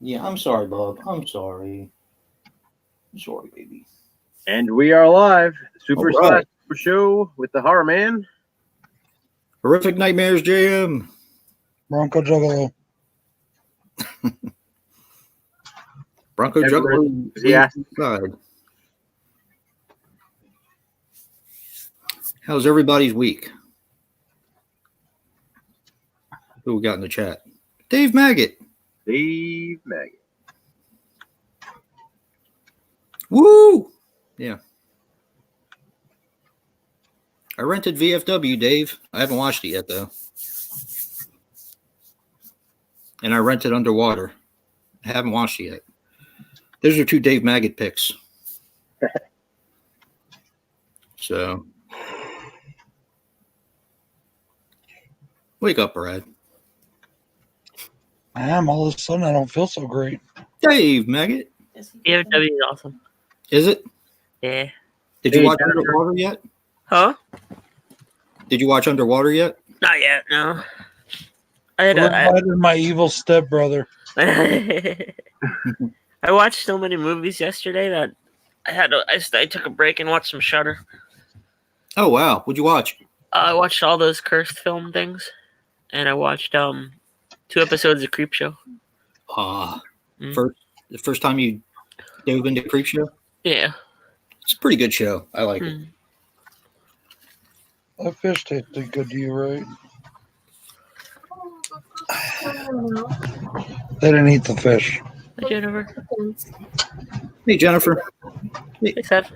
Yeah, I'm sorry, Bob. I'm sorry. I'm sorry, baby. And we are live. Super All right. Super Show with the Horror Man. Horrific Nightmares, JM. BroncoJuggalo. BroncoJuggalo. Yeah. How's everybody's week? Who we got in the chat? Dave Maggot. Dave Maggot. Woo! Yeah. I rented VFW, Dave. I haven't watched it yet, though. And I rented Underwater. I haven't watched it yet. Those are two Dave Maggot picks. So. Wake up, Brad. I am. All of a sudden, I don't feel so great. Dave Maggot. VFW is awesome. Is it? Yeah. Did you watch Underwater yet? Huh? Did you watch Underwater yet? Not yet, no. I invited my evil stepbrother. I watched so many movies yesterday that I took a break and watched some Shudder. Oh, wow. What'd you watch? I watched all those cursed film things, and I watched 2 episodes of Creepshow. The first time you dove into Creepshow? Yeah. It's a pretty good show. I like it. That fish tasted good to you, right? They didn't eat the fish. Hi, Jennifer. Hey, Jennifer. Hey, Seth.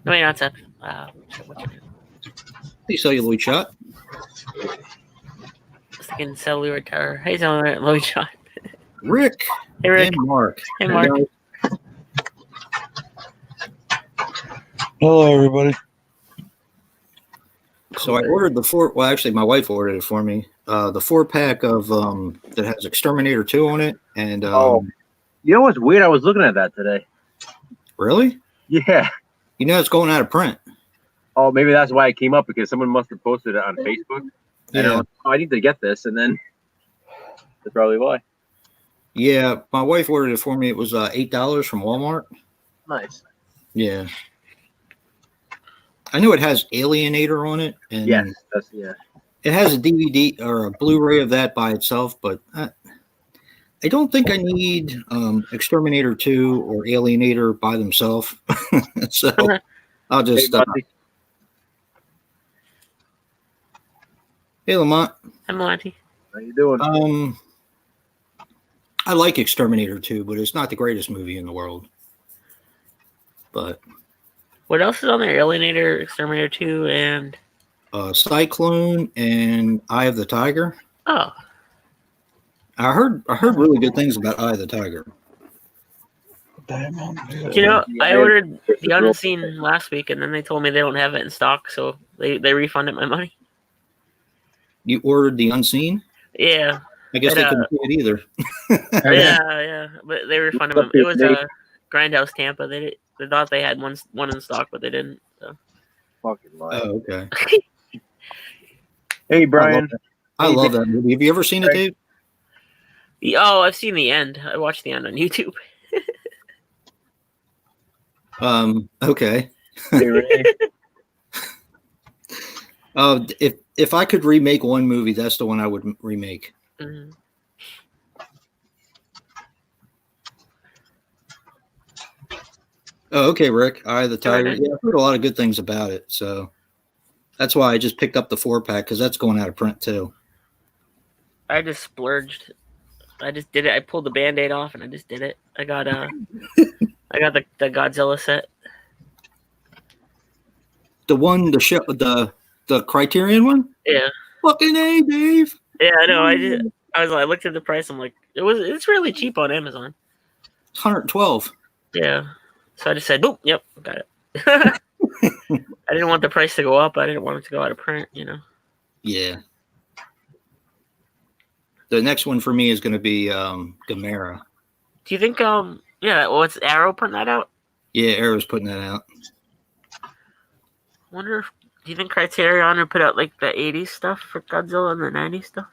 No, you're not Seth. What's your name? Hey, Celluloid Shot. I was thinking Celluloid Tower. Hey, Celluloid Shot. Rick. Hey, Rick. And Mark. Hey, Mark. Hello, everybody. So I ordered actually, my wife ordered it for me. The 4-pack of that has Exterminator 2 on it. And you know what's weird? I was looking at that today. Really? Yeah. You know, it's going out of print. Oh, maybe that's why it came up, because someone must have posted it on Facebook. And I was, I need to get this, and then that's probably why. Yeah, my wife ordered it for me. It was $8 from Walmart. Nice. Yeah. I know it has Alienator on it. And yeah. It has a DVD or a Blu-ray of that by itself, but I don't think I need Exterminator 2 or Alienator by themselves. So I'll just... Hey, Lamont. Hi, Monty. How you doing? I like Exterminator 2, but it's not the greatest movie in the world. But what else is on there? Alienator, Exterminator 2, and Cyclone and Eye of the Tiger. Oh. I heard really good things about Eye of the Tiger. You know, I ordered The Unseen last week, and then they told me they don't have it in stock, so they refunded my money. You ordered The Unseen? Yeah. I guess they couldn't do it either. yeah, but they refunded them. It was Grindhouse Tampa. They thought they had one in stock, but they didn't. So. Fucking lie. Oh, okay. Hey, Brian. I love that movie. Have you ever seen it, Dave? Oh, I've seen the end. I watched the end on YouTube. Okay. If I could remake one movie, that's the one I would remake. Mm-hmm. Oh, okay, Rick. Eye of the Tiger. Yeah, I've heard a lot of good things about it, so that's why I just picked up the 4-pack, because that's going out of print too. I just splurged. I just did it. I pulled the Band-Aid off and I just did it. I got the Godzilla set. The Criterion one? Yeah. Fucking A, Dave. Yeah, I know. I looked at the price. I'm like, it's really cheap on Amazon. It's $112. Yeah. So I just said, boop, yep, got it. I didn't want the price to go up. I didn't want it to go out of print, you know. Yeah. The next one for me is going to be Gamera. Do you think what's Arrow putting that out? Yeah, Arrow's putting that out. Do you think Criterion would put out like the 80s stuff for Godzilla and the 90s stuff?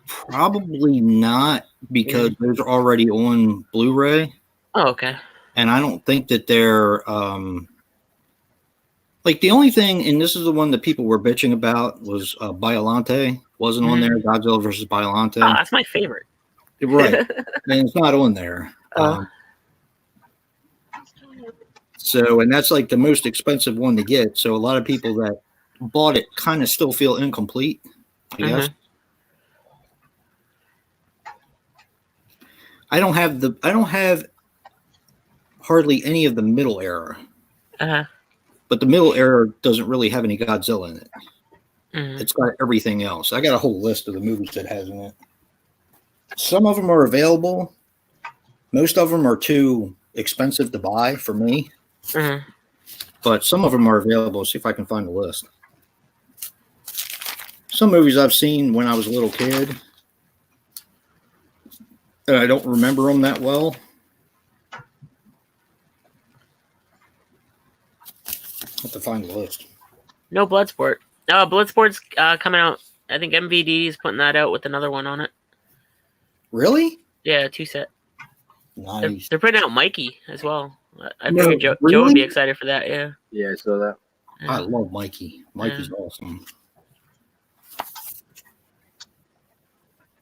Probably not, because those are already on Blu-ray, Oh, okay. and I don't think that they're like the only thing. And this is the one that people were bitching about was Biollante wasn't on there. Godzilla versus Biollante. Oh, that's my favorite. Right, and it's not on there. So, and that's like the most expensive one to get. So, a lot of people that bought it kind of still feel incomplete, I guess. I don't have hardly any of the middle era. But the middle era doesn't really have any Godzilla in it. It's got everything else. I got a whole list of the movies it has in it. Some of them are available. Most of them are too expensive to buy for me. But some of them are available. See if I can find the list. Some movies I've seen when I was a little kid, and I don't remember them that well. Have to find the list. No Bloodsport. No, Bloodsport's coming out. I think MVD is putting that out with another one on it. Really? Yeah, 2 set. Nice. They're putting out Mikey as well. I No, figured Joe really? would be excited for that. Yeah. Yeah, I saw that. I love Mikey. Mikey's awesome.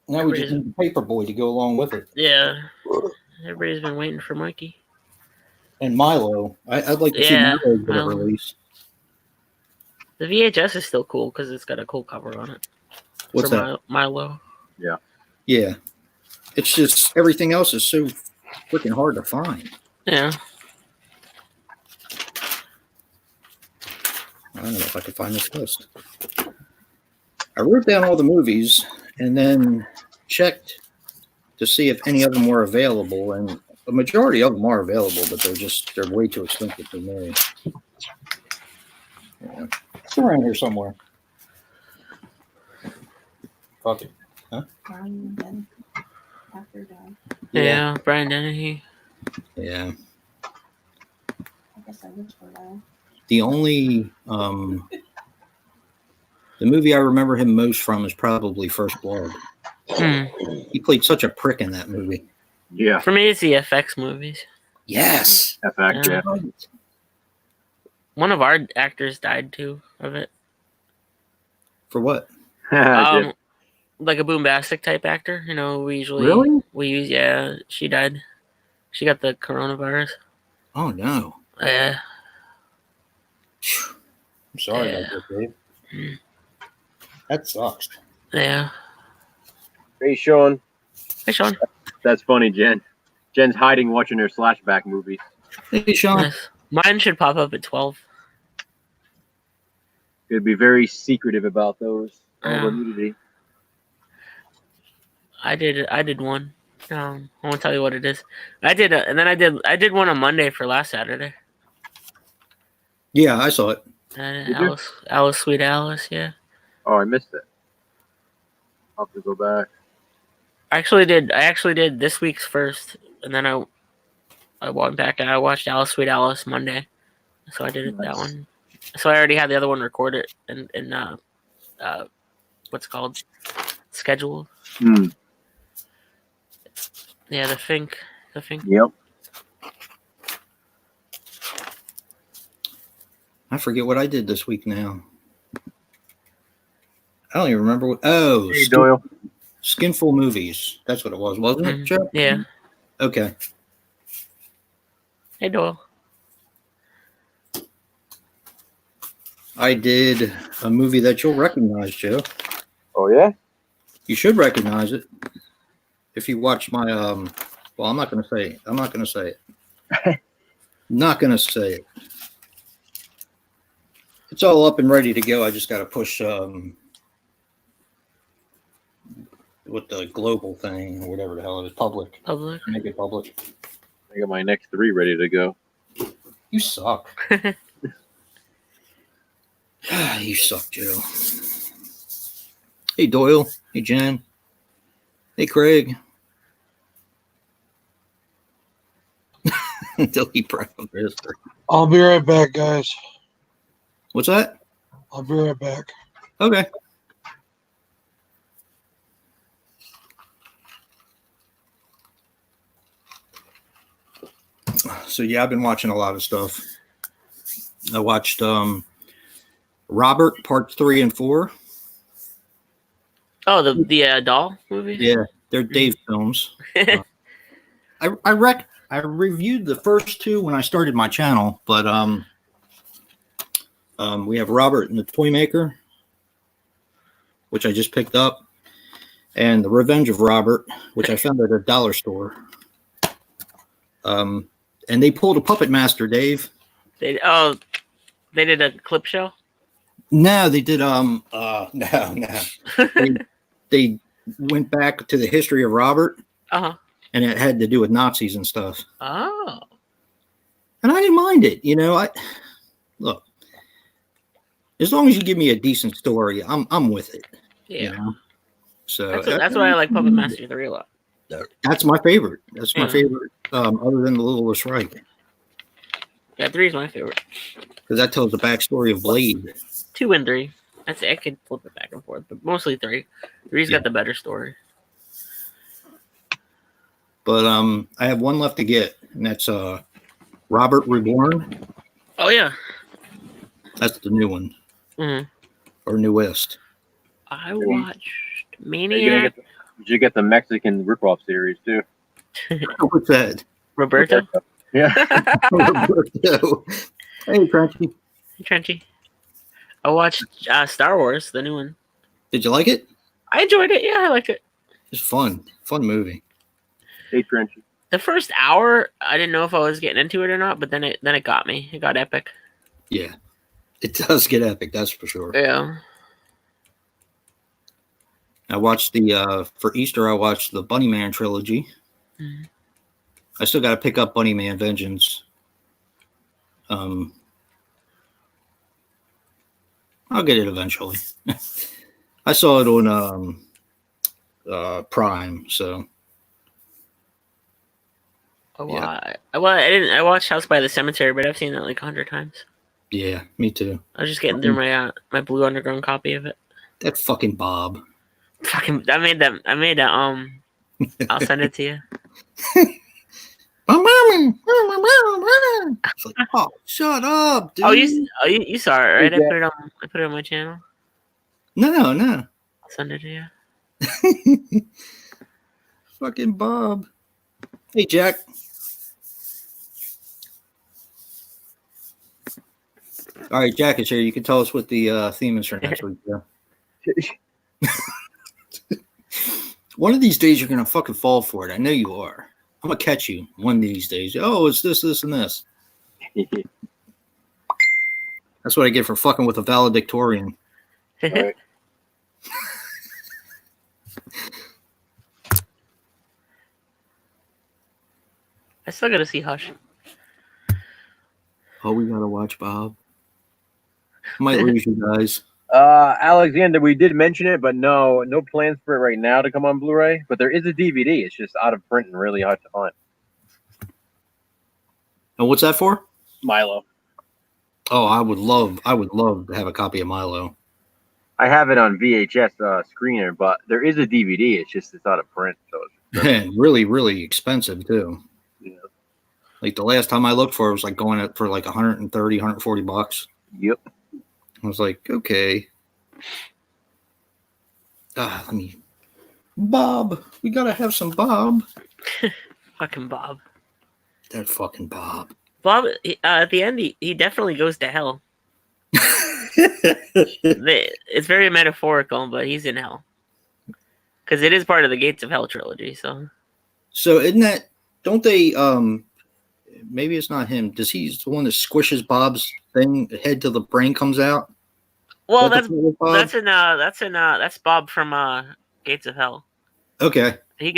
Now we just need the Paperboy to go along with it. Yeah. Everybody's been waiting for Mikey. And Milo. I'd like to see Milo get a release. The VHS is still cool because it's got a cool cover on it. What's for that? Milo. Yeah. Yeah. It's just everything else is so freaking hard to find. Yeah. I don't know if I can find this list. I wrote down all the movies and then checked to see if any of them were available, and a majority of them are available, but they're way too expensive for me. Yeah. It's around here somewhere. Fuck it. Huh? Brian Dennehy. After Dawn. Yeah, Brian Dennehy. Yeah. I guess I wish for that. The only the movie I remember him most from is probably First Blood. He played such a prick in that movie. Yeah. For me, it's the FX movies. Yes. FX, yeah. One of our actors died too of it. For what? Like a boombastic type actor. You know, we usually use. Yeah, she died. She got the coronavirus. Oh no. Yeah. I'm sorry about that, Dave. That sucks. Yeah. Hey, Sean. Hey, Sean. That's funny, Jen. Jen's hiding watching her slashback movies. Hey, Sean. Nice. Mine should pop up at 12. It'd be very secretive about those. All Yeah. the nudity. I did one. I won't tell you what it is. I did one on Monday for last Saturday. Yeah, I saw it. Alice, Sweet Alice, yeah. Oh, I missed it. I'll have to go back. I actually did this week's first, and then I went back and I watched Alice, Sweet Alice Monday. So I did that one. So I already had the other one recorded and what's it called? Scheduled. Yeah, the Fink. Yep. I forget what I did this week now. I don't even remember what. Oh, Hey, Doyle. Skinful Movies. That's what it was, wasn't it, Joe? Yeah. Okay. Hey, Doyle. I did a movie that you'll recognize, Joe. Oh, yeah? You should recognize it if you watch my well, I'm not going to say it. I'm not going to say it. Not going to say it. It's all up and ready to go. I just got to push with the global thing or whatever the hell it is, public. Make it public. I got my next 3 ready to go. You suck. You suck, Joe. Hey, Doyle. Hey, Jen. Hey, Craig. Delete proud history. I'll be right back, guys. What's that? I'll be right back. Okay. So yeah, I've been watching a lot of stuff. I watched Robert Parts 3 and 4. Oh, the doll movie. Yeah, they're Dave films. I reviewed the first two when I started my channel, but we have Robert and the Toy Maker, which I just picked up, and The Revenge of Robert, which I found at a dollar store. And they pulled a Puppet Master, Dave. They did a clip show. No, they did. No. They went back to the history of Robert, Uh-huh. and it had to do with Nazis and stuff. Oh. And I didn't mind it. Look, as long as you give me a decent story, I'm with it. Yeah. You know? So That's why I like Puppet Master 3 a lot. That's my favorite. That's my favorite, other than The Littlest Reich. Yeah, 3 is my favorite. Because that tells the backstory of Blade. 2 and 3. I could flip it back and forth, but mostly 3. 3's got the better story. But I have one left to get, and that's Robert Reborn. Oh yeah. That's the new one. Mm-hmm. Or newest. I watched Maniac. Did you get the Mexican ripoff series too? What's that? Roberto. Yeah. Roberto. Hey, Crunchy. Trenchy. I watched Star Wars, the new one. Did you like it? I enjoyed it. Yeah, I liked it. It's fun. Fun movie. Hey, Trenchy. The first hour, I didn't know if I was getting into it or not, but then it got me. It got epic. Yeah. It does get epic, that's for sure. Yeah. I watched for Easter, I watched the Bunny Man trilogy. Mm-hmm. I still got to pick up Bunny Man Vengeance. I'll get it eventually. I saw it on Prime, so. I watched House by the Cemetery, but I've seen that like 100 times. Yeah, me too. I was just getting through my Blue Underground copy of it. That fucking Bob. Fucking, I made that. I'll send it to you. It's like, oh, shut up, dude. Oh, you saw it, right? Yeah. I put it on my channel. No. I'll send it to you. Fucking Bob. Hey, Jack. All right, Jack is here. You can tell us what the theme is for next week. Yeah. One of these days, you're going to fucking fall for it. I know you are. I'm going to catch you one of these days. Oh, it's this, and this. That's what I get for fucking with a valedictorian. Right. I still gotta see Hush. Oh, we got to watch Bob. Might lose you guys. Alexander, we did mention it, but no plans for it right now to come on Blu-ray. But there is a DVD. It's just out of print and really hard to find. And what's that for? Milo. Oh, I would love to have a copy of Milo. I have it on VHS screener, but there is a DVD. It's out of print. So And really, really expensive too. Yeah. Like the last time I looked for it was like going up for like 130, 140 bucks. Yep. I was like, okay. Bob. We gotta have some Bob. Fucking Bob. That fucking Bob. Bob, at the end, he definitely goes to hell. It's very metaphorical, but he's in hell. Because it is part of the Gates of Hell trilogy, so. So isn't that, don't they, maybe it's not him. He's the one that squishes Bob's thing, head till the brain comes out? Well, that's Bob from Gates of Hell. Okay. Bob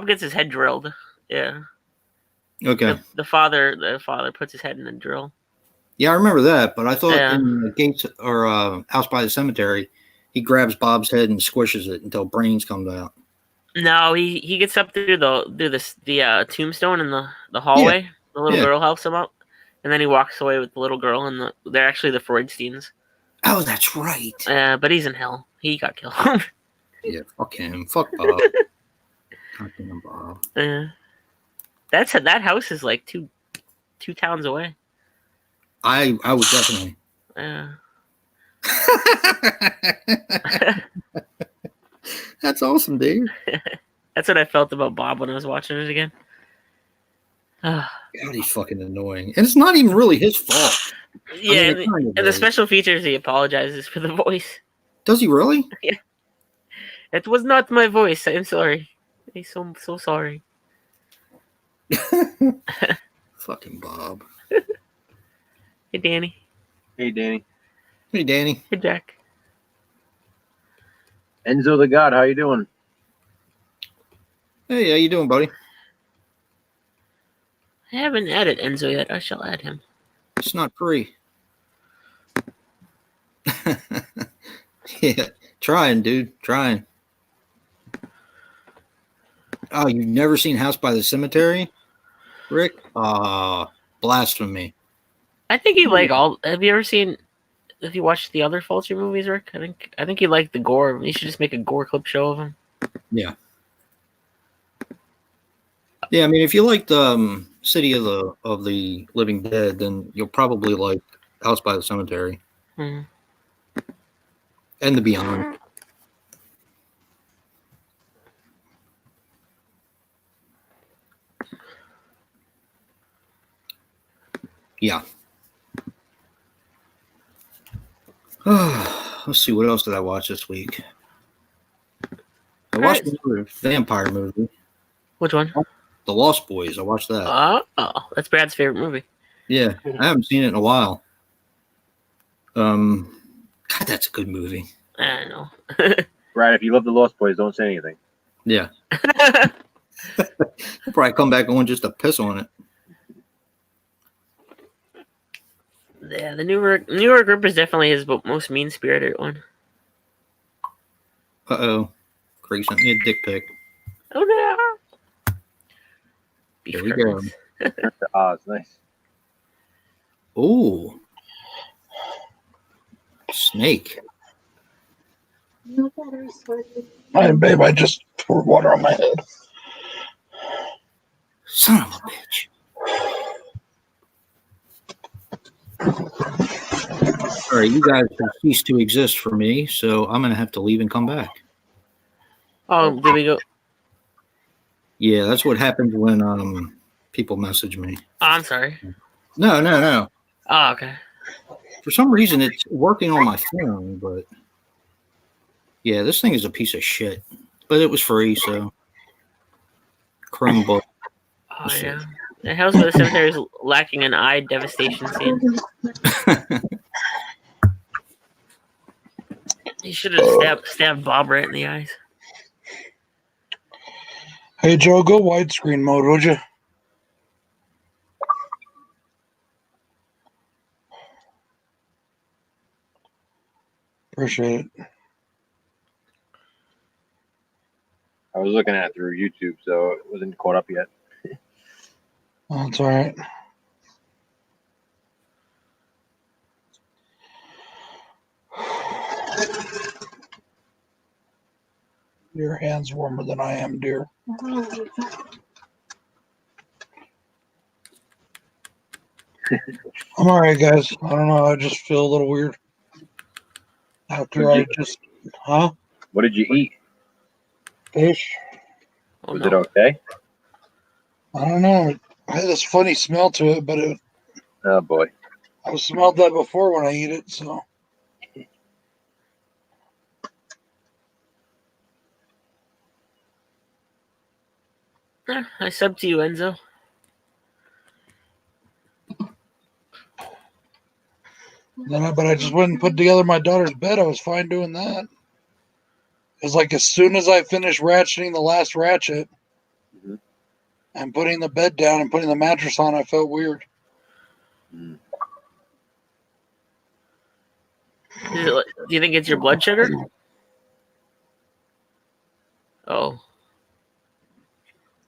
gets his head drilled. Yeah. Okay. The father puts his head in the drill. Yeah, I remember that, but I thought in the Gates or House by the Cemetery, he grabs Bob's head and squishes it until brains comes out. No, he gets up through the tombstone in the hallway. Yeah. The little girl helps him up, and then he walks away with the little girl, and they're actually the Freudsteins. Oh, that's right. But he's in hell. He got killed. Yeah, fuck him. Fuck Bob. Fucking Bob. That house is like two towns away. I would definitely. Yeah. That's awesome, dude. That's what I felt about Bob when I was watching it again. God, he's fucking annoying, and it's not even really his fault. Yeah, it kind of and the is. special features, he apologizes for the voice. Does he really? It was not my voice. I'm sorry. I'm so sorry. Fucking Bob. Hey, Danny. Hey, Danny. Hey, Danny. Hey, Jack. Enzo the God, how you doing? Hey, how you doing, buddy? I haven't added Enzo yet. I shall add him. It's not free. Yeah, trying, dude. Trying. Oh, you've never seen House by the Cemetery, Rick? Blasphemy. I think you like all. Have you ever seen? Have you watched the other Fulci movies, Rick? I think you like the gore. You should just make a gore clip show of him. Yeah. Yeah, I mean, if you like the City of the Living Dead, then you'll probably like House by the Cemetery Hmm. and The Beyond. Yeah. Let's see, what else did I watch this week? I watched another vampire movie, Which one? The Lost Boys. I watched that. Oh, that's Brad's favorite movie. Yeah, I haven't seen it in a while. God, that's a good movie. I know. Brad, if you love the Lost Boys, don't say anything. Yeah. I'll probably come back on just to piss on it. Yeah, the newer group is definitely his most mean spirited one. Uh-oh. Craig sent me a dick pic. Oh no! Beef There we go. curtains. It's nice. Ooh. Snake. Hey, babe, I just poured water on my head. Son of a bitch. All right, you guys have ceased to exist for me, so I'm going to have to leave and come back. Oh, did we go? Yeah, that's what happens when people message me. Oh, I'm sorry. No. Oh, okay. For some reason, it's working on my phone, but yeah, this thing is a piece of shit. But it was free, so Chromebook. Oh yeah. The House by the Cemetery is lacking an eye devastation scene. He should have stabbed Bob right in the eyes. Hey, Joe, go widescreen mode, would you? Appreciate it. I was looking at it through YouTube, so it wasn't caught up yet. Oh, it's all right. Your hand's warmer than I am, dear. I'm all right, guys. I don't know. I just feel a little weird. After I just, huh? What did you eat? Fish? Oh Was no. it okay? I don't know. It had this funny smell to it, but Oh boy. I've smelled that before when I eat it, so. I subbed to you, Enzo. But I just went and put together my daughter's bed. I was fine doing that. It was like as soon as I finished ratcheting the last ratchet and putting the bed down and putting the mattress on, I felt weird. Do you think it's your blood sugar? Oh,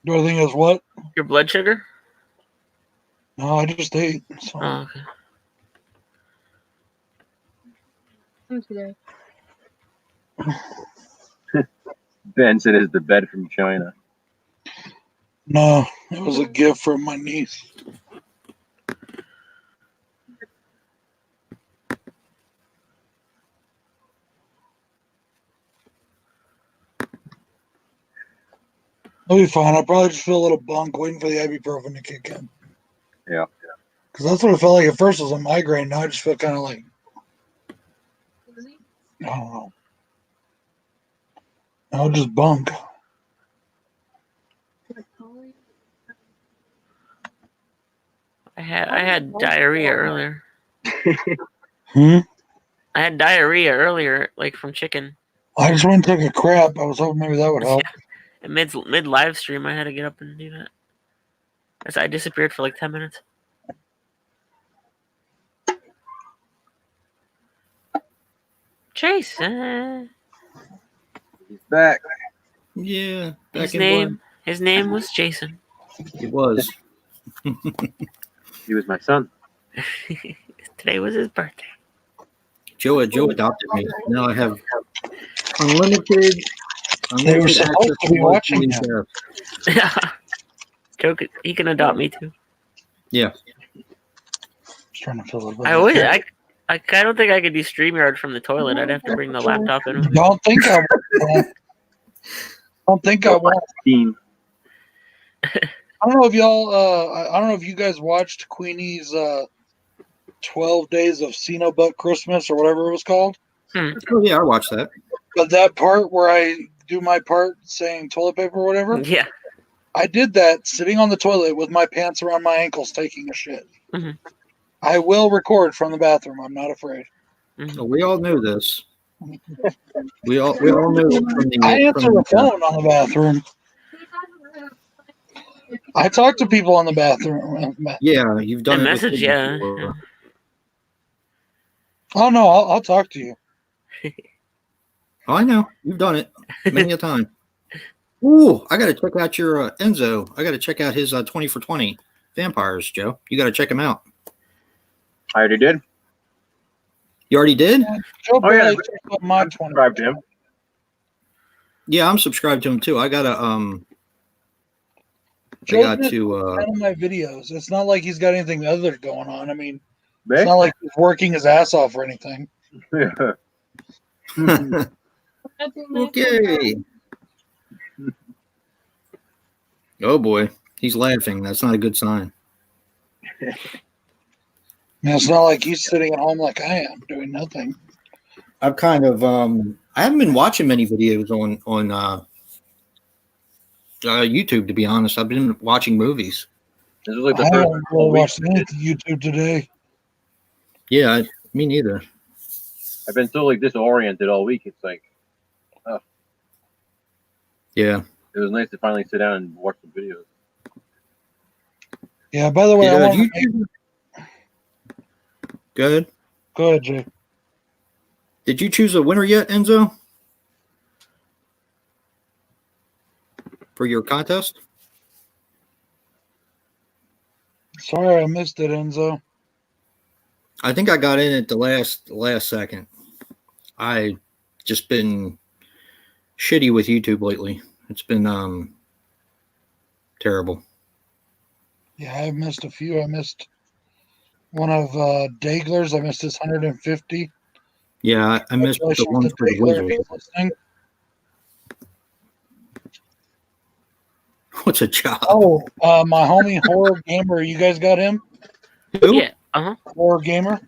Do I think it's what? your blood sugar? No, I just ate. So. Oh, okay. Ben said it's the bed from China. No, it was a gift from my niece. I'll be fine. I'll probably just feel a little bunk waiting for the ibuprofen to kick in. Yeah. Because that's what it felt like at first was a migraine. Now I just feel kind of like, I don't know. I'll just bunk. I had diarrhea earlier. I I had diarrhea earlier, like from chicken. just went and took a crap. I was hoping maybe that would help. And mid live stream, I had to get up and do that. As I disappeared for like 10 minutes. Chase. He's back. Yeah, back His in name was Jason. black. It was. He was my son. Today was his birthday. Joe adopted me. Now I have unlimited They were access supposed to be my watching TV you. channel. Joe, he can adopt me too. Yeah. Just trying to feel a little bit. I wish I don't think I could do StreamYard from the toilet. I'd have to bring the laptop in. with me. Don't think I will. Don't think I will. Team. I don't know if y'all. I don't know if you guys watched Queenie's 12 Days of Cenobut Christmas or whatever it was called. Oh, yeah, I watched that. But that part where I do my part saying toilet paper or whatever, Yeah. I did that sitting on the toilet with my pants around my ankles taking a shit. Mhm. I will record from the bathroom. I'm not afraid. So we all knew this. We all knew it from the. I answer from the phone on the bathroom. I talk to people in the bathroom. Yeah, you've done And it. with message, me yeah. before. Oh no, I'll talk to you. Oh, I know. You've done it many a time. Ooh, I got to check out your Enzo. I got to check out his 20 for 20 vampires, Joe. You got to check him out. I already did. You already did? Joe Oh, yeah. barely checked out my 20. Subscribe to him. Yeah, I'm subscribed to him too. I gotta Joe got missed to 10 of my videos. It's not like he's got anything other going on. I mean, it's Hey? not like he's working his ass off or anything. okay. Oh boy, he's laughing. That's not a good sign. I mean, it's not like he's sitting at home like I am doing nothing. I've kind of I haven't been watching many videos on YouTube, to be honest. I've been watching movies. This was like the I first haven't really watched any YouTube today. Yeah, me neither. I've been so like disoriented all week. It's like Yeah. it was nice to finally sit down and watch some videos. Yeah, by the way, I Did, want you to make... Go ahead. Go ahead, Jay. Did you choose a winner yet, Enzo? For your contest? Sorry I missed it, Enzo. I think I got in at the last second. I just been shitty with YouTube lately. It's been terrible. Yeah, I missed a few. I missed one of Dagler's. I missed his 150. Yeah, I missed the one Congratulations for to the Dagler if Wizard. he's listening. What's a job? Oh, my homie Horror Gamer. You guys got him? Who? Yeah. Uh-huh. Horror Gamer?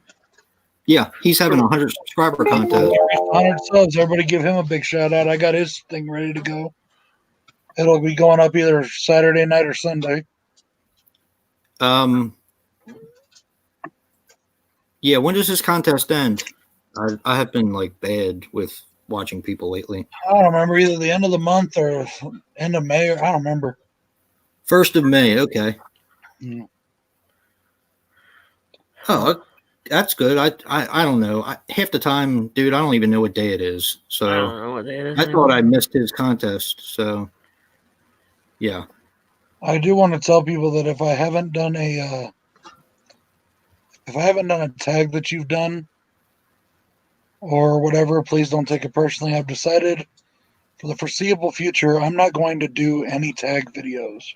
Yeah, he's having a 100 subscriber contest. 100 subs. Everybody give him a big shout out. I got his thing ready to go. It'll be going up either Saturday night or Sunday. Yeah, when does this contest end? I have been like bad with watching people lately. I don't remember, either the end of the month or end of May, or I don't remember. 1st of May, okay. Yeah. Oh, that's good. I don't know. Half the time, dude, I don't even know what day it is. I So don't know what that is. I thought I missed his contest. So yeah. I do want to tell people that if I haven't done a tag that you've done or whatever, please don't take it personally. I've decided for the foreseeable future, I'm not going to do any tag videos.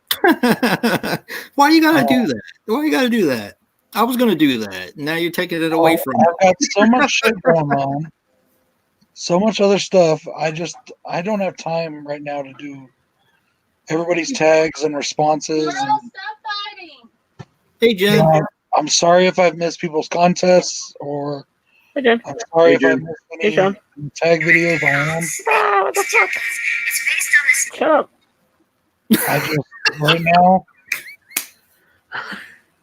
Why you gotta do that? Why you gotta do that? I was gonna do that. Now you're taking it away from me. I've got so much shit going on, so much other stuff. I don't have time right now to do everybody's tags and responses. And, Hey, Jen. I'm sorry if I've missed people's contests, or Hey, Jen. I'm sorry Hey, if I Jen. missed Hey, any Sean. tag videos. I am. Ah, what the fuck? Shut up. I just right now.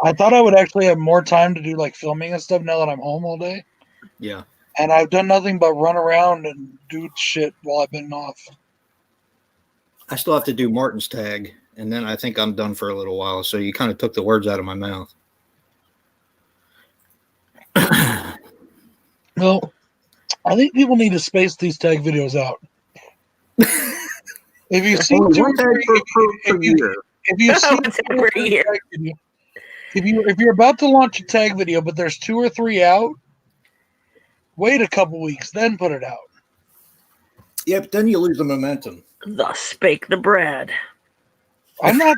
I thought I would actually have more time to do like filming and stuff now that I'm home all day, Yeah. and I've done nothing but run around and do shit while I've been off. I still have to do Martin's tag, and then I think I'm done for a little while. So you kind of took the words out of my mouth. Well, I think people need to space these tag videos out. If you see Only two or one tag three, per year. if you see One tag two or per three year. tag video, if you're about to launch a tag video, but there's 2 or 3 out, wait a couple weeks, then put it out. Yeah, but then you lose the momentum. Thus spake the Brad. I'm not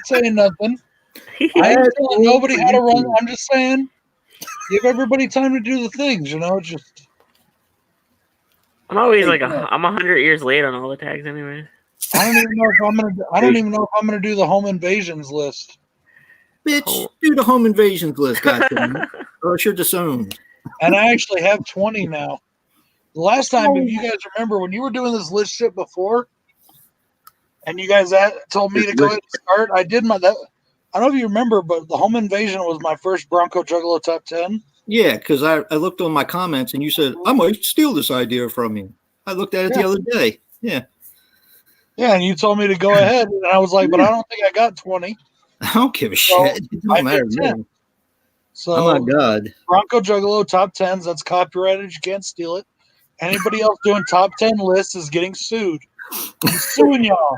saying nothing. I ain't telling nobody how to run. I'm just saying, give everybody time to do the things. Just I'm always Hey, like I'm 100 years late on all the tags, anyway. I don't even know if I'm gonna. I don't even know if I'm gonna do the home invasions list. Bitch, Oh. do the home invasions list, goddamn. Or else you're disowned. And I actually have 20 now. The last time, if you guys remember, when you were doing this list shit before, and you guys told me to go ahead and start, I did my that. I don't know if you remember, but the home invasion was my first BroncoJuggalo top 10. Yeah, because I looked on my comments and you said, I might steal this idea from you. I looked at it the other day. Yeah. Yeah, and you told me to go ahead, and I was like, but I don't think I got 20. I don't give a So, shit. It I don't matter did to 10. me. So, Oh my God. BroncoJuggalo top 10s, that's copyrighted. You can't steal it. Anybody else doing top 10 lists is getting sued. I'm suing y'all.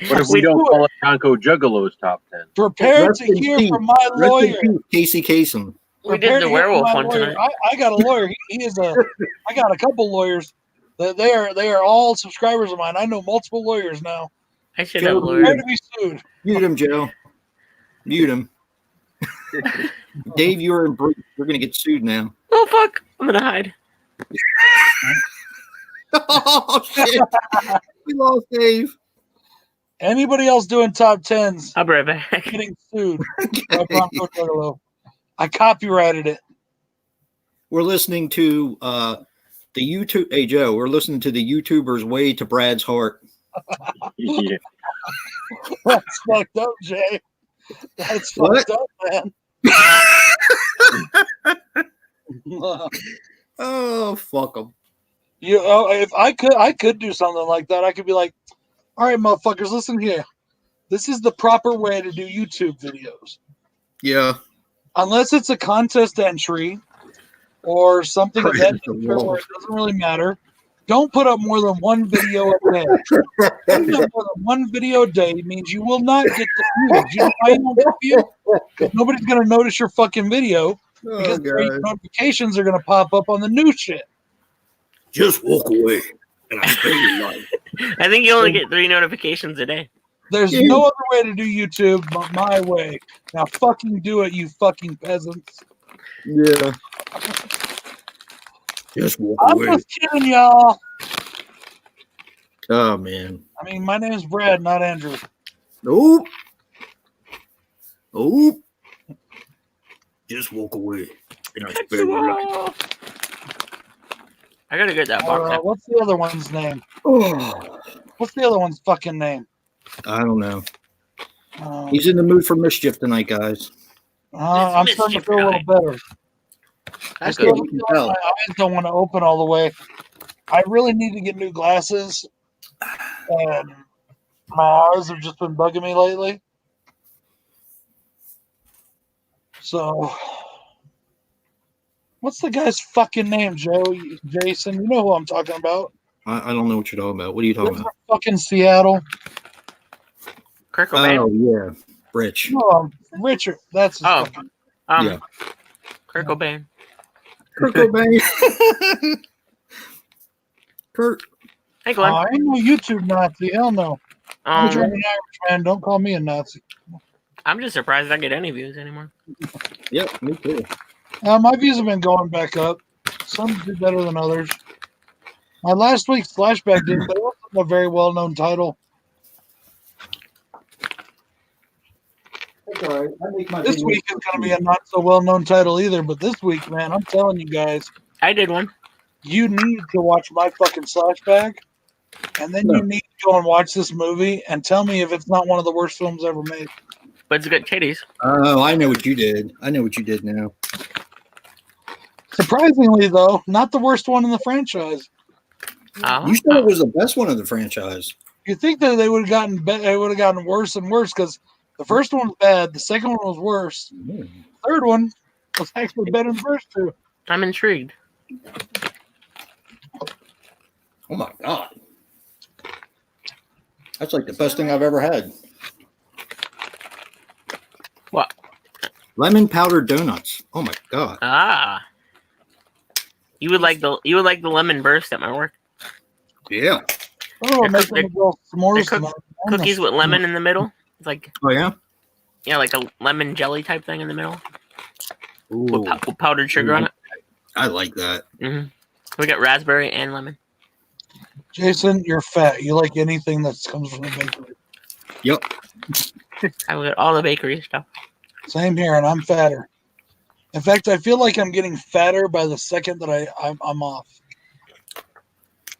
What if we don't call it BroncoJuggalo's top 10? Prepare Rest to in hear peace. from my Rest in lawyer. peace, Casey Kasem. We Prepare did the to hear from werewolf my one lawyer. tonight. I got a lawyer. He is a. I got a couple lawyers. They are all subscribers of mine. I know multiple lawyers now. I should Joe, have a Prepare lawyer. to be sued. Mute him, Joe. Mute him. Dave, you're in breach. You're going to get sued now. Oh fuck! I'm gonna hide. Oh, shit. We lost Dave. Anybody else doing top 10s I'll be right back. getting sued by BroncoJuggalo. I copyrighted it. We're listening to the YouTube. Hey, Joe, we're listening to the YouTuber's Way to Brad's Heart. Yeah. That's fucked up, Jay. That's What? fucked up, man. Oh, fuck them. If I could do something like that. I could be like, all right, motherfuckers, listen here. This is the proper way to do YouTube videos. Yeah. Unless it's a contest entry or something of that nature where it doesn't really matter. Don't put up more than one video a day. Putting up more than one video a day means you will not get the views. You know why you won't get the views? Because nobody's going to notice your fucking video because your notifications are going to pop up on the new shit. Just walk away and I spare your life. I think you only get 3 notifications a day. There's no other way to do YouTube but my way. Now fucking do it, you fucking peasants. Yeah. Just walk I'm away. just kidding, y'all. Oh, man. I mean, my name's Brad, not Andrew. Nope. Nope. Just walk away and I spare your life. I gotta get that box. What's the other one's name? Oh, What's the other one's fucking name? I don't know. He's in the mood for mischief tonight, guys. I'm starting to feel a little better. I That's still good. feel like my eyes don't want to open all the way. I really need to get new glasses, and my eyes have just been bugging me lately. So, what's the guy's fucking name, Joe? Jason, you know who I'm talking about. I don't know what you're talking about. What are you talking about? Fucking Seattle. Kurt Cobain. Oh, yeah. Rich. No, Richard. That's his Oh. fucking. Yeah. Kurt Cobain. Kurt Cobain. Kurt. Hey, Glenn. I ain't no YouTube Nazi. Hell no. I'm a German Irish man. Don't call me a Nazi. I'm just surprised I get any views anymore. Yep, me too. My views have been going back up. Some do better than others. My last week's flashback did, but it wasn't a very well-known title. That's all right. I make my This videos week is going to be a not so well-known title either, but this week, man, I'm telling you guys, I did one. you need to watch my fucking flashback, and then you need to go and watch this movie and tell me if it's not one of the worst films ever made. But it's got titties. Oh, I know what you did. I know what you did now. Surprisingly, though, not the worst one in the franchise. Oh. You said it was the best one of the franchise. You think that they would have gotten worse and worse because the first one was bad, the second one was worse, the third one was actually better than the first two. I'm intrigued. Oh my god. That's like the best thing I've ever had. What? Lemon powdered donuts. Oh my god. Ah. You would like the lemon burst at my work. Yeah. Oh, They're making cook- the girl s'mores they're tonight. Cookies with lemon in the middle. It's like Oh yeah. like a lemon jelly type thing in the middle Ooh, with powdered sugar on it. I like that. Mm-hmm. We got raspberry and lemon. Jason, you're fat. You like anything that comes from the bakery. Yep. I got all the bakery stuff. Same here, and I'm fatter. In fact, I feel like I'm getting fatter by the second that I'm off.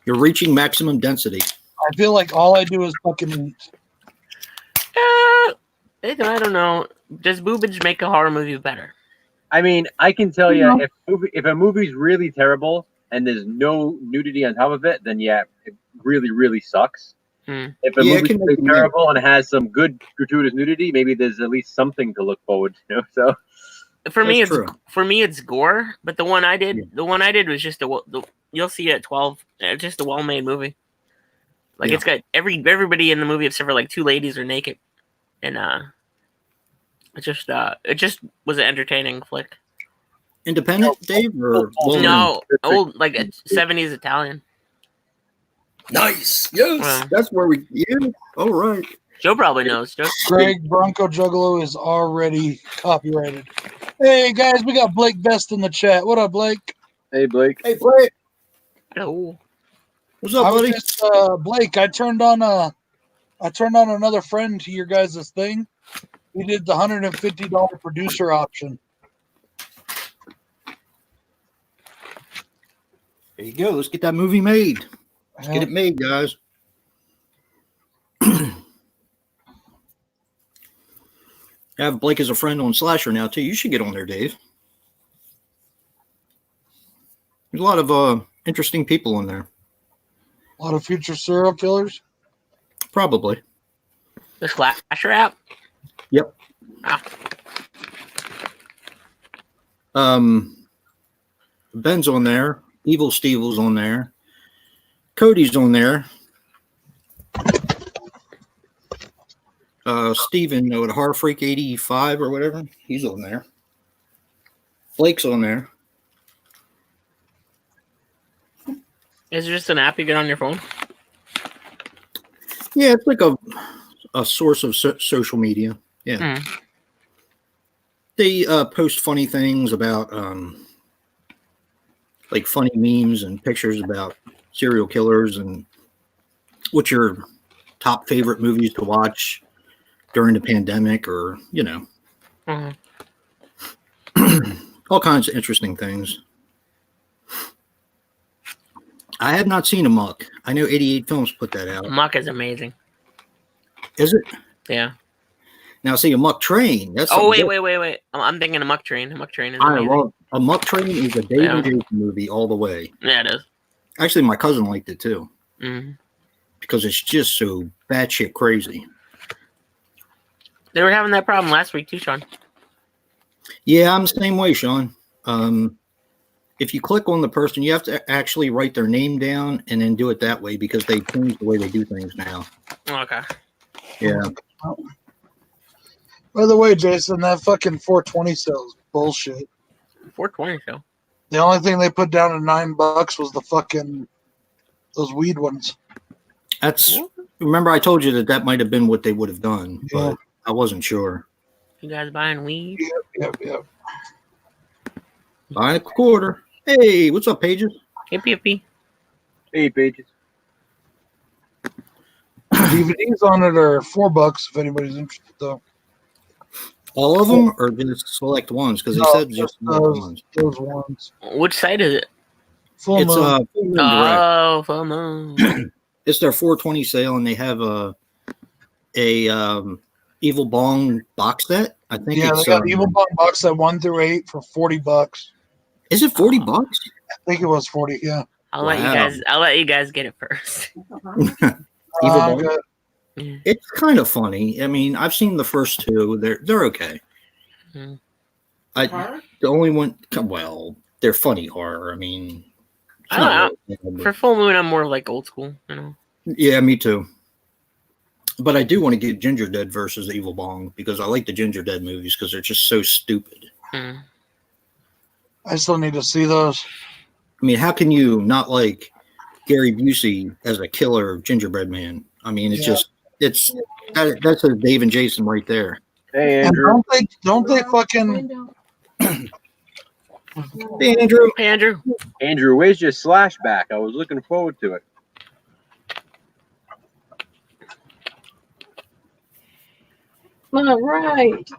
You're reaching maximum density. I feel like all I do is fucking eat. I don't know. Does boobage make a horror movie better? I mean, I can tell you, if a movie's really terrible and there's no nudity on top of it, then yeah, it really, really sucks. If a movie's really terrible and it has some good gratuitous nudity, maybe there's at least something to look forward to. So for me, it's gore. But the one I did was just you'll see it at 12. It's just a well-made movie. Like it's got everybody in the movie except for like two ladies are naked, and it just was an entertaining flick. Independent, Dave, or no, old like a 70s Italian. Nice. Yes, that's where we. Yeah. All right. Joe probably knows. Joe. Greg, BroncoJuggalo is already copyrighted. Hey guys, we got Blake Best in the chat. What up, Blake? Hey, Blake. Hey, Blake. Hello. What's up, buddy? Blake, I turned on another friend to your guys' thing. We did the $150 producer option. There you go. Let's get that movie made. Let's get it made, guys. I have Blake as a friend on Slasher now, too. You should get on there, Dave. There's a lot of interesting people on there. A lot of future serial killers? Probably. The Slasher app? Yep. Ben's on there. Evil Stevel's on there. Cody's on there. Steven, with Horror Freak 85 or whatever, he's on there. Blake's on there. Is it just an app you get on your phone? Yeah, it's like a source of social media. Yeah. They post funny things about like funny memes and pictures about serial killers and what's your top favorite movies to watch during the pandemic, or all kinds of interesting things. I have not seen Amok. I know 88 Films put that out. Amok is amazing. Is it? Yeah. Now, see, Amok Train. That's wait. I'm thinking Amok Train. Amok Train is amazing. I love Amok Train is a David Jason movie all the way. Yeah, it is. Actually, my cousin liked it too. Mm-hmm. Because it's just so batshit crazy. They were having that problem last week too, Sean. Yeah, I'm the same way, Sean. If you click on the person, you have to actually write their name down and then do it that way because they changed the way they do things now. Okay. Yeah. By the way, Jason, that fucking 420 sale is bullshit. 420 show. The only thing they put down at $9 was the fucking those weed ones. That's remember I told you that might have been what they would have done, but I wasn't sure. You guys buying weed? Yep. Buy a quarter. Hey, what's up, Pages? Hippie. Hey, Pages. DVDs on it are $4 if anybody's interested, though. All of them, or just select ones? Because they said just ones. Those ones. Which site is it? Full It's Moon. Full Moon Direct. Oh, Full Moon. It's their 420 sale, and they have a Evil Bong box set. I think Yeah, it's they got Evil Bong box set 1 through 8 for $40. Is it $40? I think it was 40. Yeah. I'll let you guys get it first. Evil Bong. Yeah. It's kind of funny. I mean, I've seen the first two. They're okay. Mm. The only one. Well, they're funny horror. I mean, for Full Moon, I'm more like old school. You know. Yeah, me too. But I do want to get Ginger Dead versus Evil Bong because I like the Ginger Dead movies because they're just so stupid. Mm. I still need to see those. I mean, how can you not like Gary Busey as a killer gingerbread man? I mean, that's a Dave and Jason right there. Hey, Andrew. And don't they fucking... Hey, Andrew. Hey, Andrew. Andrew, where's your slash back? I was looking forward to it. All right.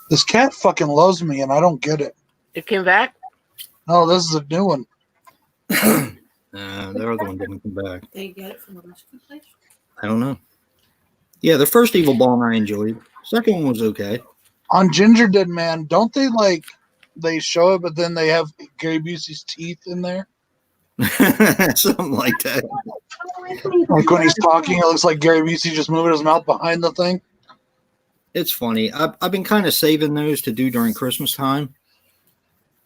This cat fucking loves me, and I don't get it. It came back? No, this is a new one. The other one didn't come back. They get it from a rescue place? I don't know. Yeah, the first Evil Bong I enjoyed. Second one was okay. On Ginger Dead Man, don't they they show it, but then they have Gary Busey's teeth in there? Something like that. Like when he's talking, it looks like Gary Busey just moving his mouth behind the thing. It's funny. I've been kind of saving those to do during Christmas time.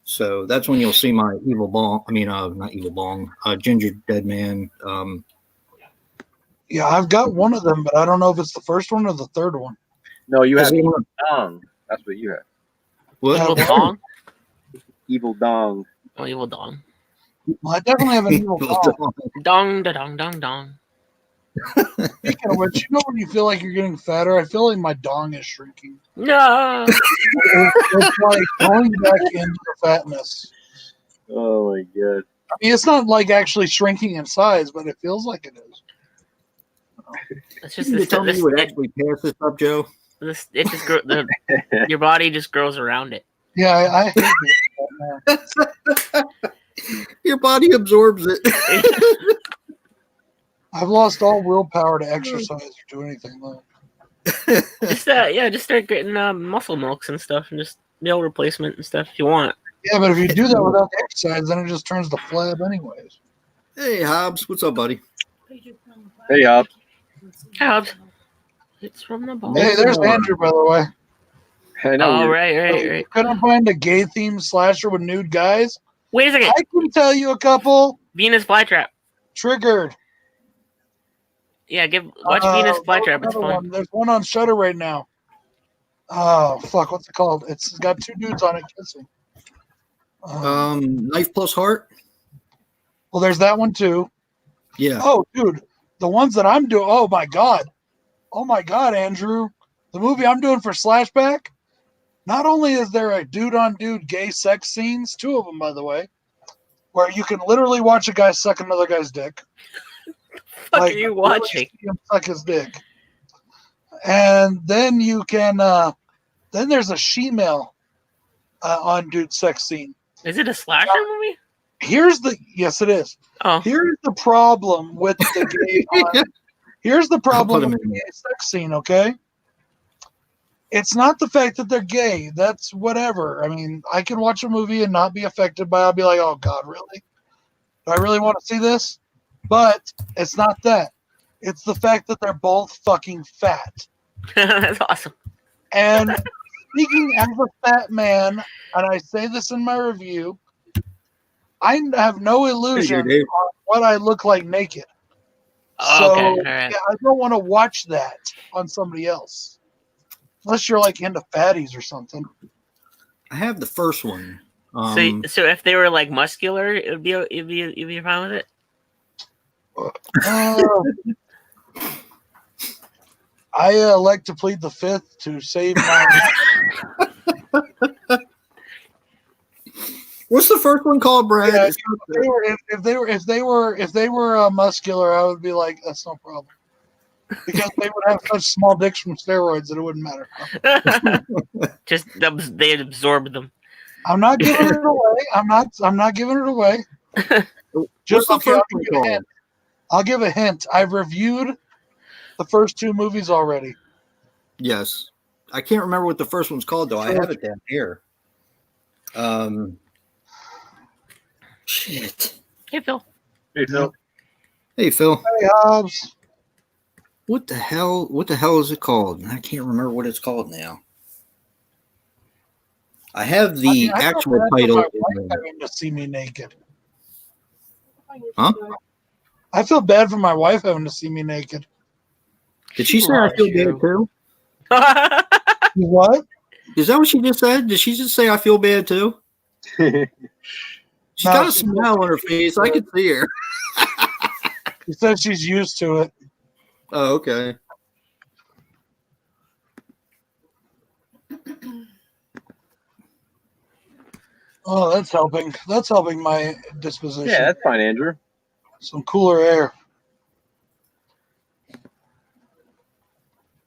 So that's when you'll see my Evil Bong. I mean, not Evil Bong. Ginger Dead Man. Yeah, I've got one of them, but I don't know if it's the first one or the third one. No, you have Evil Dong. That's what you have. What? Evil Dong? Evil Dong. Oh, Evil Dong. Well, I definitely have an Evil Dong. Dong, da dong, dong, dong. Speaking of which, you know when you feel like you're getting fatter? I feel like my dong is shrinking. No. It's like going back into the fatness. Oh my god. I mean, it's not like actually shrinking in size, but it feels like it is. It's just You tell me you would actually pass this up, Joe? Your body just grows around it. Yeah, I hate it. Your body absorbs it. I've lost all willpower to exercise or do anything though. Just start getting muscle milks and stuff, and just meal replacement and stuff if you want. Yeah, but if you do that without the exercise, then it just turns to flab anyways. Hey, Hobbs. What's up, buddy? Hey, Hobbs. Hobbs. It's from the ball. Hey, there's Andrew, by the way. I know. Oh, right. You couldn't find a gay-themed slasher with nude guys? Wait a second. I can tell you a couple. Venus Flytrap. Triggered. Yeah, watch Venus Flytrap. It's fun. There's one on Shudder right now. Oh, fuck. What's it called? It's got two dudes on it kissing. Knife Plus Heart? Well, there's that one, too. Yeah. Oh, dude. The ones that I'm doing. Oh, my God. Oh, my God, Andrew. The movie I'm doing for Slashback, not only is there a dude-on-dude gay sex scenes, 2 of them, by the way, where you can literally watch a guy suck another guy's dick. What are you watching? See him suck his dick. And then you can, then there's a she-male on dude sex scene. Is it a slasher movie? Yes, it is. Oh. Here's the problem with the gay, here's the problem with the gay sex scene, okay? It's not the fact that they're gay. That's whatever. I mean, I can watch a movie and not be affected by it. I'll be like, oh, God, really? Do I really want to see this? But it's not that. It's the fact that they're both fucking fat. That's awesome. And speaking as a fat man, and I say this in my review, I have no illusion on what I look like naked. Oh, so okay. All right. yeah, I don't want to watch that on somebody else. Unless you're like into fatties or something. I have the first one. So if they were like muscular, you'd be fine with it. I like to plead the fifth to save my. What's the first one called, Brad? Yeah, if they were muscular, I would be like, that's no problem, because they would have such small dicks from steroids that it wouldn't matter. Just they absorb them. I'm not giving it away. I'm not giving it away. What's the first one called? I'll give a hint. I've reviewed the first two movies already. Yes. I can't remember what the first one's called, though. I have it down here. Shit. Hey, Phil. Hey, Phil. Hey, Phil. Hey, Hobbs. What the hell is it called? I can't remember what it's called now. I have the actual title. My wife having to see me naked. Huh? I feel bad for my wife having to see me naked. Did she say I feel bad too? What? Is that what she just said? Did she just say I feel bad too? She's got a smile on her face. I can see her. She said she's used to it. Oh, okay. Oh, that's helping. That's helping my disposition. Yeah, that's fine, Andrew. Some cooler air.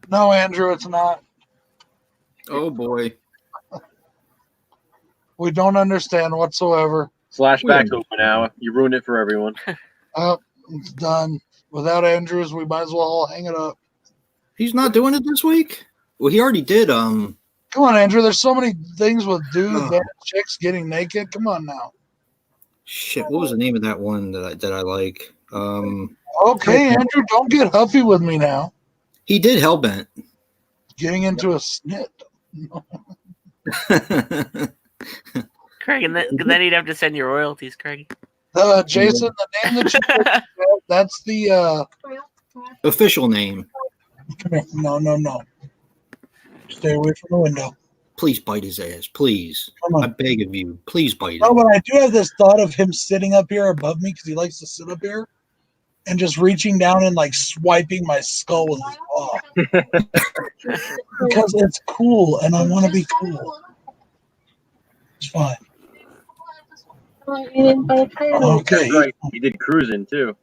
No, Andrew, it's not. Oh boy. We don't understand whatsoever. Back over now. You ruined it for everyone. Oh, it's done. Without Andrews, we might as well all hang it up. He's not doing it this week? Well, he already did. Come on, Andrew. There's so many things with dudes and chicks getting naked. Come on now. Shit, what was the name of that one that I like? Okay, Andrew, don't get huffy with me now. He did Hellbent. Getting into a snit. Craig, and then he'd have to send you royalties, Craig. Jason, the name that you that's the official name. Come here. No. Stay away from the window. Please bite his ass. Please. Come on. I beg of you. Please bite No, him. but I do have this thought of him sitting up here above me because he likes to sit up here and just reaching down and like swiping my skull with his paw. Because it's cool and I want to be cool. It's fine. Okay. Right. He did cruising too.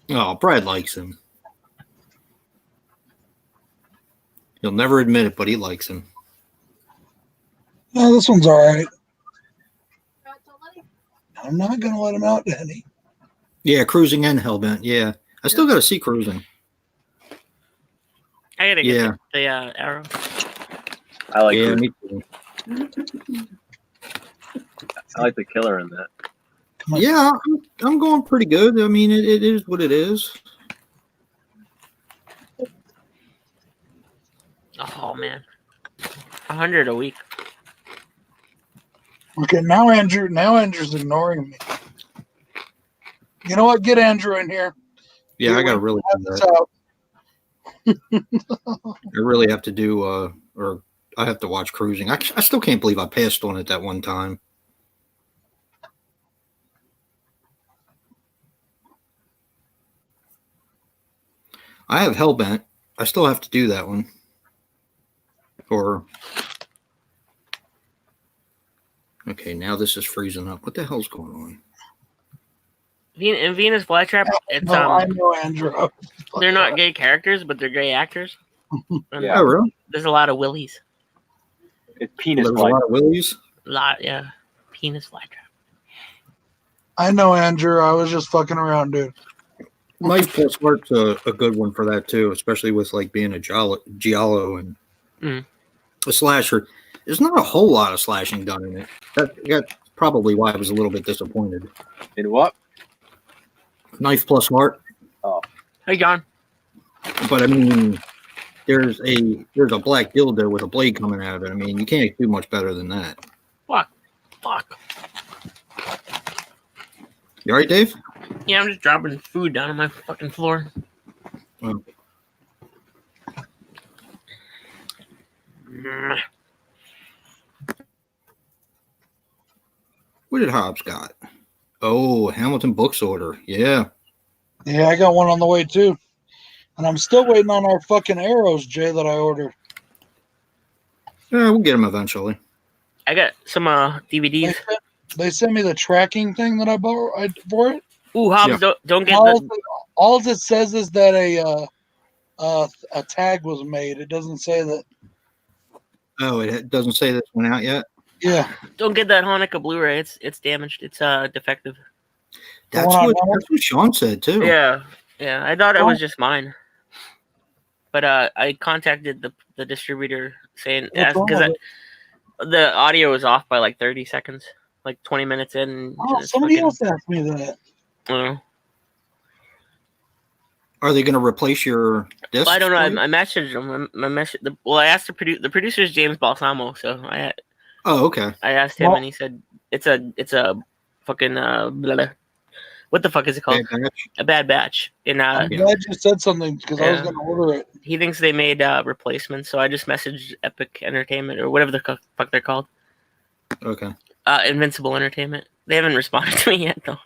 Oh, Brad likes him. He'll never admit it, but he likes him. No, this one's all right. I'm not going to let him out, Danny. Yeah, cruising and Hellbent. Yeah. I still got to see cruising. I gotta get the arrow. I like me too. I like the killer in that. Yeah, I'm going pretty good. I mean, it is what it is. Oh man, 100 a week. Okay, now Andrew's ignoring me. You know what? Get Andrew in here. Yeah, I got to really do that. I really have to do, or I have to watch cruising. I still can't believe I passed on it that one time. I have Hellbent. I still have to do that one. Okay, now this is freezing up. What the hell's going on? In Venus Flytrap, it's I know Andrew. They're not gay characters, but they're gay actors. Yeah. Oh, really? There's a lot of willies. It's penis. There's a lot of willies. Yeah. Penis Flytrap. I know Andrew. I was just fucking around, dude. Knife Plus Heart's a good one for that too, especially with like being a giallo and a slasher. There's not a whole lot of slashing done in it. That's probably why I was a little bit disappointed. In what? Knife Plus Heart. Oh. Hey, John. But I mean, there's a black dildo with a blade coming out of it. I mean, you can't do much better than that. Fuck. You all right, Dave? Yeah, I'm just dropping food down on my fucking floor. Oh. What did Hobbs got? Oh, Hamilton Books order. Yeah. Yeah, I got one on the way too. And I'm still waiting on our fucking arrows, Jay, that I ordered. Yeah, we'll get them eventually. I got some DVDs. They sent me the tracking thing that I bought for it. Ooh, Hobbs, don't get all it says is that a tag was made. It doesn't say that. Oh, it doesn't say this one out yet? Yeah. Don't get that Hanukkah Blu-ray. It's damaged. It's defective. That's what Sean said too. Yeah. I thought it was just mine. But I contacted the distributor saying because the audio was off by like 30 seconds, like 20 minutes in. Somebody else asked me that. Are they going to replace your disc? Well, I don't know. I messaged them. I asked the producer's James Balsamo, so Oh, okay. I asked him, and he said it's a fucking what the fuck is it called? A bad batch. And I'm glad you said something because I was going to order it. He thinks they made replacements, so I just messaged Epic Entertainment or whatever the fuck they're called. Okay. Invincible Entertainment. They haven't responded to me yet, though.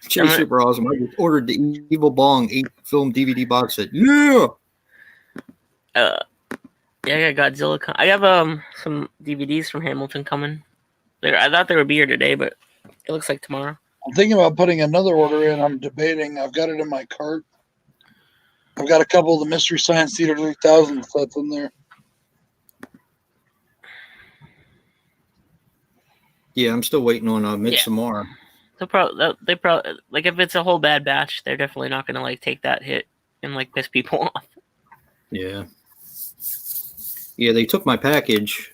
Jay's super awesome. I just ordered the Evil Bong 8-film DVD box set. Yeah. I got Godzilla. I have some DVDs from Hamilton coming. I thought they would be here today, but it looks like tomorrow. I'm thinking about putting another order in. I'm debating. I've got it in my cart. I've got a couple of the Mystery Science Theater 3000 sets in there. Yeah, I'm still waiting on Midsommar. Yeah. They probably like if it's a whole bad batch, they're definitely not gonna like take that hit and like piss people off. Yeah. Yeah, they took my package.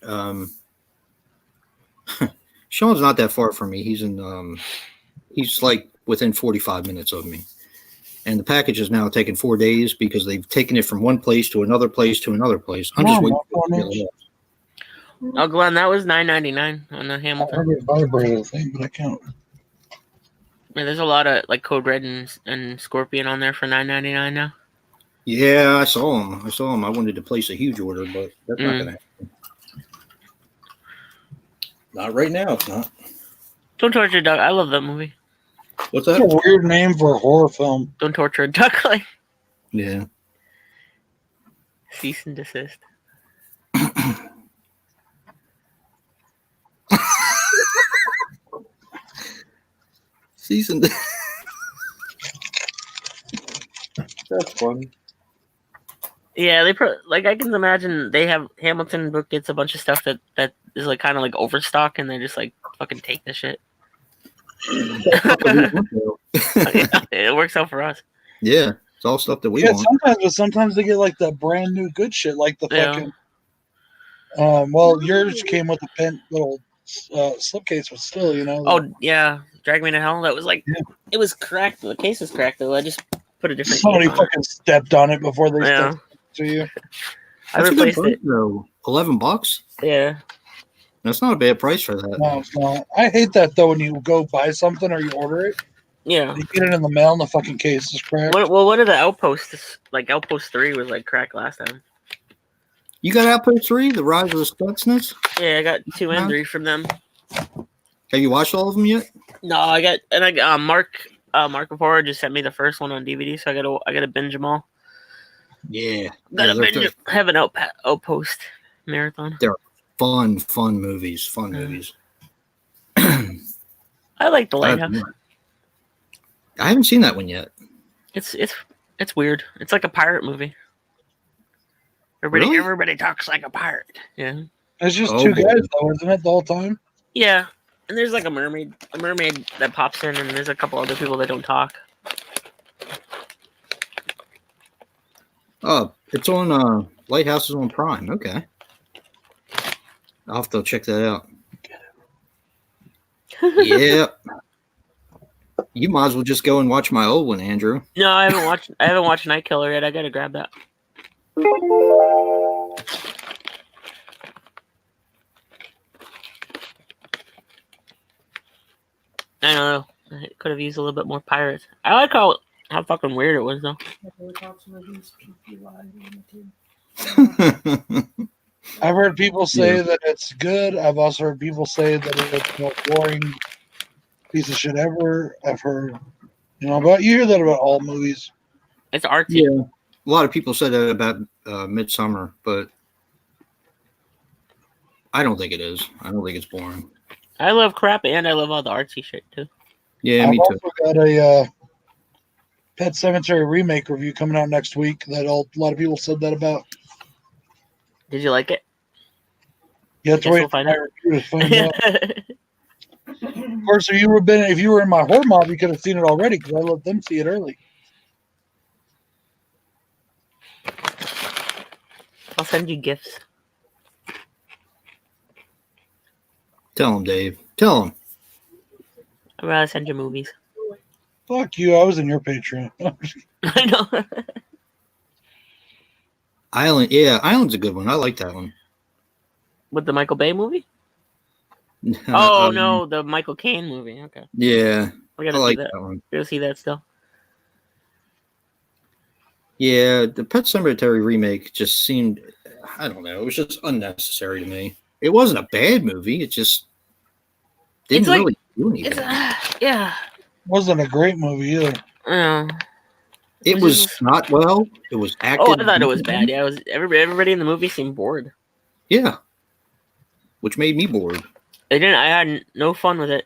Sean's not that far from me. He's like within 45 minutes of me. And the package is now taking 4 days because they've taken it from one place to another place to another place. I'm just waiting for it. Oh, Glenn, that was $9.99 on the Hamilton. I heard it vibrate, I think, but I can't. Yeah, there's a lot of like Code Red and Scorpion on there for $9.99 now. Yeah, I saw them. I wanted to place a huge order, but that's not going to happen. Not right now, it's not. Don't Torture a Duck. I love that movie. What's that? That's a weird name for a horror film. Don't Torture a Duckling. Yeah. Cease and desist. Cease and desist. That's funny. Yeah, they I can imagine they have Hamilton book gets a bunch of stuff that is like kind of like overstock, and they just like fucking take the shit. It works out for us. Yeah, it's all stuff that we want. Sometimes they get like the brand new good shit, like the fucking. Well, yours came with a little slipcase, but still, you know. Oh yeah, Drag Me to Hell. That was like it was cracked. The case was cracked though. I just put a different. Somebody fucking stepped on it before they stepped to you. I replaced it. Though. $11. Yeah. That's not a bad price for that. No, it's not. I hate that though when you go buy something or you order it. Yeah. You get it in the mail and the fucking case is cracked. What are the Outposts? Like Outpost 3 was like cracked last time. You got Outpost 3, The Rise of the Stutzness? Yeah, I got 2 and 3 from them. Have you watched all of them yet? No, I got Mark of Horror just sent me the first one on DVD, so I gotta binge them all. Yeah. Have an Outpost marathon. They're fun movies. Movies. I like The Lighthouse. I haven't seen that one yet. It's weird. It's like a pirate movie. Everybody talks like a pirate. Yeah. It's just two guys though, isn't it, the whole time? Yeah. And there's like a mermaid that pops in, and there's a couple other people that don't talk. Oh, it's on Lighthouse is on Prime. Okay. I'll have to check that out. Yeah. You might as well just go and watch my old one, Andrew. No, I haven't watched Night Killer yet. I gotta grab that. I don't know. I could have used a little bit more pirates. I like how fucking weird it was, though. I've heard people say that it's good. I've also heard people say that it's the most boring piece of shit ever. I've heard, but you hear that about all movies. It's artsy. Yeah, a lot of people said that about Midsummer, but I don't think it is. I don't think it's boring. I love crap and I love all the artsy shit too. Yeah, me too. I've also got a Pet Sematary remake review coming out next week that a lot of people said that about. Did you like it? You have to wait for my review to find out. Of course, if you were in my horror mob, you could have seen it already because I let them see it early. I'll send you gifts. Tell him, Dave. Tell him. I'd rather send you movies. Fuck you. I was in your Patreon. I know. Island. Yeah, Island's a good one. I like that one. With the Michael Bay movie? Oh, no, the Michael Caine movie. Okay. Yeah. We gotta see that one. We gotta see that still. Yeah, the Pet Sematary remake just seemed, I don't know, it was just unnecessary to me. It wasn't a bad movie. It just didn't really do anything. Yeah. Wasn't a great movie either. It was not well. It was acted. Oh, I thought it was bad. Yeah, it was. Everybody in the movie seemed bored. Yeah. Which made me bored. I had no fun with it.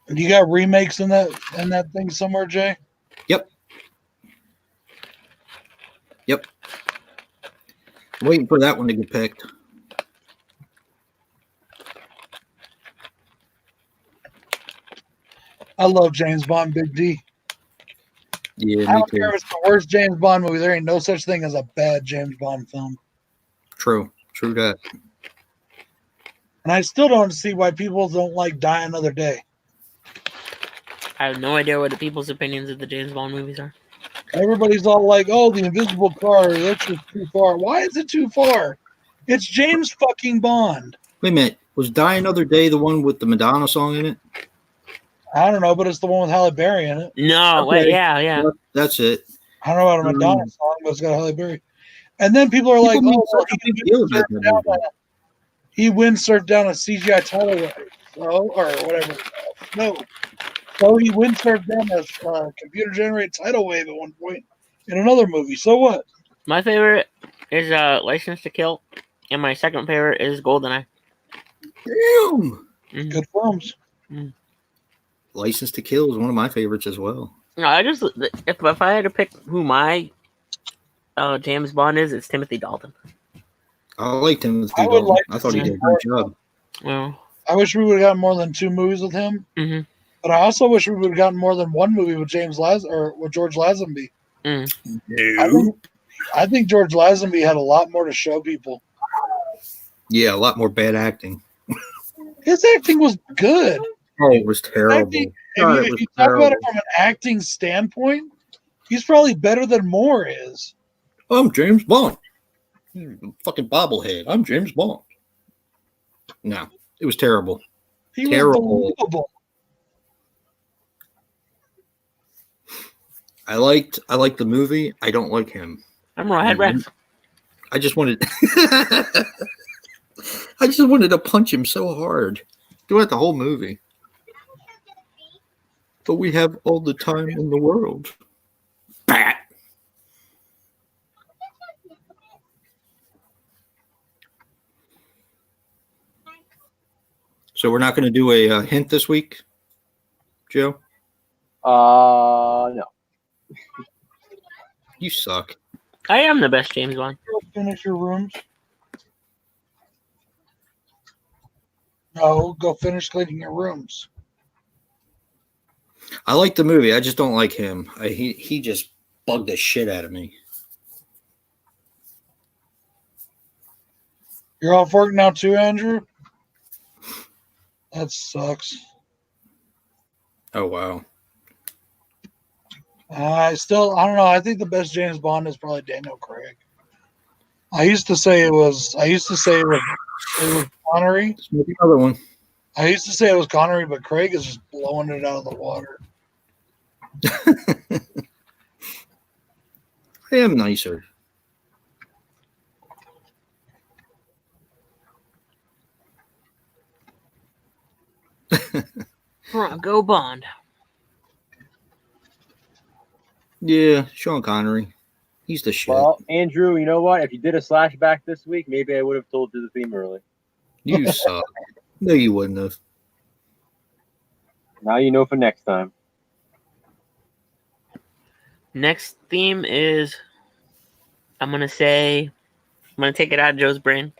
You got remakes in that thing somewhere, Jay? Yep. I'm waiting for that one to get picked. I love James Bond, Big D. Yeah, I don't care if it's the worst James Bond movie. There ain't no such thing as a bad James Bond film. True that. And I still don't see why people don't like Die Another Day. I have no idea what the people's opinions of the James Bond movies are. Everybody's all like, "Oh, the invisible car, that's just too far." Why is it too far? It's James fucking Bond. Wait a minute. Was Die Another Day the one with the Madonna song in it? I don't know, but it's the one with Halle Berry in it. No, okay. Wait, yeah. That's it. I don't know about a Madonna song, but it's got Halle Berry. And then people are like, "Oh, well, he windsurfed down a CGI tidal wave, or whatever." No. So he windsurfed down a computer-generated tidal wave at one point in another movie. So what? My favorite is License to Kill, and my second favorite is GoldenEye. Damn. Good films. License to Kill is one of my favorites as well. No, if I had to pick who my James Bond is, it's Timothy Dalton. I liked Timothy Dalton. I thought he did a great job. Well, I wish we would have gotten more than 2 movies with him. Mm-hmm. But I also wish we would have gotten more than 1 movie with George Lazenby. No. I think George Lazenby had a lot more to show people. Yeah, a lot more bad acting. His acting was good. Oh, it was terrible. If you talk about it from an acting standpoint, he's probably better than Moore is. I'm James Bond. Fucking bobblehead. I'm James Bond. No, it was terrible. He was believable. I liked the movie. I don't like him. I'm Rawhead Rex. I just wanted to punch him so hard throughout the whole movie. But we have all the time in the world. Bat. So we're not going to do a hint this week, Joe? No. You suck. I am the best James Bond. Finish your rooms. No, go finish cleaning your rooms. I like the movie. I just don't like him. He just bugged the shit out of me. You're off work now too, Andrew? That sucks. Oh, wow. I don't know. I think the best James Bond is probably Daniel Craig. I used to say it was Connery. Maybe another one. I used to say it was Connery, but Craig is just blowing it out of the water. I am nicer. Bronco Bond. Yeah, Sean Connery. He's the shit. Well, Andrew, you know what? If you did a slashback this week, maybe I would have told you the theme early. You suck. No, you wouldn't have. Now you know for next time. Next theme is, I'm going to take it out of Joe's brain.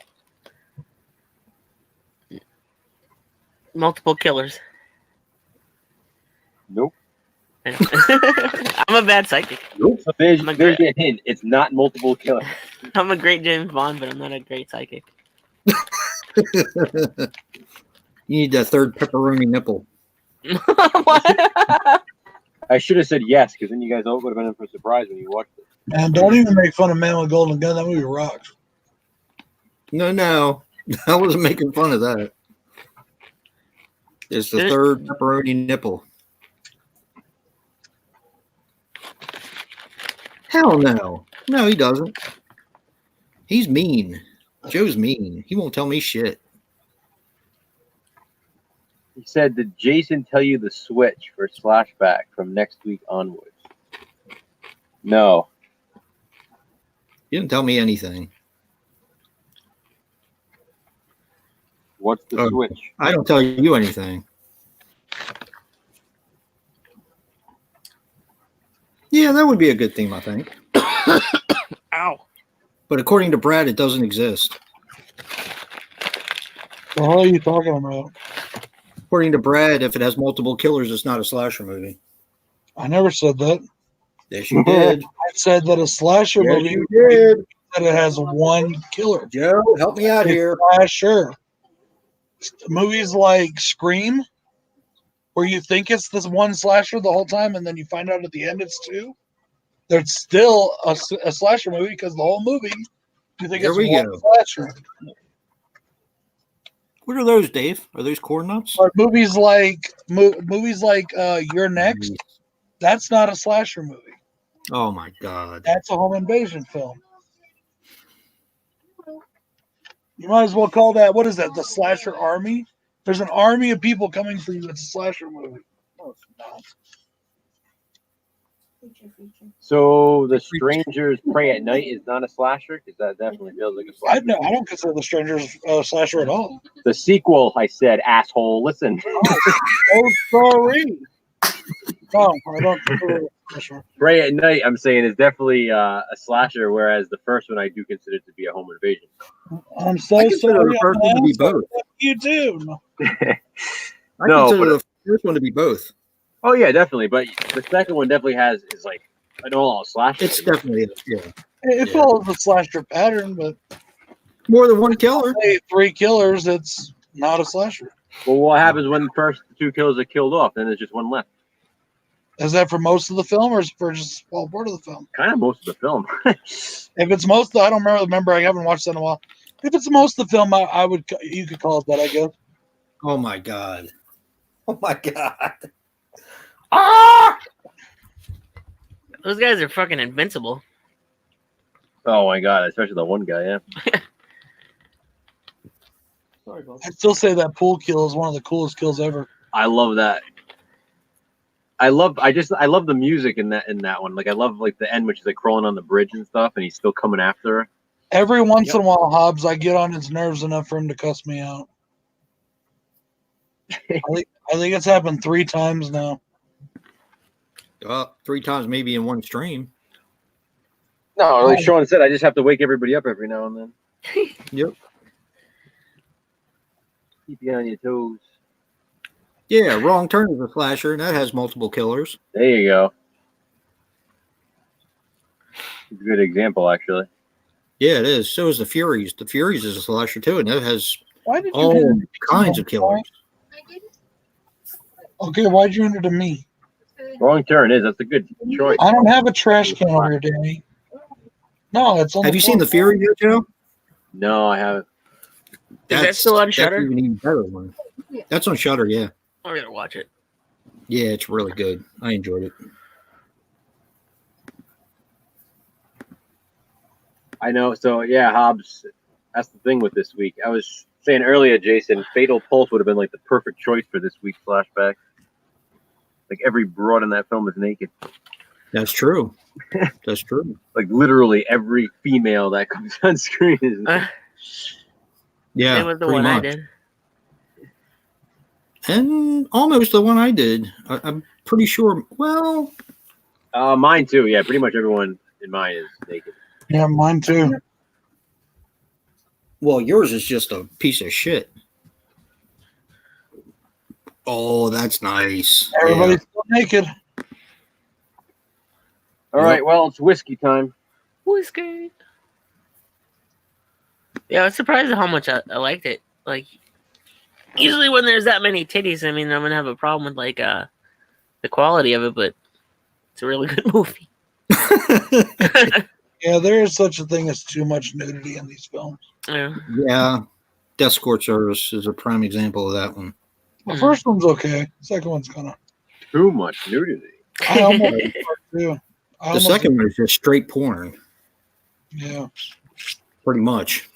Multiple killers. Nope. I'm a bad psychic. Nope. So there's your hint. It's not multiple killers. I'm a great James Bond, but I'm not a great psychic. You need that third pepperoni nipple. What? I should have said yes, because then you guys all would have been in for a surprise when you watched it. And don't even make fun of Man with Golden Gun. That movie rocks. No. I wasn't making fun of that. It's the third pepperoni nipple. Hell no. No, he doesn't. He's mean. Joe's mean. He won't tell me shit. He said, did Jason tell you the switch for slashback from next week onwards? No. He didn't tell me anything. What's the switch? I don't tell you anything. Yeah, that would be a good theme, I think. Ow. But according to Brad, it doesn't exist. The hell are you talking about? According to Brad, if it has multiple killers, it's not a slasher movie. I never said that. Yes, you did. I said that a slasher movie you did. that it has one killer. Joe, help me out here. Slasher. Movies like Scream, where you think it's this one slasher the whole time, and then you find out at the end it's two. There's still a slasher movie because the whole movie you think it's one slasher. What are those, Dave? Are those corn nuts? But movies like You're Next, that's not a slasher movie. Oh my god. That's a home invasion film. You might as well call that, what is that, the slasher army? There's an army of people coming for you. It's a slasher movie. No, it's not. So The Strangers Pray at Night is not a slasher? Because that definitely feels like a slasher. I don't consider The Strangers a slasher at all. The sequel, I said, asshole. Listen. Oh, sorry. No, I don't consider it a slasher. Pray at Night, I'm saying, is definitely a slasher, whereas the first one I do consider to be a home invasion. I'm so I consider sorry. the first one to be both. You do. I consider the first one to be both. Oh yeah, definitely. But the second one definitely is like an all-out slasher. It's definitely It follows the slasher pattern, but more than one killer. Three killers, it's not a slasher. Well, what happens when the first two killers are killed off? Then there's just one left. Is that for most of the film, or is it for just a small part of the film? Kind of most of the film. If it's most, I don't remember. I haven't watched that in a while. If it's most of the film, you could call it that, I guess. Oh my god! Oh my god! Ah! Those guys are fucking invincible. Oh my god! Especially the one guy. Yeah. I'd still say that pool kill is one of the coolest kills ever. I love that. I love the music in that one. Like I love like the end, which is like crawling on the bridge and stuff, and he's still coming after her. Every once in a while, Hobbs, I get on his nerves enough for him to cuss me out. I think it's happened 3 times now. 3 times maybe in one stream. No, like Sean said, I just have to wake everybody up every now and then. Yep. Keep you on your toes. Yeah, Wrong Turn is a slasher, and that has multiple killers. There you go. It's a good example, actually. Yeah, it is. So is The Furies. The Furies is a slasher, too, and that has all kinds of killers. Okay, why'd you enter to me? Wrong Turn is. That's a good choice. I don't have a trash can over here, Danny. No, it's on. Have you seen The Fury yet, Joe? No, I haven't. Is that still on Shudder? That's an even better one. That's on Shudder, yeah. I'm gonna watch it. Yeah, it's really good. I enjoyed it. I know. So yeah, Hobbs. That's the thing with this week. I was saying earlier, Jason, Fatal Pulse would have been like the perfect choice for this week's flashback. Like every broad in that film is naked. That's true. That's true. Like literally every female that comes on screen is naked. Yeah, it was the pretty one much. I did. And almost the one I did. I'm pretty sure. Well, mine too. Yeah, pretty much everyone in mine is naked. Yeah, mine too. well, yours is just a piece of shit. Oh, that's nice. Everybody's still naked. All right, well, it's whiskey time. Whiskey. Yeah, I was surprised at how much I liked it. Like, usually when there's that many titties, I mean, I'm gonna have a problem with like the quality of it, but it's a really good movie. Yeah, there is such a thing as too much nudity in these films. Yeah. Yeah, Death Escort Service is a prime example of that one. The first one's okay. The second one's kind of Too much nudity. I almost too. The second one is just straight porn, Yeah. pretty much,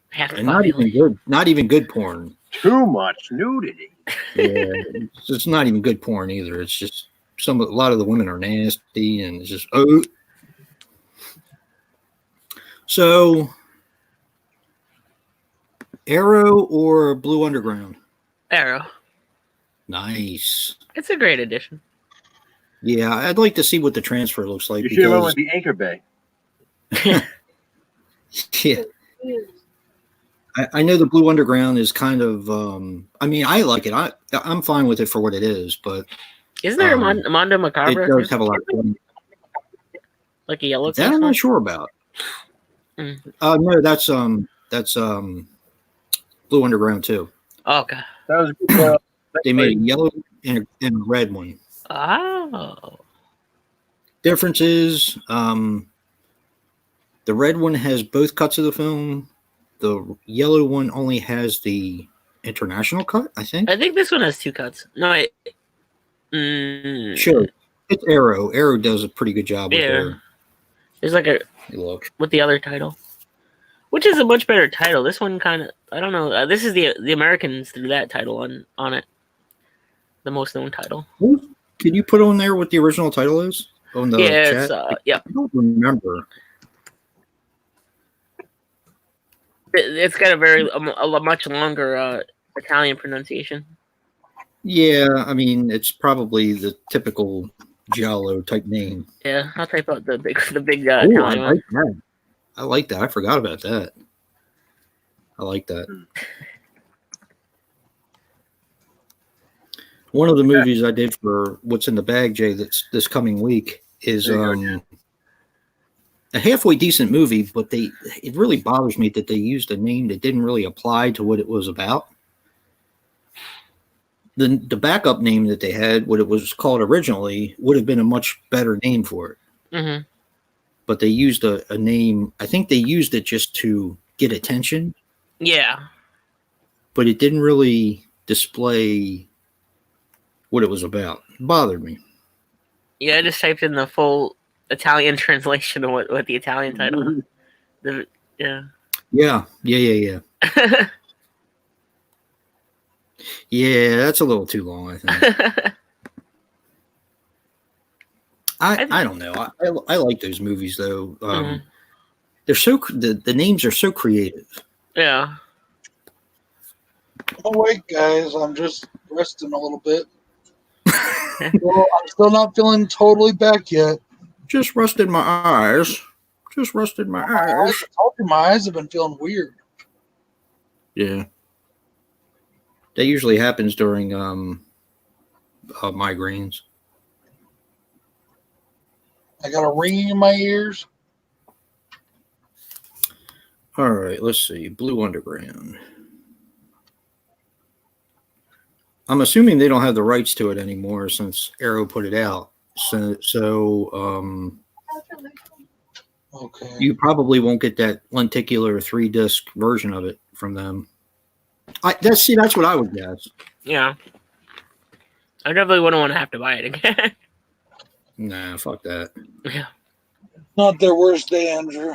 Half and not even good porn. Too much nudity. Yeah, it's not even good porn either. It's just a lot of the women are nasty, and it's just oh. So, Arrow or Blue Underground? Arrow. Nice. It's a great addition. Yeah, I'd like to see what the transfer looks like. You should have went with the Anchor Bay. Yeah. I know the Blue Underground is kind of. I mean, I like it. I'm fine with it for what it is, but Isn't there a Mondo Macabre? it does have a lot of. Like a yellow. That I'm not sure about. No, that's Blue Underground too. Oh, okay. That was good. They made a yellow and a red one. Oh. Difference is the red one has both cuts of the film. The yellow one only has the international cut, I think. I think this one has two cuts. No, Sure. It's Arrow. Arrow does a pretty good job with there's like a look. With the other title. Which is a much better title. This one kind of, I don't know. This is the Americans threw that title on it. The most known title. Can you put on there what the original title is? On the chat? Yeah. I don't remember. It's got a much longer Italian pronunciation. Yeah, I mean, it's probably the typical Giallo type name. Yeah, I'll type out the big Ooh, Italian one. I like that. I forgot about that. I like that. One of the movies I did for What's in the Bag, Jay, that's this coming week is a halfway decent movie, but it really bothers me that they used a name that didn't really apply to what it was about. The backup name that they had, what it was called originally, would have been a much better name for it. Mm-hmm. But they used a name. I think they used it just to get attention. Yeah. But it didn't really display what it was about. It bothered me. Yeah, I just typed in the full Italian translation of what the Italian title. Yeah. Yeah. Yeah, that's a little too long, I think. I don't know. I like those movies though. They're so the names are so creative. Yeah. Oh wait, guys, I'm just resting a little bit. Well, I'm still not feeling totally back yet. Just rested my eyes. I told you my eyes have been feeling weird. Yeah. That usually happens during migraines. I got a ringing in my ears. All right, let's see. Blue Underground. I'm assuming they don't have the rights to it anymore since Arrow put it out. So Okay. You probably won't get that lenticular 3-disc version of it from them. That's what I would guess. Yeah. I definitely wouldn't want to have to buy it again. Nah, fuck that. Yeah. Not their worst day, Andrew.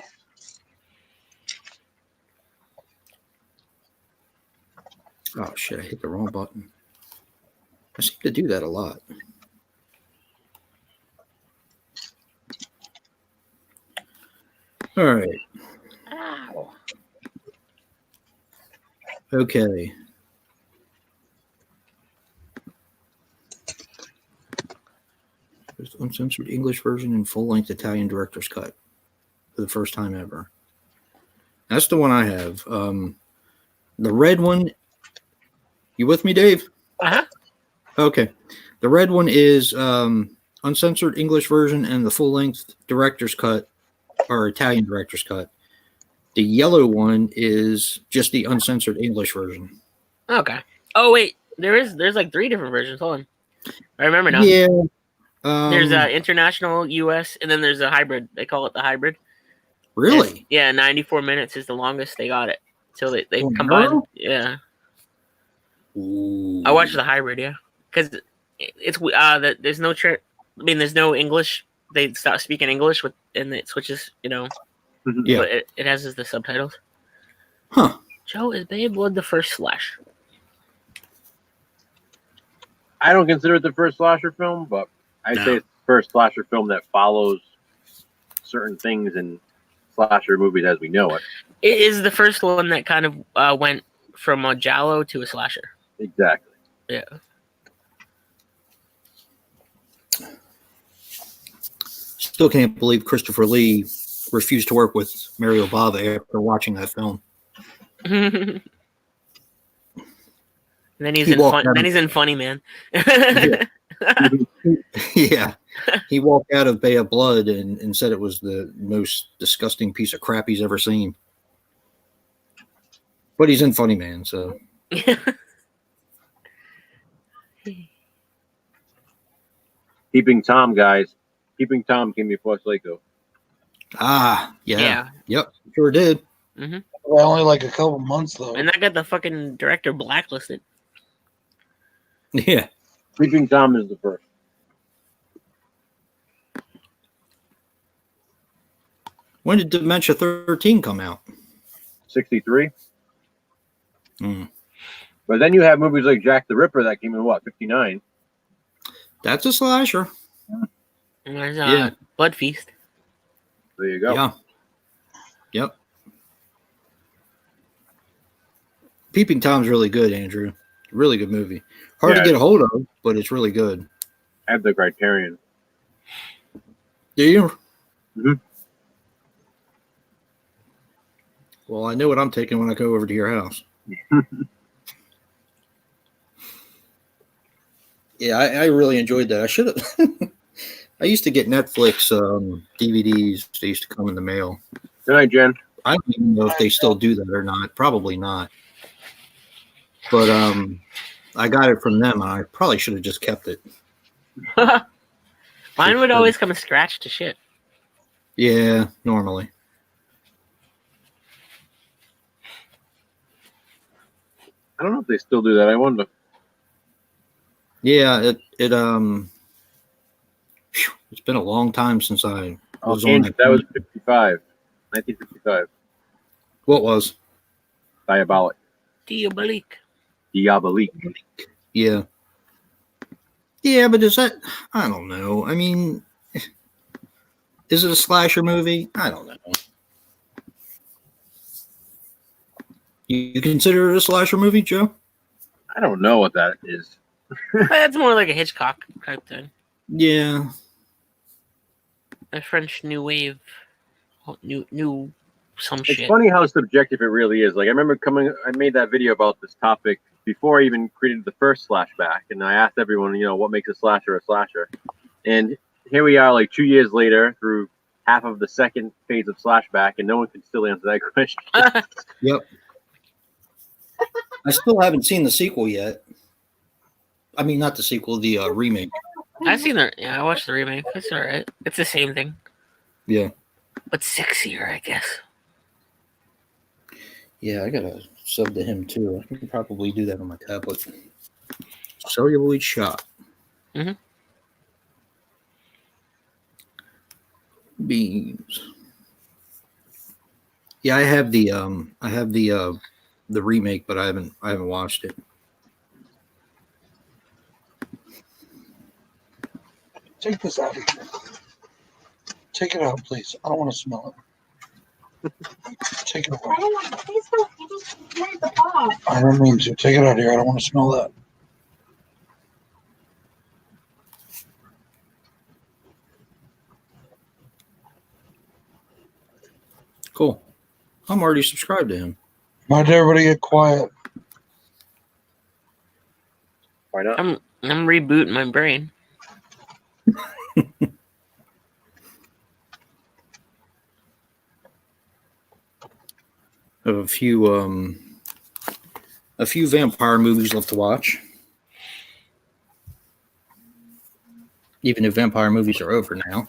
Oh shit! I hit the wrong button. I seem to do that a lot. All right. Ow. Okay. There's uncensored English version and full-length Italian director's cut for the first time ever. That's the one I have. The red one. You with me, Dave? Uh-huh. Okay. The red one is uncensored English version and the full-length director's cut, or Italian director's cut. The yellow one is just the uncensored English version. Okay. Oh wait, there's like 3 different versions. Hold on. I remember now. Yeah. There's international, US, and then there's a hybrid. They call it the hybrid. Really? And, yeah, 94 minutes is the longest they got it. Till they Oh, combine. no? Yeah. Ooh. I watched the hybrid, yeah. Because it's there's no there's no English. They stop speaking English and it switches, Yeah. But it has the subtitles. Huh. Joe, is Bay of Blood the first slash? I don't consider it the first slasher film, but I'd say it's the first slasher film that follows certain things in slasher movies as we know it. It is the first one that kind of went from a giallo to a slasher. Exactly. Yeah. Still can't believe Christopher Lee refused to work with Mario Bava after watching that film. And then he's in Funny Man. Yeah. Yeah. He walked out of Bay of Blood and said it was the most disgusting piece of crap he's ever seen. But he's in Funny Man, so. Peeping Tom, guys. Peeping Tom came before Slaco. Ah, yeah. Yep, sure did. Mm-hmm. Well, only like a couple months, though. And that got the fucking director blacklisted. Yeah. Peeping Tom is the first. When did Dementia 13 come out? 63. Mm. But then you have movies like Jack the Ripper that came in, 59? That's a slasher. And there's Blood Feast. There you go. Yeah. Yep. Peeping Tom's really good, Andrew. Really good movie. Hard to get a hold of, but it's really good. I have the Criterion. Do you? Mm-hmm. Well, I know what I'm taking when I go over to your house. Yeah, I really enjoyed that. I should have. I used to get Netflix DVDs. They used to come in the mail. Good night, Jen. I don't even know if they still do that or not. Probably not. But I got it from them, and I probably should have just kept it. Mine would always come scratched to shit. Yeah, normally. I don't know if they still do that. I wonder. Yeah, it's been a long time since I was on that. That was 55. 1955. What was? Diabolic. Diabolique. Yeah. Yeah, but is that? I don't know. I mean, is it a slasher movie? I don't know. You consider it a slasher movie, Joe? I don't know what that is. That's more like a Hitchcock type thing. Yeah. A French New Wave. New some shit. It's funny how subjective it really is. Like, I remember I made that video about this topic before I even created the first Slashback, and I asked everyone, what makes a slasher? And here we are, like 2 years later, through half of the second phase of Slashback, and no one can still answer that question. Yep. I still haven't seen the sequel yet. I mean, not the sequel, the remake. I've seen that. Yeah, I watched the remake. It's all right. It's the same thing. Yeah. But sexier, I guess. Yeah, I gotta sub to him too. I can probably do that on my tablet. Celluloid shot. Mm-hmm. Beans. Yeah, I have the remake, but I haven't watched it. Take this out of here. Take it out, please. I don't want to smell it. Take it away. I don't want. Please don't. You just made the pot. I don't mean to. Take it out of here. I don't want to smell that. Cool. I'm already subscribed to him. Why did everybody get quiet? Why not? I'm rebooting my brain. I have a few vampire movies left to watch. Even if vampire movies are over now.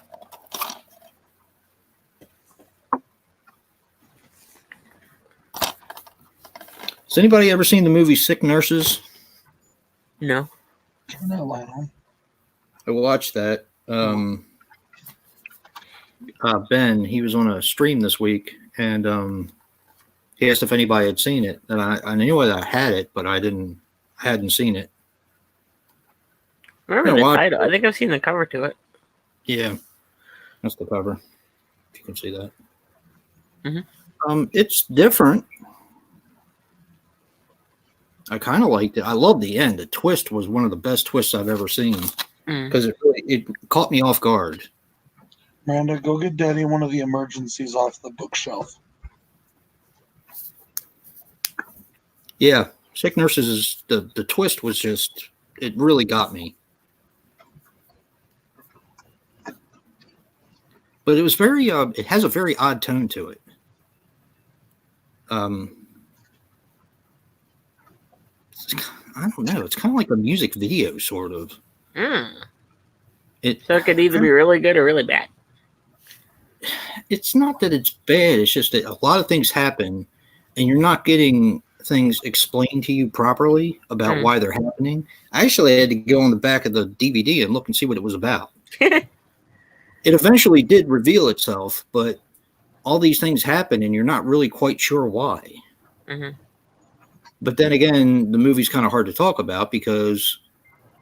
Has anybody ever seen the movie Sick Nurses? No. Turn that light on. I watched that. Ben, he was on a stream this week, and he asked if anybody had seen it. And I knew that I had it, but I hadn't seen it. Remember the title? I think I've seen the cover to it. Yeah, that's the cover. If you can see that. Mm-hmm. It's different. I kind of liked it. I love the end. The twist was one of the best twists I've ever seen because it caught me off guard. Miranda, go get Daddy one of the emergencies off the bookshelf. Yeah, Sick Nurses is the twist was just it really got me. But it was very it has a very odd tone to it. I don't know. It's kind of like a music video, sort of. So it could either be really good or really bad. It's not that it's bad. It's just that a lot of things happen, and you're not getting things explained to you properly about why they're happening. I actually had to go on the back of the DVD and look and see what it was about. It eventually did reveal itself, but all these things happen, and you're not really quite sure why. Mm-hmm. But then again, the movie's kind of hard to talk about because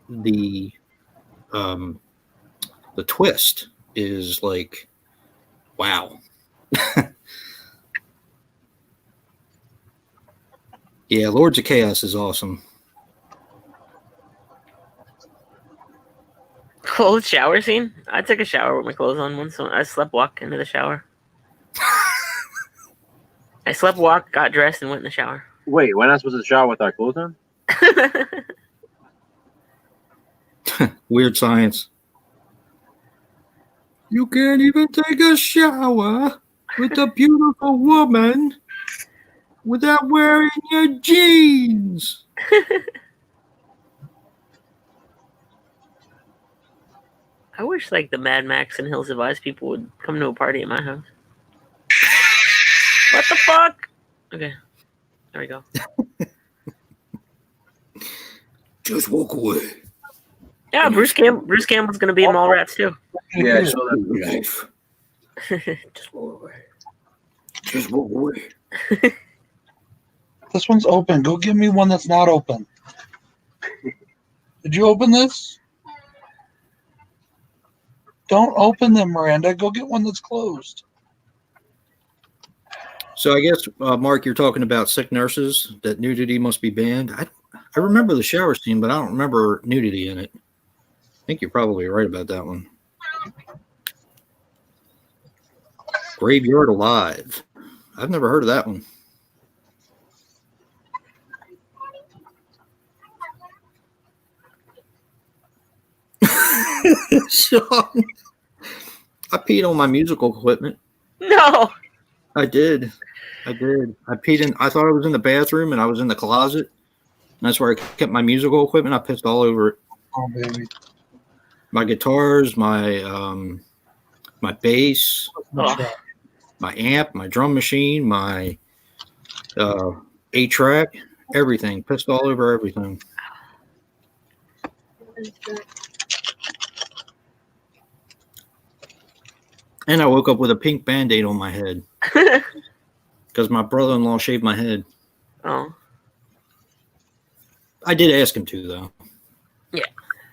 the twist is like, wow. Yeah, Lords of Chaos is awesome. Cold shower scene? I took a shower with my clothes on once. I slept walk into the shower. I slept walk, got dressed, and went in the shower. Wait, we're not supposed to shower with our clothes on? Weird science. You can't even take a shower with a beautiful woman without wearing your jeans. I wish like the Mad Max and Hills of Ice people would come to a party at my house. What the fuck? Okay. There we go. Just walk away. Yeah, Bruce Campbell's going to be in Mallrats too. Yeah, show that life. Just walk away. Just walk away. This one's open. Go give me one that's not open. Did you open this? Don't open them, Miranda. Go get one that's closed. So I guess, Mark, you're talking about Sick Nurses, that nudity must be banned. I remember the shower scene, but I don't remember nudity in it. I think you're probably right about that one. Graveyard Alive. I've never heard of that one. Sean, I peed on my musical equipment. No. I did. I peed in. I thought I was in the bathroom, and I was in the closet. And that's where I kept my musical equipment. I pissed all over it. Oh, baby. My guitars, my bass, my amp, my drum machine, my 8-track, everything. Pissed all over everything. And I woke up with a pink Band-Aid on my head. Because my brother-in-law shaved my head. Oh. I did ask him to, though. Yeah.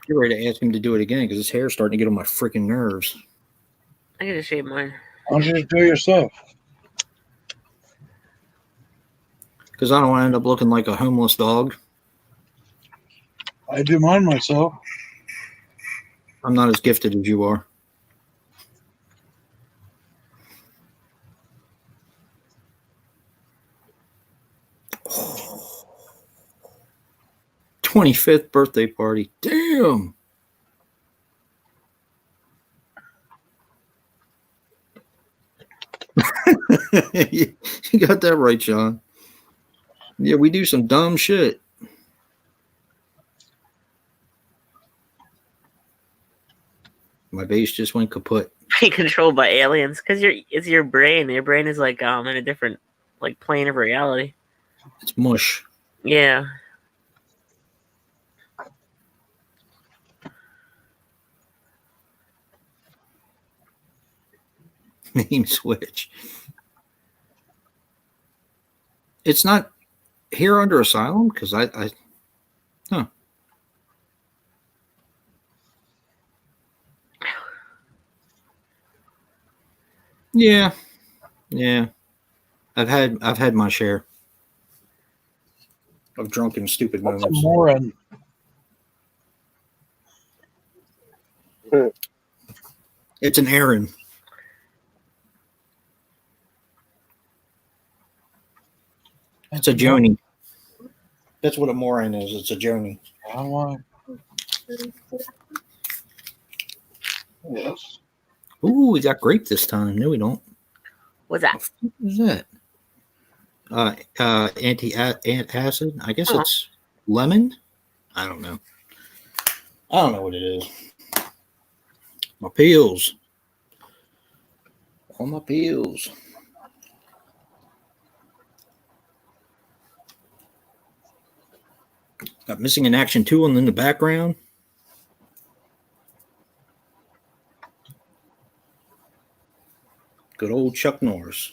You're ready to ask him to do it again because his hair's starting to get on my freaking nerves. I gotta shave mine. Why don't you just do it yourself? Because I don't want to end up looking like a homeless dog. I do mine myself. I'm not as gifted as you are. Oh. 25th birthday party. Damn. You got that right, Sean. Yeah, we do some dumb shit. My base just went kaput. Being controlled by aliens because it's your brain. Your brain is like in a different like plane of reality. It's mush. Yeah. Name switch. It's not here under asylum because I huh. Yeah. I've had my share of drunken stupid What's moments. a moron? It's an errand. It's a Joni. That's what a moron is. It's a Joni. Yes. Ooh, we got grape this time. No, we don't. What's that? What is that? Antacid? I guess it's lemon. I don't know. I don't know what it is. My pills. All my pills. Got Missing in Action 2 in the background. Good old Chuck Norris.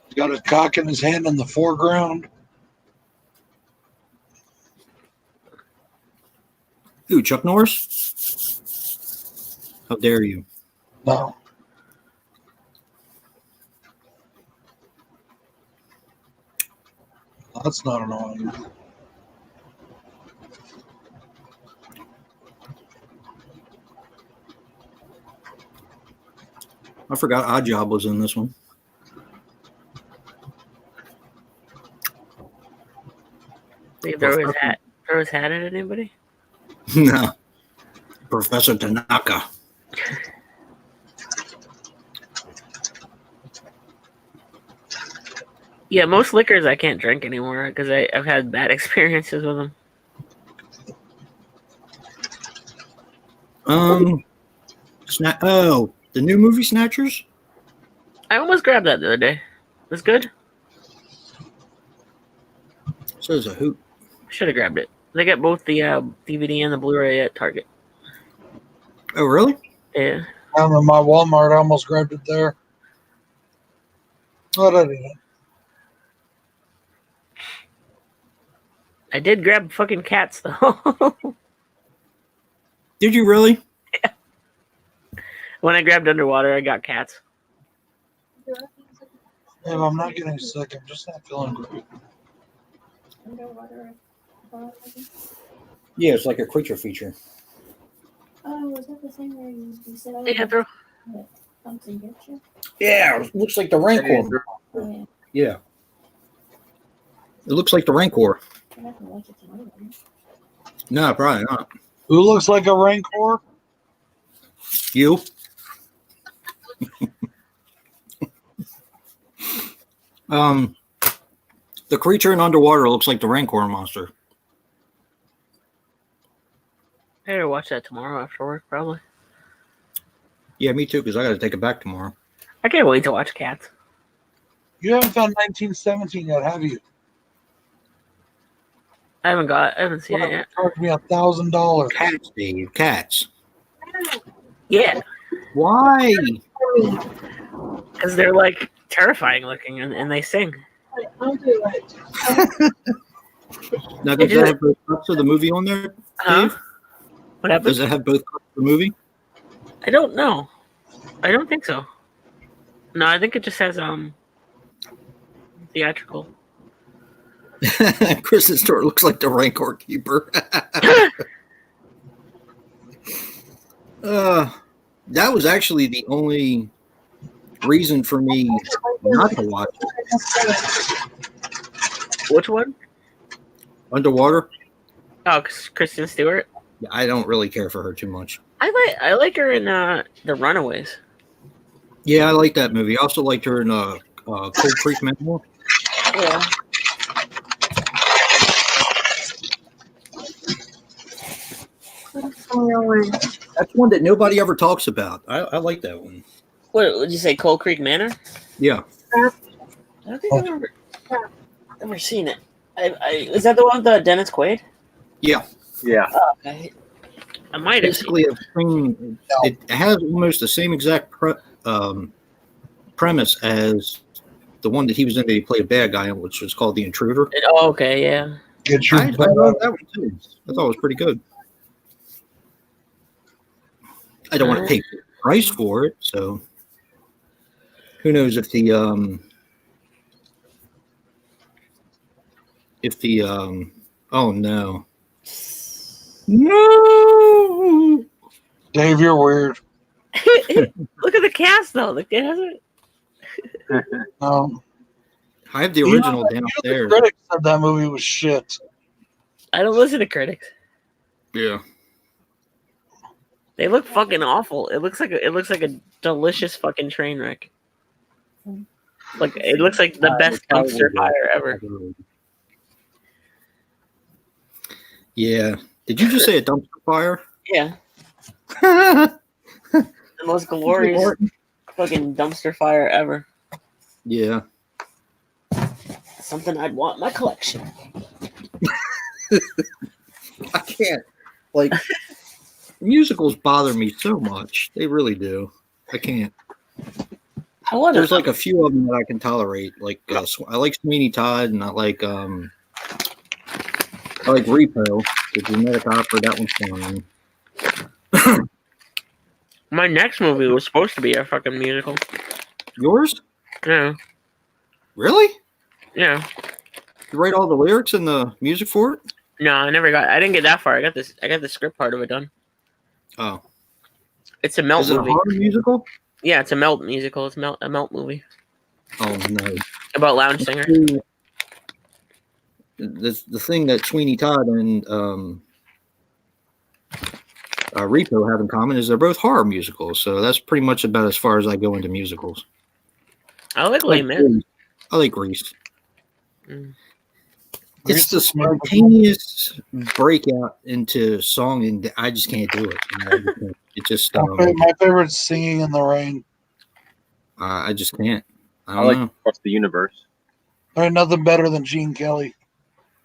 He's got his cock in his hand in the foreground. Ooh, Chuck Norris? How dare you? No. That's not annoying. I forgot Odd Job was in this one. Did he throw his hat at anybody? No. Professor Tanaka. Yeah, most liquors I can't drink anymore because I've had bad experiences with them. The new movie Snatchers? I almost grabbed that the other day. It's good. So there's a hoot. Should have grabbed it. They got both the DVD and the Blu-ray at Target. Oh, really? Yeah. I'm in my Walmart. I almost grabbed it there. But I didn't. I did grab fucking cats though. Did you really? Yeah. When I grabbed Underwater, I got cats. Yeah, I'm not getting sick. I'm just not feeling great. Yeah, it's like a creature feature. Oh, is that the thing where you said Yeah, bro. Yeah, it looks like the Rancor. Oh, Yeah. It looks like the Rancor. No, probably not. Who looks like a Rancor? You? The creature in Underwater looks like the Rancor monster. I gotta watch that tomorrow after work, probably. Yeah, me too, because I got to take it back tomorrow. I can't wait to watch Cats. You haven't found 1917 yet, have you? I haven't seen it yet. Charged me $1,000. Cats, Dave. Cats. Yeah, Why? because they're like terrifying looking and they sing. I'll do it. Now, does that have both cuts of the movie on there, Dave? What happened? Does it have both cuts of the movie? I don't know. I don't think so. No, I think it just has theatrical. Kristen Stewart looks like the Rancor keeper. That was actually the only reason for me not to watch it. Which one? Underwater. Oh, Kristen Stewart. Yeah, I don't really care for her too much. I like her in The Runaways. Yeah, I like that movie. I also liked her in Cold Creek Manor. Yeah. That's one that nobody ever talks about. I like that one. What would you say? Cold Creek Manor? Yeah. I don't think I've ever seen it. Is that the one with Dennis Quaid? Yeah. Yeah. Okay. I might have seen Basically, it has almost the same exact premise as the one that he was in that he played a bad guy in, which was called The Intruder. Oh, okay, yeah. I love that one too. I thought it was pretty good. I don't want to pay the price for it, so who knows if the oh no. No, Dave, you're weird. Look at the cast though. Look, it hasn't. I have the original downstairs. The critics said that movie was shit. I don't listen to critics. Yeah. They look fucking awful. It looks like a delicious fucking train wreck. Like it looks like the best dumpster fire ever. Yeah. Did you just say a dumpster fire? Yeah. The most glorious fucking dumpster fire ever. Yeah. Something I'd want in my collection. I can't. Like, musicals bother me so much. They really do. I can't. There's like a few of them that I can tolerate. Like, I like Sweeney Todd, and I like Repo, the genetic opera. That one's fun. My next movie was supposed to be a fucking musical. Yours? Yeah. Really? Yeah. You write all the lyrics and the music for it? No, I didn't get that far. I got the script part of it done. Oh. It's a Melt movie. Is it a horror musical? Yeah, it's a Melt musical. It's a Melt movie. Oh no. About lounge singer. The thing that Sweeney Todd and Repo have in common is they're both horror musicals, so that's pretty much about as far as I go into musicals. I like Les Mis. I like Grease. It's the spontaneous breakout into song, and I just can't do it. It just my favorite Singing in the Rain. I just can't. I like Across the Universe. There ain't nothing better than Gene Kelly.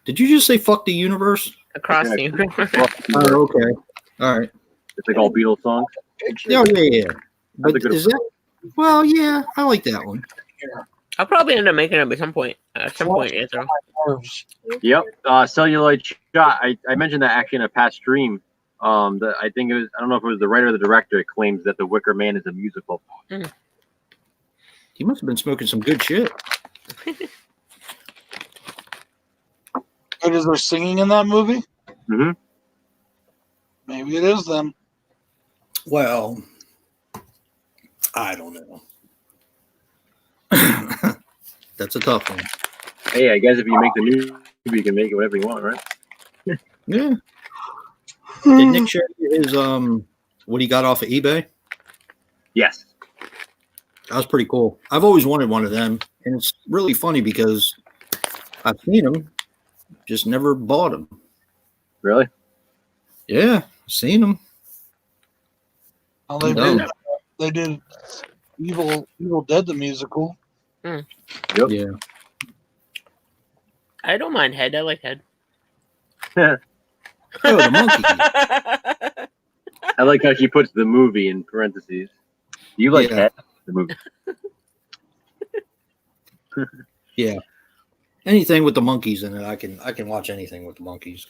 Did you just say "fuck the universe"? Across the Universe. Oh, okay. All right. It's like all Beatles songs. Oh, yeah. But is that? Well, yeah, I like that one. I'll probably end up making it at some point. Andrew. Yep. Celluloid Shot. I mentioned that actually in a past stream. I think it was. I don't know if it was the writer or the director. It claims that The Wicker Man is a musical. He must have been smoking some good shit. But is there singing in that movie? Mm-hmm. Maybe it is then. Well, I don't know. That's a tough one. Hey, I guess if you make the movie, you can make it whatever you want, right? Yeah. Did Nick share his what he got off of eBay? Yes. That was pretty cool. I've always wanted one of them, and it's really funny because I've seen them, just never bought them. Really? Yeah, seen them. Oh, they did Evil Dead the musical. Yep. Yeah. I don't mind Head. I like Head. Oh, the monkey. I like how she puts the movie in parentheses. You like that? The movie. Yeah. Anything with the monkeys in it, I can watch anything with the monkeys.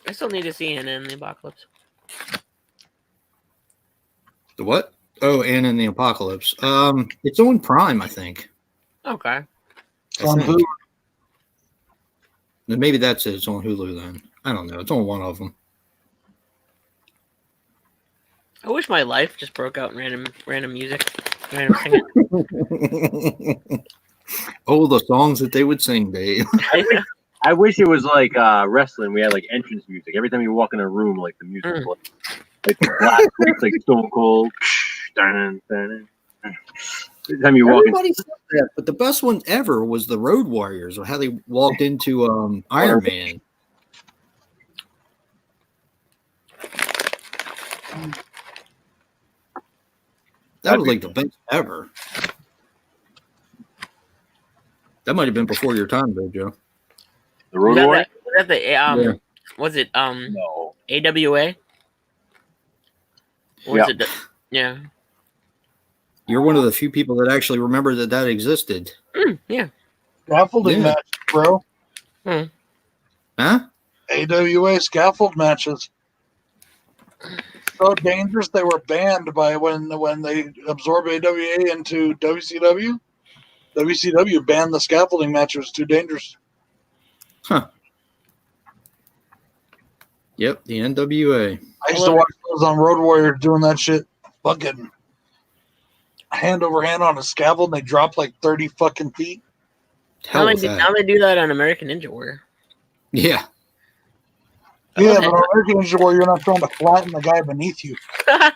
I still need to see Anna in the Apocalypse. The what? Oh, Anna in the Apocalypse. It's on Prime, I think. Okay. It's on Hulu. Then maybe that's it. It's on Hulu then. I don't know. It's on one of them. I wish my life just broke out in random music. Random singing. Oh, the songs that they would sing, Dave. I wish it was like wrestling. We had like entrance music. Every time you walk in a room, like the music was like the black freaks, like Stone Cold. Every time you walk Everybody said that, but the best one ever was the Road Warriors, or how they walked into Iron Man. That was like the best ever. That might have been before your time, though, Joe. The Road Warriors? Was that the was it no. AWA? Was it yeah. You're one of the few people that actually remember that existed. Yeah. Scaffolding matches, bro. Hmm. Huh? AWA scaffold matches. So dangerous they were banned by when they absorbed AWA into WCW. WCW banned the scaffolding match. It was too dangerous. Huh. Yep, the NWA. I used to watch those on Road Warrior doing that shit. Fucking hand over hand on a scaffold, and they drop like 30 fucking feet. Now they do that on American Ninja Warrior. Yeah. Yeah, but on American Ninja Warrior, you're not trying to flatten the guy beneath you. I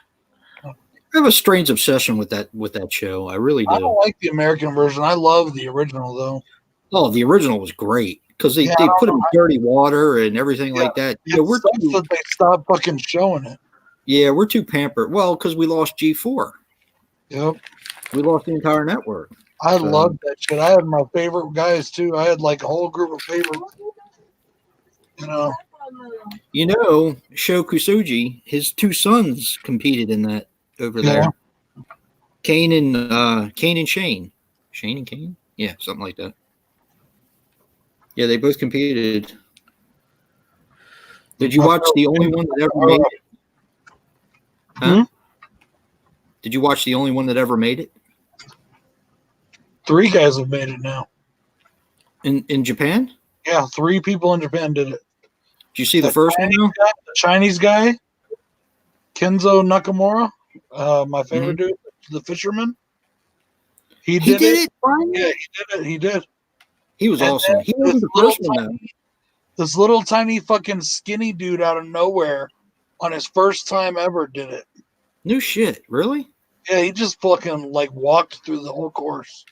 have a strange obsession with that show. I really do. I don't like the American version. I love the original, though. Oh, the original was great because they put him in dirty water and everything like that. Yeah, we're too, they stopped fucking showing it. Yeah, we're too pampered. Well, because we lost G4. Yep. We lost the entire network. I loved that shit. I had my favorite guys, too. I had like a whole group of favorites. You know, Sho Kusugi, his two sons competed in that over there. Kane and Shane. Shane and Kane? Yeah, something like that. Yeah, they both competed. Did you watch the only one that ever made it? Huh? Did you watch the only one that ever made it? 3 guys have made it now. In Japan? Yeah, 3 people in Japan did it. Did you see the first one? The Chinese guy, Kenzo Nakamura, my favorite dude, the fisherman. He did it. Yeah, he did it. He was awesome. He was the first one. This little tiny fucking skinny dude out of nowhere on his first time ever did it. No shit, really? Yeah, he just fucking like walked through the whole course.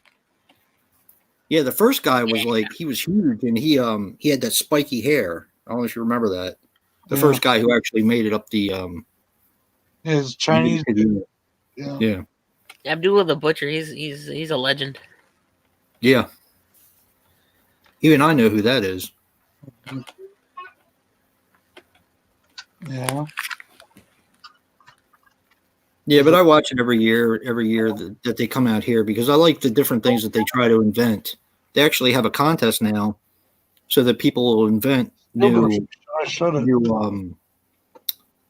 Yeah, the first guy was like, he was huge and he had that spiky hair. I don't know if you remember that. The first guy who actually made it up the his Chinese. Yeah. Abdullah the Butcher, he's a legend. Yeah. Even I know who that is. Yeah. Yeah, but I watch it every year that they come out here because I like the different things that they try to invent. They actually have a contest now so that people will invent new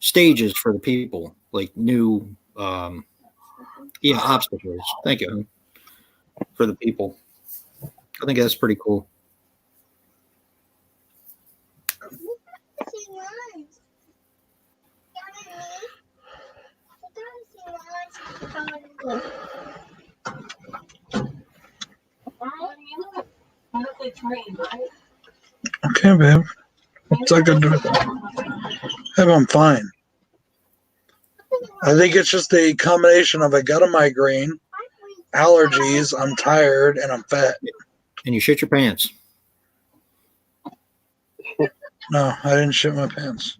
stages for the people, like new obstacles. Thank you. For the people. I think that's pretty cool. Okay, babe. What's I gonna do with that? Babe, I'm fine. I think it's just a combination of I got a migraine, allergies, I'm tired, and I'm fat. And you shit your pants. No, I didn't shit my pants.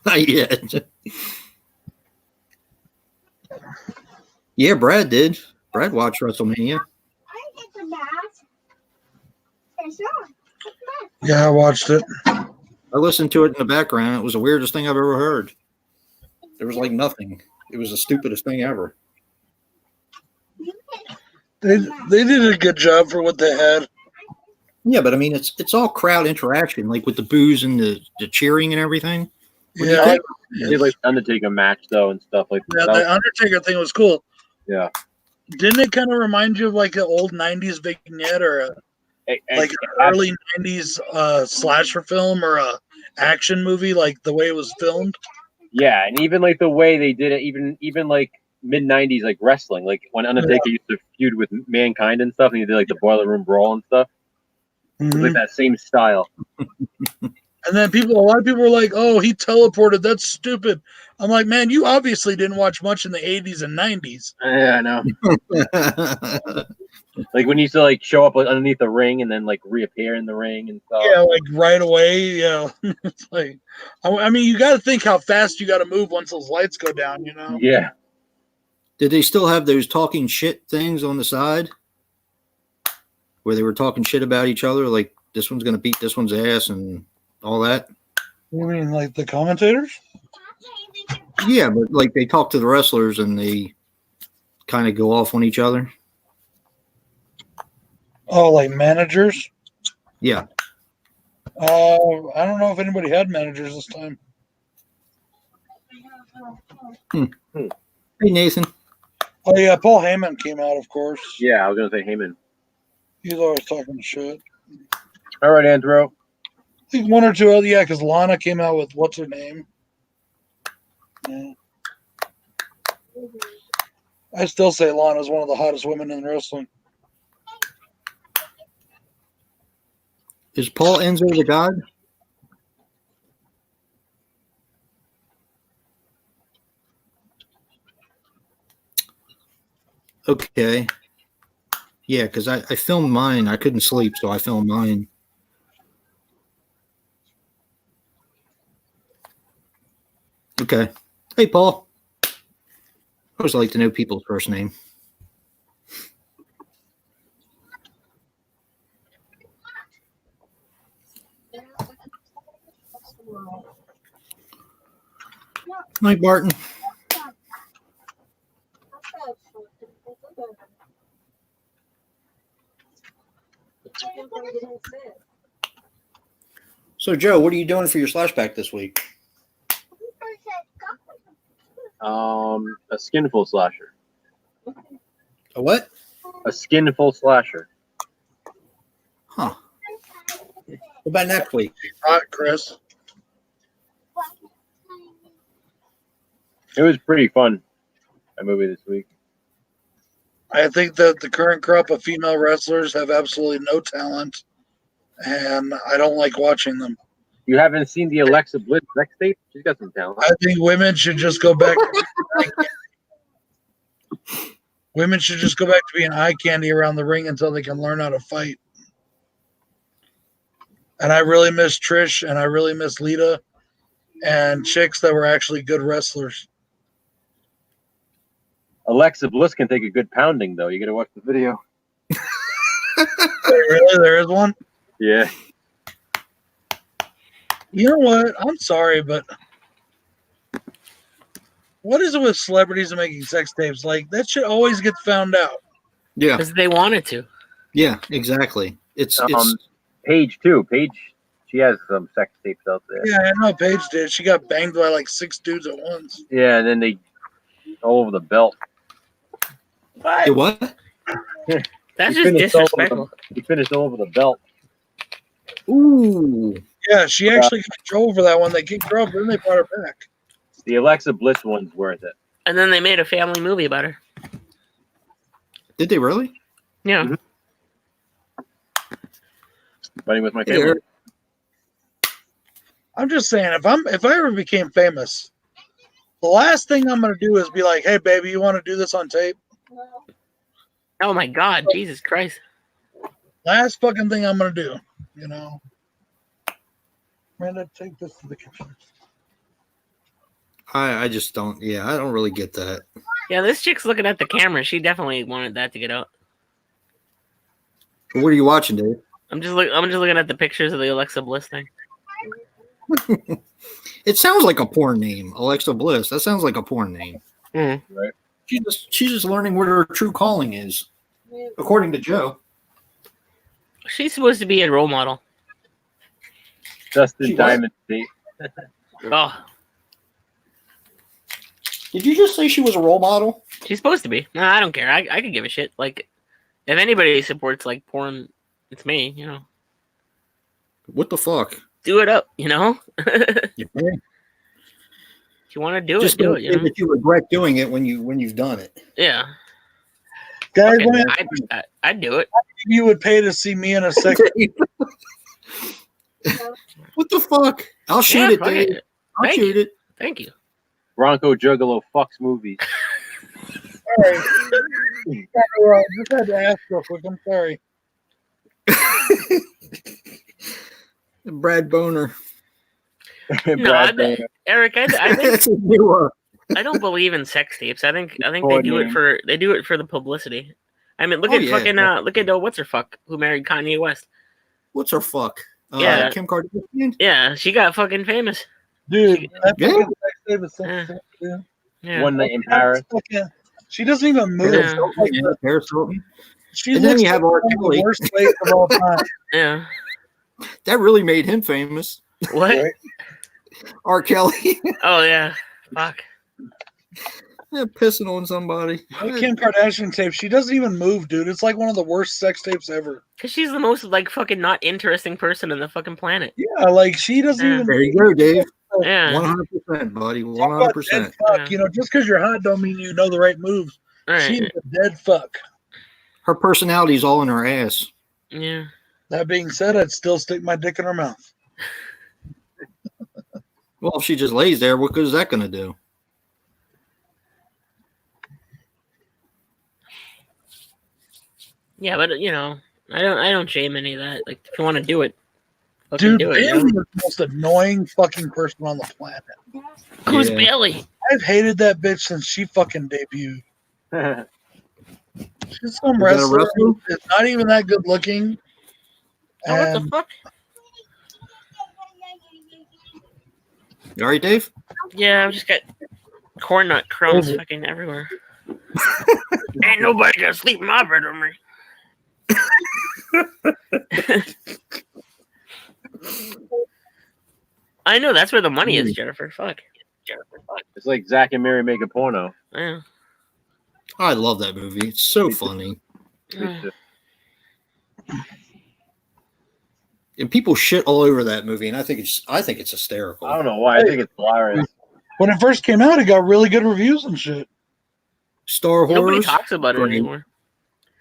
Not yet. Yeah, Brad did. Brad watched WrestleMania. Yeah, I watched it. I listened to it in the background. It was the weirdest thing I've ever heard. There was like nothing. It was the stupidest thing ever. They did a good job for what they had. Yeah, but I mean, it's all crowd interaction, like with the boos and the cheering and everything. Yeah, they did like Undertaker match though and stuff like that. Yeah, the Undertaker thing was cool. Yeah. Didn't it kind of remind you of like an old '90s vignette or like an early '90s slasher film or a action movie, like the way it was filmed? Yeah, and even like the way they did it, even like mid-90s like wrestling, like when Undertaker used to feud with Mankind and stuff, and he did like the Boiler Room Brawl and stuff. It was like that same style. And then a lot of people were like, "Oh, he teleported. That's stupid." I'm like, "Man, you obviously didn't watch much in the '80s and '90s." Yeah, I know. Like when he used to like show up underneath the ring and then like reappear in the ring and stuff. Yeah, like right away. Yeah, it's like, I mean, you got to think how fast you got to move once those lights go down. You know? Yeah. Did they still have those talking shit things on the side where they were talking shit about each other, like this one's gonna beat this one's ass and all that? You mean like the commentators? Yeah, but like they talk to the wrestlers and they kind of go off on each other. Oh, like managers? Yeah. I don't know if anybody had managers this time. Hey, Nathan. Oh, yeah, Paul Heyman came out, of course. Yeah, I was going to say Heyman. He's always talking shit. All right, Andrew. I think one or two other, yeah, because Lana came out with what's her name? Yeah. I still say Lana's one of the hottest women in wrestling. Is Paul Enzo the God? Okay. Yeah, because I filmed mine. I couldn't sleep, so I filmed mine. Okay. Hey, Paul. I always like to know people's first name. Mike Barton. So, Joe, what are you doing for your slashback this week? A skinful slasher. A what? A skinful slasher. Huh. What about next week? Hot, Chris. It was pretty fun. That movie this week. I think that the current crop of female wrestlers have absolutely no talent, and I don't like watching them. You haven't seen the Alexa Bliss sex tape? She's got some talent. I think women should just go back. Women should just go back to being eye candy around the ring until they can learn how to fight. And I really miss Trish, and I really miss Lita, and chicks that were actually good wrestlers. Alexa Bliss can take a good pounding, though. You got to watch the video. Really? There is one? Yeah. You know what? I'm sorry, but what is it with celebrities and making sex tapes? Like, that shit always gets found out. Yeah. Because they wanted to. Yeah, exactly. It's Paige, too. Paige, she has some sex tapes out there. Yeah, I know Paige did. She got banged by like 6 dudes at once. Yeah, and then they all over the belt. What? That's just disrespectful. He finished all over the belt. Ooh. Yeah, she actually got drove for that one. They kicked her up, then they brought her back. The Alexa Bliss one's worth it. And then they made a family movie about her. Did they really? Yeah. Mm-hmm. Fighting with my family. I'm just saying, if I ever became famous, the last thing I'm gonna do is be like, "Hey, baby, you want to do this on tape?" Oh my God, Jesus Christ! Last fucking thing I'm gonna do, you know. Miranda, take this to the kitchen. I just don't. Yeah, I don't really get that. Yeah, this chick's looking at the camera. She definitely wanted that to get out. What are you watching, Dave? I'm just looking at the pictures of the Alexa Bliss thing. It sounds like a porn name, Alexa Bliss. That sounds like a porn name. Mm-hmm. Right. She's just learning what her true calling is. According to Joe. She's supposed to be a role model. Dustin Diamond State. Oh. Did you just say she was a role model? She's supposed to be. No, I don't care. I could give a shit. Like, if anybody supports like porn, it's me. You know. What the fuck? Do it up. You know. Yeah. If you want to do Just it, do don't it. You say know. that you regret doing it when you've done it. Yeah. Guys, Okay, I'd do it. you would pay to see me in a sex. What the fuck? I'll shoot it, fuck Dave. it. I'll shoot it. Thank you. BroncoJuggalo fucks movies. All right. Just had to ask real quick. I'm sorry. Brad Boner. No, Eric, I think That's a new I don't believe in sex tapes. I think they do it for the publicity. I mean, look at fucking look at what's her fuck who married Kanye West. What's her fuck? Yeah, Kim Kardashian. Yeah, she got fucking famous. Dude, Yeah. One Night in Paris. She doesn't even move. Yeah. Paris Hilton. She And looks then you have like R. one of Kelly. the worst ways of all time. Yeah. That really made him famous. What? Right? R. Kelly. Oh yeah. Fuck. Yeah, pissing on somebody. That Kim Kardashian tape, she doesn't even move, dude. It's like one of the worst sex tapes ever. Cause she's the most like fucking not interesting person in the fucking planet. Yeah, like she doesn't even. There you go, Dave. Yeah. 100%, buddy. Talk about 100%. dead fuck. Yeah. You know, just because you're hot don't mean you know the right moves. Right. She's a dead fuck. Her personality's all in her ass. Yeah. That being said, I'd still stick my dick in her mouth. Well, if she just lays there, what good is that going to do? Yeah, but you know, I don't shame any of that. Like, if you want to do it, Dude, do it. You Bailey know? is the most annoying fucking person on the planet. Who's Yeah. Bailey? I've hated that bitch since she fucking debuted. She's some Is that a wrestler. wrestler? It's not even that good looking. Oh, what the And fuck? You all right, Dave? Yeah, I've just got corn nut crumbs fucking everywhere. Ain't nobody gonna sleep in my bed with me. I know that's where the money is, Jennifer. Fuck. It's like Zach and Mary make a porno. Yeah. I love that movie. It's so funny. And people shit all over that movie, and I think it's hysterical. I don't know why. I think it's hilarious. when it first came out, it got really good reviews and shit. Star Nobody Horrors. talks about it Great. anymore.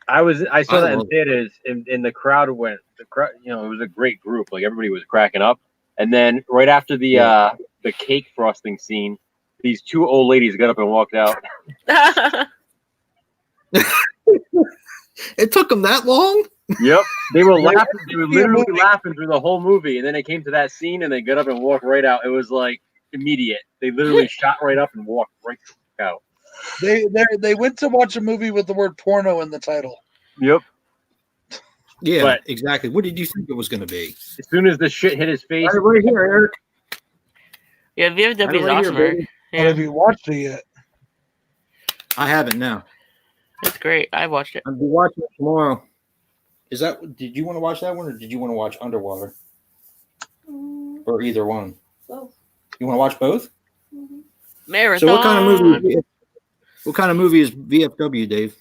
I saw I that in love theaters, and the crowd went. The crowd, it was a great group. Like everybody was cracking up. And then right after the cake frosting scene, these two old ladies got up and walked out. It took them that long? Yep, they were laughing. They were literally laughing through the whole movie, and then it came to that scene, and they got up and walked right out. It was like immediate. They literally shot right up and walked right out. They went to watch a movie with the word porno in the title. Yep. Yeah, But- exactly. What did you think it was going to be? As soon as the shit hit his face, Right here, Eric. Yeah, VFW is Right awesome, here, Eric. baby. But Yeah, have you watched it yet? I haven't now. it's great. I watched it. I'll be watching it tomorrow. Did you want to watch that one, or did you want to watch Underwater? Or either one? Both. You want to watch both? Mm-hmm. Marathon. So what kind of movie is VFW, Dave?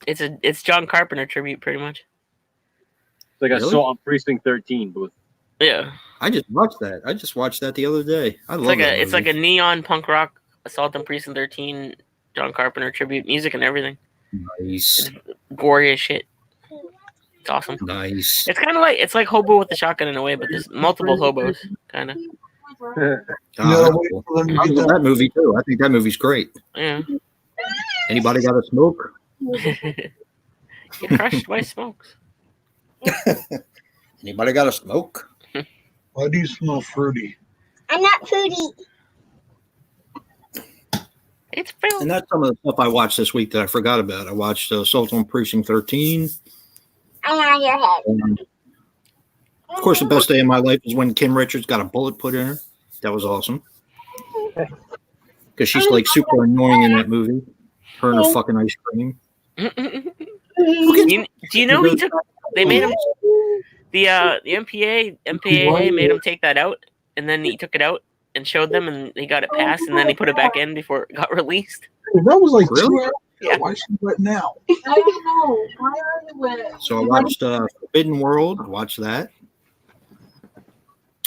It's John Carpenter tribute, pretty much. it's like Really? Assault on Precinct 13, but Yeah, I just watched that. I just watched that the other day. I love that it's like movie. a neon punk rock Assault on Precinct 13 John Carpenter tribute, music and everything. Nice. Gory as shit. It's awesome. Nice. It's kind of like Hobo with the Shotgun in a way, but there's multiple hobos, kind of. Oh, You that's gotta wait cool. for them to I get love that. that movie too. I think that movie's great. Yeah. Anybody got a smoke? Get crushed by smokes. Anybody got a smoke? Why do you smell fruity? I'm not foodie. It's Phil. And that's some of the stuff I watched this week that I forgot about. I watched Assault on Precinct 13. I'm on your head. And of course, the best day of my life is when Kim Richards got a bullet put in her. That was awesome. Because she's like super annoying in that movie. Her and her fucking ice cream. Do you know he took? They made him. The MPAA made him take that out, and then he took it out and showed them, and he got it passed, and then he put it back in before it got released. That was like Really? 2 hours. Yeah. Why is she wet now? I don't know. Why are you wet? So I watched Forbidden World. I watched that.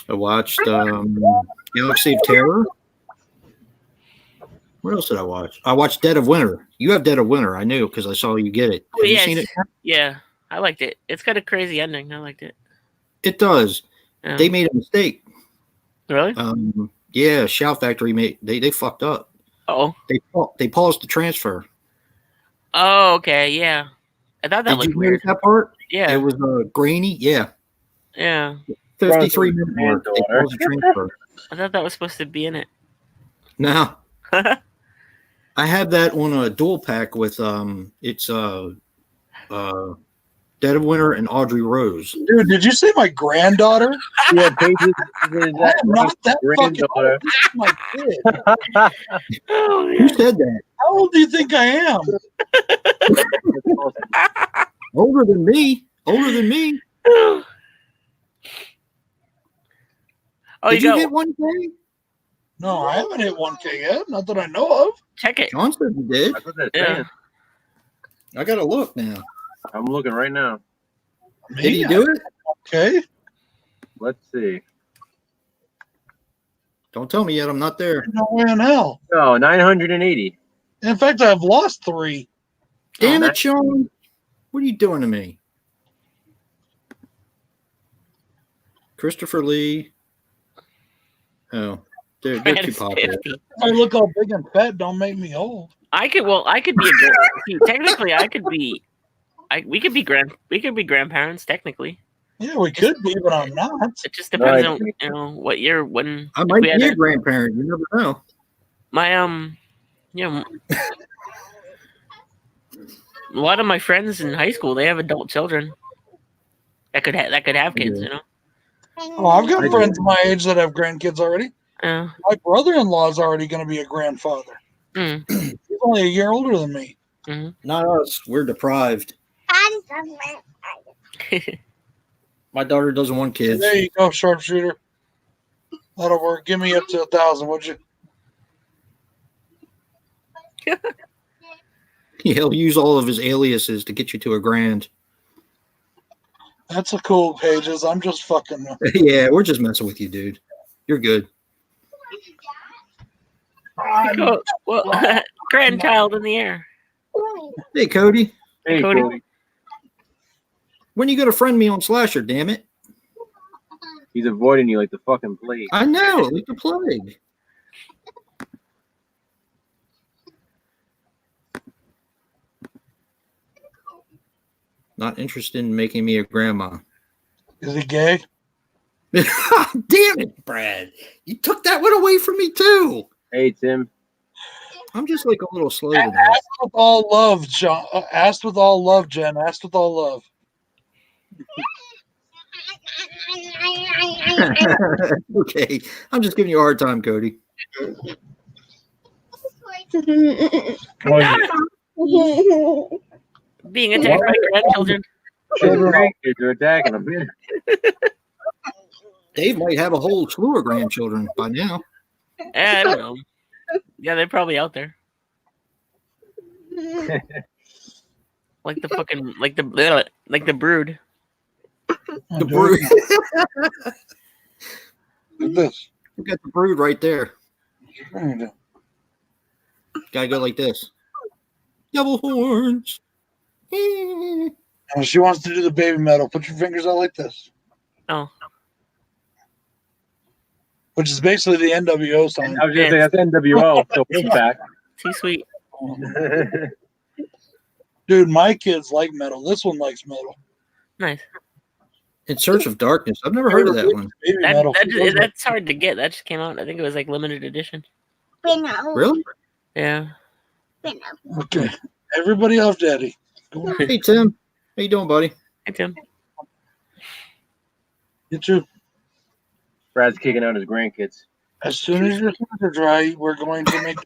I watched Galaxy of Terror. What else did I watch? I watched Dead of Winter. You have Dead of Winter. I knew because I saw you get it. Have you seen it? Yeah, I liked it. It's got a crazy ending. I liked it. It does. Yeah. They made a mistake. Really? Yeah, Shout Factory they fucked up. Oh. They paused the transfer. Oh, okay, yeah. I thought that looked weird. That part? Yeah. It was grainy. Yeah. Yeah. 53 minute mark. They paused the transfer. I thought that was supposed to be in it. No. I had that on a dual pack with it's Dead of Winter and Audrey Rose. Dude, did you say my granddaughter? Yeah, Pages. I'm not that fucking old. This is my kid. Oh, Who said that? How old do you think I am? Older than me. Older than me. Oh, Did you hit 1K? No, I haven't hit 1K yet. Not that I know of. check it. John said you did. That's what they're Yeah. saying. I gotta look now. I'm looking right now. Did he do it? Okay. Let's see. Don't tell me yet. I'm not there. No way in hell. No, 980. In fact, I've lost 3. Damn Oh, it, Sean. What are you doing to me? Christopher Lee. Oh, they're too popular. I look all big and fat. Don't make me old. I could be technically we could be grandparents technically. Yeah, we could be, but I'm not. It just depends Right. on what year when I might be a grandparent. You never know. my a lot of my friends in high school, they have adult children that could have kids, you know. Oh, I've got friends my age that have grandkids already. Yeah. My brother-in-law is already going to be a grandfather. Mm. He's only a year older than me. Mm-hmm. Not us. We're deprived. My daughter doesn't want kids. There you go, sharpshooter. That'll work. Give me up to 1,000, would you? He'll use all of his aliases to get you to a grand. That's a cool Pages. I'm just fucking. Yeah, we're just messing with you, dude. You're good. Well, grandchild in the air. Hey, Cody. Hey, Cody. Cody. When you going to friend me on Slasher, damn it? He's avoiding you like the fucking plague. I know, like the plague. Not interested in making me a grandma. Is he gay? Damn it, Brad. You took that one away from me, too. Hey, Tim. I'm just like a little slow today. Asked with all love, John. Asked with all love, Jen. Asked with all love. Okay. I'm just giving you a hard time, Cody. Being attacked by grandchildren. Grandkids are attacking him. Dave might have a whole slew of grandchildren by now. I don't know. Yeah, they're probably out there. Like the fucking like the brood. The brood. Look at this. We got the brood right there. There you go. Gotta go like this. Double horns. Now she wants to do the baby metal. Put your fingers out like this. Oh. Which is basically the NWO sign. I was just saying that's NWO. So push back. Too sweet. Dude, my kids like metal. This one likes metal. Nice. In Search of Darkness. I've never heard of that one. Baby metal. That's hard to get. That just came out. I think it was like limited edition. Really? Yeah. Okay. Everybody off Daddy. Go on. Hey, Tim. How you doing, buddy? Hey, Tim. You too. Brad's kicking out his grandkids. As soon as your hands are dry, we're going to make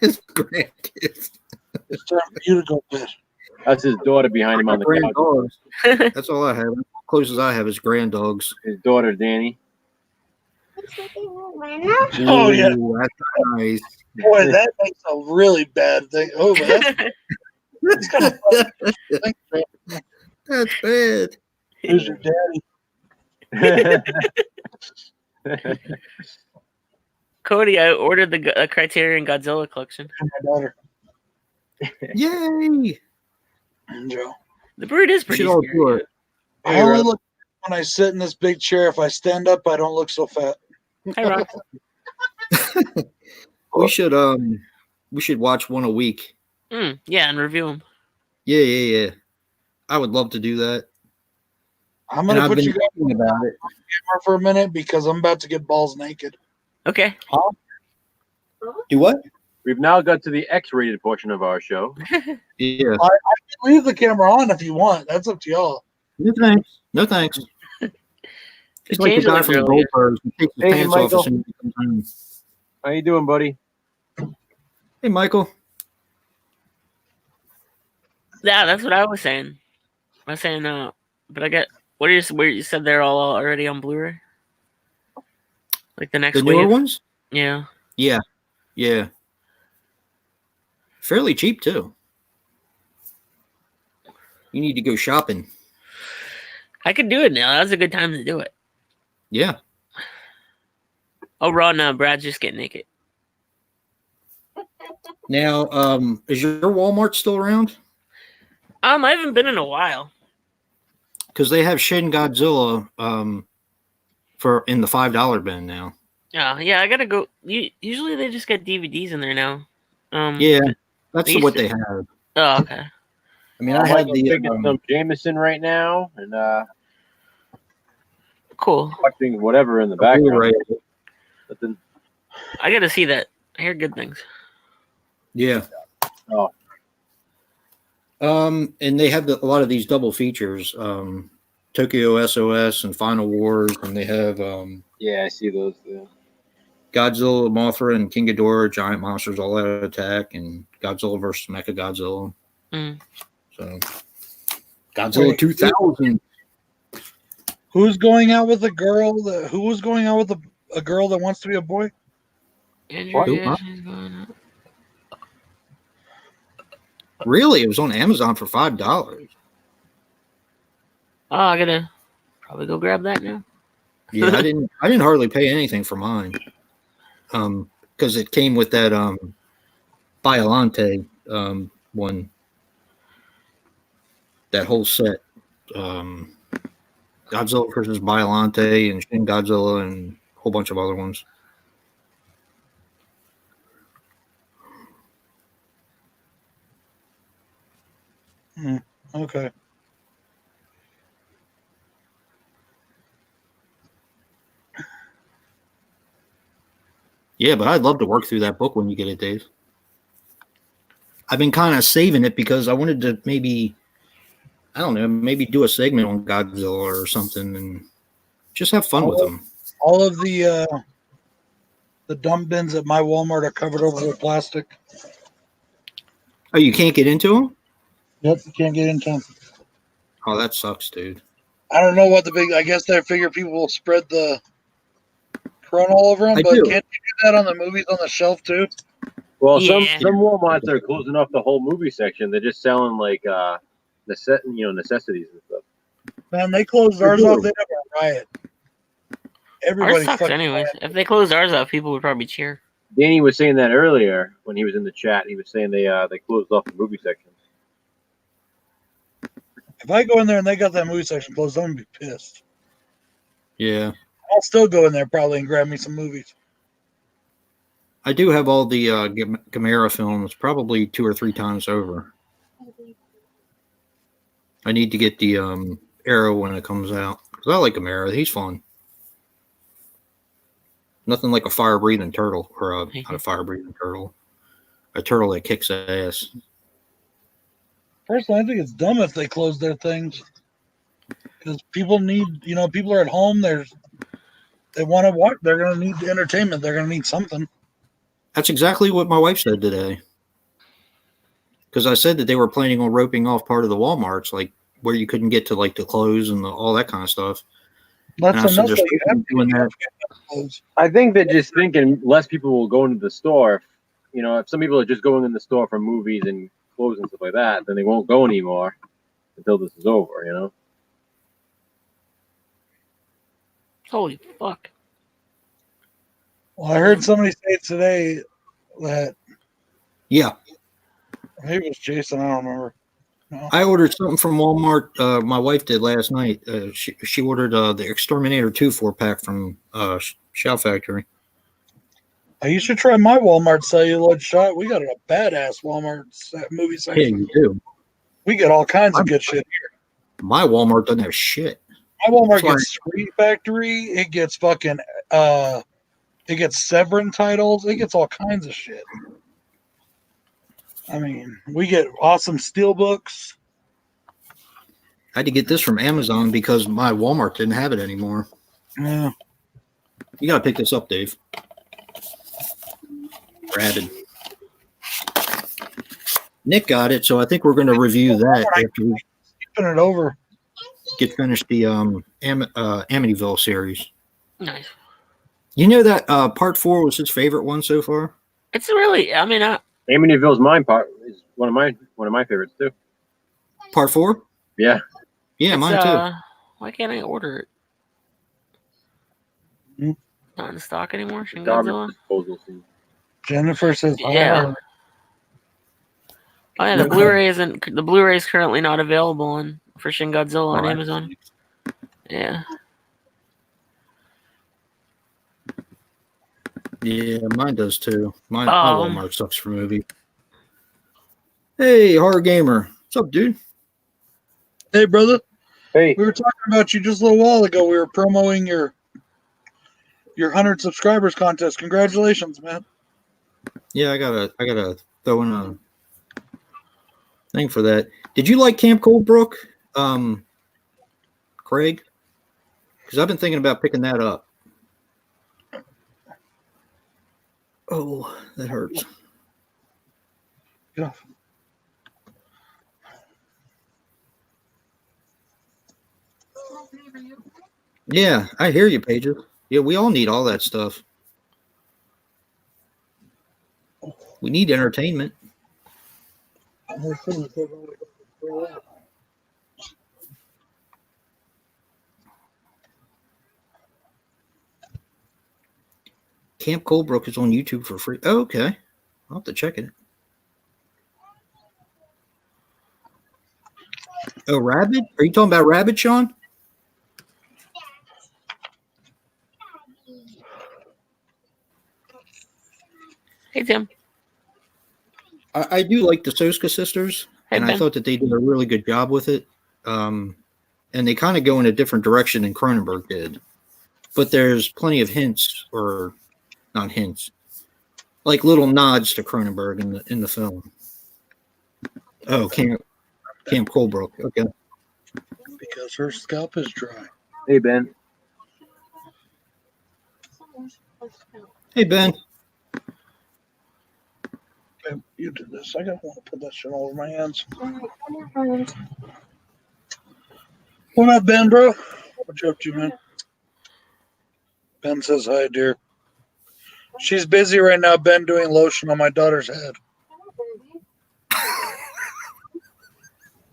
it. grandkids. It's time for you to go to bed. That's his daughter behind him on the Grand couch. dogs. That's all I have. Closest I have is grand dogs. His daughter, Danny. Oh, yeah. Ooh, that's nice. Boy, that makes a really bad thing. Oh, but that's kind of fun. That's bad. Here's your daddy. Cody, I ordered the Criterion Godzilla collection. And my daughter. Yay! And Joe. The bird is We pretty should all scary. do it. I only look when I sit in this big chair. If I stand up, I don't look so fat. Hi, Rob. We should watch one a week. Yeah, and review them. Yeah. I would love to do that. I'm going to put you guys thinking about it. on camera for a minute because I'm about to get balls naked. Okay. Huh? Do what? We've now got to the X-rated portion of our show. Yeah. I can leave the camera on if you want. That's up to y'all. No thanks. No thanks. He's like the guy from the Goldbergs. He takes his Hey, pants off Michael. as soon as he comes home. How you doing, buddy? Hey, Michael. Yeah, that's what I was saying. I was saying, but I got where you said they're all already on Blu-ray, like the next The newer wave. ones? Yeah. Yeah. Fairly cheap too. You need to go shopping. I could do it now. That's a good time to do it. Yeah. Oh, Ron, Brad's just getting naked. Now, is your Walmart still around? I haven't been in a while. Because they have Shin Godzilla for in the $5 bin now. Yeah, I gotta go. Usually they just get DVDs in there now. Yeah, that's what they have. Oh, okay. I mean, I had the picking some Jameson right now and Cool. watching whatever in the background. Blu-ray. But then, I gotta see that. I hear good things. Yeah. oh, And they have a lot of these double features, Tokyo SOS and Final Wars, and they have yeah, I see those. Yeah. Godzilla, Mothra, and King Ghidorah, Giant Monsters All Out Attack, and Godzilla versus Mechagodzilla. So, Godzilla 2000. Who's going out with a girl? Who was going out with a girl that wants to be a boy? Andrew, Huh? she's going up. Really? It was on Amazon for $5. Oh, I gotta probably go grab that now. Yeah, I didn't hardly pay anything for mine. Because it came with that Biolante one, that whole set. Godzilla versus Biolante and Shin Godzilla and a whole bunch of other ones. Okay. Yeah, but I'd love to work through that book when you get it, Dave. I've been kind of saving it because I wanted to maybe do a segment on Godzilla or something and just have fun with them. All of the dump bins at my Walmart are covered over with plastic. Oh, you can't get into them? Yep, you can't get into them. Oh, that sucks, dude. I don't know what I guess they figure people will spread the corona all over them, I but do. can't you do that on the movies on the shelf too? Well, Yeah. some Walmarts are closing off the whole movie section. They're just selling like necessities and stuff. Man, they closed ours off. They have a riot. Ours Everybody's sucks fucking anyways. riot. If they closed ours up, people would probably cheer. Danny was saying that earlier when he was in the chat. He was saying they closed off the movie section. If I go in there and they got that movie section closed, I'm gonna be pissed. Yeah. I'll still go in there probably and grab me some movies. I do have all the Gamera films probably 2 or 3 times over. I need to get the Arrow when it comes out. Because I like Gamera. He's fun. Nothing like a fire-breathing turtle. Or not a fire-breathing turtle. A turtle that kicks ass. Personally, I think it's dumb if they close their things. Because people need, people are at home. They want to watch. They're going to need entertainment. They're going to need something. That's exactly what my wife said today. because I said that they were planning on roping off part of the Walmarts, like where you couldn't get to like the clothes and all that kind of stuff. That's enough. Doing that. I think they're just thinking less people will go into the store. You know, if some people are just going in the store for movies and clothes and stuff like that, then they won't go anymore until this is over, you know? Holy fuck. Well, I heard somebody say today that... Yeah. Maybe it was Jason, I don't remember. No. I ordered something from Walmart. My wife did last night. She ordered the Exterminator 2 4-pack from Shout Factory. You should try my Walmart celluloid shot. We got a badass Walmart movie section. Yeah, you do. We get all kinds of good shit here. My Walmart doesn't have shit. My Walmart gets Screen Factory. It gets fucking it gets Severin titles. It gets all kinds of shit. I mean, we get awesome steel books. I had to get this from Amazon because my Walmart didn't have it anymore. Yeah. You gotta pick this up, Dave. Rabid. Nick got it, so I think we're going to review that after we skipping it over. Get finished the Amityville series. Nice. You know that part 4 was his favorite one so far. It's really, I mean, Amityville's is one of my favorites too. Part 4? Yeah. Yeah, mine too. Why can't I order it? Not in stock anymore. Shin Garbage Godzilla? disposal scene. Jennifer says, yeah. Oh yeah, the Blu-ray isn't. The Blu-ray is currently not available for Shin Godzilla on Amazon. Yeah. Yeah, mine does too. My Walmart sucks for movies. Hey, Horror Gamer. What's up, dude? Hey, brother. Hey. We were talking about you just a little while ago. We were promoting your 100 subscribers contest. Congratulations, man. Yeah, I gotta throw in a thing for that. Did you like Camp Coldbrook, Craig? Because I've been thinking about picking that up. Oh, that hurts. Get off. Yeah, I hear you, Pager. Yeah, we all need all that stuff. We need entertainment. Camp Coldbrook is on YouTube for free. Oh, okay. I'll have to check it. Oh, Rabbit? Are you talking about Rabbit, Sean? Hey, Tim. I do like the Soska sisters, Hey, and Ben. I thought that they did a really good job with it. And they kind of go in a different direction than Cronenberg did. But there's plenty of hints, or not hints, like little nods to Cronenberg in the film. Oh, Camp Coldbrook. Okay. Because her scalp is dry. Hey, Ben. Hey, Ben. Okay, you did this. I don't want to put that shit all over my hands. What up, Ben, bro? What you up to, man? Ben says hi, dear. She's busy right now, Ben, doing lotion on my daughter's head.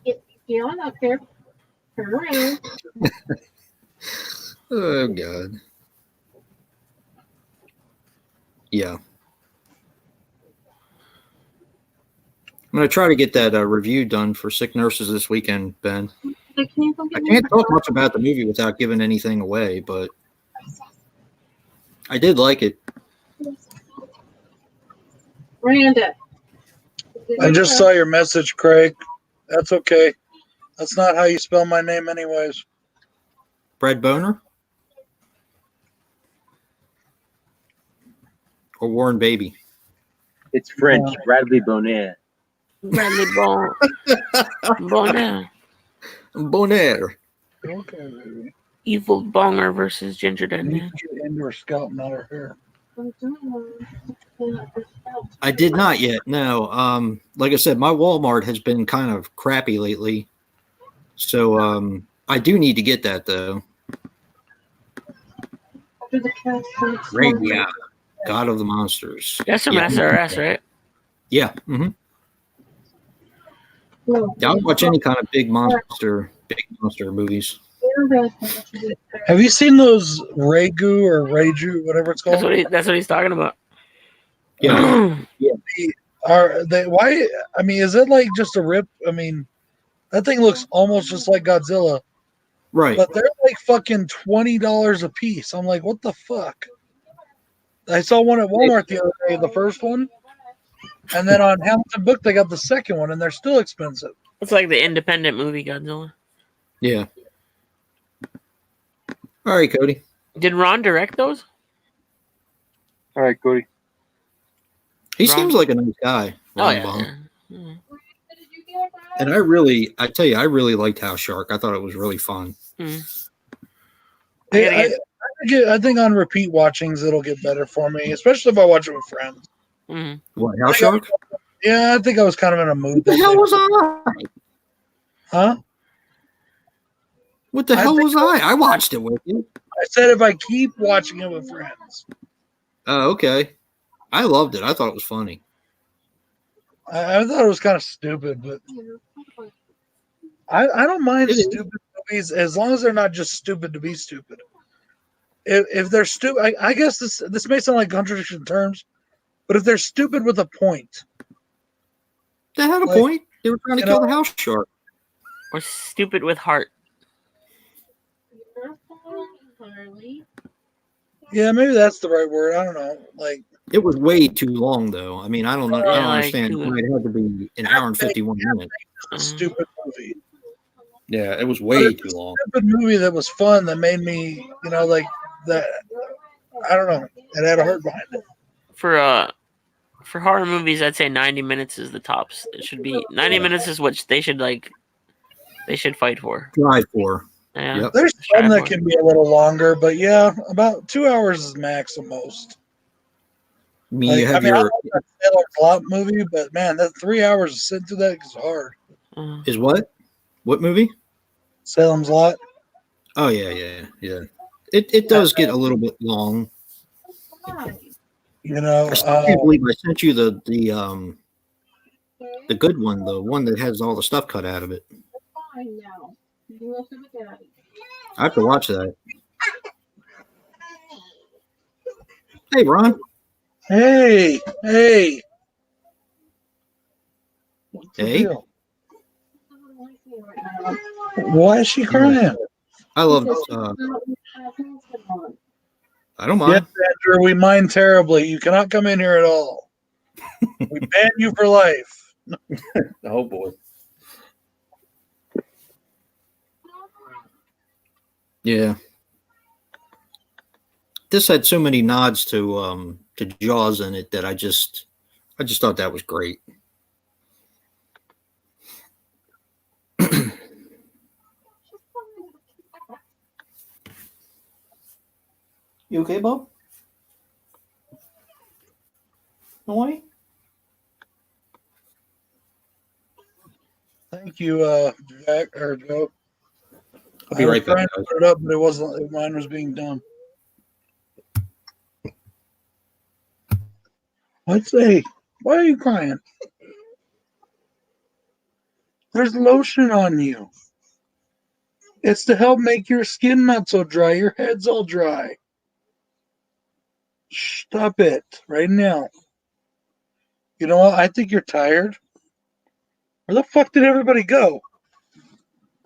Get on up there. Turn around. Oh, God. Yeah. I'm going to try to get that review done for Sick Nurses this weekend, Ben. I can't talk much about the movie without giving anything away, but I did like it. Miranda. I just saw your message, Craig. That's okay. That's not how you spell my name anyways. Brad Boner? Or Warren Baby? It's French. Bradley Bonnet. Bradley Bonner. Boner. Okay, baby. Evil Bonger versus Ginger Dead You Man. need to get into her scalp, not her hair. I did not yet. No. Like I said, my Walmart has been kind of crappy lately, so I do need to get that though. Ragia, God of the Monsters. That's from SRS, right? Yeah. Mm-hmm. Yeah, I'll watch any kind of big monster movies. Have you seen those Regu or Reiju, whatever it's called? That's what he's talking about. Yeah. Are they? Why? I mean, is it like just a rip? I mean, that thing looks almost just like Godzilla, Right. but they're like fucking $20 a piece. I'm like, what the fuck? I saw one at Walmart the other day, the first one, and then on Hamilton Book they got the second one, and they're still expensive. It's like the independent movie Godzilla. Yeah. All right, Cody. Did Ron direct those? All right, Cody. He seems like a nice guy. Oh yeah. Mm-hmm. And I tell you, I really liked House Shark. I thought it was really fun. I think on repeat watchings it'll get better for me, especially if I watch it with friends. What, House Shark? Yeah, I think I was kind of in a mood. What the hell was I? Huh? What the hell was I? I watched it with you. I said if I keep watching it with friends. Oh, okay. I loved it. I thought it was funny. I thought it was kind of stupid, but I don't mind stupid movies as long as they're not just stupid to be stupid. If they're stupid, I guess this may sound like contradiction in terms, but if they're stupid with a point. They had a point. They were trying to kill the house shark. Or stupid with heart. Yeah, maybe that's the right word. I don't know. Like, it was way too long, though. I mean, I don't understand why it had to be an hour and 51 minutes. A stupid movie. Yeah, it was way too long. A stupid movie that was fun that made me, like that. I don't know. It had a heart behind it. For horror movies, I'd say 90 minutes is the tops. It should be 90 minutes is what they should fight for. Strive for. Yeah. Yep. There's some that can be a little longer, but yeah, about 2 hours is max at most. I like that Sailor's Lot movie, but man, that 3 hours to sit through that is hard. Is what? What movie? Salem's Lot. Oh yeah. It does get a little bit long. I can't believe I sent you the good one, the one that has all the stuff cut out of it. I have to watch that. Hey, Ron. Hey. What's the deal? Why is she crying? I love I don't mind. Yes, Andrew, we mind terribly. You cannot come in here at all. We ban you for life. Oh boy. Yeah. This had so many nods to Jaws in it that I just thought that was great. You okay, Bob? No way. Thank you, Jack or Joe. I'll be right back. I was trying to put it up, but it wasn't. Mine was being done. I'd say, why are you crying? There's lotion on you. It's to help make your skin not so dry. Your head's all dry. Stop it right now. You know what? I think you're tired. Where the fuck did everybody go?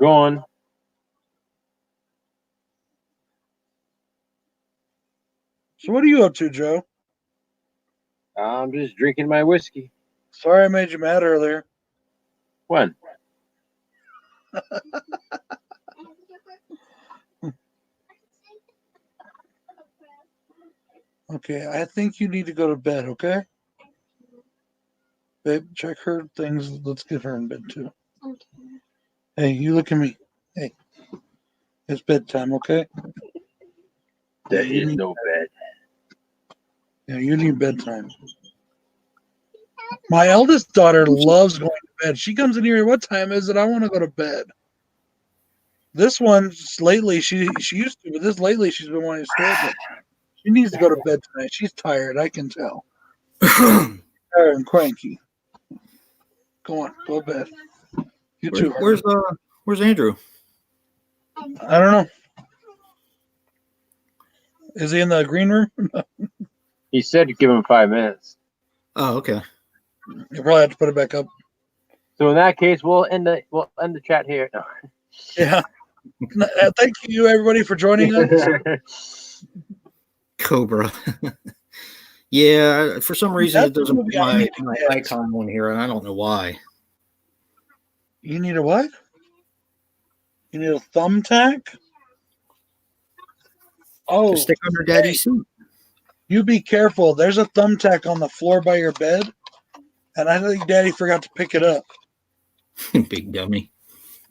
Gone. So what are you up to, Joe? I'm just drinking my whiskey. Sorry I made you mad earlier. When? Okay, I think you need to go to bed, okay? Babe, check her things. Let's get her in bed too. Okay. Hey, you look at me. Hey, it's bedtime, okay? There is no bed. Yeah, you need bedtime. My eldest daughter loves going to bed. She comes in here. What time is it? I want to go to bed. This one lately, she used to, but this lately she's been wanting to stay up. But she needs to go to bed tonight. She's tired. I can tell. Tired and cranky. Go on, go to bed. You too. Where's Andrew? I don't know. Is he in the green room? He said to give him 5 minutes. Oh, okay. You probably have to put it back up. So in that case, we'll end the chat here. No. Yeah. Thank you, everybody, for joining us. Cobra. Yeah, for some reason it doesn't put my icon on here, and I don't know why. You need a what? You need a thumbtack? Oh, to stick under Daddy's seat. You be careful. There's a thumbtack on the floor by your bed, and I think Daddy forgot to pick it up. Big dummy.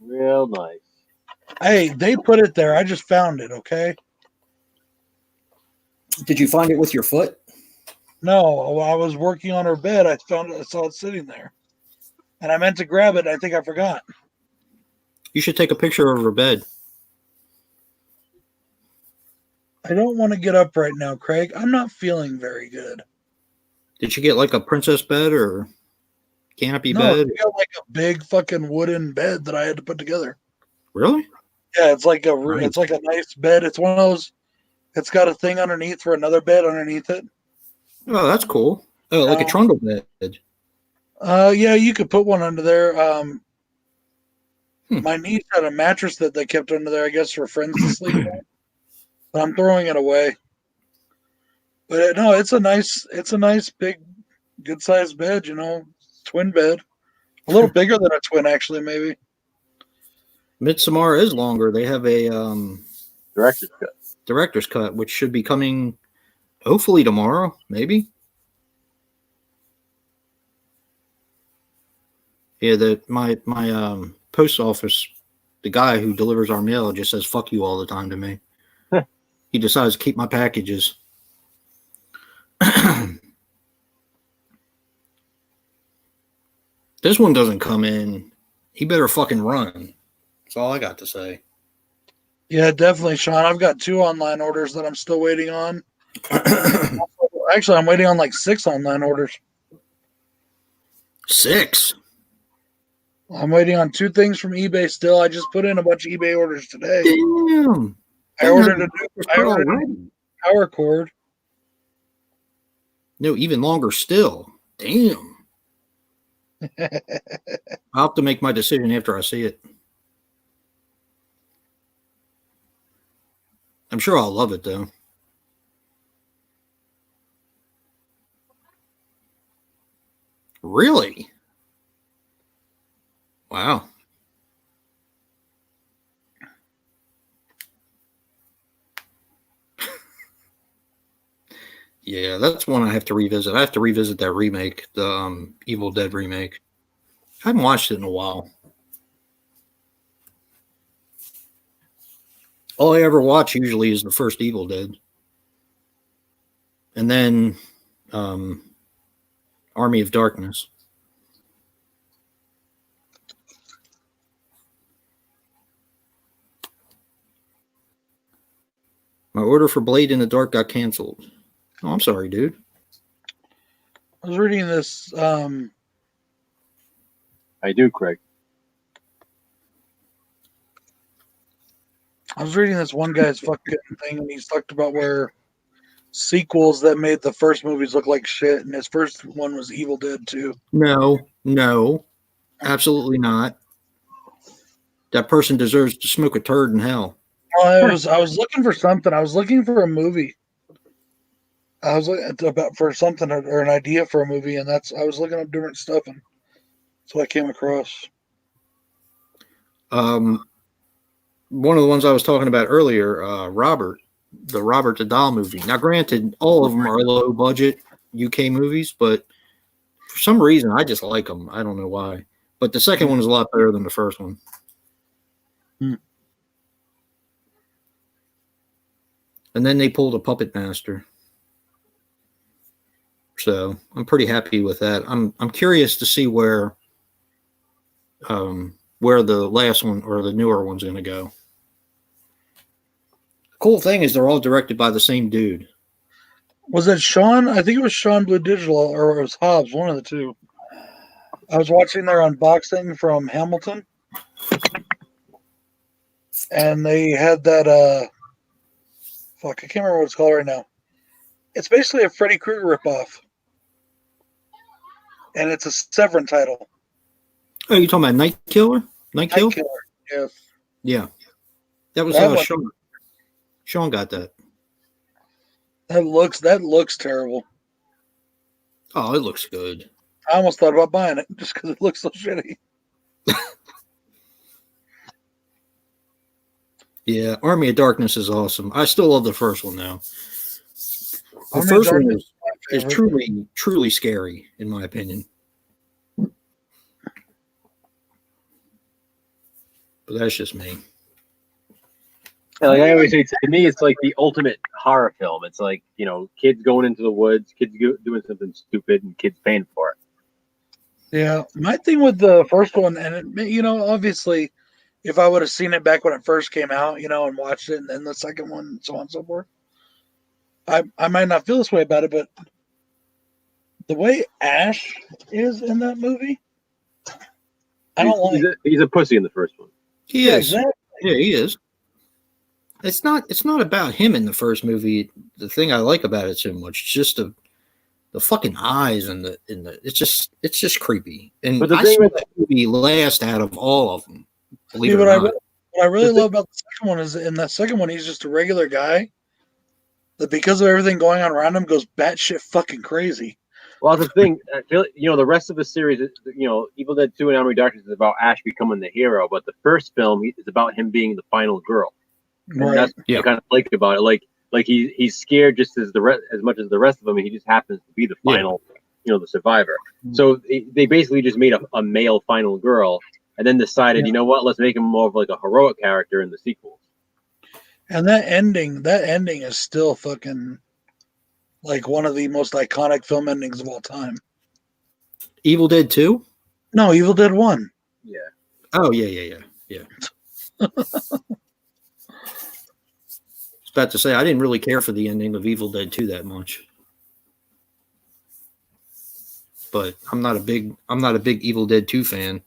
Real nice. Hey, they put it there. I just found it, okay? Did you find it with your foot? No, I was working on her bed. I saw it sitting there. And I meant to grab it. I think I forgot. You should take a picture of her bed. I don't want to get up right now, Craig. I'm not feeling very good. Did you get like a princess bed or canopy bed? I got like a big fucking wooden bed that I had to put together. Really? Yeah, it's like a nice bed. It's one of those. It's got a thing underneath for another bed underneath it. Oh, that's cool. Oh, like a trundle bed. Yeah, you could put one under there. My niece had a mattress that they kept under there, I guess, for friends to sleep on. But I'm throwing it away. But no, it's a nice, big, good sized bed. Twin bed, a little bigger than a twin, actually, maybe. Midsommar is longer. They have a director's cut, which should be coming hopefully tomorrow, maybe. Yeah, my post office, the guy who delivers our mail just says "fuck you" all the time to me. He decides to keep my packages. This one doesn't come in. He better fucking run. That's all I got to say. Yeah, definitely, Sean. I've got 2 online orders that I'm still waiting on. Actually, I'm waiting on like 6 online orders. 6? I'm waiting on 2 things from eBay still. I just put in a bunch of eBay orders today. Damn. I ordered a power cord. No, even longer still. Damn. I'll have to make my decision after I see it. I'm sure I'll love it, though. Really? Wow. Yeah, that's one I have to revisit. I have to revisit that remake, the Evil Dead remake. I haven't watched it in a while. All I ever watch usually is the first Evil Dead. And then Army of Darkness. My order for Blade in the Dark got canceled. Oh, I'm sorry, dude. I was reading this. I do, Craig. I was reading this one guy's fucking thing, and he's talked about where sequels that made the first movies look like shit, and his first one was Evil Dead 2. No, absolutely not. That person deserves to smoke a turd in hell. I was looking for something. I was looking for a movie. I was looking for something or an idea for a movie, and I was looking up different stuff, and that's what I came across. One of the ones I was talking about earlier, the Robert the Doll movie. Now, granted, all of them are low budget UK movies, but for some reason, I just like them. I don't know why. But the second one is a lot better than the first one. And then they pulled a Puppet Master. So I'm pretty happy with that. I'm curious to see where the last one or the newer one's going to go. The cool thing is they're all directed by the same dude. Was it Sean? I think it was Sean Blue Digital, or it was Hobbs, one of the two. I was watching their unboxing from Hamilton, and they had that, I can't remember what it's called right now. It's basically a Freddy Krueger ripoff, and it's a Severin title. Oh, you talking about Night Killer? Night Killer? Yes. Yeah. That was Sean. Sean got that. That looks terrible. Oh, it looks good. I almost thought about buying it just because it looks so shitty. Yeah, Army of Darkness is awesome. I still love the first one though. The Army first of one Darkness is truly, truly scary, in my opinion. But that's just me. Yeah, like I always say, to me, it's like the ultimate horror film. It's like, you know, kids going into the woods, kids doing something stupid, and kids paying for it. Yeah, my thing with the first one, and it, you know, obviously, if I would have seen it back when it first came out, you know, and watched it, and then the second one, and so on and so forth, I might not feel this way about it, but the way Ash is in that movie, I don't like. He's a pussy in the first one. He is. Exactly. Yeah, he is. It's not about him in the first movie. The thing I like about it so much, it's just the fucking eyes and the it's just creepy. And but the I thing saw with that movie last out of all of them. Believe See, it or not. what I really love about the second one is in that second one, he's just a regular guy that, because of everything going on around him, goes batshit fucking crazy. Well, that's the thing. I feel, you know, the rest of the series, you know, Evil Dead 2 and Army of Darkness is about Ash becoming the hero, but the first film is about him being the final girl. And that's what I kind of like about it. Like he's scared just as much as the rest of them, and he just happens to be the final, you know, the survivor. So they basically just made a male final girl, and then decided, you know what, let's make him more of like a heroic character in the sequels. And that ending is still fucking like one of the most iconic film endings of all time. Evil Dead 2? No, Evil Dead 1. Yeah. Oh yeah. I was about to say I didn't really care for the ending of Evil Dead 2 that much. But I'm not a big Evil Dead 2 fan.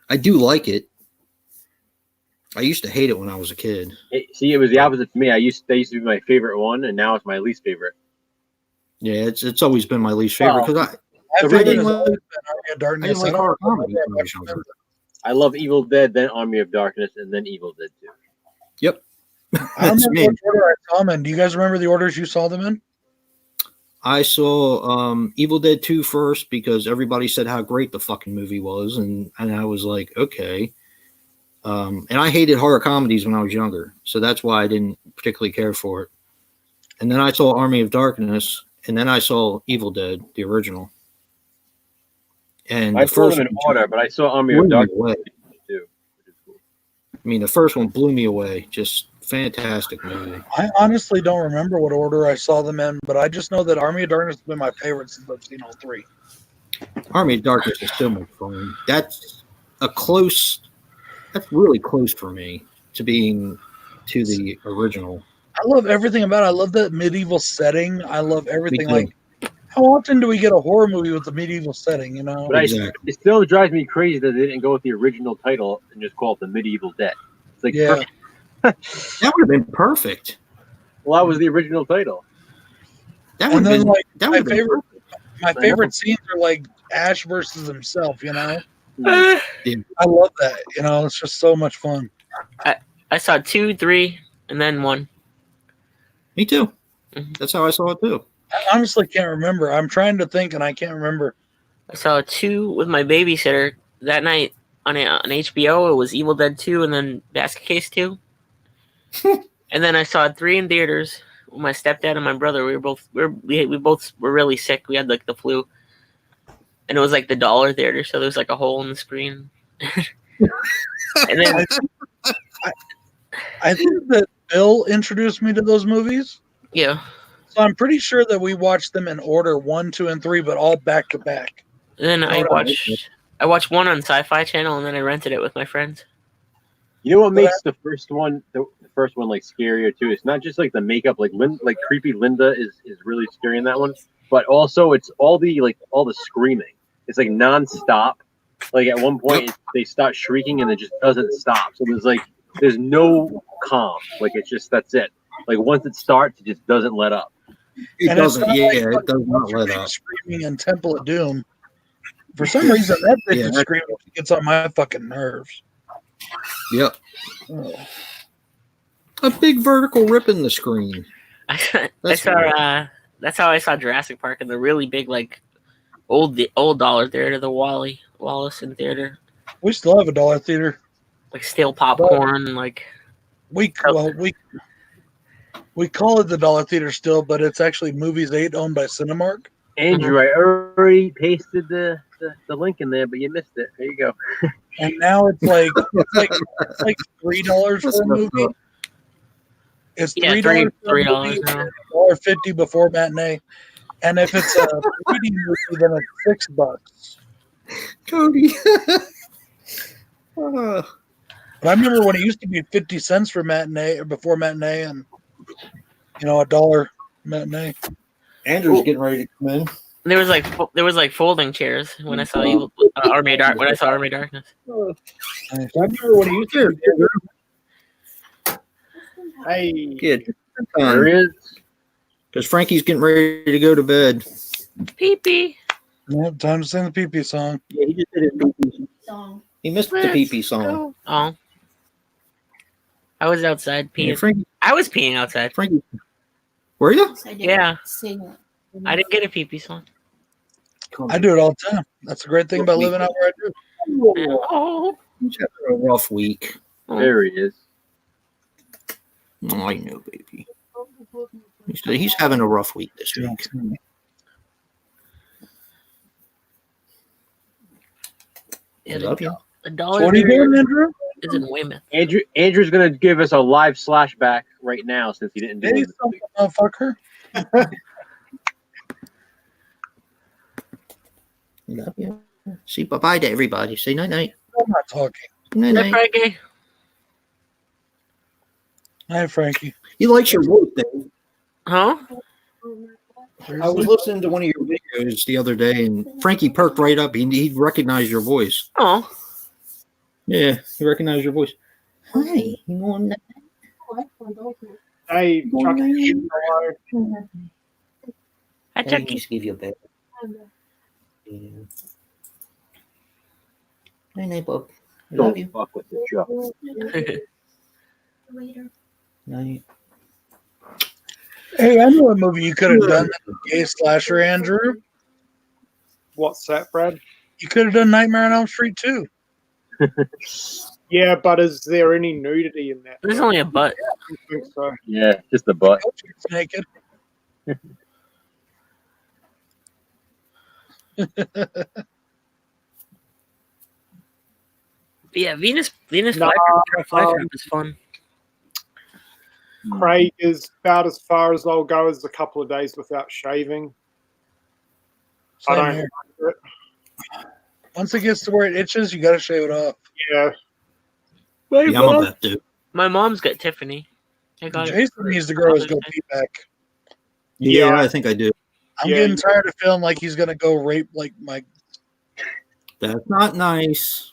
I do like it. I used to hate it when I was a kid. See, it was the opposite for me. They used to be my favorite one, and now it's my least favorite. Yeah, it's always been my least favorite because I didn't like horror comedy. I love Evil Dead, then Army of Darkness, and then Evil Dead 2. Yep. I don't remember what order I saw them in. Do you guys remember the orders you saw them in? I saw Evil Dead 2 first because everybody said how great the fucking movie was, and I was like, okay. And I hated horror comedies when I was younger, so that's why I didn't particularly care for it. And then I saw Army of Darkness, and then I saw Evil Dead, the original. And I saw them in order, but I saw Army of Darkness too, which is cool. I mean, the first one blew me away. Just fantastic movie. I honestly don't remember what order I saw them in, but I just know that Army of Darkness has been my favorite since I've seen all three. Army of Darkness is so much fun. That's really close for me to being to the original. I love everything about it. I love that medieval setting. I love everything. Like, how often do we get a horror movie with a medieval setting, you know? But it still drives me crazy that they didn't go with the original title and just call it The Medieval Dead. It's like, yeah. That would have been perfect. Well, that was the original title. My favorite scenes are like Ash versus himself, you know? Yeah. I love that. You know, it's just so much fun. I saw 2, 3, and then 1. Me too. That's how I saw it too. I honestly can't remember. I'm trying to think, and I can't remember. I saw 2 with my babysitter that night on HBO. It was Evil Dead 2, and then Basket Case 2. And then I saw 3 in theaters with my stepdad and my brother. We both were really sick. We had like the flu, and it was like the dollar theater, so there was like a hole in the screen. And then I think that Bill introduced me to those movies. Yeah. So I'm pretty sure that we watched them in order 1, 2, and 3, but all back to back. Then I watched one on Sci-Fi Channel, and then I rented it with my friends. You know what makes the first one like scarier too? It's not just like the makeup, like creepy Linda is really scary in that one, but also it's all the screaming. It's like nonstop. Like at one point they start shrieking and it just doesn't stop. So there's no calm. Like it's just that's it. Like once it starts, it just doesn't let up. It doesn't. It does not let up. Screaming in Temple of Doom. For some reason, that bitch screaming gets on my fucking nerves. Yep. Oh. A big vertical rip in the screen. That's how I saw Jurassic Park in the really big old dollar theater, the Wallison Theater. We still have a dollar theater. Like stale popcorn, we call it the dollar theater still, but it's actually Movies 8 owned by Cinemark. Andrew, I already pasted the link in there, but you missed it. There you go. And now it's like $3 for a movie. It's $3 now. $1.50 before matinee. And if it's a 3D movie, then it's $6. Cody. But I remember when it used to be 50 cents for matinee or before matinee, and $1 matinee. Andrew's getting ready to come in. There was folding chairs when I saw Army of Darkness. I remember when it used to be. Hey, kid. There he is. Because Frankie's getting ready to go to bed. Pee-pee. Yep, time to sing the pee-pee song. Yeah, he just did his pee-pee song. He missed the pee-pee song. Oh. I was outside peeing. Yeah, I was peeing outside. Frankie. Were you? Yeah. I didn't get a pee-pee song. I do it all the time. That's a great thing about living out where I do. Oh. He's having a rough week. There he is. Oh, I know, baby. He's having a rough week this week. Yeah, love you. So what are you doing, Andrew? Is in Weymouth. Andrew's gonna give us a live slashback right now since he didn't do it. Motherfucker. Love you. Say bye-bye to everybody. Say night-night. I'm not talking. Night-night. Frankie. Hi, Frankie. He likes your voice, Dave. Huh? I was listening to one of your videos the other day, and Frankie perked right up. He recognized your voice. Oh. Yeah, he recognized your voice. Hi. You want that? Hey, Chucky. Hi, Chucky. Just give you a bed. Yeah. Night-night, Bob. I love you. Fuck with the show. Night. Hey, I know a movie you could have done that gay slasher, Andrew. What's that, Brad? You could have done Nightmare on Elm Street too. Yeah, but is there any nudity in that? There's only a butt. I don't think so. Yeah, just the butt. It's naked. Yeah, Venus No, Flytrap is fun. Craig is about as far as I'll go as a couple of days without shaving. I don't like it. Once it gets to where it itches, you got to shave it off. Yeah. Yeah, I'm about to. My mom's got Tiffany. I got Jason needs to grow his goatee back. Yeah, I think I do. I'm getting tired of feeling like he's gonna go rape like my. That's not nice.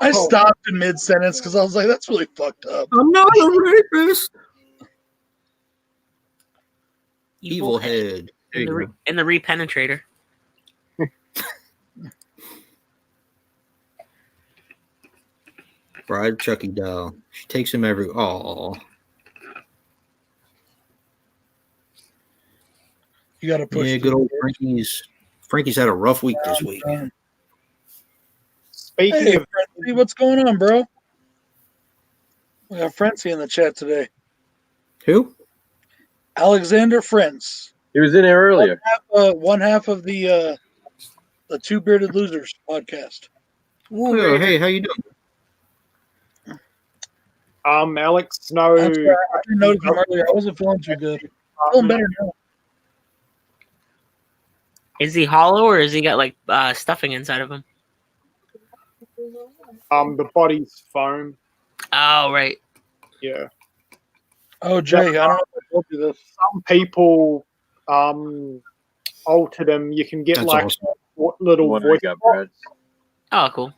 I stopped in mid sentence because I was like, "That's really fucked up." I'm not a rapist. Evil head. And the repenetrator. Bride Chucky doll. She takes him every. Oh. You got to push. Yeah, good old Frankie's had a rough week this week. Speaking of Frenzy, what's going on, bro? We got Frenzy in the chat today. Who? Alexander Frentz. He was in there earlier. One half of the Two Bearded Losers podcast. Oh, hey, how you doing? Alex, no. I noticed him earlier. I wasn't feeling too good. Feeling better now. Is he hollow or is he got like stuffing inside of him? The body's foam. Oh, right. Yeah. Oh, Jay, I don't know if I told you this. Some people altered them. You can get That's like awesome. little voice box, Oh, cool.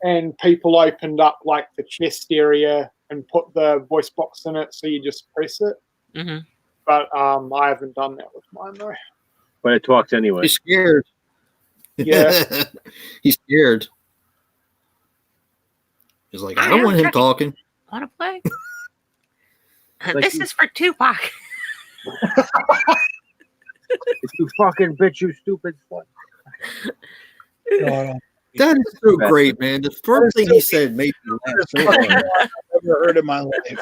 and people opened up like the chest area and put the voice box in it, so you just press it. Mm-hmm. But I haven't done that with mine though. But it talks anyway. He's scared. Yeah. He's scared. He's like, I don't want him talking. Want to play? Like this is for Tupac. You fucking bitch, you stupid slut. That is so great, man. The first thing he said made me laugh so hard. I've ever heard in my life.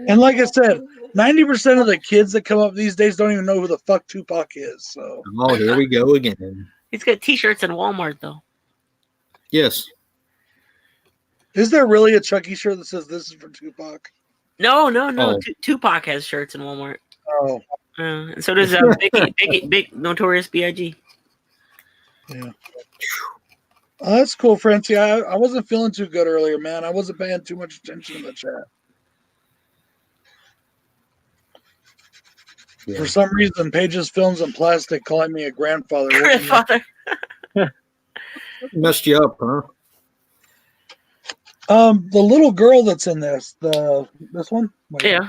And like I said, 90% of the kids that come up these days don't even know who the fuck Tupac is. So, oh, here we go again. He's got T-shirts in Walmart though. Yes. is there really a Chucky shirt that says "This is for Tupac"? No. Oh. Tupac has shirts in Walmart. Oh, And so does Big Notorious B.I.G. yeah. Oh, that's cool, Francie. I wasn't feeling too good earlier, man. I wasn't paying too much attention in the chat. Yeah. For some reason, Pages Films and Plastic calling me a grandfather. Grandfather. Messed you up, huh? The little girl that's in this one? Wait, Yeah.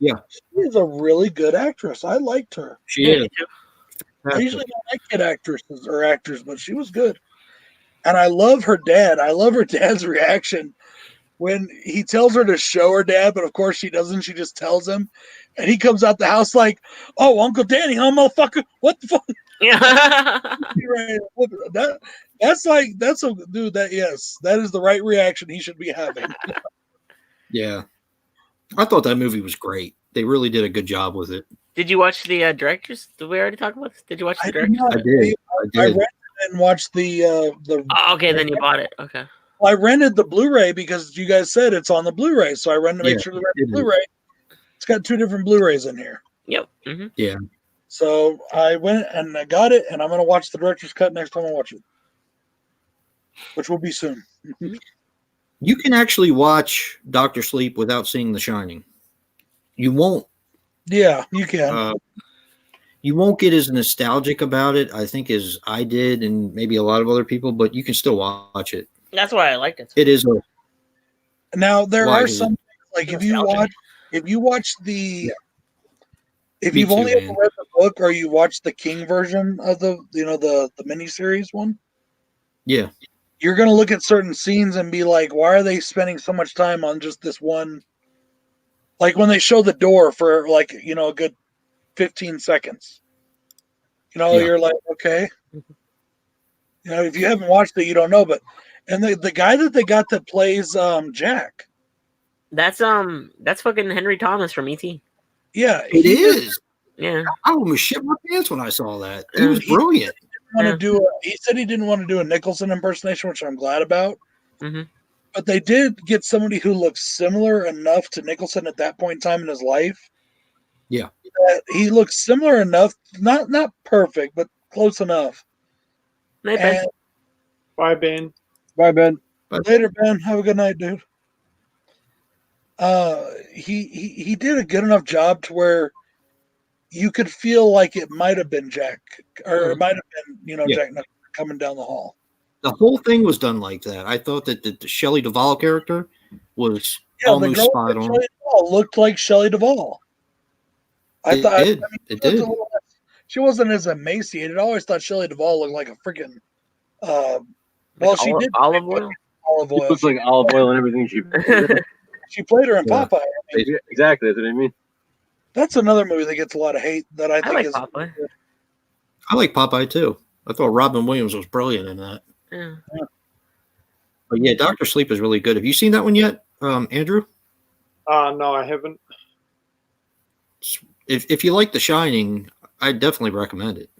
Yeah. She's a really good actress. I liked her. She is. I usually don't like kid actresses or actors, but she was good. And I love her dad. I love her dad's reaction when he tells her to show her dad, but of course she doesn't. She just tells him. And he comes out the house like, "Oh, Uncle Danny, huh, motherfucker? What the fuck?" Yeah. That's a dude. That is the right reaction he should be having. Yeah. I thought that movie was great. They really did a good job with it. Did you watch the directors? Did we already talk about this? Did you watch the directors? I did. I rented it and watched the. Oh, okay, then you bought it. Okay. I rented the Blu-ray because you guys said it's on the Blu-ray, so I rented to make sure the Blu-ray. It's got 2 different Blu-rays in here. Yep. Mm-hmm. Yeah. So I went and I got it, and I'm gonna watch the director's cut next time I watch it, which will be soon. You can actually watch Dr. Sleep without seeing The Shining. You won't. Yeah, you can. You won't get as nostalgic about it, I think, as I did, and maybe a lot of other people. But you can still watch it. That's why I liked it. It is a. Now there are some like if you watch the. If you've only ever read the book or you watch the King version of the miniseries one, yeah, you're gonna look at certain scenes and be like, why are they spending so much time on just this one? Like when they show the door for like a good 15 seconds. You're like, okay. If you haven't watched it, you don't know. But the guy that they got that plays Jack. That's fucking Henry Thomas from E.T. Yeah, it is. Yeah, I almost shit my pants when I saw that. He was brilliant. He said he didn't want to do a Nicholson impersonation, which I'm glad about. Mm-hmm. But they did get somebody who looks similar enough to Nicholson at that point in time in his life. Yeah, he looks similar enough, not perfect, but close enough. Night, Ben. Bye, Ben. Bye, Ben. Later, Ben. Have a good night, dude. He did a good enough job to where you could feel like it might have been Jack, or it might have been, Jack coming down the hall. The whole thing was done like that. I thought that the Shelley Duvall character was almost spot on. Shelley Duvall looked like Shelley Duvall. It did. She wasn't as emaciated. I always thought Shelley Duvall looked like a freaking. She did olive oil. Olive oil. She looks like olive oil and everything. She played her in Popeye. Exactly, that's what I mean. That's another movie that gets a lot of hate. That I think like is. Popeye. I like Popeye too. I thought Robin Williams was brilliant in that. Yeah. But yeah, Dr. Sleep is really good. Have you seen that one yet, Andrew? No, I haven't. If you like The Shining, I definitely recommend it.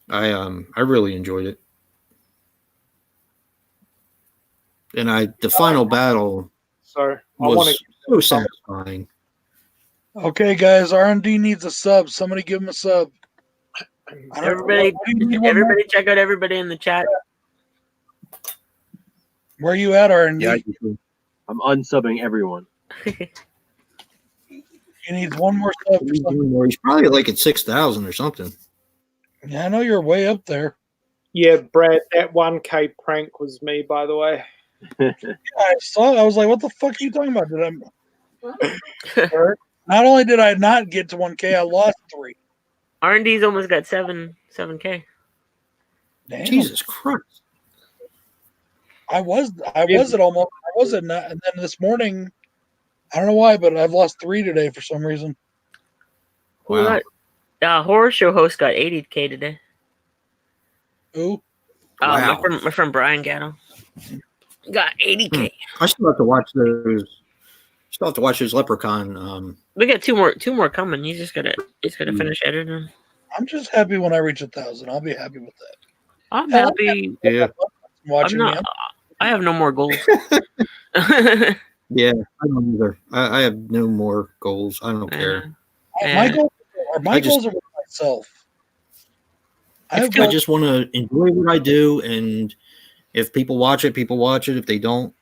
I really enjoyed it. And the final battle so was so satisfying. Okay, guys, R&D needs a sub. Somebody give him a sub. Everybody check out everybody in the chat. Where are you at, R&D? Yeah, I'm unsubbing everyone. He needs one more sub. He's probably like at 6,000 or something. Yeah, I know you're way up there. Yeah, Brad, that 1K prank was me, by the way. Yeah, I saw it. I was like, what the fuck are you talking about? Not only did I not get to 1K, I lost 3. R&D's almost got 7K. Damn. Jesus Christ. I was at almost. I was at not, and then this morning, I don't know why, but I've lost 3 today for some reason. Wow. Horror show host got 80K today. Who? Wow. My friend Brian Gatto got 80K. I still have to watch those. Still have to watch those Leprechaun. We got two more coming. He's gotta finish editing. I'm just happy when I reach 1,000. I'll be happy with that. I'm happy. Yeah. Watching me. I have no more goals. Yeah, I don't either. I have no more goals. I don't care. My goals are with myself. I just want to enjoy what I do, and if people watch it, people watch it. If they don't,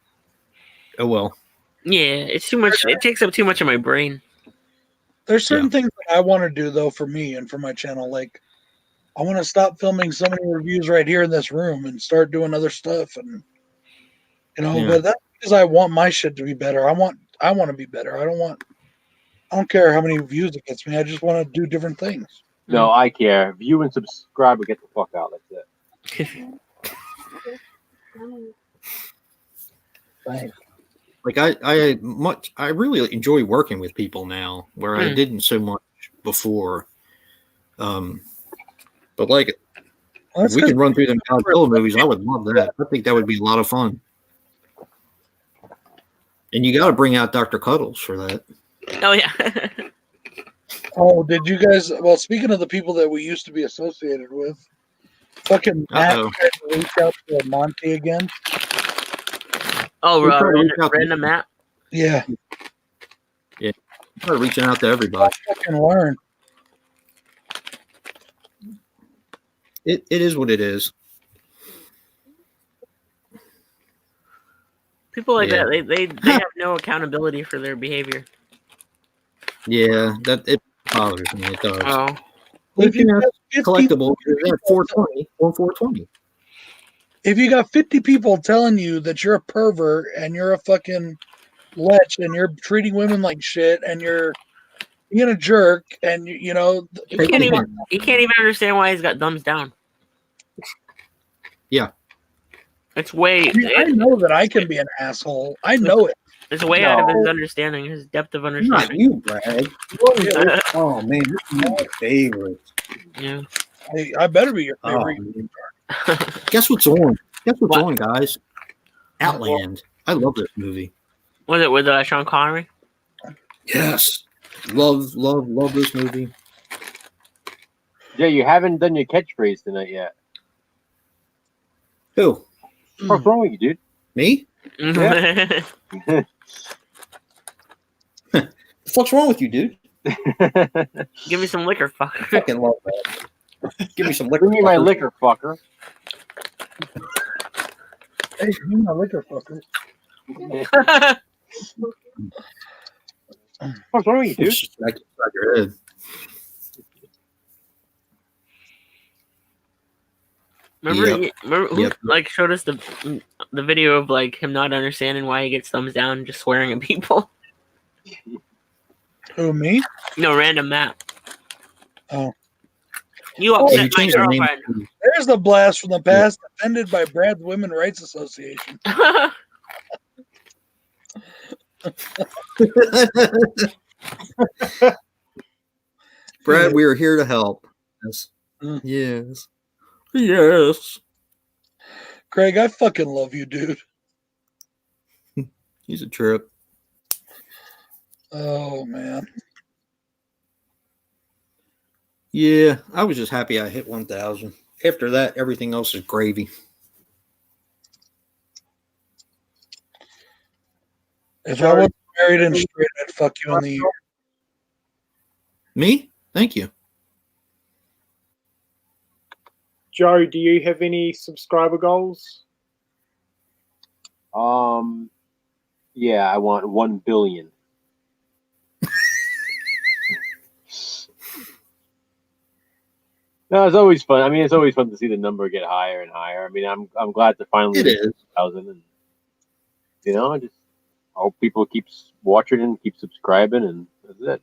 oh well. Yeah, it's too much. It takes up too much of my brain. There's certain things that I want to do though for me and for my channel. Like, I want to stop filming so many reviews right here in this room and start doing other stuff, and but that's because I want my shit to be better. I want to be better. I don't care how many views it gets me. I just want to do different things. No, I care. View and subscribe or get the fuck out. That's it. Thanks. Like I really enjoy working with people now, where I didn't so much before. But like, if we can run through them Godzilla movies, I would love that. I think that would be a lot of fun. And you got to bring out Dr. Cuddles for that. Oh yeah. Oh, did you guys? Well, speaking of the people that we used to be associated with, fucking Matt tried to reach out to Monty again. Oh, random Matt. Yeah. Yeah. Start reaching out to everybody. I fucking learn. It is what it is. People like that, they have no accountability for their behavior. Yeah, it bothers me. It does. Oh. If you have collectible, you're at 420 or 420. If you got 50 people telling you that you're a pervert and you're a fucking lech and you're treating women like shit and you're being a jerk and he can't even understand why he's got thumbs down. Yeah. It's way. I know that I can be an asshole. I know it. It's way out of his understanding, his depth of understanding. Not you, Brad. Oh man, this is my favorite. Yeah. Hey, I better be your favorite. Guess what's on? Guess what's on, guys? Outland. I love this movie. Was it with Sean Connery? Yes. Love this movie. Yeah, you haven't done your catchphrase tonight yet. Who? What's wrong with you, dude? Me? Yeah. The fuck's wrong with you, dude? Give me some liquor, fucker. I fucking love that. Give me some liquor. Give me my liquor, fucker. Hey, give me my liquor, fucker. What's wrong with you, dude? I can suck your head. Remember who showed us the video of like him not understanding why he gets thumbs down and just swearing at people? Who, me? No, random Matt. Oh. You upset my girlfriend. There's the blast from the past, offended by Brad's Women Rights Association. Brad, we are here to help. Yes. Yes. Yes. Craig, I fucking love you, dude. He's a trip. Oh, man. Yeah, I was just happy I hit 1,000. After that, everything else is gravy. If I wasn't married and straight, I'd fuck you in the ear. Me? Thank you. Joe, do you have any subscriber goals? Yeah, I want 1 billion. No, it's always fun. I mean, it's always fun to see the number get higher and higher. I mean, I'm glad to finally It get is. 1,000, and I just hope people keep watching and keep subscribing, and that's it.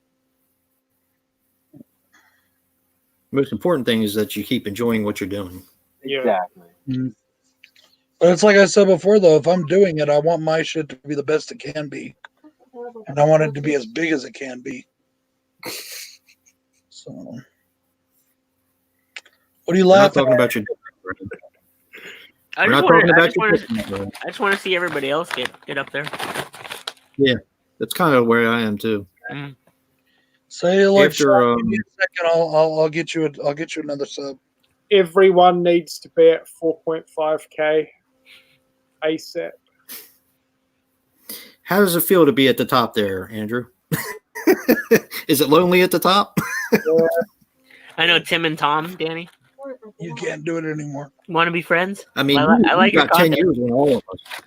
Most important thing is that you keep enjoying what you're doing. Yeah. Exactly. Mm-hmm. But it's like I said before, though, if I'm doing it, I want my shit to be the best it can be. And I want it to be as big as it can be. So, what are you We're not laughing talking at? about your. I We're just not talking about want I just want to see everybody else get up there. Yeah, that's kind of where I am too. Mm. Celluloid After, Shop, give me a second. I'll get you another sub. Everyone needs to be at 4.5k ASAP. How does it feel to be at the top there, Andrew? Is it lonely at the top? Yeah. I know Tim and Tom, Danny. You can't do it anymore. Want to be friends? I mean, I like you your got 10 content. years on all of us.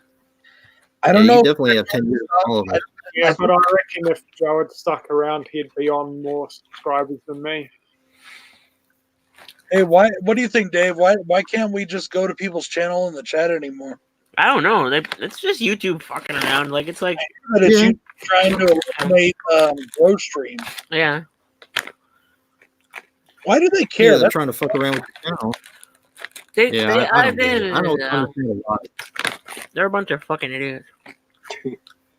I don't know. You definitely have 10 years on all of us. Yeah, but I reckon if Joe had stuck around, he'd be on more subscribers than me. Hey, what do you think, Dave? Why can't we just go to people's channel in the chat anymore? I don't know. It's just YouTube fucking around. Like it's like That it's you trying to eliminate grow stream. Yeah. Why do they care? Yeah, they're trying to fuck around with the channel. I don't get it. I don't understand why. They're a bunch of fucking idiots.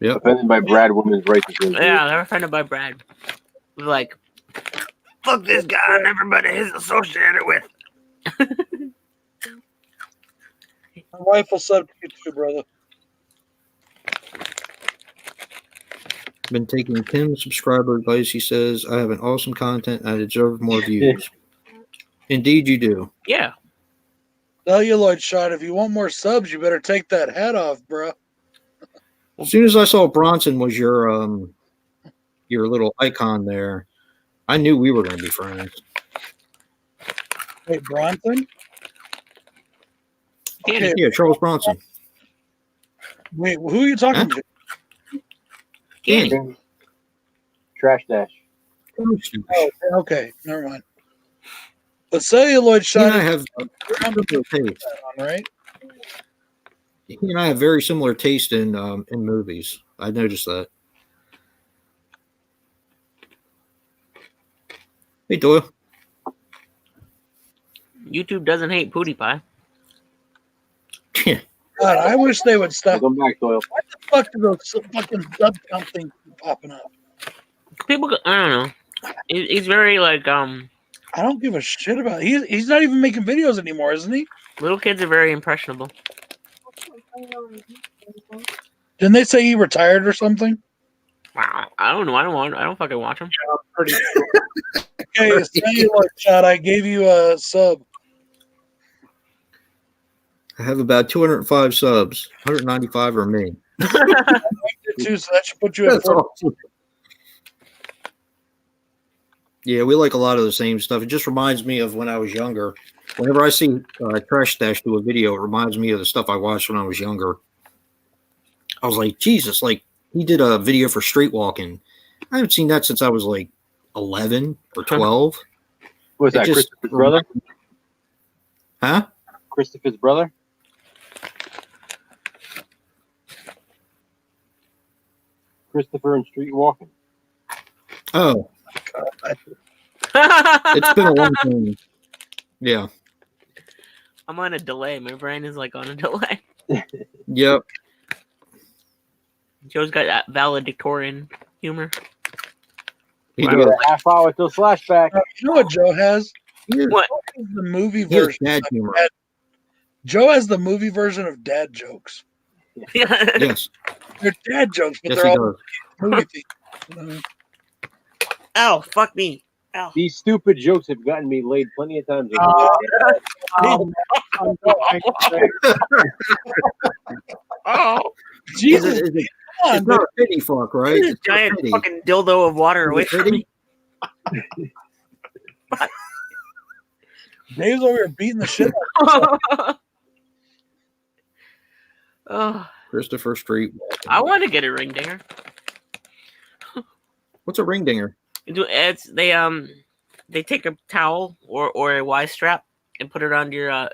Yep. Offended by Brad Woman's racism. Yeah, they're offended by Brad. Like, fuck this guy and everybody he's associated with. My wife will sub to you too, brother. Been taking Tim's subscriber advice. He says, I have an awesome content and I deserve more views. Indeed, you do. Yeah. Celluloid Shot, if you want more subs, you better take that hat off, bro. As soon as I saw Bronson was your little icon there, I knew we were going to be friends. Wait, Bronson? Okay. Yeah, Charles Bronson. Wait, who are you talking to? Danny. Trash Dash. Oh, okay, never mind. But Celluloid Shot, I have similar taste, right? He and I have very similar taste in movies. I noticed that. Hey, Doyle. YouTube doesn't hate Pootie Pie. God, I wish they would stop. Welcome back, Doyle. Why the fuck do those fucking sub count things keep popping up? People, I don't know. He's very like I don't give a shit about it. He's not even making videos anymore, isn't he? Little kids are very impressionable. Didn't they say he retired or something? Wow, I don't know. I don't fucking watch him. Yeah, I'm pretty sure. Okay, Celluloid Shot, I gave you a sub. I have about 205 subs. 195 are me. Too, so that should put you at That's 4. awesome. Yeah, we like a lot of the same stuff. It just reminds me of when I was younger. Whenever I see Trash Stash do a video, it reminds me of the stuff I watched when I was younger. I was like, Jesus, like he did a video for street walking. I haven't seen that since I was like 11 or 12. Was that Christopher's brother? Huh? Christopher's brother? Christopher and Street Walking. Oh. It's been a long time. Yeah. I'm on a delay. My brain is like on a delay. Yep. Joe's got that valedictorian humor. He Wow. does. Half hour till flashback. You know what Joe has? What? The movie He has version. dad humor. Joe has the movie version of dad jokes. Yes. They're dad jokes, but Yes, they're he all does. movie themes. Ow, fuck me. Ow. These stupid jokes have gotten me laid plenty of times. Oh, Jesus, It's come on, not a pity fuck, right? this It's not giant pity. fucking dildo of water away Is it from pity? me. Dave's over here beating the shit out Oh, Christopher Street. I want to get a ring dinger. What's a ring dinger? It's they take a towel or a Y strap and put it on your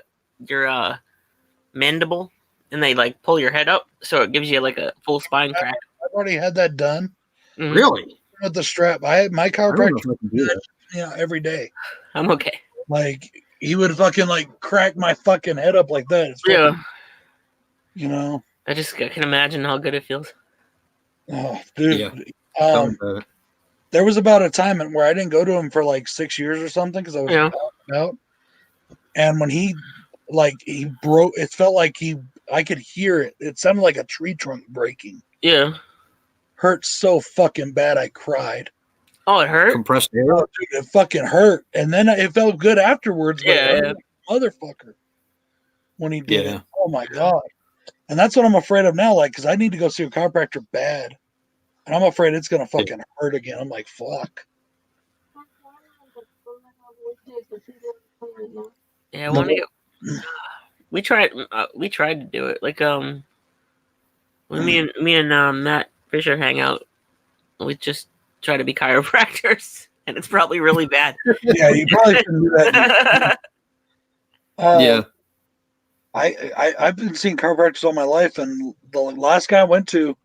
mandible, and they like pull your head up, so it gives you like a full spine crack. I've already had that done. Mhm. Really? With the strap. I had my I don't know chiropractor if I can do that. every day. I'm okay. Like he would fucking like crack my fucking head up like that. It's fucking, Yeah. I can imagine how good it feels. Oh, dude. Yeah. There was about a time where I didn't go to him for like 6 years or something because I was out. And when he broke, it felt like I could hear it. It sounded like a tree trunk breaking. Yeah. Hurt so fucking bad I cried. Oh, it hurt? Compressed air? Oh, dude, it fucking hurt. And then it felt good afterwards, but it hurt like a motherfucker when he did it. Oh my God. And that's what I'm afraid of now, like, because I need to go see a chiropractor bad. And I'm afraid it's going to fucking hurt again. I'm like, fuck. Yeah, we tried to do it. Like when me and Matt Fisher hang out, we just try to be chiropractors, and it's probably really bad. Yeah, you probably shouldn't do that. Yeah. I've been seeing chiropractors all my life, and the last guy I went to him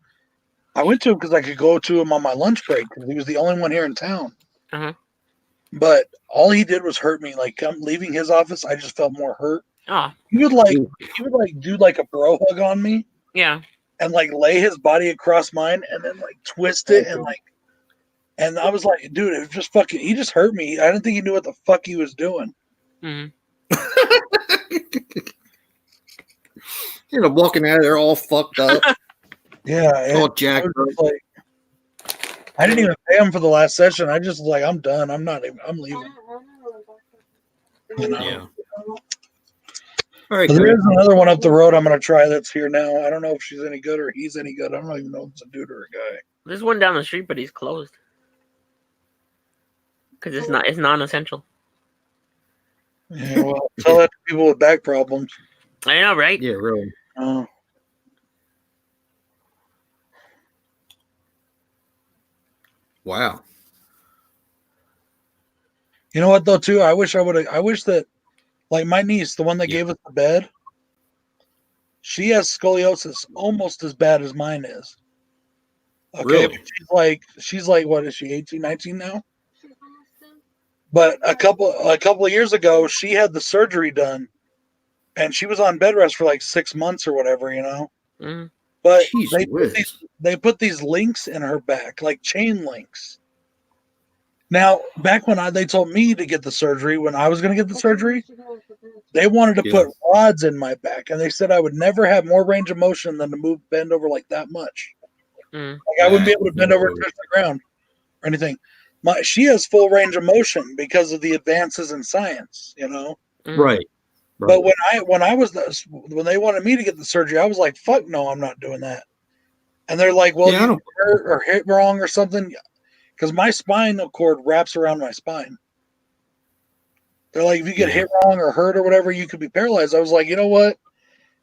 because I could go to him on my lunch break because he was the only one here in town. Uh-huh. But all he did was hurt me. Like, I'm leaving his office, I just felt more hurt. Oh. He would do like a bro hug on me. Yeah. And like lay his body across mine and then like twist it and I was like, dude, it was just fucking. He just hurt me. I didn't think he knew what the fuck he was doing. Mm-hmm. Walking out of there all fucked up. Yeah, all jacked up. I didn't even pay him for the last session. I just was like, I'm done. I'm leaving. Yeah. All right. There is another one up the road I'm going to try that's here now. I don't know if she's any good or he's any good. I don't even know if it's a dude or a guy. There's one down the street, but he's closed because it's non-essential. Yeah, well, tell that to people with back problems. I know, right? Yeah, really. Wow. You know what though, too? I wish that, like my niece, the one that gave us the bed, she has scoliosis almost as bad as mine is. Okay. Really? She's like, what is she, 18, 19 now? But a couple of years ago, she had the surgery done and she was on bed rest for like 6 months or whatever, Mm. But they put these links in her back, like chain links. Now, back when they told me to get the surgery, when I was going to get the surgery, they wanted to put rods in my back, and they said I would never have more range of motion than to bend over like that much. Mm. Like I wouldn't be able to bend over and touch the ground or anything. She has full range of motion because of the advances in science, Mm. Right. But when they wanted me to get the surgery, I was like, "Fuck no, I'm not doing that." And they're like, "Well, you hurt or hit wrong or something," because my spinal cord wraps around my spine. They're like, "If you get hit wrong or hurt or whatever, you could be paralyzed." I was like, "You know what?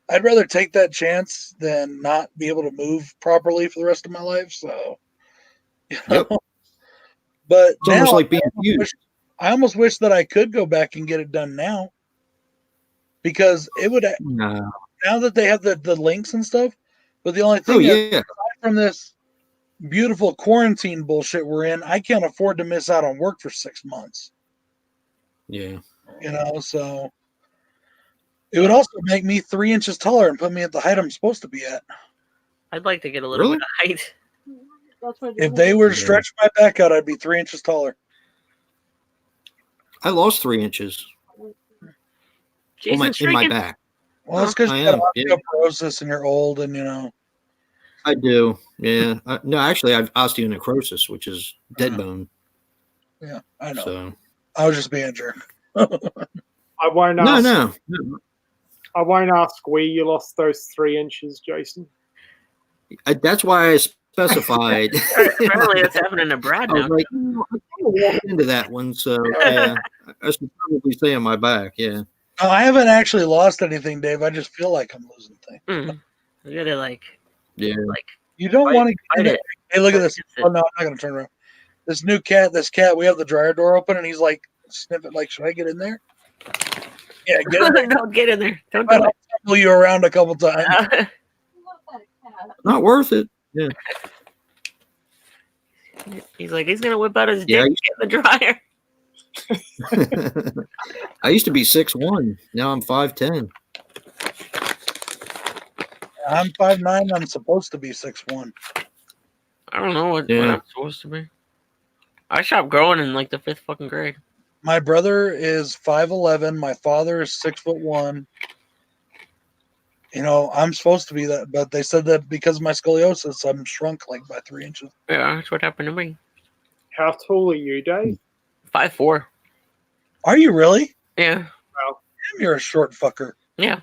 I'd rather take that chance than not be able to move properly for the rest of my life." So, But it's almost like being huge. I almost wish that I could go back and get it done now. Because it would now that they have the links and stuff, but the only thing aside from this beautiful quarantine bullshit we're in, I can't afford to miss out on work for 6 months. Yeah. So it would also make me 3 inches taller and put me at the height I'm supposed to be at. I'd like to get a little bit of height. If they were to stretch my back out, I'd be 3 inches taller. I lost 3 inches. In my back. Well, that's because you got osteoporosis and you're old and I do. Yeah. No, actually, I have osteonecrosis, which is dead bone. Yeah, I know. So I was just being a jerk. I won't ask. No. I won't ask where you lost those 3 inches, Jason. That's why I specified. Apparently, that's happening to Brad now. I was like, I walked into that one, so yeah, I should probably stay on my back. Yeah. No, I haven't actually lost anything, Dave. I just feel like I'm losing things. You gotta like you don't want to fight it. Hey, look at this. Oh no, I'm not gonna turn around. This cat, we have the dryer door open and he's like sniffing like, should I get in there? Yeah, get in there. No, get in there. Don't I'll tumble you around a couple times. Not worth it. Yeah. He's like, he's gonna whip out his dick and get in the dryer. I used to be 6'1". Now I'm 5'10". I'm 5'9". I'm supposed to be 6'1". I don't know what I'm supposed to be. I stopped growing in like the 5th fucking grade. My brother is 5'11". My father is 6'1". You know, I'm supposed to be that, but they said that because of my scoliosis, I'm shrunk like by 3 inches. Yeah, that's what happened to me. How tall are you, Dave? 5'4". Are you really? Yeah. Wow. Damn, you're a short fucker. Yeah.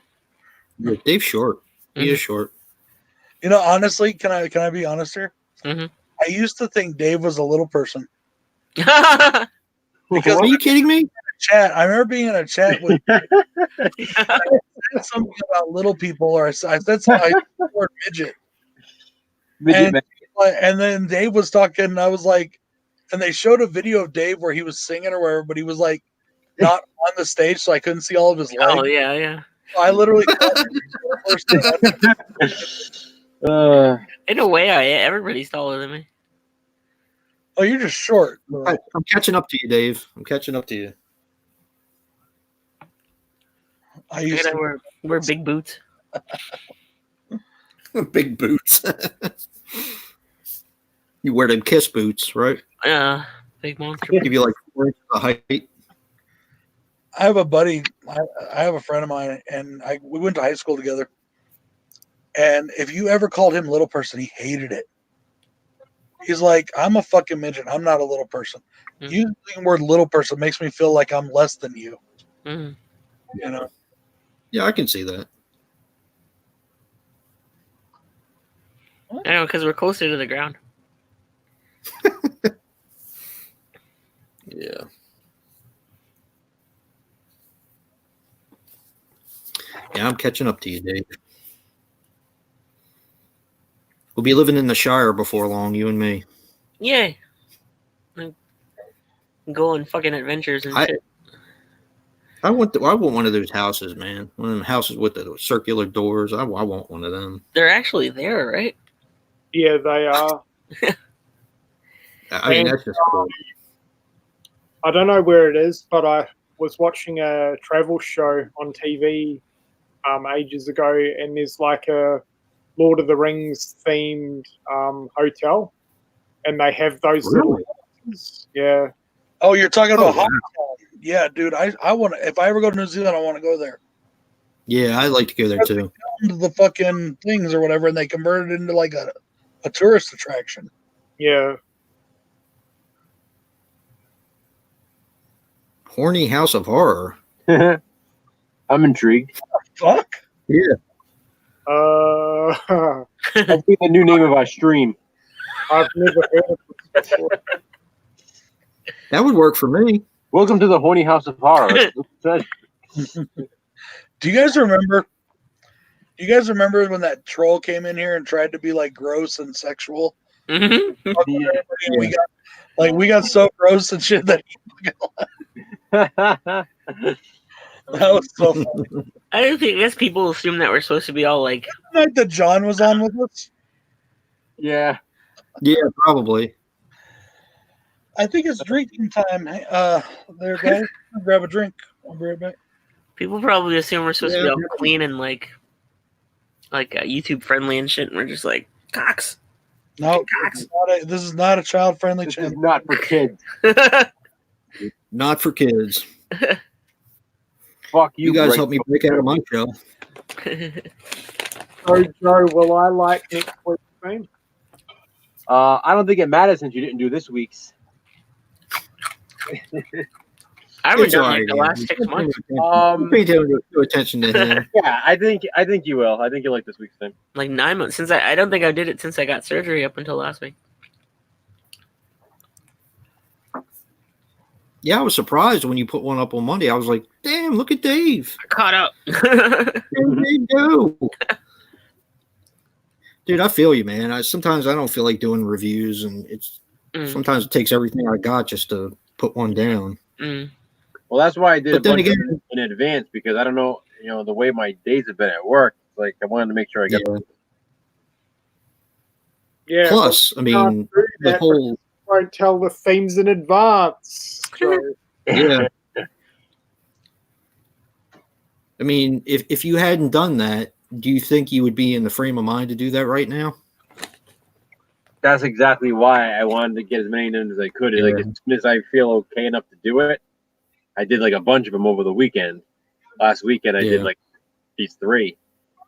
Dave's short. He is short. You know, honestly, can I be honest here? Mm-hmm. I used to think Dave was a little person. Because are you kidding me? Chat. I remember being in a chat with I said something about little people, or I said something about midget. And then Dave was talking, and I was like, and they showed a video of Dave where he was singing or wherever, but he was like not on the stage, so I couldn't see all of his legs. Oh yeah, yeah. So I literally in a way, everybody's taller than me. Oh, you're just short. I'm catching up to you, Dave. I'm catching up to you. I used to wear big boots. Big boots. You wear them Kiss boots, right? Yeah, big monster. Give you like 4 inches of height. I have a buddy. I have a friend of mine, and we went to high school together. And if you ever called him little person, he hated it. He's like, I'm a fucking midget. I'm not a little person. Mm-hmm. Using the word little person makes me feel like I'm less than you. Mm-hmm. You know? Yeah, I can see that. I know, because we're closer to the ground. Yeah. Yeah, I'm catching up to you, Dave. We'll be living in the Shire before long, you and me. Yay. Go on fucking adventures and shit. I want one of those houses, man. One of them houses with the circular doors. I want one of them. They're actually there, right? Yeah, they are. I mean, that's just cool. I don't know where it is, but I was watching a travel show on TV ages ago, and there's like a Lord of the Rings themed hotel, and they have those little houses. Yeah. Oh, you're talking about Hong Kong. Yeah, dude. I want to. If I ever go to New Zealand, I want to go there. Yeah, I'd like to go there too. The fucking things or whatever, and they converted it into like a tourist attraction. Yeah. Horny House of Horror. I'm intrigued. Fuck. Yeah. That'll be the new name of our stream. I've never heard of it before. That would work for me. Welcome to the Horny House of Horror. Do you guys remember? You guys remember when that troll came in here and tried to be like gross and sexual? Mm-hmm. Yeah. We got so gross and shit that that was so funny. I guess people assume that we're supposed to be all like the night that John was on with us. Yeah. Yeah, probably. I think it's drinking time. There, guys. I'll grab a drink. I'll be right back. People probably assume we're supposed to be all clean and like YouTube friendly and shit, and we're just like cocks. No, this is not a child friendly channel. Not for kids. Not for kids. Fuck you guys help me break out of my shell. So, Joe, will I like next week's theme? I don't think it matters since you didn't do this week's. I haven't done like the last 6 months. Pay attention to him. Yeah, I think you will. I think you'll like this week's thing. Like 9 months since I don't think I did it since I got surgery up until last week. Yeah, I was surprised when you put one up on Monday. I was like, damn, look at Dave. I caught up. There they go. Dude, I feel you, man. Sometimes I don't feel like doing reviews, and sometimes it takes everything I got just to put one down. Well, that's why I did a bunch in advance, because I don't know, the way my days have been at work. Like, I wanted to make sure I got. Yeah. Plus, I mean, the whole. Won't tell the themes in advance. So. Yeah. I mean, if you hadn't done that, do you think you would be in the frame of mind to do that right now? That's exactly why I wanted to get as many in as I could. Like, as soon as I feel okay enough to do it, I did like a bunch of them over the weekend. Last weekend, I did like these 3.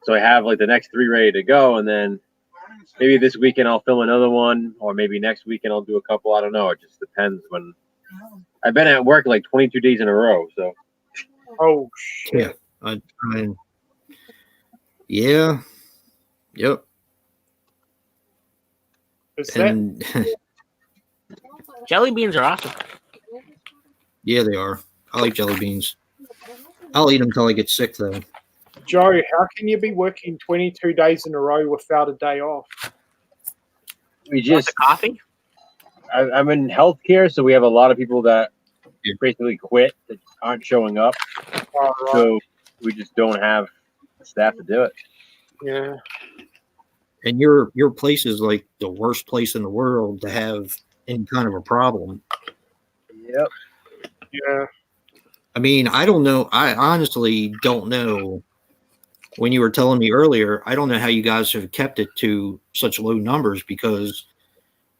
So I have like the next 3 ready to go, and then maybe this weekend I'll film another one, or maybe next weekend I'll do a couple. I don't know. It just depends. When I've been at work like 22 days in a row. So. Oh shit. Yeah. Yep. And jelly beans are awesome. Yeah, they are. I like jelly beans. I'll eat them until I get sick, though. Joe, how can you be working 22 days in a row without a day off? We just coffee. I'm in healthcare, so we have a lot of people that basically quit that aren't showing up. Right. So we just don't have staff to do it. Yeah. And your place is like the worst place in the world to have any kind of a problem. Yep. Yeah. I mean, I don't know. I honestly don't know. When you were telling me earlier, I don't know how you guys have kept it to such low numbers, because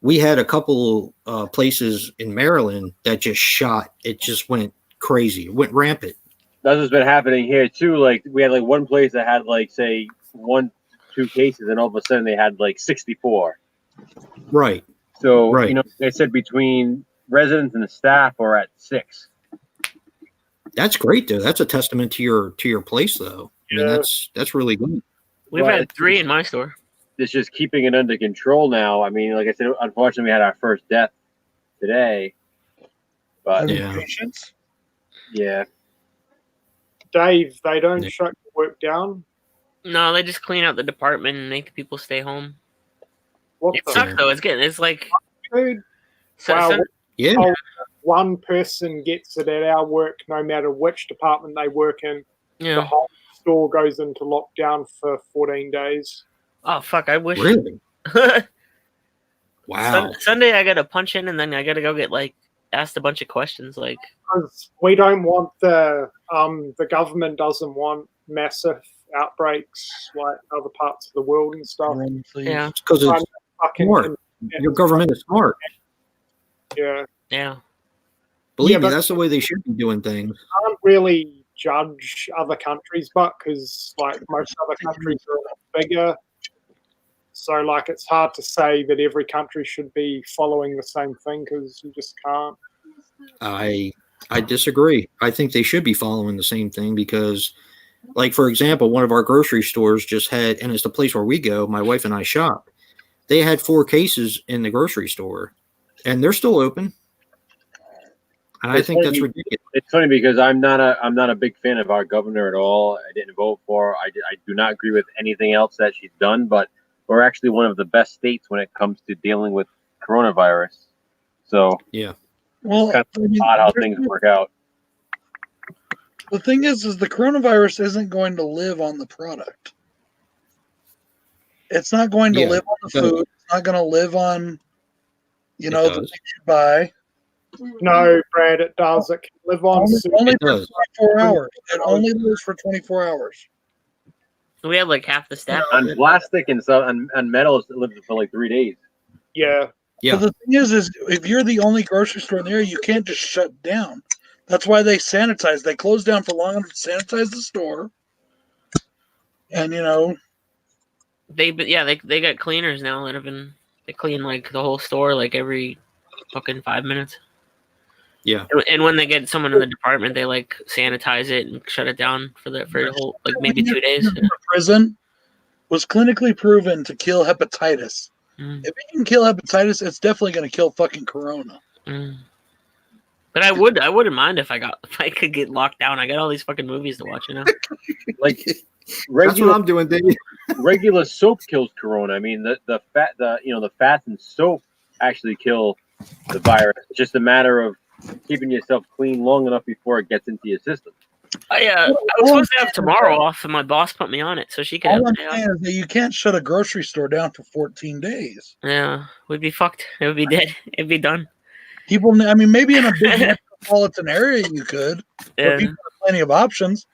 we had a couple places in Maryland that just shot. It just went crazy. It went rampant. That's what's been happening here too. Like, we had like one place that had like, say, 1-2 cases, and all of a sudden they had like 64. Right. So, like I said, between residents and the staff are at 6. That's great, though. That's a testament to your place, though. I mean, that's really good. We've had 3 in my store. It's just keeping it under control now. I mean, like I said, unfortunately, we had our first death today. But patients? Yeah. Dave, they don't shut your work down? No, they just clean out the department and make people stay home. What it sucks, though. It's like... Dude. One person gets it at our work, no matter which department they work in. Yeah. The whole store goes into lockdown for 14 days. Oh, fuck. I wish. Really? Wow. Sunday, I got to punch in, and then I got to go get, asked a bunch of questions. Because we don't want the government doesn't want massive outbreaks like other parts of the world and stuff. Yeah. Because it's smart. Your government is smart. Yeah. Yeah. Believe me, that's the way they should be doing things. I can't really judge other countries, but because most other countries are a lot bigger, so it's hard to say that every country should be following the same thing, because you just can't. I disagree. I think they should be following the same thing, because, for example, one of our grocery stores just had, and it's the place where we go, my wife and I shop, they had 4 cases in the grocery store, and they're still open. And I think that's ridiculous. It's funny because I'm not a big fan of our governor at all. I didn't vote for her. I do not agree with anything else that she's done, but we're actually one of the best states when it comes to dealing with coronavirus. So yeah, well, it's kind of odd how things work out. The thing is the coronavirus isn't going to live on the product. It's not going to live on the food. It's not going to live on, the things you buy. No, Brad, it does. It can live on only for 24 hours. It only lives for 24 hours. We have half the staff. On plastic and stuff, and metal, it lives for 3 days. Yeah. Yeah. But the thing is if you're the only grocery store in there, you can't just shut down. That's why they sanitize. They close down for long enough to sanitize the store. And they got cleaners now that have been, they clean the whole store every fucking 5 minutes. Yeah. And when they get someone in the department, they sanitize it and shut it down for the whole maybe 2 days. Prison was clinically proven to kill hepatitis. If it can kill hepatitis, it's definitely going to kill fucking corona. But I wouldn't mind if I could get locked down. I got all these fucking movies to watch, Like that's what I'm doing, Dave. regular soap kills corona. I mean, the fats in soap actually kill the virus. It's just a matter of keeping yourself clean long enough before it gets into your system. I was supposed to have tomorrow off, and my boss put me on it, so she could have All I'm the day saying is that you can't shut a grocery store down for 14 days. Yeah, we'd be fucked. It would be dead. It'd be done. People, I mean, maybe in a big metropolitan area you could, Yeah. but people have plenty of options.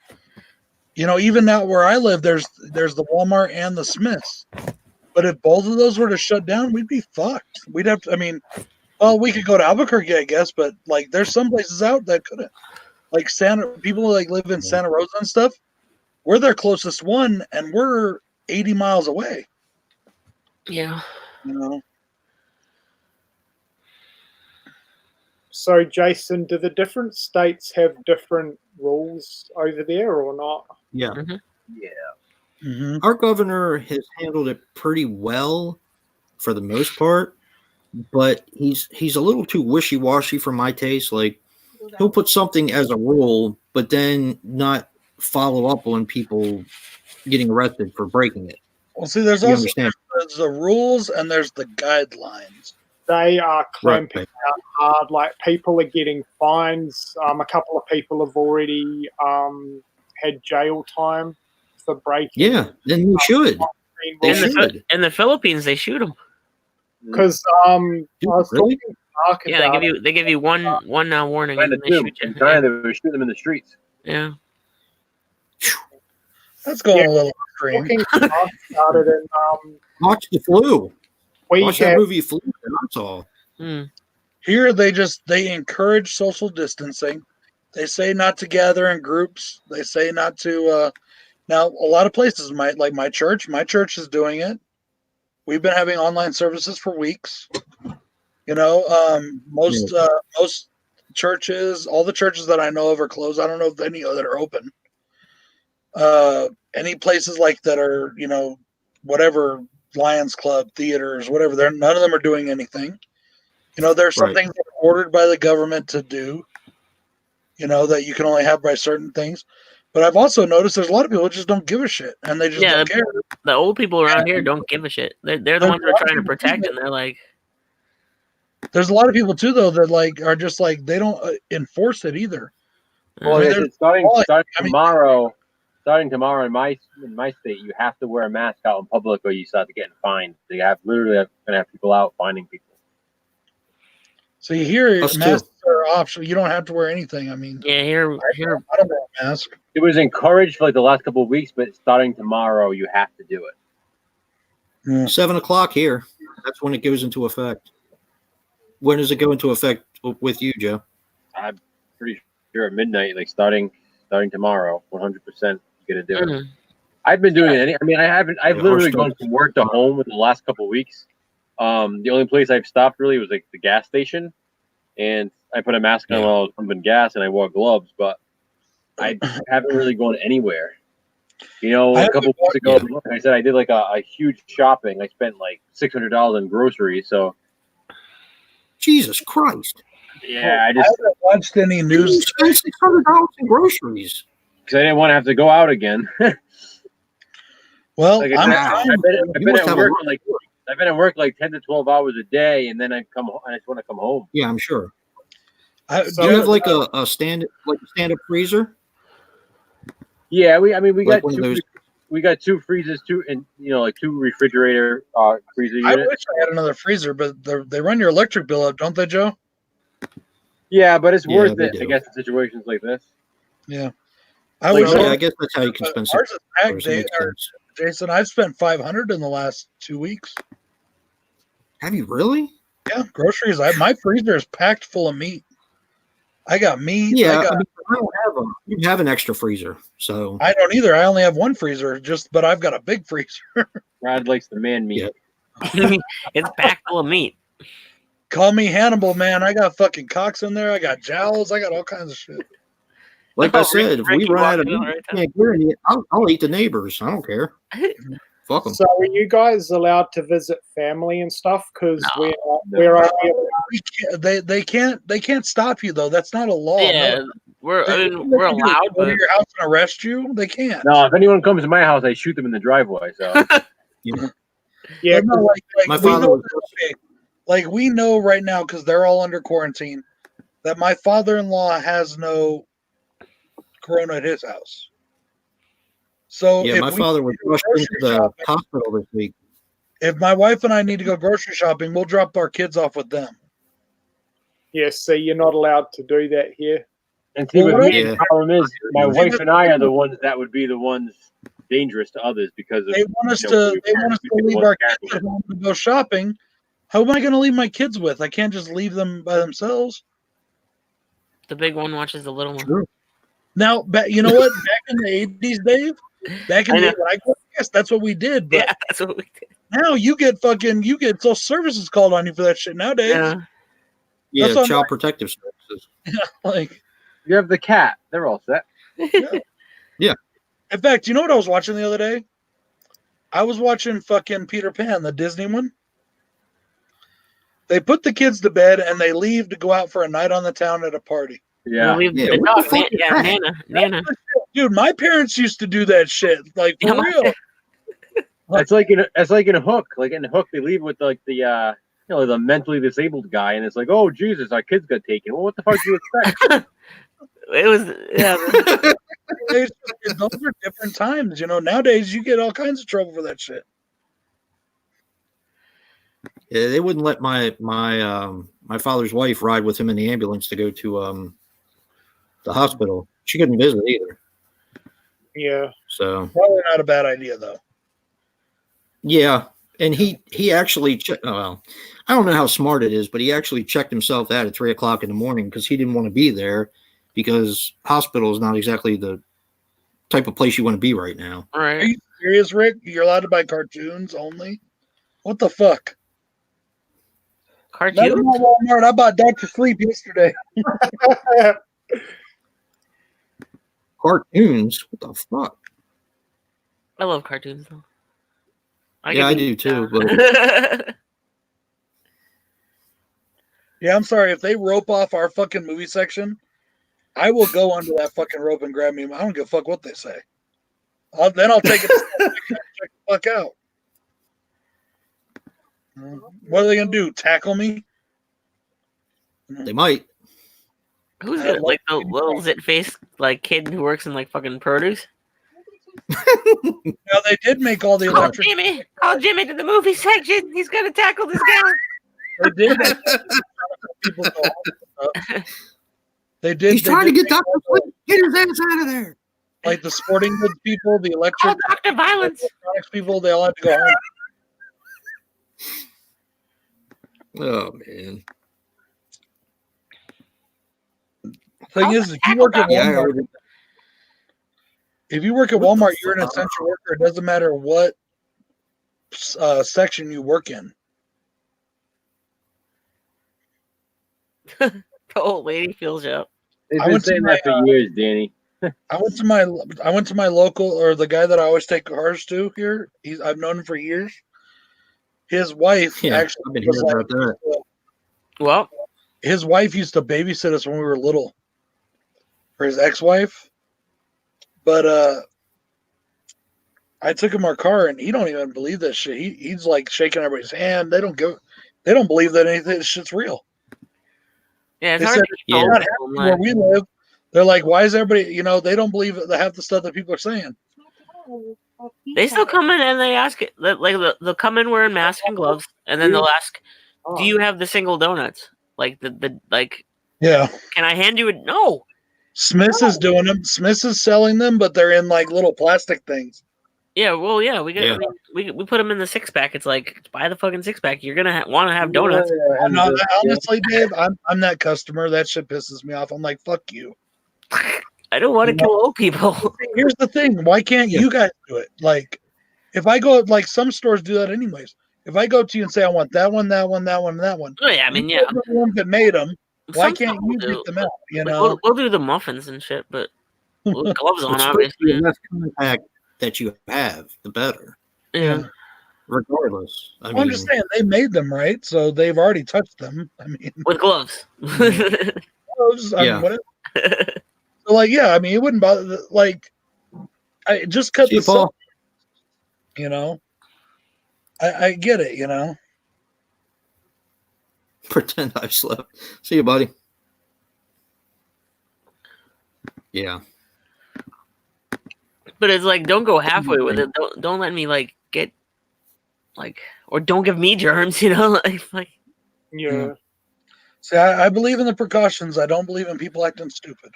You know, even now where I live, there's the Walmart and the Smiths. But if both of those were to shut down, we'd be fucked. We'd have to, I mean, well, we could go to Albuquerque, I guess, but like there's some places out that couldn't. Like people like live in Santa Rosa and stuff. We're their closest one, and we're 80 miles away. Yeah. You know. So, Jason, do the different states have different rules over there or not? Yeah. Mm-hmm. Yeah. Mm-hmm. Our governor has handled it pretty well for the most part, but he's a little too wishy-washy for my taste. Like, he'll put something as a rule, but then not follow up on people getting arrested for breaking it. Well, see, there's You also understand? there's the rules and there's the guidelines. They are clamping Right. down hard. Like, people are getting fines. A couple of people have already had jail time for breaking. Yeah, then you should. They should. In the Philippines, they shoot them. Because I was Really? talking to Mark Yeah, about they give you one warning and then they shoot you. In China, they were shooting them in the streets. Yeah. That's going a little extreme. talking to Mark about it, and Watch the flu. we Watch that have movie Flu. That's all. Here they encourage social distancing. They say not to gather in groups. They say not to now a lot of places might, like my church is doing it. We've been having online services for weeks. You know, most churches, all the churches that I know of are closed. I don't know if any that are open. Any places like that are, you know, whatever, Lions Club, theaters, whatever, none of them are doing anything. You know, there's some things that are ordered by the government to do, you know, that you can only have by certain things. But I've also noticed there's a lot of people who just don't give a shit, and they just don't care. The old people around here don't give a shit. They're the ones we're trying to protect, and they're like. There's a lot of people too, though, that like are just like they don't enforce it either. Well, I mean, starting tomorrow in my state, you have to wear a mask out in public, or you start getting fined. They literally going to have people out finding people. So you hear Us masks too. are optional. You don't have to wear anything. I mean, Yeah, here. I don't wear a mask. It was encouraged for like the last couple of weeks, but starting tomorrow, you have to do it. 7 o'clock here. That's when it goes into effect. When does it go into effect with you, Joe? I'm pretty sure at midnight, like starting tomorrow, 100%, you're gonna do it. I've been doing it. I mean, I've literally gone from work to home in the last couple of weeks. The only place I've stopped really was like the gas station, and I put a mask on while I was pumping gas, and I wore gloves. But I haven't really gone anywhere. You know, a couple weeks ago, like I said, I did like a huge shopping. I spent like $600 in groceries. So, Jesus Christ! Yeah, I haven't watched any news. Spend $600 in groceries because I didn't want to have to go out again. Well, like I've been at work like 10 to 12 hours a day, and then I come home. I just want to come home. Yeah, I'm sure. Do you have like a stand-up freezer? Yeah, we Like got two freezers, like two refrigerator freezer units. I wish I had another freezer, but they run your electric bill up, don't they, Joe? Yeah, but it's worth it, do. I guess, in situations like this. Yeah. I guess that's how you can spend ours is packed, $600. Jason, I've spent $500 in the last 2 weeks. Have you really? Yeah, groceries. My freezer is packed full of meat. I got meat. Yeah, I don't have them. You have an extra freezer, so I don't either. I only have one freezer, but I've got a big freezer. Brad likes the man meat. Yeah. It's packed full of meat. Call me Hannibal, man. I got fucking cocks in there. I got jowls. I got all kinds of shit. Like I said, if we Ricky run out of walked in meat, right we can't get any, I'll eat the neighbors. I don't care. Fuck them. So, are you guys allowed to visit family and stuff? Because No. we're only allowed They can't stop you though. That's not a law. Yeah, No. we're allowed, go to but your house and arrest you. They can't. No, if anyone comes to my house, I shoot them in the driveway. So Yeah, no, My father was we know right now because they're all under quarantine that my father-in-law has no corona at his house. So yeah, if my we father was rushed into the hospital this week. if my wife and I need to go grocery shopping, we'll drop our kids off with them. yes. See, you're not allowed to do that here. and see, Well, with me, Yeah. the problem is my Yeah. wife and I are the ones that would be the ones dangerous to others because of They want us you know, to. They want us to we leave want our to kids at home to go shopping. How am I going to leave my kids with? I can't just leave them by themselves. the big one watches the little one. True. Now, you know what? Back in the 80s, Dave. Back in I the know. 80s, I guess that's what we did. But Yeah, that's what we did. now you get social services called on you for that shit nowadays. Yeah. Yeah, That's what I'm child protective services. Like, You have the cat; they're all set. Yeah. in fact, you know what I was watching the other day? I was watching fucking Peter Pan, the Disney one. They put the kids to bed and they leave to go out for a night on the town at a party. Yeah, Yeah, The what the dog, fuck is that? Nana. Dude, my parents used to do that shit. Like, for Yeah, my- real. it's like in a Hook. Like in a Hook, they leave with like the the mentally disabled guy, and it's like, oh Jesus, our kids got taken. Well, what the fuck do you expect? It was Those are different times. Nowadays you get all kinds of trouble for that shit. Yeah, they wouldn't let my father's wife ride with him in the ambulance to go to the hospital. She couldn't visit either. Yeah. So Probably not a bad idea, though. yeah, and he actually well, I don't know how smart it is, but he actually checked himself out at 3:00 in the morning because he didn't want to be there because hospital is not exactly the type of place you want to be right now. all Are right. you serious, Rick? You're allowed to buy cartoons only? What the fuck? Not Cartoon. in my Walmart. I bought Dr. Sleep yesterday. Cartoons? What the fuck? I love cartoons though. I do too. But Yeah, I'm sorry. If they rope off our fucking movie section, I will go under that fucking rope and grab me. I don't give a fuck what they say. Then I'll take it and check the fuck out. What are they gonna do? Tackle me? they might. Who's I it? Like the love little zit face like kid who works in like fucking produce? Now they did make all the Call electric. Jimmy! Call Jimmy to the movie section. He's gonna tackle this guy. They did make people go home and stuff. They did. He's they trying to did get Dr. Sleep. Get his ass out of there. like the sporting goods people, the Call electric Dr. Violence. electronics people. They all had to go home. Oh man. Thing is, if you work at Yeah, I Walmart, ordered- you're an essential worker. It doesn't matter what section you work in. The old lady feels you up. They've I been went to saying that for years, Danny. I went to my local, or the guy that I always take cars to here. I've known him for years. His wife Yeah, actually I've been was hearing like, about that. Well, his wife used to babysit us when we were little, or his ex-wife. But I took him our car, and he don't even believe that shit. He's like shaking everybody's hand. They don't believe that anything this shit's real. yeah, it's They hard said to it's get not old happening people, where man. we live. They're like, why is everybody? They don't believe half the stuff that people are saying. They still come in and they ask it. Like they'll come in wearing masks and gloves, and then they'll ask, "Do you have the single donuts? Like the like? Yeah. Can I hand you a no?" Smith's is doing them. Smith's is selling them, but they're in like little plastic things. Yeah, well, yeah, we got. Yeah. I mean, we put them in the 6-pack. It's like buy the fucking 6-pack. You're gonna want to have donuts. No, honestly, Dave, I'm that customer. That shit pisses me off. I'm like, fuck you. I don't want to kill old people. Here's the thing. Why can't you guys do it? Like, if I go, like some stores do that anyways. If I go to you and say I want that one, that one, that one, and that one, Oh, yeah, I mean, yeah. you're the one that made them. Why Some can't stuff we'll you do, get them but, out? You like, know, we'll do the muffins and shit, but with gloves on, It's supposed to be obviously. the less contact that you have, the better. Yeah. regardless. I'm just saying they made them, right? So they've already touched them. I mean, with gloves. gloves, I Yeah. mean, whatever. So, like, yeah, I mean, it wouldn't bother. Like, I just cut See you, the Paul. you know. I get it, you know. Pretend I've slept. See you, buddy. Yeah. But it's like, don't go halfway with it. Don't let me like get like, or don't give me germs. You know, like Yeah. See, I believe in the precautions. I don't believe in people acting stupid.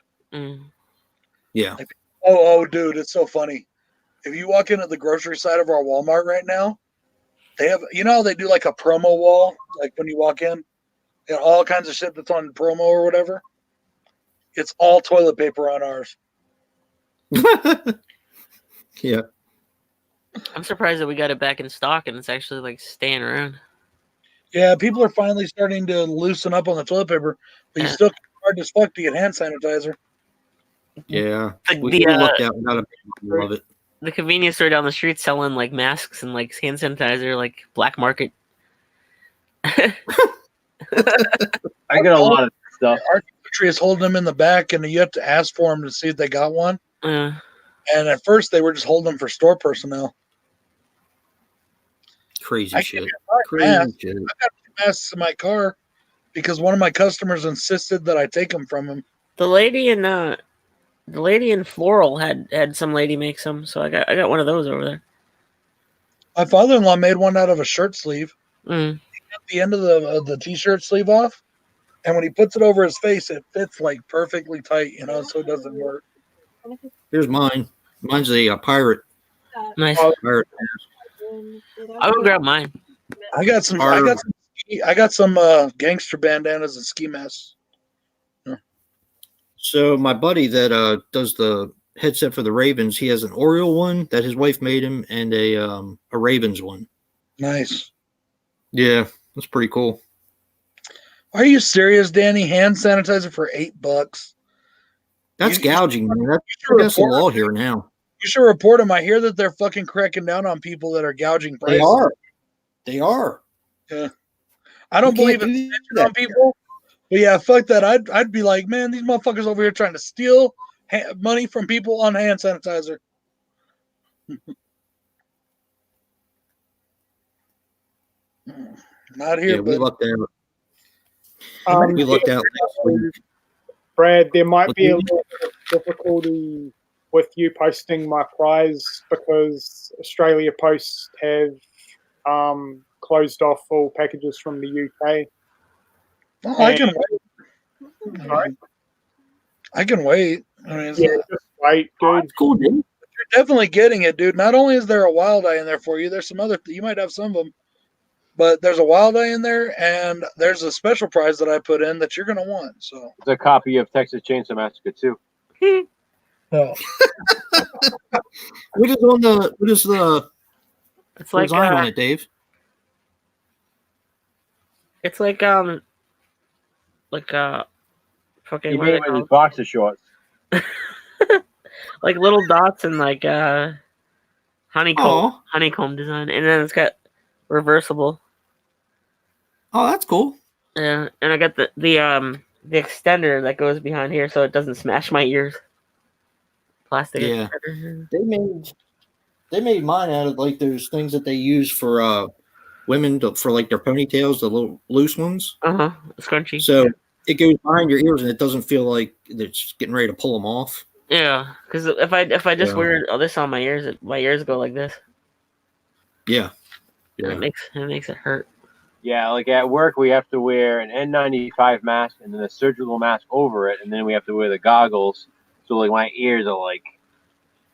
Yeah. Like, oh, dude, it's so funny. If you walk into the grocery side of our Walmart right now, they have, you know, they do like a promo wall, like when you walk in, you know, all kinds of shit that's on promo or whatever. It's all toilet paper on ours. Yeah. I'm surprised that we got it back in stock and it's actually like staying around. Yeah, people are finally starting to loosen up on the toilet paper, but you still hard as fuck to get hand sanitizer. Yeah. Like we looked out and got a love it. The convenience store down the street selling like masks and like hand sanitizer, like black market. I get a lot of stuff. Our country is holding them in the back, and you have to ask for them to see if they got one. And at first, they were just holding them for store personnel. Crazy shit. Crazy shit. I got masks in my car because one of my customers insisted that I take them from him. The lady in Floral had some lady make some, so I got one of those over there. My father-in-law made one out of a shirt sleeve. He cut the end of the t-shirt sleeve off, and when he puts it over his face, it fits like perfectly tight, you know, so it doesn't work. Here's mine. Mine's a pirate. Nice. Pirate. I would grab mine. I got some gangster bandanas and ski masks. So my buddy that does the headset for the Ravens, he has an Oriole one that his wife made him and a Ravens one. Nice. Yeah, that's pretty cool. Are you serious, Danny? Hand sanitizer for $8? That's gouging, man. That's the law here now. You should report them. I hear that they're fucking cracking down on people that are gouging prices. They are. Yeah. I don't believe in on people. But yeah, fuck that. I'd be like, man, these motherfuckers over here trying to steal money from people on hand sanitizer. Not here, but we lucked out. We lucked out next week. Brad, there might be a little bit of difficulty with you posting my prize because Australia Post have closed off all packages from the UK. Oh, I can wait. Sorry? I can wait. I mean, just wait, dude. Cool, dude. You're definitely getting it, dude. Not only is there a wild eye in there for you, there's some other. You might have some of them, but there's a wild eye in there, and there's a special prize that I put in that you're gonna want. So it's a copy of Texas Chainsaw Massacre 2. Oh. What is the it's like design on it, Dave? It's like fucking he made it with his boxer shorts. like little dots and like honeycomb design, and then it's got reversible. Oh, that's cool. Yeah, and I got the extender that goes behind here so it doesn't smash my ears. Plastic. Yeah. They made mine out of like those things that they use for women for like their ponytails, the little loose ones. Scrunchy. So it goes behind your ears and it doesn't feel like it's getting ready to pull them off. Yeah, because if I just wear this on my ears go like this. Yeah. It makes it hurt. Yeah, like at work we have to wear an N95 mask and then a surgical mask over it, and then we have to wear the goggles. So like my ears are like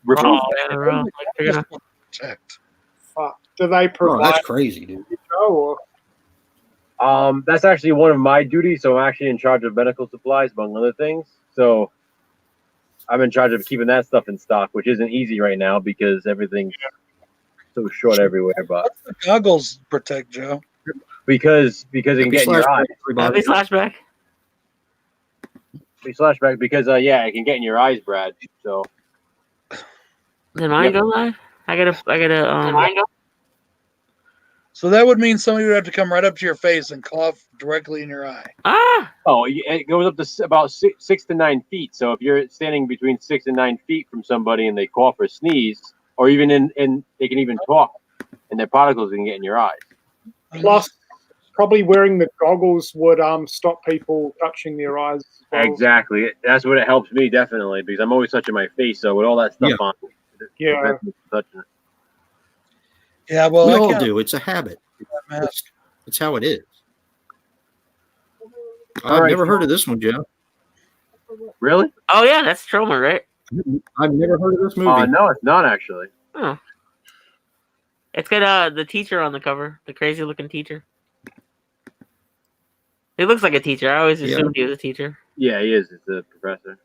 ripping off. Do they provide? Oh, that's crazy, dude. That's actually one of my duties. So I'm actually in charge of medical supplies, among other things. So I'm in charge of keeping that stuff in stock, which isn't easy right now because everything's so short everywhere. But what's the goggles protect, Joe? Because it can get in your eyes. Happy flashback. Because it can get in your eyes, Brad. So did mine go live? I gotta So that would mean somebody would have to come right up to your face and cough directly in your eye. Ah. Oh, it goes up to about 6 to 9 feet. So if you're standing between 6 and 9 feet from somebody and they cough or sneeze, or even in they can even talk, and their particles can get in your eyes. Plus, probably wearing the goggles would stop people touching their eyes as well. Exactly. That's what it helps me, definitely, because I'm always touching my face. So with all that stuff on, Yeah. prevents me from touching it. Yeah, well, we I all can't do. It's a habit. It's how it is. All I've right, never so- heard of this one, Joe. Really? Oh yeah, that's Troma, right? I've never heard of this movie. No, it's not actually. Oh. It's got the teacher on the cover, the crazy looking teacher. He looks like a teacher. I always assumed he was a teacher. Yeah, he is. It's a professor.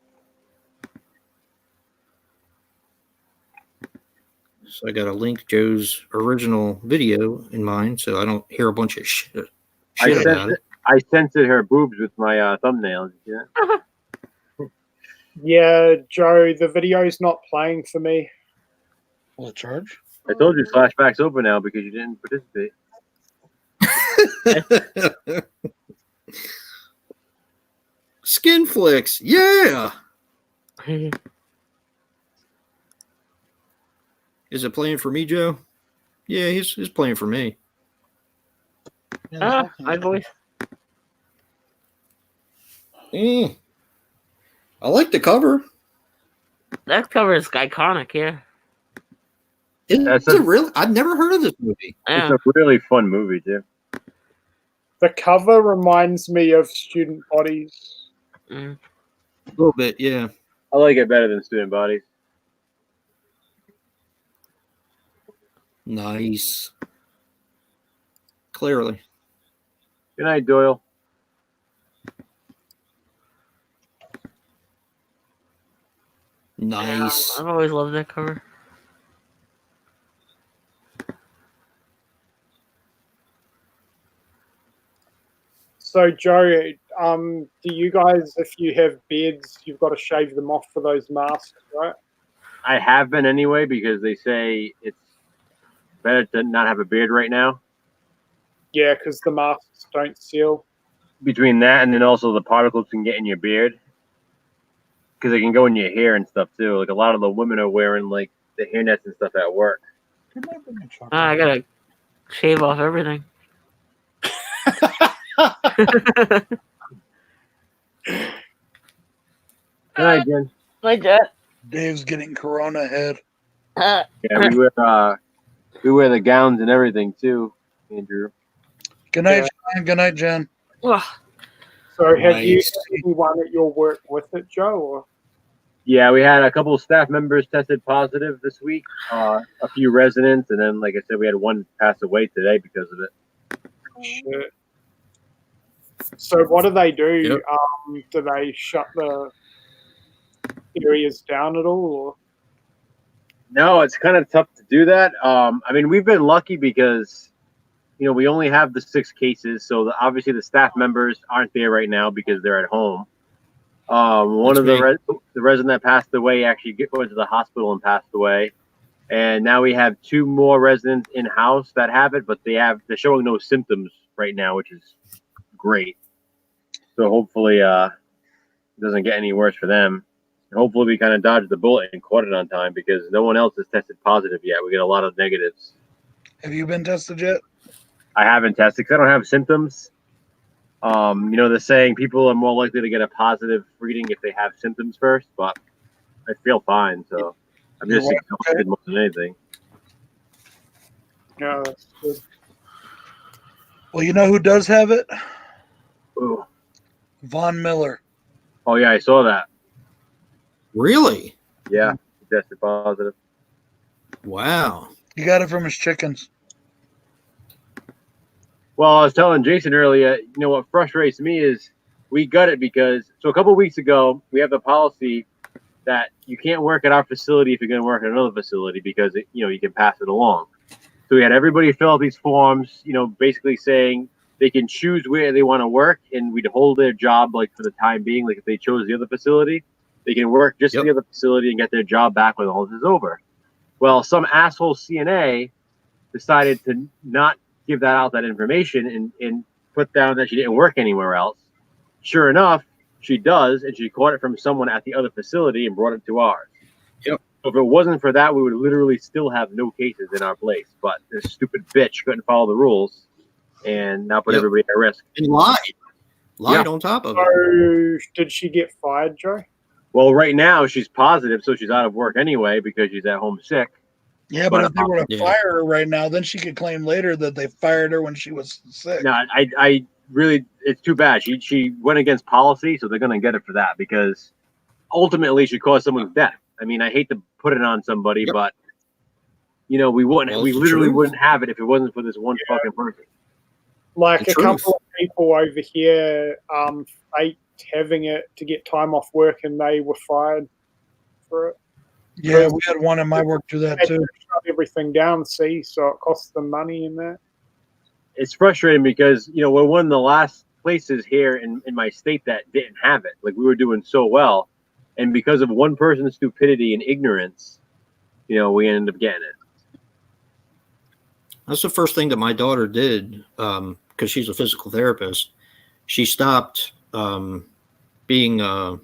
So I got to link Joe's original video in mine so I don't hear a bunch of shit about it. I censored her boobs with my thumbnail. Yeah. Yeah, Joe, the video's not playing for me. Will it charge? I told you Flashback's over now because you didn't participate. Skin flicks, yeah. Is it playing for me, Joe? Yeah, he's playing for me. My voice. I like the cover. That cover is iconic, yeah. Is it real? I've never heard of this movie. Yeah. It's a really fun movie, too. The cover reminds me of Student Bodies. A little bit, yeah. I like it better than Student Bodies. Nice. Clearly. Good night, Doyle. Nice. Yeah, I've always loved that cover. So, Joe, do you guys, if you have beards, you've got to shave them off for those masks, right? I have been anyway because they say it's better to not have a beard right now. Yeah, because the masks don't seal. Between that and then also the particles can get in your beard because they can go in your hair and stuff too. Like a lot of the women are wearing like the hair nets and stuff at work. I gotta shave off everything. Good night, Jen. Like that. Dave's getting Corona head. Yeah, we wear the gowns and everything too, Andrew. Good night, Jen. Good night, Jen. So, have you had anyone at your work with it, Joe? Or? Yeah, we had a couple of staff members tested positive this week. A few residents, and then, like I said, we had one pass away today because of it. Shit. So, what do they do? Yep. Do they shut the areas down at all? Or? No, it's kind of tough to do that. I mean, we've been lucky because, you know, we only have the 6 cases, so obviously the staff members aren't there right now because they're at home. One of the resident that passed away actually went to the hospital and passed away, and now we have 2 more residents in house that have it, but they're showing no symptoms right now, which is great. So hopefully, it doesn't get any worse for them. And hopefully, we kind of dodged the bullet and caught it on time because no one else has tested positive yet. We get a lot of negatives. Have you been tested yet? I haven't tested because I don't have symptoms. You know, they're saying people are more likely to get a positive reading if they have symptoms first, but I feel fine, so I'm just exhausted more than anything. Yeah, that's good. Well, you know who does have it? Ooh. Von Miller. Oh, yeah, I saw that. Really? Yeah, he tested positive. Wow. He got it from his chickens. Well, I was telling Jason earlier, you know, what frustrates me is we got it because, so a couple of weeks ago, we have the policy that you can't work at our facility if you're going to work at another facility because, you know, you can pass it along. So we had everybody fill out these forms, you know, basically saying they can choose where they want to work and we'd hold their job, like, for the time being. Like, if they chose the other facility, they can work just at the other facility and get their job back when all this is over. Well, some asshole CNA decided to not give that information and put down that she didn't work anywhere else. Sure enough, she does, and she caught it from someone at the other facility and brought it to ours. Yep. So if it wasn't for that, we would literally still have no cases in our place. But this stupid bitch couldn't follow the rules, and now put everybody at risk. And lied on top of it. So did she get fired, Joe? Well, right now she's positive, so she's out of work anyway because she's at home sick. Yeah, but if they were to fire her right now, then she could claim later that they fired her when she was sick. No, I really, it's too bad. She went against policy, so they're going to get it for that because ultimately she caused someone's death. I mean, I hate to put it on somebody, but we literally wouldn't have it if it wasn't for this one fucking person. Like a couple of people over here faked having it to get time off work, and they were fired for it. Yeah, we had one in my work do that too. Shut everything down, so it costs them money in that. It's frustrating because we're one of the last places here in my state that didn't have it. Like, we were doing so well, and because of one person's stupidity and ignorance, we ended up getting it. That's the first thing that my daughter did, because she's a physical therapist. She stopped being a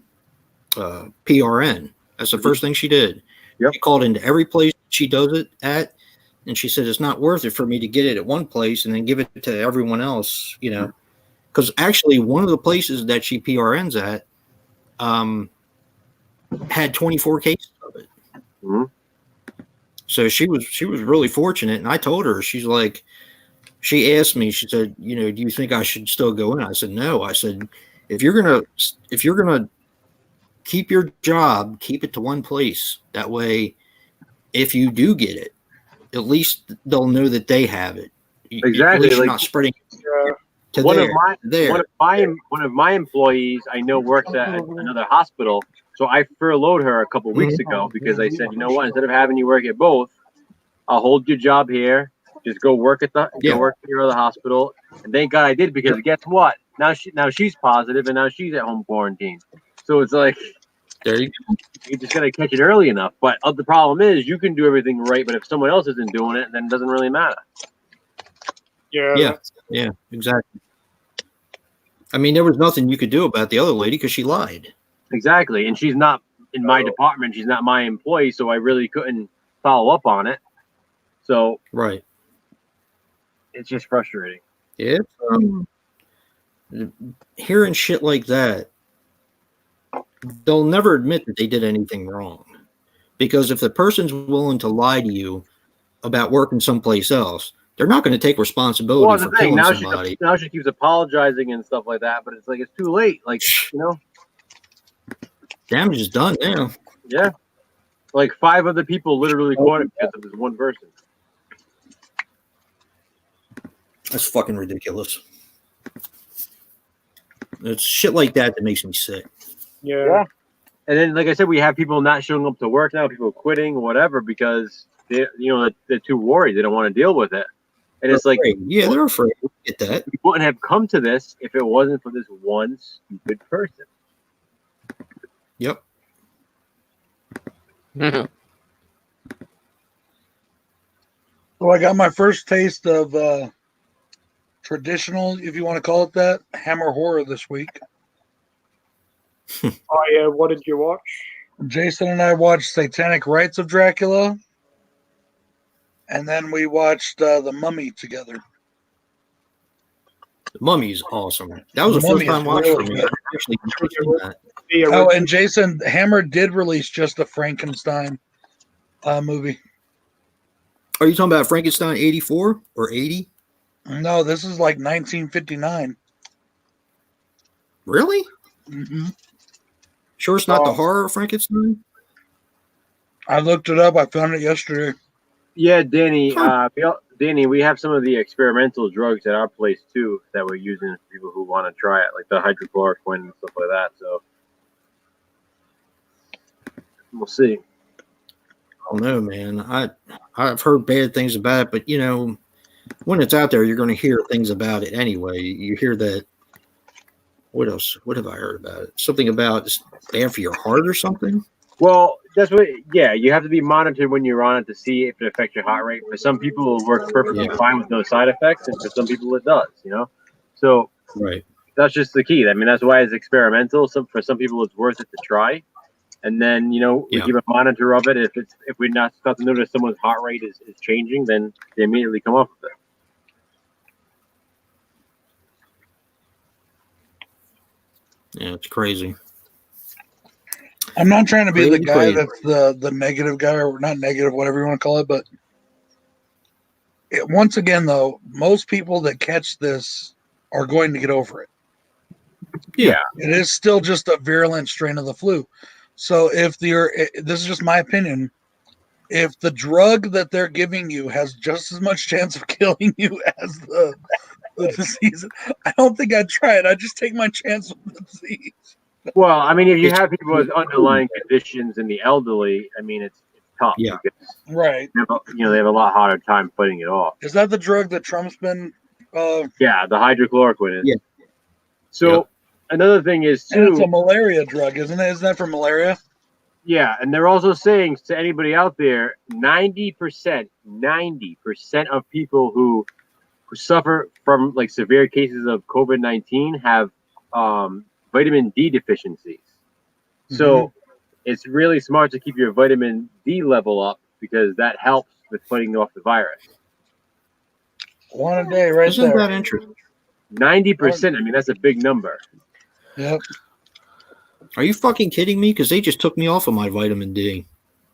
PRN. That's the first thing she did. Yep. She called into every place she does it at, and she said it's not worth it for me to get it at one place and then give it to everyone else, because actually one of the places that she PRNs at had 24 cases of it. Mm-hmm. So she was really fortunate, and I told her, she asked me, she said, do you think I should still go in? I said, no. I said, if you're gonna keep your job, keep it to one place. That way, if you do get it, at least they'll know that they have it. Exactly. At least you're not spreading to one of my employees I know works at another hospital. So I furloughed her a couple weeks ago because I said, you know what, instead of having you work at both, I'll hold your job here. Just go work at your other hospital. And thank God I did, because guess what? Now she's positive, and now she's at home quarantine. So it's like, there you go. You just gotta catch it early enough. But the problem is, you can do everything right, but if someone else isn't doing it, then it doesn't really matter. Yeah, exactly. I mean, there was nothing you could do about the other lady because she lied. Exactly, and she's not in my department. She's not my employee, so I really couldn't follow up on it. So right, it's just frustrating. Yeah, hearing shit like that, they'll never admit that they did anything wrong, because if the person's willing to lie to you about working someplace else, they're not going to take responsibility for killing somebody. Now she keeps apologizing and stuff like that, but it's like, it's too late. Like, damage is done now. Yeah. Like 5 other people literally caught it because of this one person. That's fucking ridiculous. It's shit like that makes me sick. Yeah. And then, like I said, we have people not showing up to work now, people quitting or whatever, because they're too worried. They don't want to deal with it. And it's like, they're afraid. Get that. We wouldn't have come to this if it wasn't for this one stupid person. Yep. So I got my first taste of traditional, if you want to call it that, Hammer horror this week. Oh yeah, what did you watch? Jason and I watched Satanic Rites of Dracula, and then we watched The Mummy together. The Mummy's awesome. That was the first time watch for me. Actually, that. Oh, and Jason, Hammer did release just a Frankenstein movie. Are you talking about Frankenstein 84 or 80? No, this is like 1959. Really? Mm-hmm. Sure it's not the horror of Frankenstein? I looked it up. I found it yesterday. Yeah, Danny. Danny, we have some of the experimental drugs at our place too that we're using for people who want to try it, like the hydrochloroquine and stuff like that. So we'll see. I don't know, man. I've heard bad things about it, but when it's out there, you're going to hear things about it anyway. You hear that. What else? What have I heard about it? Something about it's bad for your heart or something? Well, that's what. Yeah, you have to be monitored when you're on it to see if it affects your heart rate. For some people, it works perfectly fine with no side effects, and for some people, it does. So Right. that's just the key. I mean, that's why it's experimental. For some people, it's worth it to try. And then we keep a monitor of it. If we're not start to notice someone's heart rate is changing, then they immediately come off of it. Yeah, it's crazy. I'm not trying to be the guy that's the negative guy, or not negative, whatever you want to call it, but once again, though, most people that catch this are going to get over it. Yeah. It is still just a virulent strain of the flu. So this is just my opinion, if the drug that they're giving you has just as much chance of killing you as the disease, I don't think I'd try it. I'd just take my chance with the disease. Well, I mean, if you have people with underlying conditions and the elderly, I mean, it's tough. Yeah. Right. They have a lot harder time fighting it off. Is that the drug that Trump's been? Yeah, the hydrochloroquine is. Yeah. So another thing is too. And it's a malaria drug, isn't it? Isn't that for malaria? Yeah, and they're also saying to anybody out there, 90% of people who suffer from like severe cases of COVID-19 have vitamin D deficiencies. So it's really smart to keep your vitamin D level up because that helps with fighting off the virus. One a day, right Isn't there. that interesting? 90%. I mean, that's a big number. Yep. Are you fucking kidding me? Because they just took me off of my vitamin D.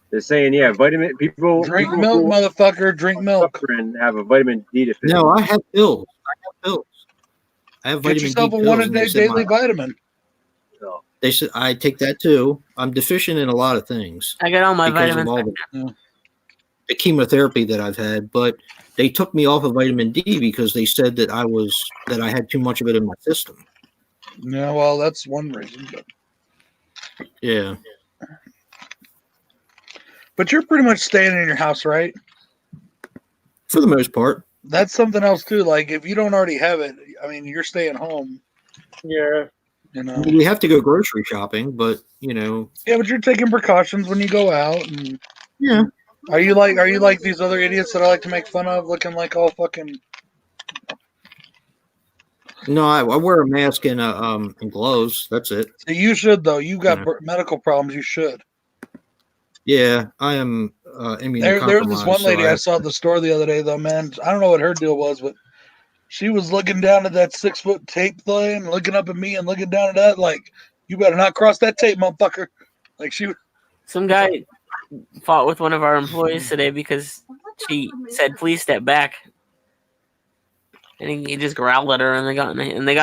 They're saying, vitamin people drink milk, motherfucker. Drink milk. And have a vitamin D deficiency. No, I have pills. I have Get vitamin yourself D a pills, one a day daily vitamin. They said I take that too. I'm deficient in a lot of things. I got all my vitamins. Of all the chemotherapy that I've had, but they took me off of vitamin D because they said that I had too much of it in my system. Yeah, well, that's one reason. But yeah. But you're pretty much staying in your house, right? For the most part. That's something else too. Like if you don't already have it, I mean, you're staying home. Yeah. We have to go grocery shopping, but Yeah, but you're taking precautions when you go out. And yeah. Are you like these other idiots that I like to make fun of, looking like all fucking? No, I wear a mask and gloves. That's it. So you should though. You got medical problems. You should. Yeah, I am immunocompromised. There was this one lady I saw at the store the other day, though, man. I don't know what her deal was, but she was looking down at that 6-foot tape thing, looking up at me and looking down at that, like, you better not cross that tape, motherfucker. Like Some guy fought with one of our employees today because she said, "Please step back," and he just growled at her, and they got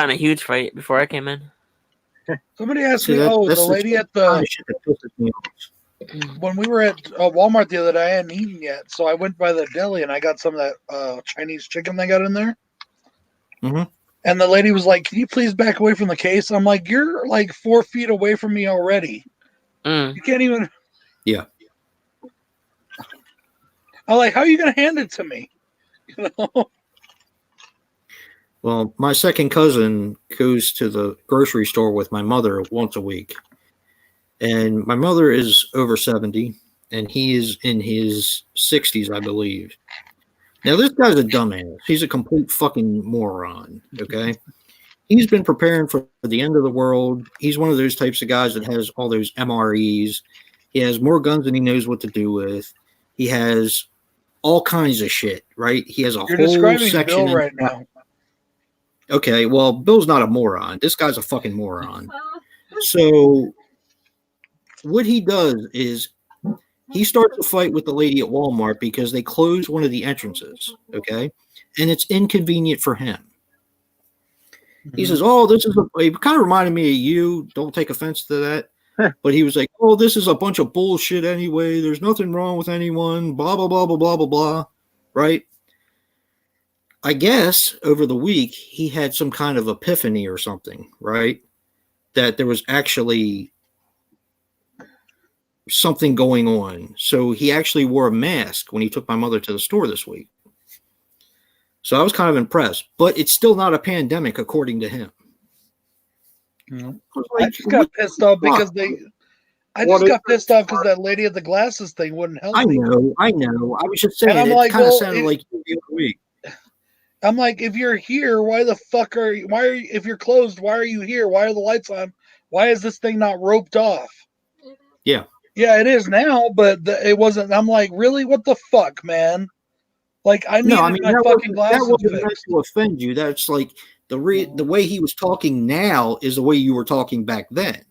in a huge fight before I came in. Somebody asked me, the lady at the. When we were at Walmart the other day, I hadn't eaten yet, so I went by the deli and I got some of that Chinese chicken they got in there. Mm-hmm. And the lady was like, "Can you please back away from the case?" I'm like, "You're like 4 feet away from me already. You can't even." Yeah. I'm like, "How are you going to hand it to me?" Well, my second cousin goes to the grocery store with my mother once a week. And my mother is over 70, and he is in his 60s, I believe. Now, this guy's a dumbass. He's a complete fucking moron, okay? He's been preparing for the end of the world. He's one of those types of guys that has all those MREs. He has more guns than he knows what to do with. He has all kinds of shit, right? He has a You're whole describing section Bill right now. Okay, well, Bill's not a moron. This guy's a fucking moron. So what he does is he starts a fight with the lady at Walmart because they closed one of the entrances, okay? And it's inconvenient for him. He says, it kind of reminded me of you. Don't take offense to that. But he was like, this is a bunch of bullshit anyway. There's nothing wrong with anyone, blah, blah, blah, blah, blah, blah, blah, right? I guess over the week, he had some kind of epiphany or something, right? That there was actually something going on. So he actually wore a mask when he took my mother to the store this week. So I was kind of impressed, but it's still not a pandemic according to him. I just got pissed off because I just got pissed off because that lady at the glasses thing wouldn't help me. I know. I was just saying, I'm it like, kind of well, sounded like you the other week. I'm like, if you're here, why the fuck are you? Why are you? If you're closed, why are you here? Why are the lights on? Why is this thing not roped off? Yeah. Yeah, it is now, but it wasn't. I'm like, really? What the fuck, man? Like, I needed my fucking glasses that wasn't fixed. meant to offend you. That's like the way he was talking now is the way you were talking back then.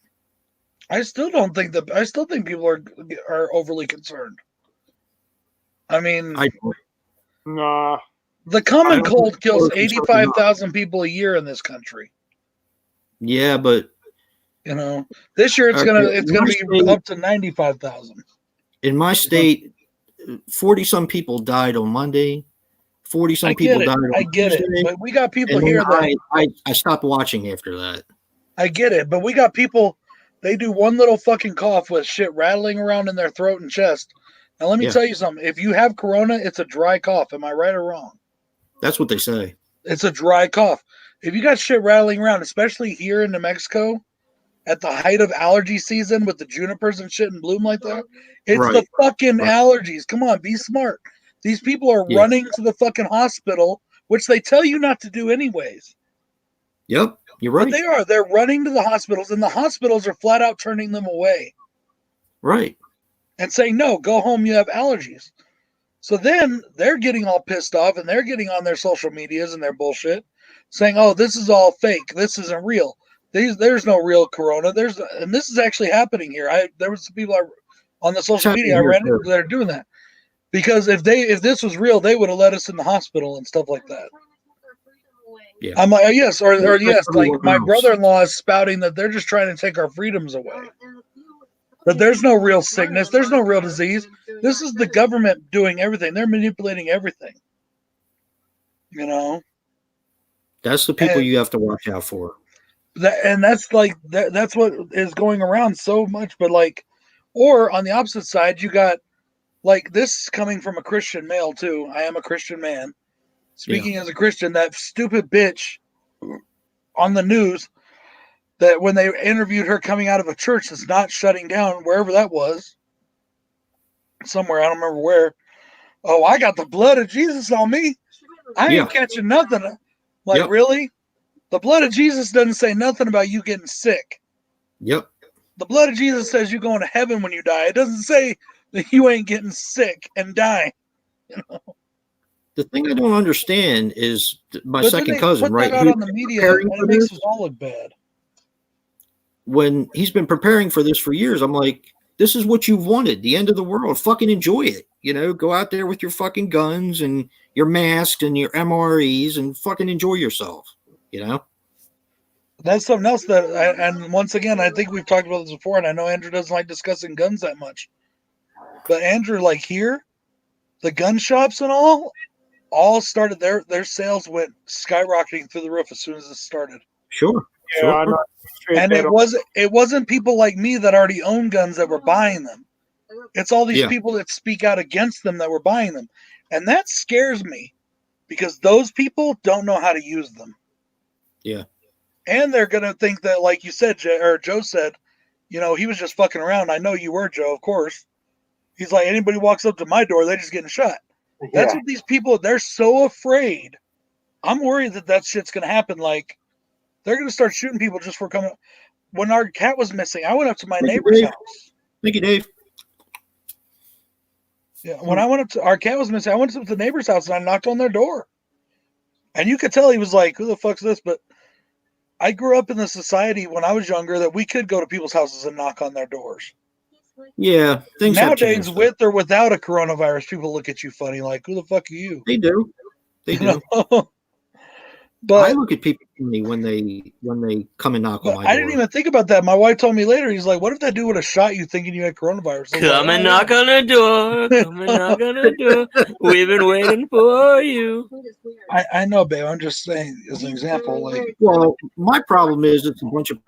I still don't think that. I still think people are overly concerned. I mean, nah. The common cold kills 85,000 people a year in this country. Yeah, but this year it's gonna be up to 95,000. In my state, 40-some people died on Monday. 40-some people died on I get Tuesday, it, but we got people here that I stopped watching after that. I get it, but we got people. They do one little fucking cough with shit rattling around in their throat and chest. Now let me tell you something. If you have corona, it's a dry cough. Am I right or wrong? That's what they say. It's a dry cough. If you got shit rattling around, especially here in New Mexico, at the height of allergy season with the junipers and shit in bloom like that, it's the fucking allergies. Come on, be smart. These people are running to the fucking hospital, which they tell you not to do anyways. Yep, you're right. But they are. They're running to the hospitals, and the hospitals are flat out turning them away. Right. And saying, no, go home, you have allergies. So then they're getting all pissed off, and they're getting on their social medias and their bullshit, saying, oh, this is all fake. This isn't real. There's no real corona. And this is actually happening here. There was some people on the social media I ran into that are doing that. Because if this was real, they would have let us in the hospital and stuff like that. Yeah. I'm like, yes, or yes, like my brother-in-law is spouting that they're just trying to take our freedoms away. That there's no real sickness, there's no real disease. This is the government doing everything. They're manipulating everything. That's the people you have to watch out for. That's what is going around so much. But or on the opposite side, you got this coming from a Christian male too. I am a Christian man. Speaking as a Christian, that stupid bitch on the news that when they interviewed her coming out of a church that's not shutting down, wherever that was, somewhere, I don't remember where. Oh, I got the blood of Jesus on me. I ain't catching nothing. Really? The blood of Jesus doesn't say nothing about you getting sick. Yep. The blood of Jesus says you're going to heaven when you die. It doesn't say that you ain't getting sick and dying. The thing I don't understand is my second cousin, right? That out on the media, and it makes us all look bad. When he's been preparing for this for years, I'm like, this is what you've wanted, the end of the world. Fucking enjoy it. Go out there with your fucking guns and your masks and your MREs and fucking enjoy yourself. That's something else and once again, I think we've talked about this before, and I know Andrew doesn't like discussing guns that much. But Andrew, here, the gun shops and all started, their sales went skyrocketing through the roof as soon as it started. Sure. Yeah, I know. And it wasn't people like me that already own guns that were buying them. It's all these people that speak out against them that were buying them. And that scares me because those people don't know how to use them. Yeah. And they're going to think that, like you said, Joe said, he was just fucking around. I know you were, Joe, of course. He's like, anybody walks up to my door, they're just getting shot. Yeah. That's what these people, they're so afraid. I'm worried that shit's going to happen. They're going to start shooting people just for coming. When our cat was missing, I went up to my neighbor's house. Thank you, Dave. Yeah, when I went up to our cat was missing, I went up to the neighbor's house and I knocked on their door. And you could tell he was like, who the fuck's this? But I grew up in the society when I was younger that we could go to people's houses and knock on their doors. Yeah. Things nowadays, with or without a coronavirus, people look at you funny, like, who the fuck are you? They do. They do. But I look at people when they come and knock on my door. I didn't even think about that. My wife told me later. He's like, "What if that dude would have shot you thinking you had coronavirus?" Come and knock on the door. Come and knock on the door. We've been waiting for you. I know, babe. I'm just saying as an example. Well, my problem is it's a bunch of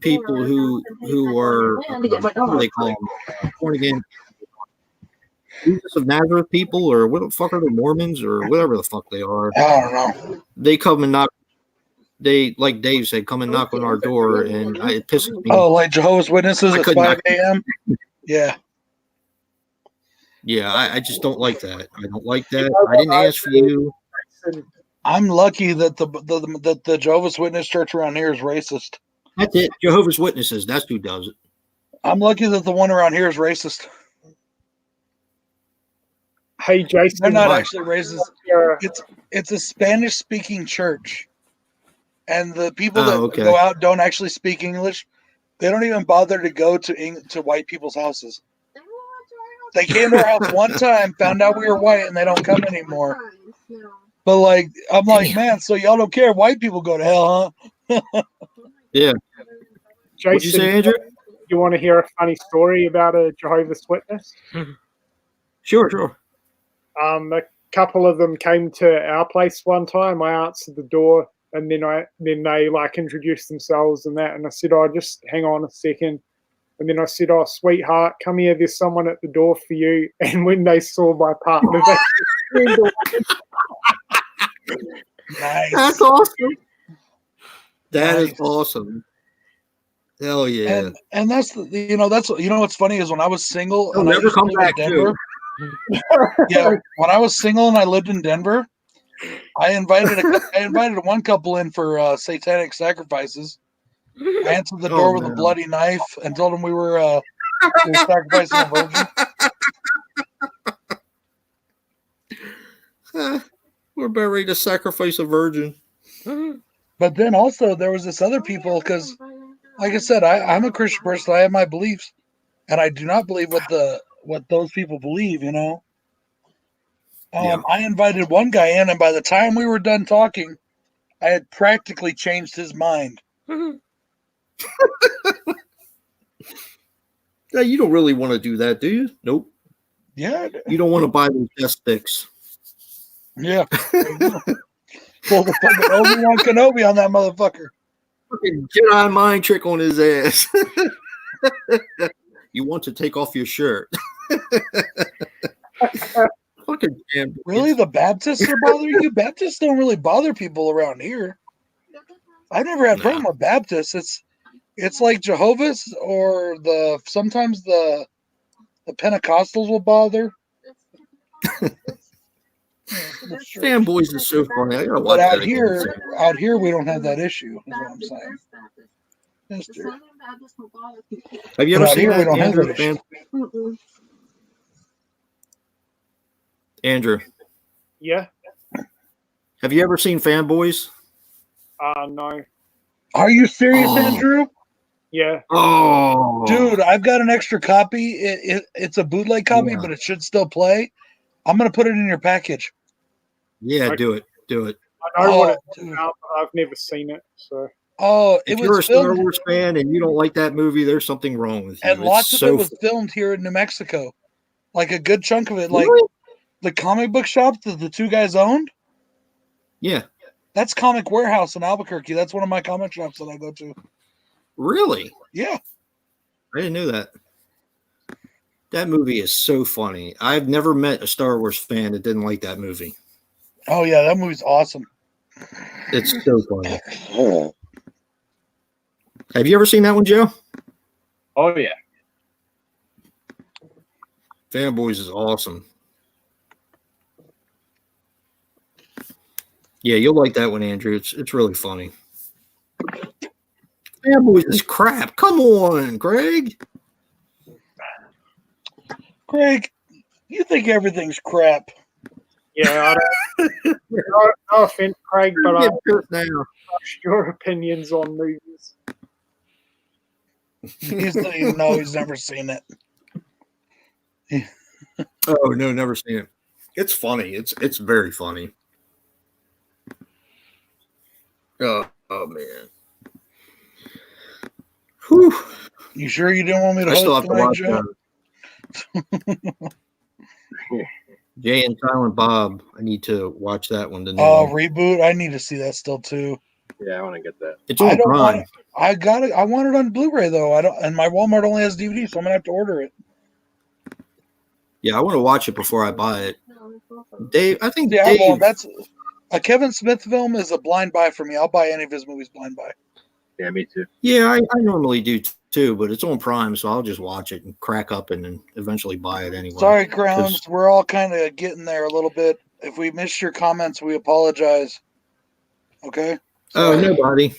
people who are what do they call them? Born again. Jesus of Nazareth people, or what the fuck are they, Mormons, or whatever the fuck they are? I don't know. They come and knock they, like Dave said, come and knock on our door, and it pisses me. Oh, like Jehovah's Witnesses at 5 a.m.? Yeah. Yeah, I just don't like that. I don't like that. I didn't ask for you. I'm lucky that the Jehovah's Witness church around here is racist. That's it. Jehovah's Witnesses. That's who does it. I'm lucky that the one around here is racist. Hey, Jason. They're not actually racist. It's a Spanish-speaking church. And the people that go out don't actually speak English. They don't even bother to go to white people's houses. They came to our house one time, found out we were white, and they don't come anymore. But like, I'm like, man, so y'all don't care? White people go to hell, huh? Yeah. Jason, what'd you say, Andrew? You want to hear a funny story about a Jehovah's Witness? Sure. A couple of them came to our place one time. I answered the door, and then they like introduced themselves and that. And I said, "Oh, just hang on a second." And then I said, "Oh, sweetheart, come here. There's someone at the door for you." And when they saw my partner, they turned away. Nice. That's awesome. That is awesome. Hell yeah. And that's what's funny is when I was single and I never used to come live back in Denver. Yeah, when I was single and I lived in Denver, I invited one couple in for satanic sacrifices. I answered the door with a bloody knife and told them we were sacrificing a virgin. We're about ready to sacrifice a virgin. But then also there was this other people because, like I said, I'm a Christian person. I have my beliefs, and I do not believe what those people believe. I invited one guy in, and by the time we were done talking, I had practically changed his mind. Yeah, you don't really want to do that, do you? Nope. Yeah. You don't want to buy those death sticks. Yeah. Pull the fucking Obi-Wan Kenobi on that motherfucker. Fucking Jedi mind trick on his ass. You want to take off your shirt. Fucking damn. Really? The Baptists are bothering you? Baptists don't really bother people around here. I've never had a problem with Baptists. It's like Jehovah's or sometimes the Pentecostals will bother. Fanboys is so funny. I gotta watch but out that here we don't have that issue. Is what I'm saying. That's true. Have you ever seen here, that, we don't Andrew? have that issue. Andrew. Yeah. Have you ever seen Fanboys? No. Are you serious, Andrew? Yeah. Oh, dude, I've got an extra copy. It's a bootleg copy, but it should still play. I'm gonna put it in your package. Yeah, do it. I know what it's about, but I've never seen it. So. Oh, if you're a Star Wars fan and you don't like that movie, there's something wrong with you. And lots of it was filmed here in New Mexico. Like a good chunk of it, like the comic book shop that the two guys owned. Yeah. That's Comic Warehouse in Albuquerque. That's one of my comic shops that I go to. Really? Yeah. I didn't know that. That movie is so funny. I've never met a Star Wars fan that didn't like that movie. Oh, yeah. That movie's awesome. It's so funny. Have you ever seen that one, Joe? Oh, yeah. Fanboys is awesome. Yeah, you'll like that one, Andrew. It's really funny. Fanboys is crap. Come on, Greg. Greg, you think everything's crap. Yeah, no offense, Craig, but I trust your opinions on movies. He's never seen it. Oh no, never seen it. It's funny. It's very funny. Oh man. Whew. You sure you didn't want me to still host have to watch Joe? Jay and Silent Bob. I need to watch that one. Reboot. I need to see that still too. Yeah, I want to get that. It's on Prime. I got it. I want it on Blu-ray though. And my Walmart only has DVD, so I'm gonna have to order it. Yeah, I want to watch it before I buy it. Dave, I think yeah, Dave. well, A Kevin Smith film is a blind buy for me. I'll buy any of his movies blind buy. Yeah, me too. Yeah, I normally do too, but it's on Prime, so I'll just watch it and crack up and then eventually buy it anyway. Sorry, Crowns. We're all kind of getting there a little bit. If we missed your comments, we apologize. Okay? Oh, nobody.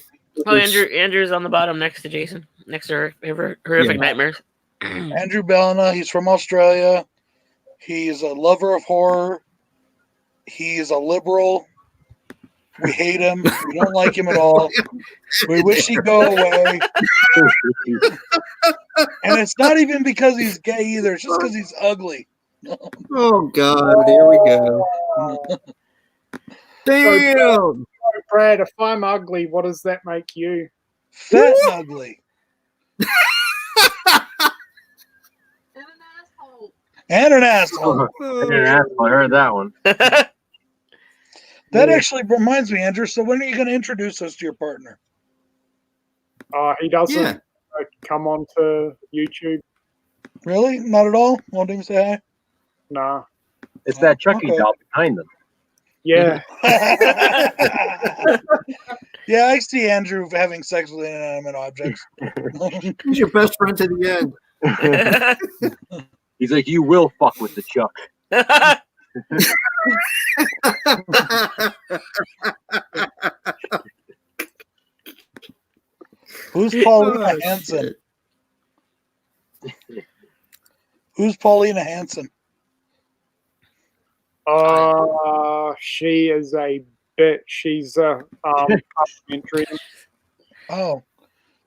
Oh, Andrew's on the bottom next to Jason. Next to Horrific Nightmares. Andrew Bellina, he's from Australia. He's a lover of horror. He's a liberal. We hate him. We don't like him at all. We wish he'd go away. And it's not even because he's gay either. It's just because he's ugly. Oh, God. Here we go. Damn. So, Brad, if I'm ugly, what does that make you? Fat and ugly. And an asshole. And an asshole. I heard that one. That actually reminds me, Andrew. So when are you going to introduce us to your partner? He doesn't come on to YouTube. Really? Not at all? Won't even say hi? Nah. It's that Chucky doll behind them. Yeah. Yeah, I see Andrew having sex with inanimate objects. He's your best friend to the end. He's like, you will fuck with the Chuck. Who's Paulina Hansen? Who's Paulina Hansen? She is a bitch. She's a complimentary. Oh,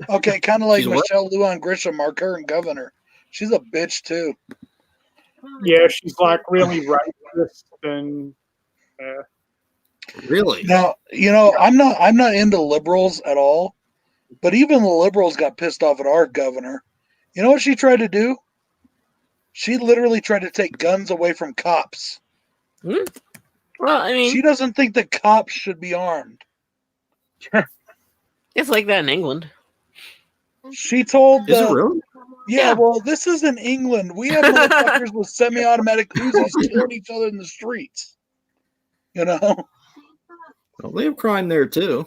okay, kind of like She's what? Michelle Lujan Grisham, our current governor. She's a bitch too. Yeah, she's like really racist and. Really? Now, you know, I'm not into liberals at all, but even the liberals got pissed off at our governor. You know what she tried to do? She literally tried to take guns away from cops. Well, I mean, She doesn't think that cops should be armed. it's like that in England. She told Is it really? Yeah, well, this is in England. We have motherfuckers with semi-automatic Uzis killing each other in the streets. You know? Well, they have crime there too.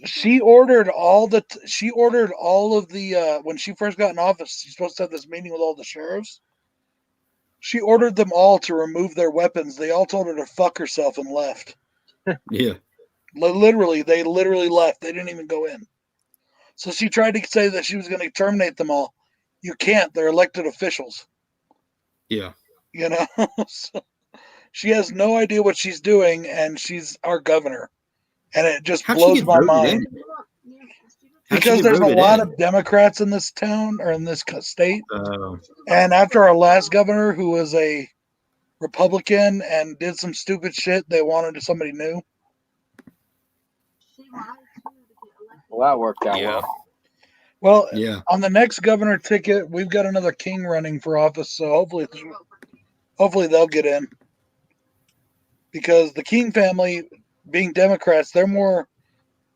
She ordered all of the when she first got in office, she's supposed to have this meeting with all the sheriffs. She ordered them all to remove their weapons. They all told her to fuck herself and left. Yeah. They literally left. They didn't even go in. So she tried to say that she was going to terminate them all. You can't. They're elected officials. Yeah. You know? So she has no idea what she's doing, and she's our governor. And it just blows my mind. Because there's a lot of Democrats in this town or in this state. And after our last governor, who was a Republican and did some stupid shit, they wanted somebody new. Well, that worked out well. Well, yeah. On the next governor ticket, we've got another king running for office, so hopefully they'll get in. Because the King family, being Democrats, they're more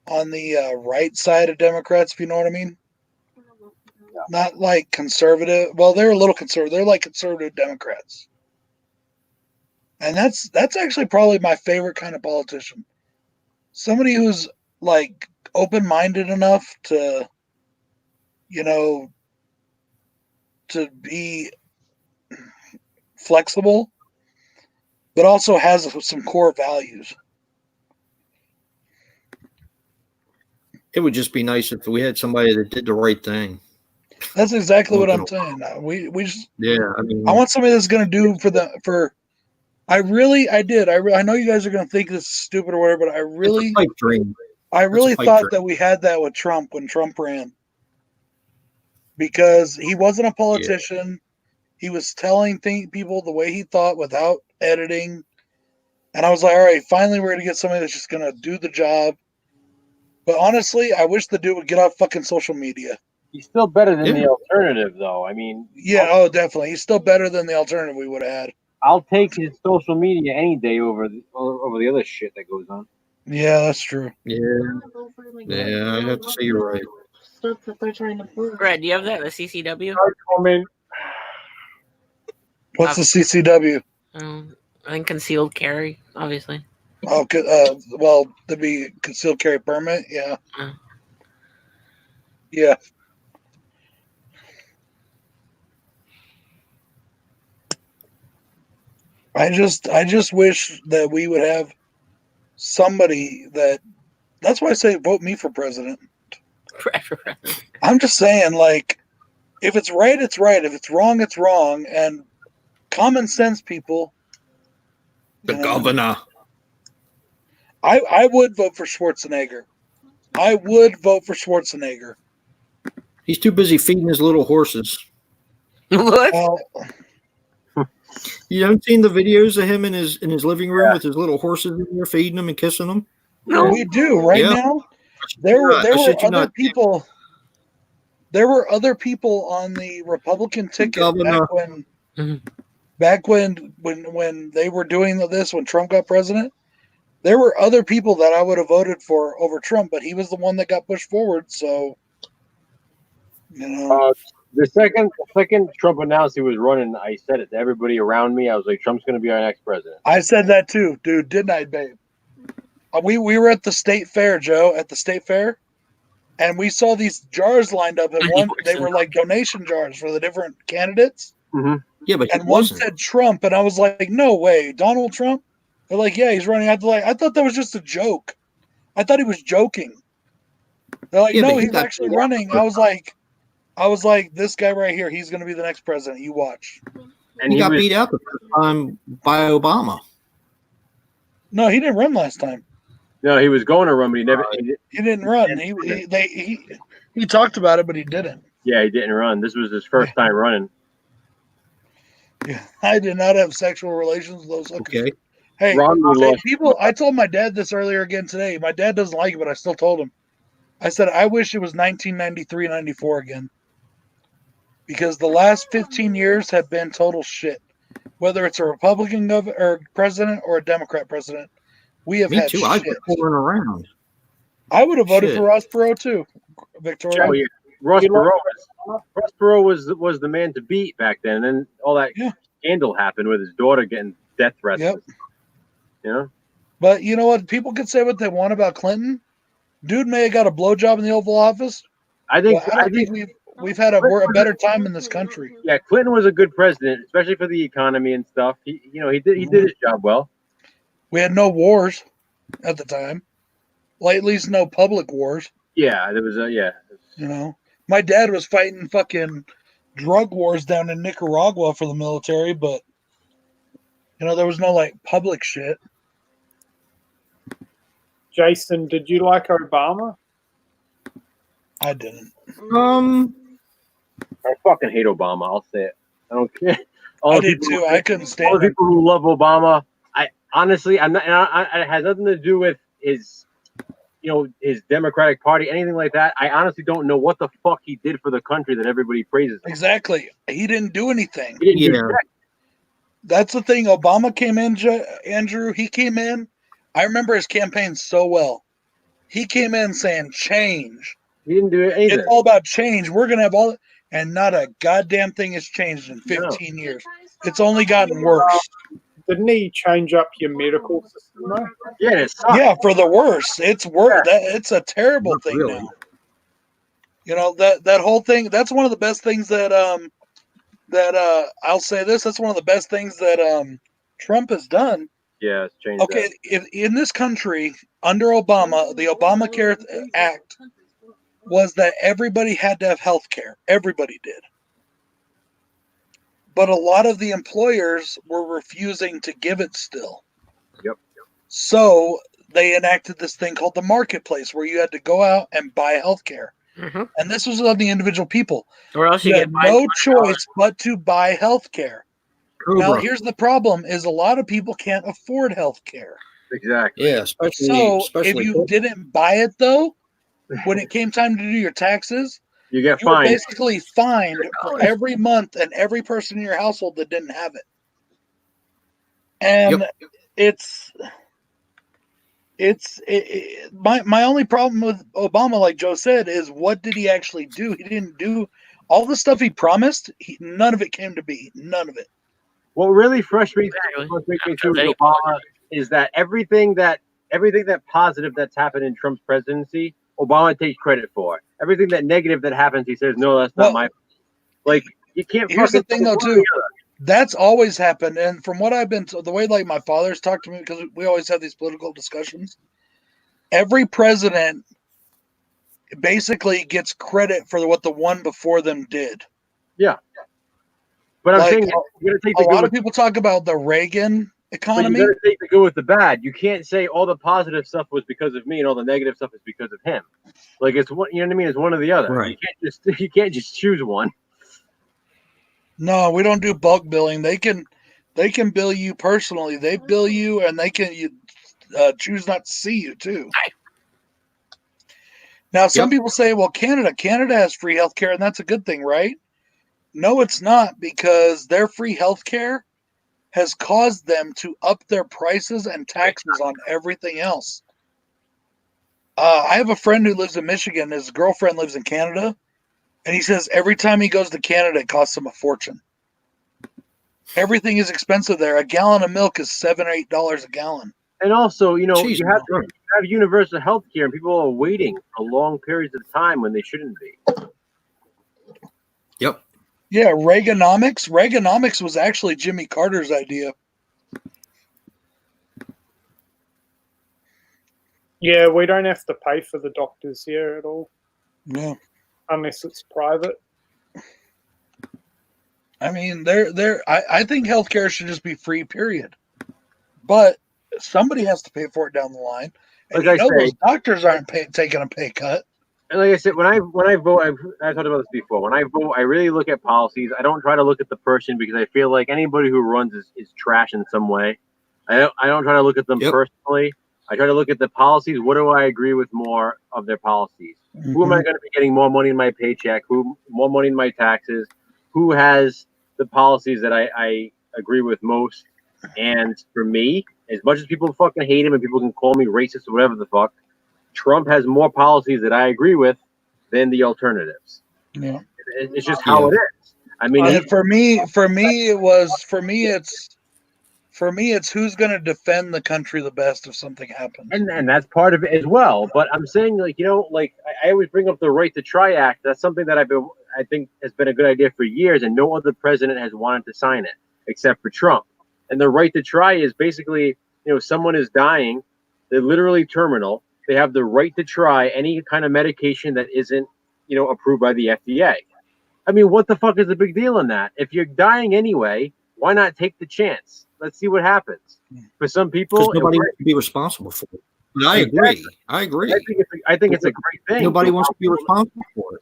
on the right side of Democrats, if you know what I mean. Yeah. Not like conservative. Well, they're a little conservative. They're like conservative Democrats. And that's actually probably my favorite kind of politician. Somebody who's like open-minded enough to, you know, to be flexible, but also has some core values. It would just be nice if we had somebody that did the right thing. That's exactly what I'm saying. We just, yeah. I mean, I want somebody that's going to do I know you guys are going to think this is stupid or whatever, but I really thought that we had that with Trump when Trump ran, because he wasn't a politician. Yeah. He was telling people the way he thought without editing. And I was like, all right, finally we're going to get somebody that's just going to do the job. But honestly, I wish the dude would get off fucking social media. He's still better than the alternative, though. I mean, yeah, definitely. He's still better than the alternative we would have had. I'll take his social media any day over the other shit that goes on. Yeah, that's true. Yeah, I have to say you're right. Stuff that they're trying to prove. Brad, do you have that? The CCW? No comment. What's the CCW? I think concealed carry, obviously. Oh, well, to be concealed carry permit, yeah. Yeah. I just wish that we would have somebody that's why I say vote me for president. I'm just saying, like, if it's right, it's right. If it's wrong, it's wrong. And common sense people. The governor. I would vote for Schwarzenegger. I would vote for Schwarzenegger. He's too busy feeding his little horses. What? Well, you haven't seen the videos of him in his living room with his little horses in there, feeding them and kissing them? No, we do right now. There were other people. There were other people on the Republican ticket back when they were doing this when Trump got president. There were other people that I would have voted for over Trump, but he was the one that got pushed forward. So, the second Trump announced he was running, I said it to everybody around me. I was like, Trump's going to be our next president. I said that too, dude. Didn't I, babe? We were at the state fair, Joe, at the state fair, and we saw these jars lined up, and they were like donation jars for the different candidates. Mm-hmm. Yeah, but one said Trump, and I was like, no way, Donald Trump. They're like, yeah, he's running. I thought that was just a joke. I thought he was joking. They're like, no, he's actually running. I was like, this guy right here, he's going to be the next president. You watch. And he got beat out the first time by Obama. No, he didn't run last time. No, he was going to run, but he didn't run. He talked about it, but he didn't. Yeah, he didn't run. This was his first time running. Yeah, I did not have sexual relations with those hookers. Okay. Hey, people, I told my dad this earlier again today. My dad doesn't like it, but I still told him. I said, I wish it was 1993, 94 again. Because the last 15 years have been total shit. Whether it's a Republican or president or a Democrat president, we have had shit. I've been pouring around. I would have voted for Ross Perot too, Victoria. Oh, yeah. Ross Perot was the man to beat back then. And then all that scandal happened with his daughter getting death threats. Yep. You know? But you know what? People can say what they want about Clinton. Dude may have got a blowjob in the Oval Office. I think we've had a better time in this country. Yeah, Clinton was a good president, especially for the economy and stuff. He did his job well. We had no wars at the time. Well, at least no public wars. Yeah, there was my dad was fighting fucking drug wars down in Nicaragua for the military, but there was no like public shit. Jason, did you like Obama? I didn't. I fucking hate Obama. I'll say it. I don't care. I did too. I couldn't stand all the people who love Obama. I honestly, I'm not. It has nothing to do with his, his Democratic Party, anything like that. I honestly don't know what the fuck he did for the country that everybody praises him. Exactly. He didn't do anything. That's the thing. Obama came in, Andrew. He came in. I remember his campaign so well. He came in saying change. He didn't do it either. It's all about change. We're going to have and not a goddamn thing has changed in 15 years. It's only gotten worse. Didn't he change up your medical system though? Yeah, for the worse. It's worse. It's a terrible thing now. That whole thing. That's one of the best things that I'll say this. That's one of the best things that Trump has done. Yeah, it's changed. Okay, in this country under Obama, the Obamacare Act was that everybody had to have health care. Everybody did. But a lot of the employers were refusing to give it still. Yep. So they enacted this thing called the marketplace where you had to go out and buy health care. Mm-hmm. And this was on the individual people. Or else you had no choice but to buy health care. Now, here's the problem is a lot of people can't afford health care. Exactly. Yeah, especially if you didn't buy it, though, when it came time to do your taxes, you get fined. Were basically fined for every month and every person in your household that didn't have it. And my only problem with Obama, like Joe said, is what did he actually do? He didn't do all the stuff he promised. None of it came to be. None of it. What really frustrates me too with Obama is that everything that positive that's happened in Trump's presidency, Obama takes credit for. Everything that negative that happens, he says, no, that's not my fault. Like, you can't. Here's the thing, though, too. That's always happened, and from what I've been told, the way like my father's talked to me, because we always have these political discussions. Every president basically gets credit for what the one before them did. Yeah, but I'm like, saying you're gonna take a lot of people talk about the Reagan economy. But you got to take the good with the bad. You can't say all the positive stuff was because of me and all the negative stuff is because of him. Like it's one, you know what I mean? It's one or the other. Right. You can't just choose one. No, we don't do bulk billing. They can bill you personally. They bill you, and they can choose not to see you too. Now, some people say, "Well, Canada has free healthcare, and that's a good thing, right?" No, it's not, because their free healthcare has caused them to up their prices and taxes on everything else. I have a friend who lives in Michigan. His girlfriend lives in Canada. And he says every time he goes to Canada, it costs him a fortune. Everything is expensive there. A gallon of milk is $7 or $8 a gallon. And also, you have universal health care, and people are waiting for long periods of time when they shouldn't be. Yep. Yeah, Reaganomics. Reaganomics was actually Jimmy Carter's idea. Yeah, we don't have to pay for the doctors here at all. Yeah. Unless it's private. I mean, I think healthcare should just be free, period. But somebody has to pay for it down the line. And those doctors aren't taking a pay cut. And like I said, when I vote, I've talked about this before. When I vote, I really look at policies. I don't try to look at the person, because I feel like anybody who runs is trash in some way. I don't try to look at them personally. I try to look at the policies. What do I agree with more of their policies? Mm-hmm. Who am I going to be getting more money in my paycheck? Who more money in my taxes? Who has the policies that I agree with most? And for me, as much as people fucking hate him and people can call me racist or whatever the fuck, Trump has more policies that I agree with than the alternatives. Yeah, it's just how it is. I mean, for me, it's who's going to defend the country the best if something happens. And that's part of it as well. But I'm saying, like, I always bring up the Right to Try Act. That's something that I think has been a good idea for years, and no other president has wanted to sign it except for Trump. And the right to try is basically, someone is dying, they're literally terminal. They have the right to try any kind of medication that isn't, approved by the FDA. I mean, what the fuck is the big deal in that? If you're dying anyway, why not take the chance? Let's see what happens. For some people, because nobody wants to be responsible for it. But I agree. I think it's a great thing. Nobody wants to be responsible for it.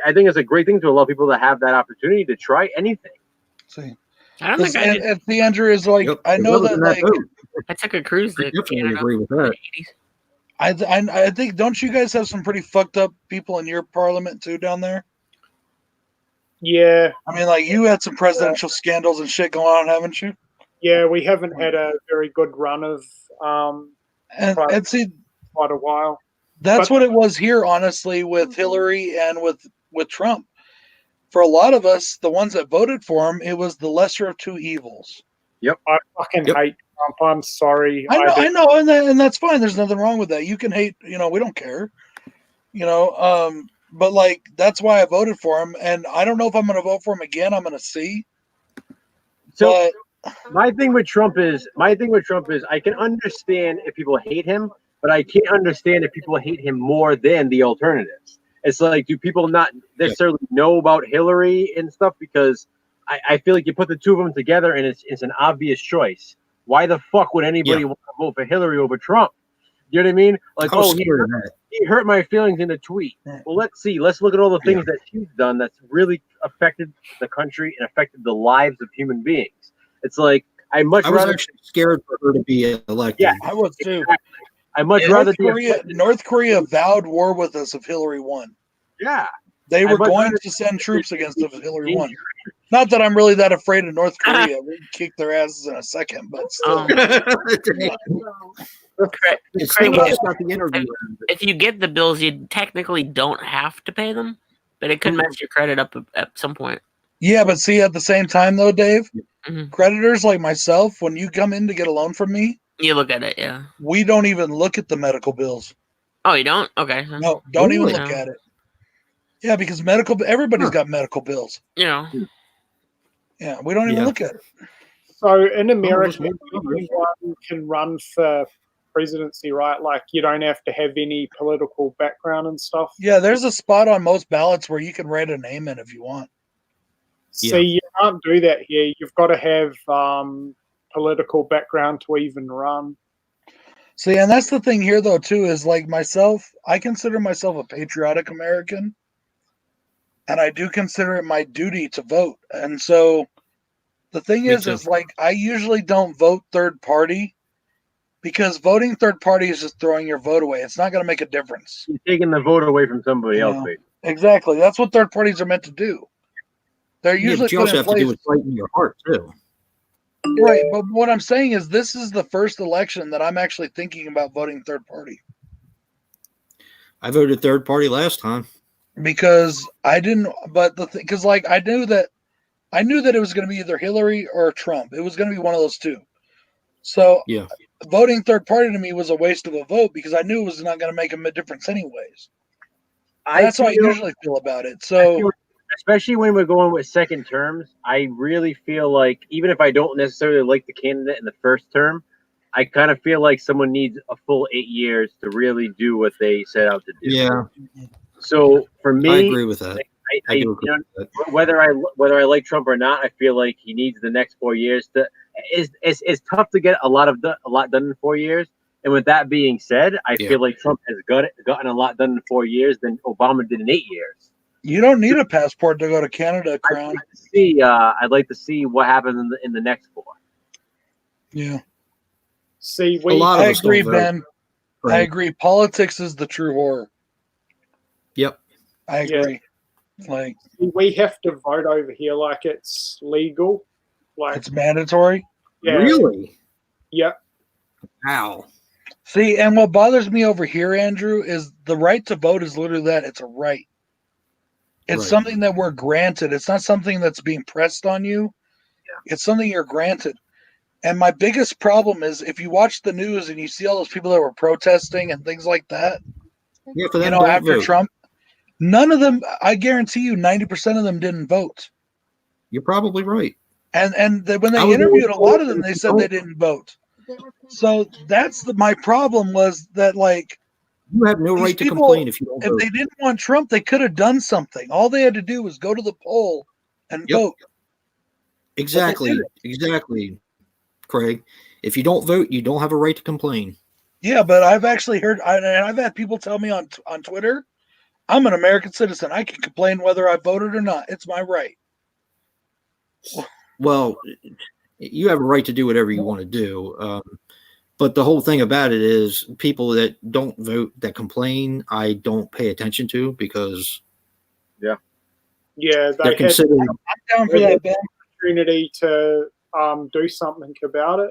I think it's a great thing to allow people to have that opportunity to try anything. See, I don't think and the Andrew is like, I know that like I took a cruise to Canada. Agree with that. I think, don't you guys have some pretty fucked up people in your parliament too down there? Yeah. I mean, like, you had some presidential scandals and shit going on, haven't you? Yeah, we haven't had a very good run of and see, quite a while. That's what it was here, honestly, with Hillary and with Trump. For a lot of us, the ones that voted for him, it was the lesser of two evils. Yep. I fucking hate Trump. I'm sorry. I know, and that's fine. There's nothing wrong with that. You can hate, we don't care. But like, that's why I voted for him, and I don't know if I'm going to vote for him again. I'm going to see. So my thing with Trump is I can understand if people hate him, but I can't understand if people hate him more than the alternatives. It's like, do people not necessarily know about Hillary and stuff? Because I feel like you put the two of them together and it's an obvious choice. Why the fuck would anybody want to vote for Hillary over Trump? You know what I mean? Like, he hurt my feelings in a tweet. Well, let's see. Let's look at all the things that she's done that's really affected the country and affected the lives of human beings. It's like, I was actually scared for her to be elected. Yeah, I was too. Exactly. I much rather North Korea vowed war with us if Hillary won. Yeah. They were going to send troops against us if Hillary won. Not that I'm really that afraid of North Korea. We'll kick their asses in a second, but still. If you get the bills, you technically don't have to pay them, but it could mess your credit up at some point. Yeah, but see, at the same time, though, Dave, creditors like myself, when you come in to get a loan from me, You look at it, yeah. We don't even look at the medical bills. Oh, you don't? Okay. No, don't even Really? look at it. Yeah, because everybody's got medical bills. You know. Yeah, we don't even look at it. So in America, Some of us won't. anyone can run for presidency, right? Like you don't have to have any political background and stuff. Yeah, there's a spot on most ballots where you can write a name in if you want. See, you can't do that here. You've got to have political background to even run. See, and that's the thing here, though, too, is like myself, I consider myself a patriotic American, and I do consider it my duty to vote. And so the thing is like I usually don't vote third party because voting third party is just throwing your vote away. It's not going to make a difference. You're taking the vote away from somebody else, basically. Exactly. That's what third parties are meant to do. They're usually but you also have to do what's right in your heart, too. Right, but what I'm saying is this is the first election that I'm actually thinking about voting third party. I voted third party last time. Because I didn't, but because like I knew that it was going to be either Hillary or Trump. It was going to be one of those two. So voting third party to me was a waste of a vote because I knew it was not going to make a difference anyways. That's how I usually feel about it. So especially when we're going with second terms, I really feel like even if I don't necessarily like the candidate in the first term, I kind of feel like someone needs a full 8 years to really do what they set out to do. Yeah. So for me, I agree with that. Whether I like Trump or not, I feel like he needs the next 4 years to. It's tough to get a lot done in 4 years. And with that being said, I feel like Trump has gotten a lot done in 4 years than Obama did in 8 years. You don't need a passport to go to Canada, Crown. I'd like to see what happens in the next 4. Yeah. See, I agree, Ben. Right. I agree. Politics is the true horror. Yep. I agree. Like we have to vote over here like it's legal. Like it's mandatory? Yeah. Really? Yep. Wow. See, and what bothers me over here, Andrew, is the right to vote is literally that. It's a right. It's something that we're granted. It's not something that's being pressed on you. Yeah. It's something you're granted. And my biggest problem is if you watch the news and you see all those people that were protesting and things like that, after Trump, none of them, I guarantee you, 90% of them didn't vote. You're probably right. And when they interviewed a lot of them, they said they didn't vote. So that's my problem was that, like, you have no right to complain if you don't vote. If they didn't want Trump, they could have done something. All they had to do was go to the poll and vote. Exactly. Craig, if you don't vote, you don't have a right to complain. Yeah, but I've actually heard, and I've had people tell me on Twitter, I'm an American citizen. I can complain whether I voted or not. It's my right. Well, you have a right to do whatever you want to do. But the whole thing about it is people that don't vote, that complain, I don't pay attention to because they're considered. I'm down for that opportunity to do something about it,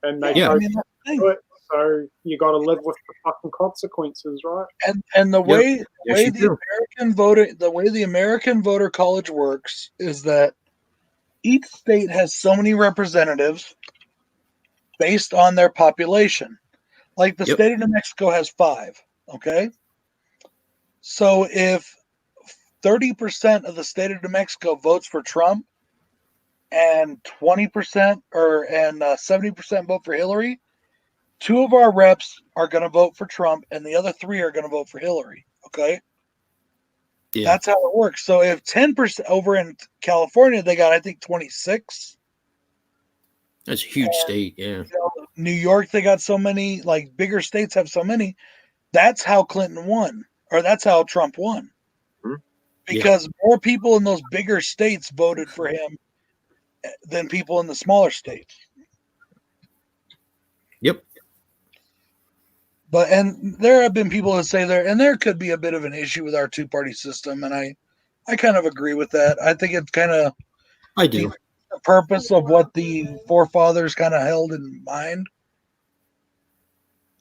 and they don't do it. So you got to live with the fucking consequences, right? And the way the American voter college works is that each state has so many representatives based on their population. Like the state of New Mexico has 5. Okay, so if 30% of the state of New Mexico votes for Trump, and 20% and 70% vote for Hillary, 2 of our reps are going to vote for Trump, and the other 3 are going to vote for Hillary. Okay, that's how it works. So if 10% over in California, they got I think 26. That's a huge state, yeah. New York, they got so many. Like bigger states have so many. That's how Clinton won, or that's how Trump won, because more people in those bigger states voted for him than people in the smaller states. Yep. And there have been people that say there could be a bit of an issue with our 2-party system, and I kind of agree with that. I think it's kind of I do the purpose of what the forefathers kind of held in mind.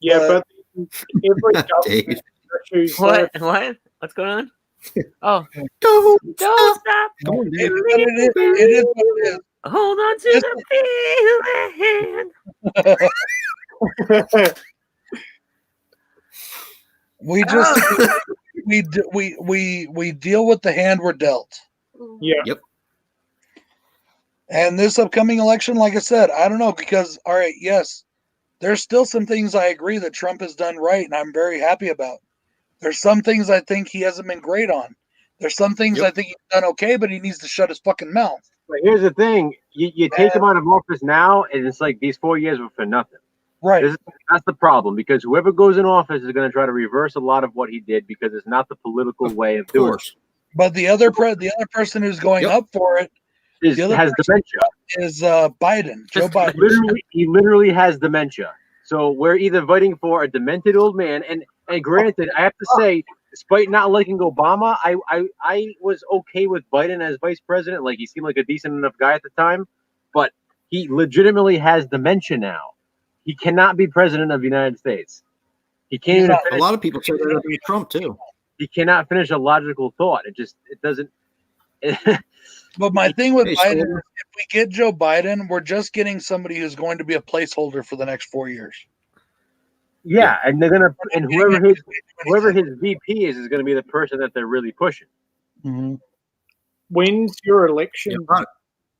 Yeah, but every government what? What's going on? Oh, don't stop! It is what it is. Hold on to the feeling. We just we deal with the hand we're dealt. Yeah. Yep. And this upcoming election, like I said, I don't know, because all right, yes, there's still some things I agree that Trump has done right, and I'm very happy about. There's some things I think he hasn't been great on. There's some things I think he's done okay, but he needs to shut his fucking mouth. But here's the thing: you take him out of office now, and it's like these 4 years were for nothing. Right. That's the problem, because whoever goes in office is going to try to reverse a lot of what he did, because it's not the political way of doing it. But the other person who's going up for it has dementia. Is Biden, Joe Biden. He literally has dementia. So we're either voting for a demented old man, and granted, I have to say, despite not liking Obama, I was okay with Biden as vice president. Like, he seemed like a decent enough guy at the time, but he legitimately has dementia now. He cannot be president of the United States. He can't even finish. A lot of people say that about Trump too. He cannot finish a logical thought. It doesn't. But my thing with Biden is, if we get Joe Biden, we're just getting somebody who's going to be a placeholder for the next 4 years. Yeah, and they're gonna, and whoever his VP is gonna be the person that they're really pushing. Mm-hmm. When's your election?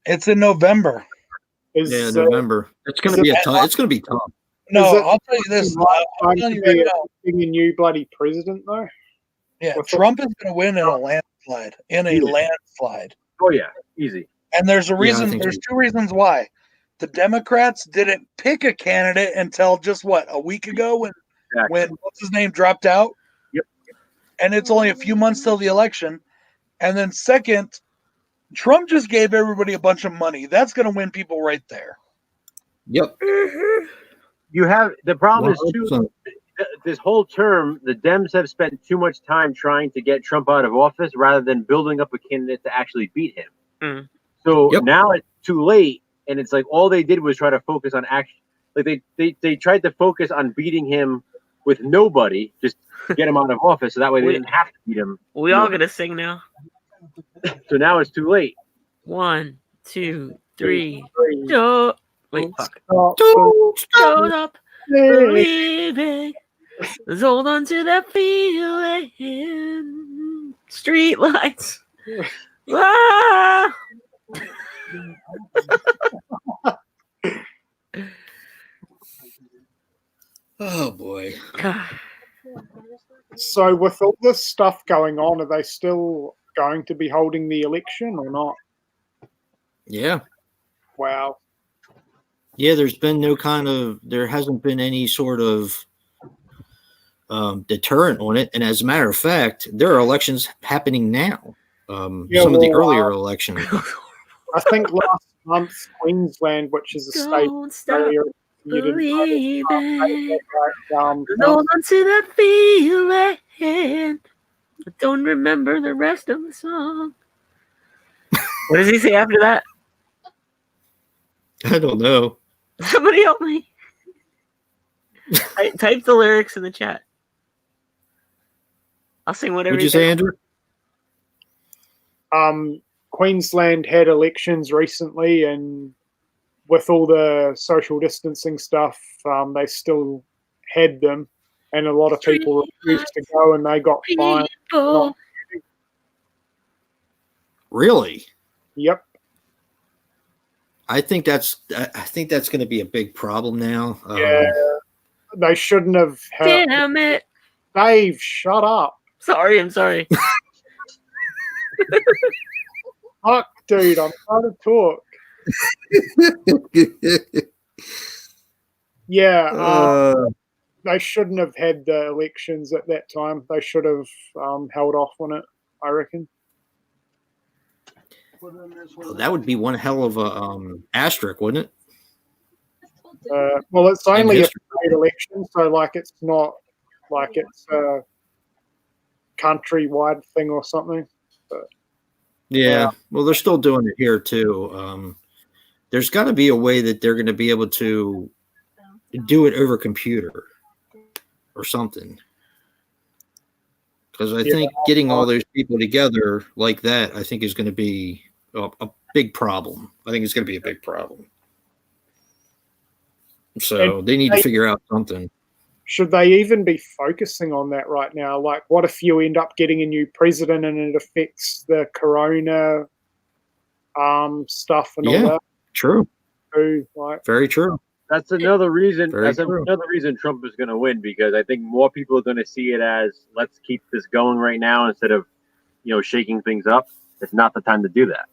It's in November. November. It's gonna be it's gonna be tough. No, I'll tell you this. I'm telling you right now, a new bloody president though. Yeah, Trump is going to win in a landslide. Landslide. Oh yeah, easy. And there's a reason. There's two reasons why. The Democrats didn't pick a candidate until just a week ago when what's his name dropped out. Yep. And it's only a few months till the election. And then second, Trump just gave everybody a bunch of money. That's going to win people right there. Yep. You have the problem is too. This whole term, the Dems have spent too much time trying to get Trump out of office rather than building up a candidate to actually beat him. Mm. So now it's too late, and it's like all they did was try to focus on action. Like they tried to focus on beating him with nobody, just get him out of office, so that way they didn't have to beat him. We all gonna sing now. So now it's too late. 1, 2, 3. Don't wait. Fuck. Don't stop believing. Let's hold on to that feeling. Street lights. Ah! Oh boy. So with all this stuff going on, are they still going to be holding the election or not? Yeah. Wow. Yeah, there hasn't been any sort of deterrent on it. And as a matter of fact, there are elections happening now. Some of the earlier elections. I think last month, Queensland, which is a state, believing. Hold on to that feeling. I don't remember the rest of the song. What does he say after that? I don't know. Somebody help me. Type the lyrics in the chat. I'll sing whatever. What'd you say, Andrew? Queensland had elections recently, and with all the social distancing stuff, they still had them, and a lot of people refused to go, and they got fined. Really? Yep. I think that's going to be a big problem now. Yeah, they shouldn't have. Damn it, Dave! Shut up. I'm sorry. Fuck, dude! I'm trying to talk. Yeah, they shouldn't have had the elections at that time. They should have held off on it, I reckon. Well, that would be one hell of a asterisk, wouldn't it? Well, it's only a state election, so it's not like it's a countrywide thing or something. But, yeah, well, they're still doing it here too. There's got to be a way that they're going to be able to do it over computer or something. Because I think getting all those people together like that, I think is going to be a big problem. I think it's going to be a big problem. So they need to figure out something. Should they even be focusing on that right now? Like, what if you end up getting a new president and it affects the corona stuff and all that? True. Too, like, very true. That's another reason. Very true. Another reason Trump is going to win, because I think more people are going to see it as, let's keep this going right now instead of, shaking things up. It's not the time to do that.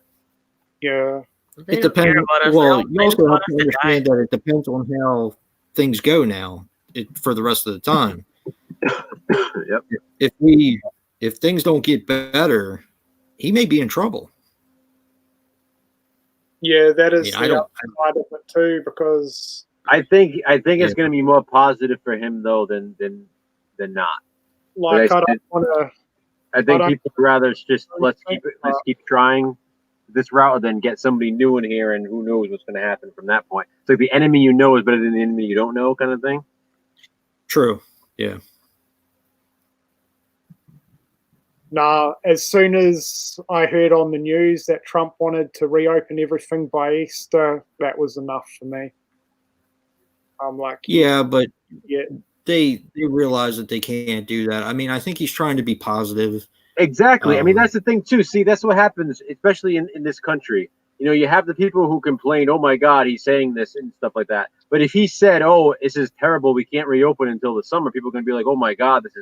Yeah. It depends. Well, you also have to understand that it depends on how things go now for the rest of the time. Yep. If things don't get better, he may be in trouble. Yeah, that is the upside of it too, because I think it's going to be more positive for him though than not. Like, I don't want to. I think people would rather just let's keep trying this route than get somebody new in here, and who knows what's going to happen from that point. It's like the enemy you know is better than the enemy you don't know, kind of thing. True. Yeah. Nah, as soon as I heard on the news that Trump wanted to reopen everything by Easter, that was enough for me. I'm like, but they realize that they can't do that. I mean, I think he's trying to be positive. Exactly. I mean, that's the thing too. See, that's what happens, especially in this country. You have the people who complain, oh my God, he's saying this and stuff like that. But if he said, oh, this is terrible, we can't reopen until the summer, people are going to be like, oh my God, it's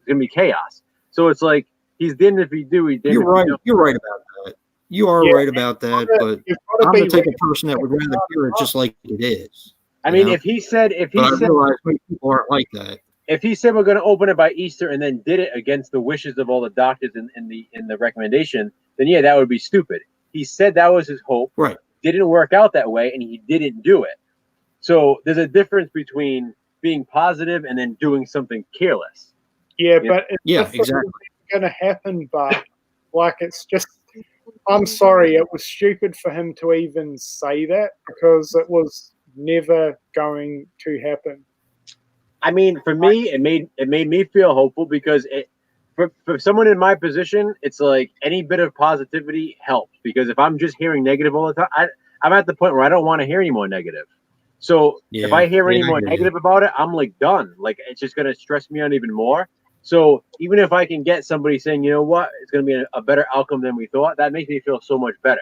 going to be chaos. So it's like, he's damned if he do, he's damned You're right. If he don't. You're right about that. You are right about that, but I'm the type of person that would rather hear it just like it is. I mean, if he said, I realize people aren't like that. If he said we're going to open it by Easter and then did it against the wishes of all the doctors in the recommendation, then yeah, that would be stupid. He said that was his hope. Right. Didn't work out that way, and he didn't do it. So there's a difference between being positive and then doing something careless. Yeah, but it's exactly going to happen. But like, it's just, I'm sorry, it was stupid for him to even say that, because it was never going to happen. I mean, for me, it made me feel hopeful, because for someone in my position, it's like any bit of positivity helps, because if I'm just hearing negative all the time, I'm at the point where I don't want to hear any more negative. So if I hear any more negative about it, I'm like done. Like, it's just going to stress me out even more. So even if I can get somebody saying, you know what, it's going to be a better outcome than we thought, that makes me feel so much better.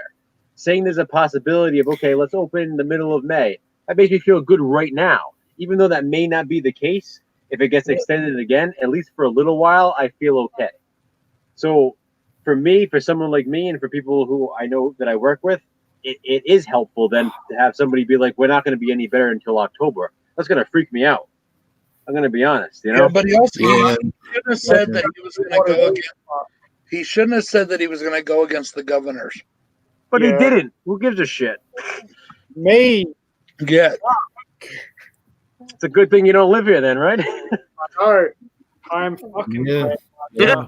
Saying there's a possibility of, okay, let's open in the middle of May, that makes me feel good right now. Even though that may not be the case, if it gets extended again, at least for a little while, I feel okay. So for me, for someone like me, and for people who I know that I work with, it is helpful then to have somebody be like, we're not going to be any better until October. That's going to freak me out. I'm going to be honest, Yeah, but he also shouldn't have said that he was going to go against. He shouldn't have said that he was going to go against the governors. But he didn't. Who gives a shit? Me. Yeah. It's a good thing you don't live here then, right? I know. I'm fucking glad. Yeah.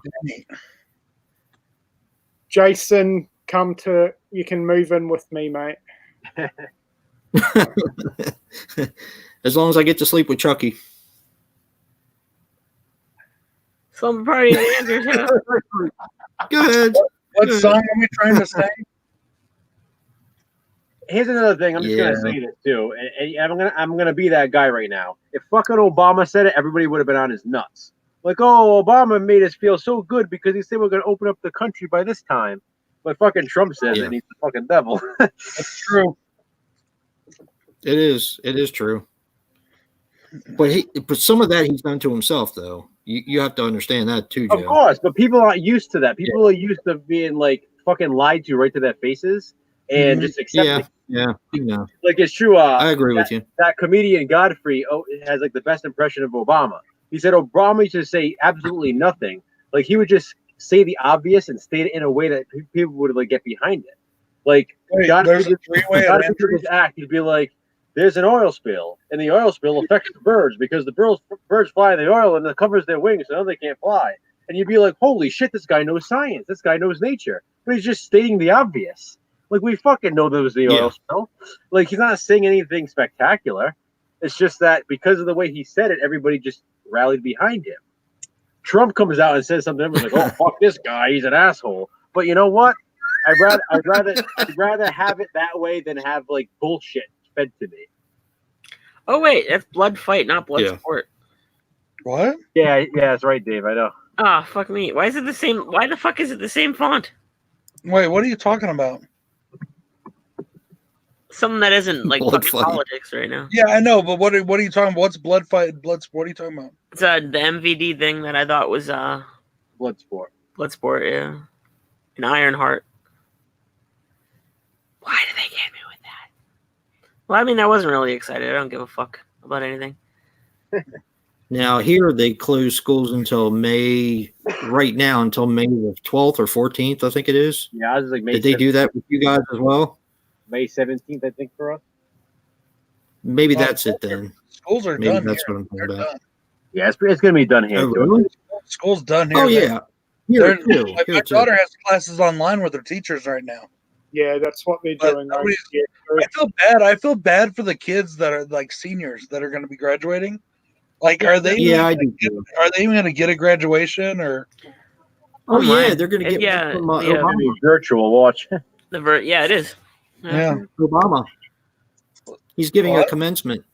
Jason, you can move in with me, mate. As long as I get to sleep with Chucky. Some party answers. Good. What song are we trying to sing? Here's another thing. I'm just gonna say this too, and I'm gonna be that guy right now. If fucking Obama said it, everybody would have been on his nuts. Like, oh, Obama made us feel so good because he said we're gonna open up the country by this time. But fucking Trump says it, and he's the fucking devil. That's true. It is. It is true. But some of that he's done to himself, though. You have to understand that too, Joe. Of course, but people aren't used to that. People are used to being like fucking lied to right to their faces and just accepting. Yeah. Like, it's true. I agree with you. That comedian Godfrey has like the best impression of Obama. He said Obama used to say absolutely nothing. Like, he would just say the obvious and state it in a way that people would like get behind it. Like, there's a three-way act. He'd be like, there's an oil spill, and the oil spill affects the birds because the birds fly in the oil and it covers their wings, so now they can't fly. And you'd be like, holy shit, this guy knows science. This guy knows nature. But he's just stating the obvious. Like, we fucking know there was the oil spill. Like, he's not saying anything spectacular. It's just that because of the way he said it, everybody just rallied behind him. Trump comes out and says something, everyone's like, oh, fuck this guy, he's an asshole. But you know what? I'd rather have it that way than have like bullshit fed to me. Oh wait, that's Blood Fight, not Blood Yeah. Sport. What? Yeah, that's right, Dave. I know. Ah, fuck me. Why is it the same? Why the fuck is it the same font? Wait, what are you talking about? Something that isn't like Blood fucking Fight. politics right now. Yeah, I know, but what are you talking about? What's Blood Fight? What are you talking about? It's the MVD thing that I thought was Bloodsport. Bloodsport, yeah. And Ironheart. Why did they get me with that? Well, I mean, I wasn't really excited. I don't give a fuck about anything. Now here they close schools until May. Right now until May the 12th or 14th, I think it is. Yeah, I was like May. Did they do that with you guys as well? May 17th, I think, for us. Maybe that's it then. Schools are Maybe done. that's Here. what I'm They're talking about. done. Yeah, it's going to be done here. Oh, too. really? School's done here. Oh yeah. Here too. My Here too. daughter has classes online with her teachers right now. Yeah, that's what they're But doing. Over here. I feel bad. I feel bad for the kids that are like seniors that are going to be graduating. Like, are they? Yeah, I do too. Are they even going to get a graduation or? Oh yeah, Online. they're going to get Yeah, from, yeah. Obama. Virtual watch. Yeah, it is. Yeah. Obama. He's giving a What? commencement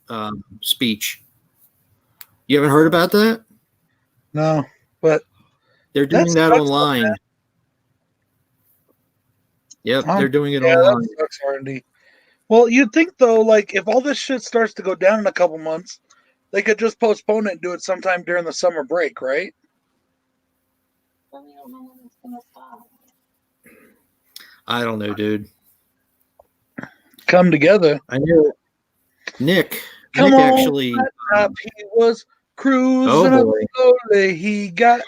speech. You haven't heard about that? No, but They're doing That's that sucks, online. Yep, Huh? they're doing it yeah, online. that sucks, R&D. Well, you'd think though, like if all this shit starts to go down in a couple months, they could just postpone it and do it sometime during the summer break, right? But we don't know when it's gonna stop. I don't know, dude. Come together. I know Nick. Come Nick on, actually. Top, he was cruising Oh, up boy. slowly. He got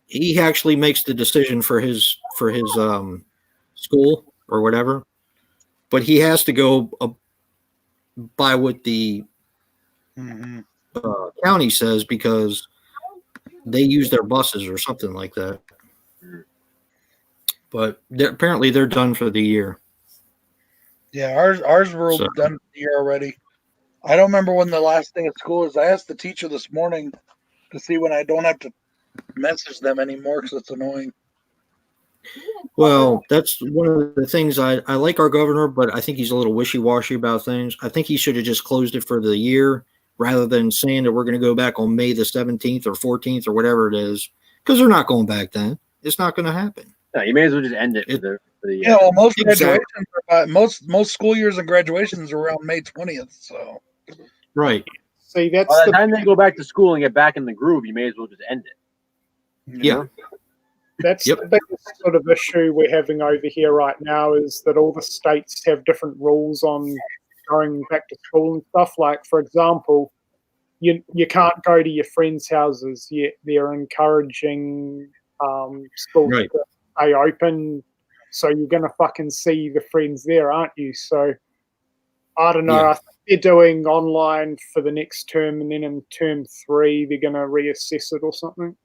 He actually makes the decision for his school or whatever, but he has to go by what the county says because they use their buses or something like that. But apparently they're done for the year. Yeah, ours were So- done for the year already. I don't remember when the last day of school is. I asked the teacher this morning to see when I don't have to message them anymore because it's annoying. Well, that's one of the things I like our governor, but I think he's a little wishy-washy about things. I think he should have just closed it for the year rather than saying that we're going to go back on May the 17th or 14th or whatever it is, because they're not going back then. It's not going to happen. No, you may as well just end it for the year. Yeah, well, most Exactly. graduations most school years and graduations are around May 20th. So Right. See, that's By the the time they go back to school and get back in the groove, you may as well just end it. Yeah. That's Yep. the biggest sort of issue we're having over here right now is that all the states have different rules on going back to school and stuff. Like, for example, you can't go to your friends' houses yet. They're encouraging schools Right. to stay open, so you're going to fucking see the friends there, aren't you? So, I don't know. Yeah. I think they're doing online for the next term, and then in term 3, they're going to reassess it or something.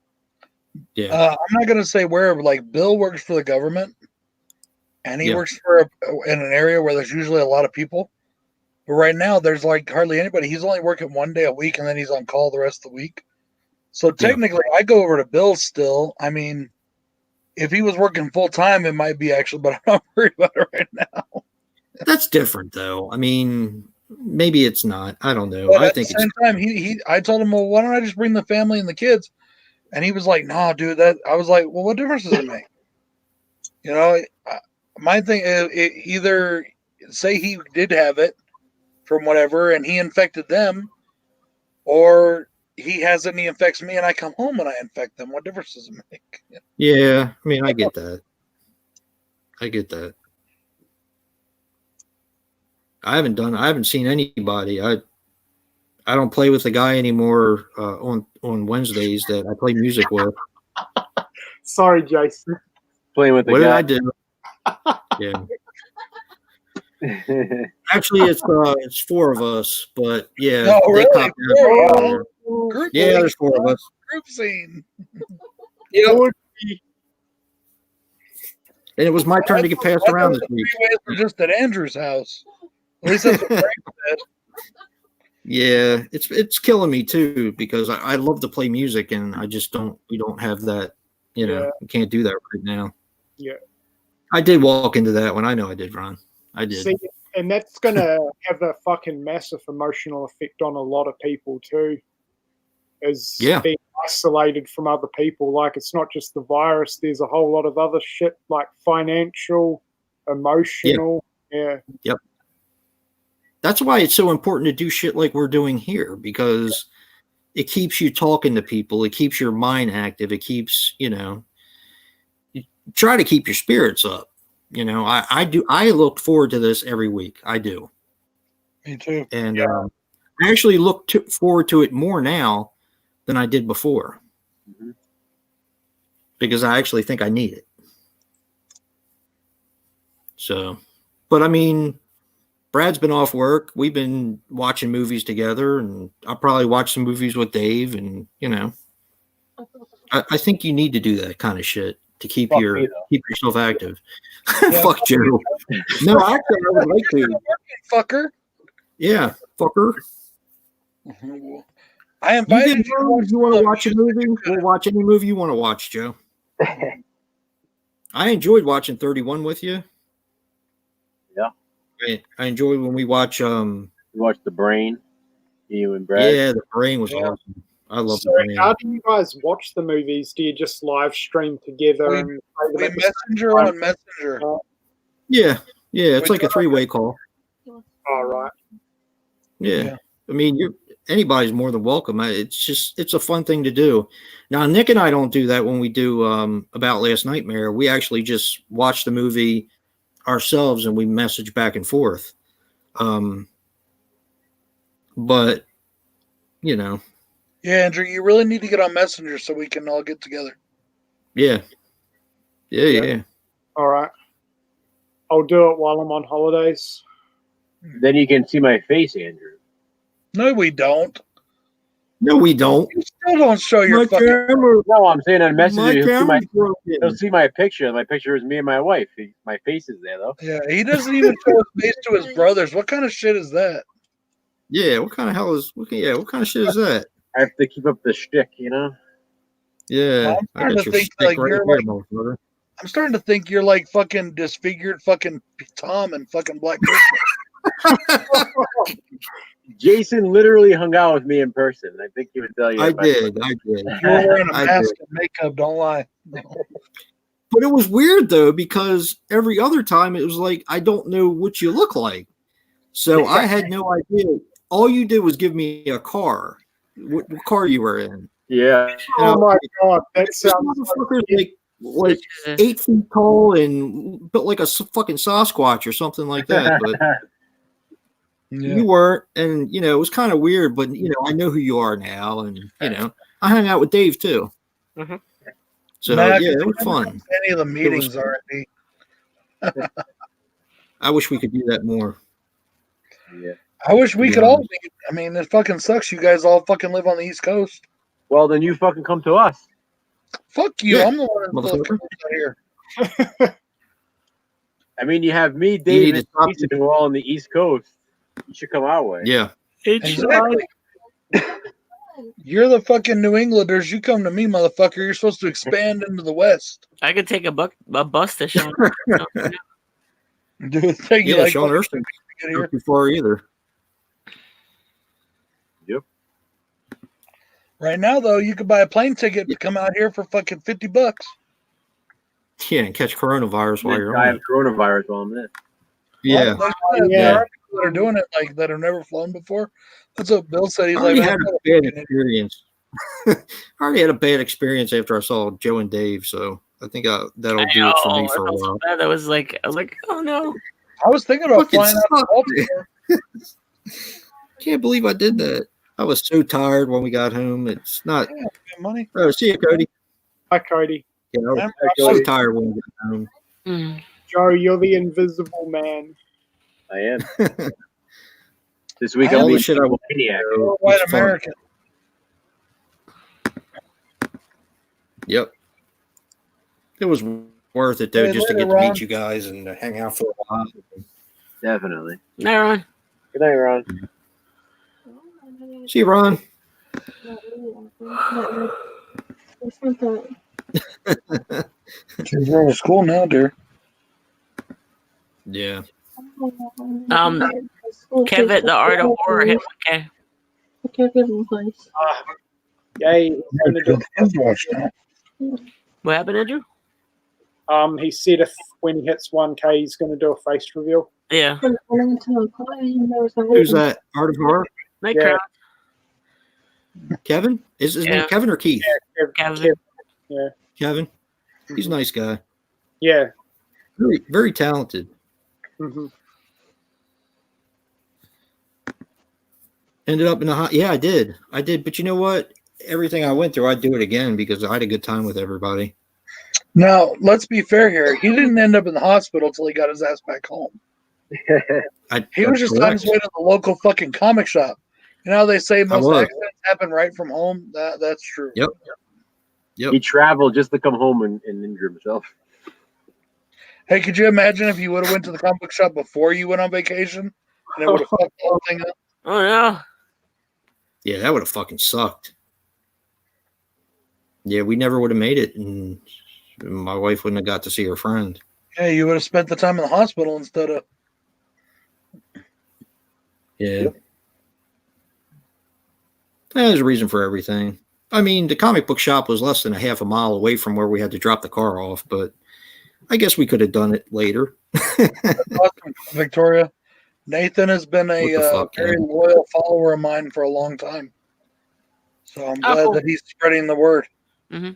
Yeah. I'm not gonna say where. But like Bill works for the government, and he Yeah. works in an area where there's usually a lot of people. But right now, there's like hardly anybody. He's only working one day a week, and then he's on call the rest of the week. So technically, I go over to Bill still. I mean, if he was working full time, it might be actually, but I'm not worried about it right now. That's different, though. I mean, maybe it's not. I don't know. But I at think the same time, I told him, well, why don't I just bring the family and the kids? And he was like, "No, dude." I was like, "Well, what difference does it make?" You know, my thing is either say he did have it from whatever, and he infected them, or he has it and he infects me, and I come home and I infect them. What difference does it make? Yeah, I mean, I get that. I get that. I haven't seen anybody. I don't play with the guy anymore on Wednesdays that I play music with. Sorry, Jason. Playing with the What did guy. I do? Yeah. Actually, it's 4 of us, but yeah. No, they really? copped out. Group Yeah, league, there's 4 of us. group scene. And it was my turn to get passed around this week. We're just at Andrew's house. At least that's what Frank said. Yeah, it's killing me too because I love to play music and I just we don't have that, Yeah. you can't do that right now. Yeah. I did walk into that one. I know I did, Ron. I did. See, And that's going to have a fucking massive emotional effect on a lot of people too. Is being isolated from other people. Like, it's not just the virus. There's a whole lot of other shit, like financial, emotional. Yeah. Yep. That's why it's so important to do shit like we're doing here, because it keeps you talking to people. It keeps your mind active. It keeps, you try to keep your spirits up. I do. I look forward to this every week. I do. Me too. And I actually look forward to it more now than I did before, because I actually think I need it. So, but I mean, Brad's been off work. We've been watching movies together, and I'll probably watch some movies with Dave. And I think you need to do that kind of shit to keep yourself active. Fuck Joe. No, actually, I would like to. Fucker. Yeah, fucker. I invited you. You want to watch a movie? We'll watch any movie you want to watch, Joe. I enjoyed watching 31 with you. Yeah. I enjoyed when we watch. We watched The Brain. You and Brad. Yeah, The Brain was awesome. I love The Brain. How do you guys watch the movies? Do you just live stream together? We messenger on Messenger. Yeah, it's like a 3-way call. All right. Yeah. I mean, anybody's more than welcome. It's a fun thing to do. Now, Nick and I don't do that when we do About Last Nightmare. We actually just watch the movie ourselves and we message back and forth. But Yeah, Andrew, you really need to get on Messenger so we can all get together. Yeah. All right. I'll do it while I'm on holidays. Then you can see my face, Andrew. No, we don't. No, we don't. You still don't show your fucking camera. No, I'm saying on Messenger. He'll see my picture. My picture is me and my wife. My face is there, though. Yeah, he doesn't even show his face to his brothers. What kind of shit is that? Yeah, what kind of shit is that? I have to keep up the shtick, Yeah. I'm starting to think you're like fucking disfigured fucking Tom and fucking Black Christmas. Jason literally hung out with me in person. I think he would tell you. I did. You're wearing a mask and makeup, don't lie. But it was weird, though, because every other time it was like, I don't know what you look like. So I had no idea. All you did was give me a car. What car you were in. Yeah. Oh, my God. That sounds like 8 feet tall and built like a fucking Sasquatch or something like that. But you weren't. And, it was kind of weird. But, I know who you are now. And, I hung out with Dave, too. Mm-hmm. So, it was fun. Any of the meetings already. I wish we could do that more. Yeah. I wish we could all be. I mean, it fucking sucks. You guys all fucking live on the East Coast. Well, then you fucking come to us. Fuck you. I'm the one that's here. I mean, you have me, Dave, and Jason, who are all on the East Coast. You should come our way. Yeah. Exactly. You're the fucking New Englanders. You come to me, motherfucker. You're supposed to expand into the West. I could take a bus to Sean. Dude, take you like Sean Erston not too far either. Yep. Right now, though, you could buy a plane ticket to come out here for fucking $50. Yeah, and catch coronavirus while you're on. I have coronavirus while I'm there. Yeah. There are people that are doing it that have never flown before. That's what Bill said. He's like, I had a bad experience. I already had a bad experience after I saw Joe and Dave, so I think that'll do it for me for a while. I was like, oh no. I was thinking about flying out to Baltimore. Can't believe I did that. I was so tired when we got home. It's not money. Oh, see you, Cody. Hi, Cody. I was so tired when we got home. Joe, you're the invisible man. I am. This week I'll be a white American. Yep. It was worth it, though, just to get to meet you guys and hang out for a while. Definitely. Night, Ron. Good night, Ron. See you, Ron. She's going to school now, dear. Yeah. Kevin, the art of horror hit 1K. Caregiving place. Yay, he's gonna do. What happened, Andrew? He said if when he hits 1K, he's gonna do a face reveal. Yeah. Who's that? Art of Horror? Night Yeah. Crowd. Kevin? Is his name Kevin or Keith? Kevin. Yeah. Kevin. He's a nice guy. Yeah. Very, very talented. Mm-hmm. Ended up in the hot. Yeah, I did. But you know what? Everything I went through, I'd do it again because I had a good time with everybody. Now, let's be fair here. He didn't end up in the hospital until he got his ass back home. He was just on his way to the local fucking comic shop. You know how they say most accidents happen right from home? That's true. Yep. He traveled just to come home and injure himself. Hey, could you imagine if you would have went to the comic book shop before you went on vacation and it would have fucked the whole thing up? Oh no. Yeah, that would have fucking sucked. Yeah, we never would have made it, and my wife wouldn't have got to see her friend. Yeah, you would have spent the time in the hospital instead of. Yeah. There's a reason for everything. I mean, the comic book shop was less than a half a mile away from where we had to drop the car off, but I guess we could have done it later. Awesome, Victoria. Nathan has been a very loyal follower of mine for a long time. So I'm glad that he's spreading the word. Mm-hmm.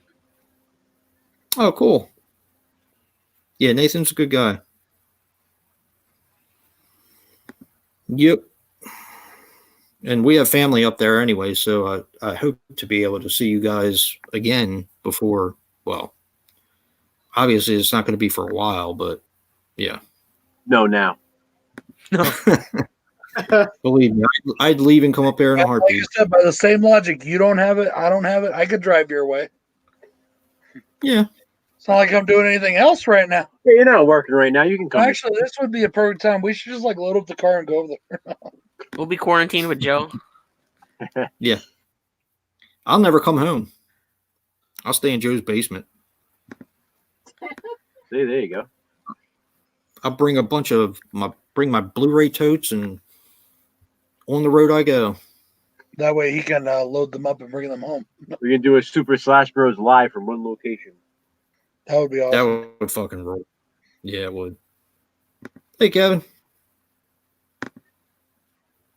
Oh, cool. Yeah, Nathan's a good guy. Yep. And we have family up there anyway, so I hope to be able to see you guys again before, well, obviously it's not going to be for a while, but yeah. No, now. No. Believe me, I'd leave and come up there in a heartbeat. Like I said, by the same logic, you don't have it, I don't have it, I could drive your way. Yeah. It's not like I'm doing anything else right now. Yeah, you're not working right now. You can come. Actually, this would be a perfect time. We should just like load up the car and go over there. We'll be quarantined with Joe. Yeah. I'll never come home. I'll stay in Joe's basement. See, there you go. I'll bring bring my Blu-ray totes, and on the road I go. That way he can load them up and bring them home. We can do a Super Slash Bros live from one location. That would be awesome. That would fucking roll. Yeah, it would. Hey, Kevin.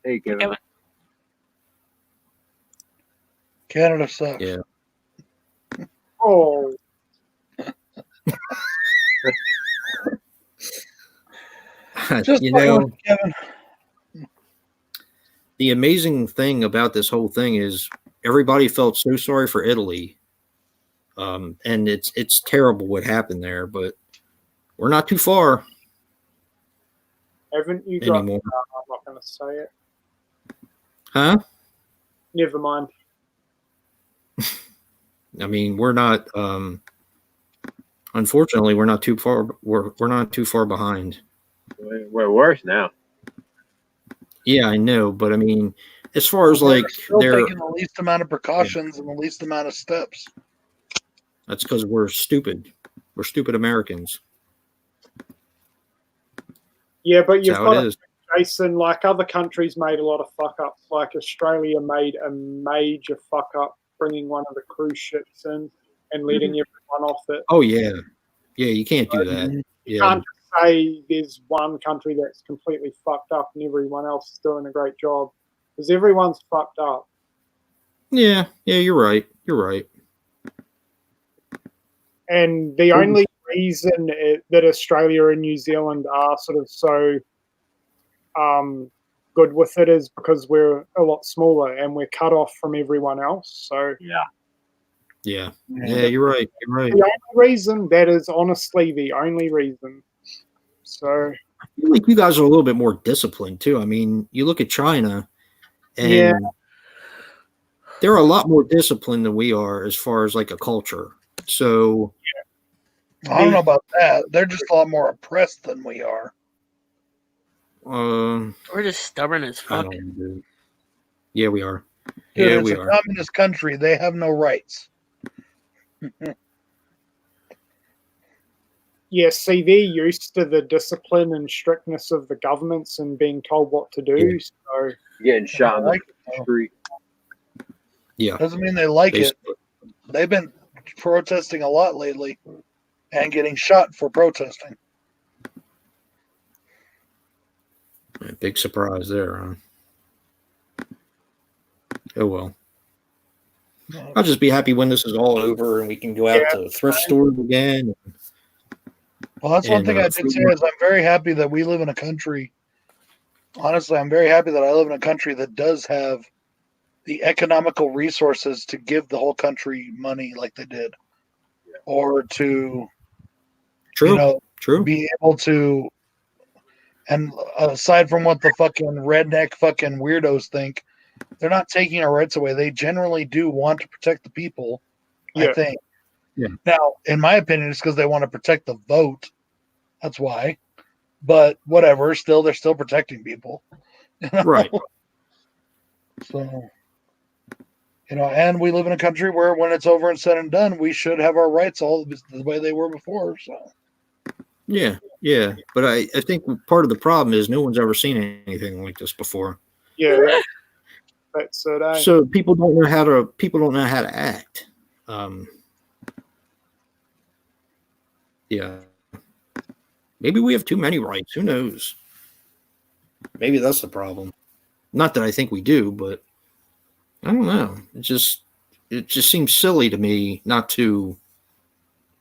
Hey, Kevin. Canada sucks. Yeah. Oh. Just you know, Kevin. the amazing thing about this whole thing is everybody felt so sorry for Italy. And it's terrible what happened there, but we're not too far. Haven't you got anymore. I'm not going to say it. Huh? Never mind. I mean, we're not unfortunately we're not too far we're not too far behind. We're worse now. Yeah, I know, but I mean, as far as like they're taking the least amount of precautions and the least amount of steps. That's because we're stupid. We're stupid Americans. Yeah, but you've got to, Jason, like other countries made a lot of fuck ups. Like Australia made a major fuck up bringing one of the cruise ships in and letting everyone off it. Oh yeah. Yeah, you can't do that. You can't just say there's one country that's completely fucked up and everyone else is doing a great job, because everyone's fucked up. Yeah, you're right. You're right. And the only reason that Australia and New Zealand are sort of so good with it is because we're a lot smaller and we're cut off from everyone else. So yeah, you're right. You're right. The only reason, that is honestly the only reason. So I feel like you guys are a little bit more disciplined too. I mean, you look at China, and they're a lot more disciplined than we are as far as like a culture. So I don't know about that. They're just a lot more oppressed than we are. We're just stubborn as fuck. Yeah, we are. Dude, yeah, it's we a are. communist country. They have no rights. Yeah, see, they're used to the discipline and strictness of the governments and being told what to do. Yeah. So getting shot on the street. Yeah. Doesn't mean they like Basically. it. They've been protesting a lot lately and getting shot for protesting. Big surprise there, huh? Oh well. I'll just be happy when this is all over and we can go out to thrift stores again. Well, that's one thing I did say is I'm very happy that we live in a country. Honestly, I'm very happy that I live in a country that does have the economical resources to give the whole country money like they did, or to, be able to. And aside from what the fucking redneck fucking weirdos think, they're not taking our rights away. They generally do want to protect the people, I think. Yeah. Now, in my opinion, it's because they want to protect the vote. That's why. But whatever, still, they're still protecting people. Right. So, and we live in a country where when it's over and said and done, we should have our rights all the way they were before. So. Yeah. But I think part of the problem is no one's ever seen anything like this before. Yeah. That's it. So people don't know how to act. Yeah. Maybe we have too many rights. Who knows? Maybe that's the problem. Not that I think we do, but I don't know. It just seems silly to me not to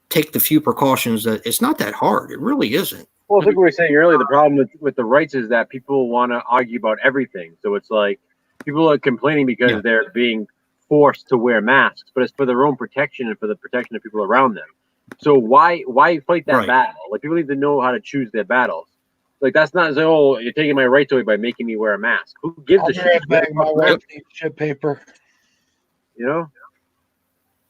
take the few precautions that it's not that hard. It really isn't. Well, I think we were saying earlier, the problem with the rights is that people want to argue about everything. So it's like people are complaining because they're being forced to wear masks, but it's for their own protection and for the protection of people around them. So why fight that battle? Like, people need to know how to choose their battles. Like, that's not say, oh, you're taking my rights away by making me wear a mask. Who gives a shit? My wife needs shit paper. You know?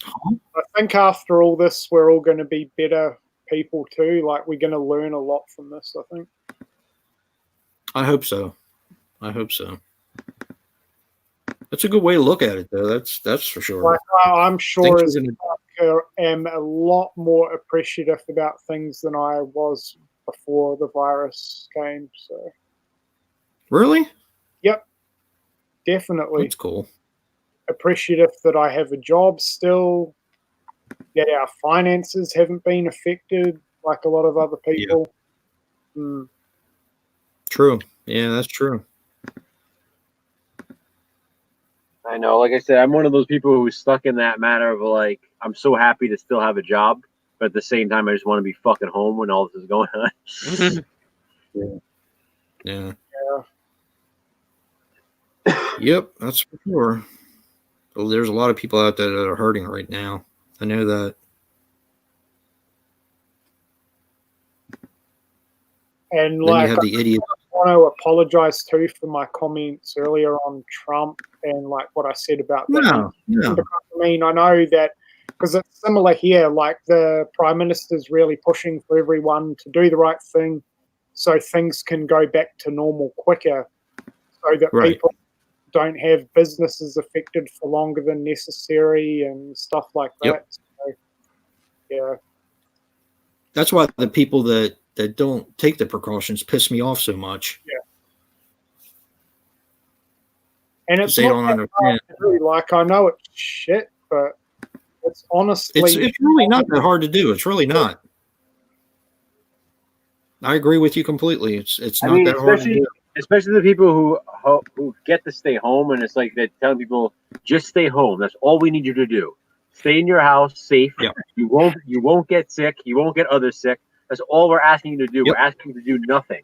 I think after all this, we're all going to be better people too. Like, we're going to learn a lot from this, I think. I hope so. That's a good way to look at it, though. That's for sure. Like, I'm sure I am a lot more appreciative about things than I was before the virus came. So, really? Yep, definitely. That's cool. Appreciative that I have a job still, that our finances haven't been affected like a lot of other people. Yeah. True. Yeah, that's true. I know. Like I said, I'm one of those people who's stuck in that matter of like, I'm so happy to still have a job, but at the same time, I just want to be fucking home when all this is going on. Yeah. Yep, that's for sure. Well, there's a lot of people out there that are hurting right now. I know that. And then like, you have the idiot. I want to apologize too for my comments earlier on Trump and like what I said about that. No. Because, I mean, I know that because it's similar here. Like, the Prime Minister's really pushing for everyone to do the right thing, so things can go back to normal quicker, so that people don't have businesses affected for longer than necessary and stuff like that. So, yeah. That's why the people that don't take the precautions piss me off so much. Yeah. And it's they don't understand. Like, I know it's shit, but it's honestly... It's really not that hard to do. It's really not. I agree with you completely. It's not that hard to do. Especially the people who get to stay home, and it's like they're telling people, just stay home. That's all we need you to do. Stay in your house, safe. Yeah. You won't get sick. You won't get others sick. That's all we're asking you to do. Yep. We're asking you to do nothing.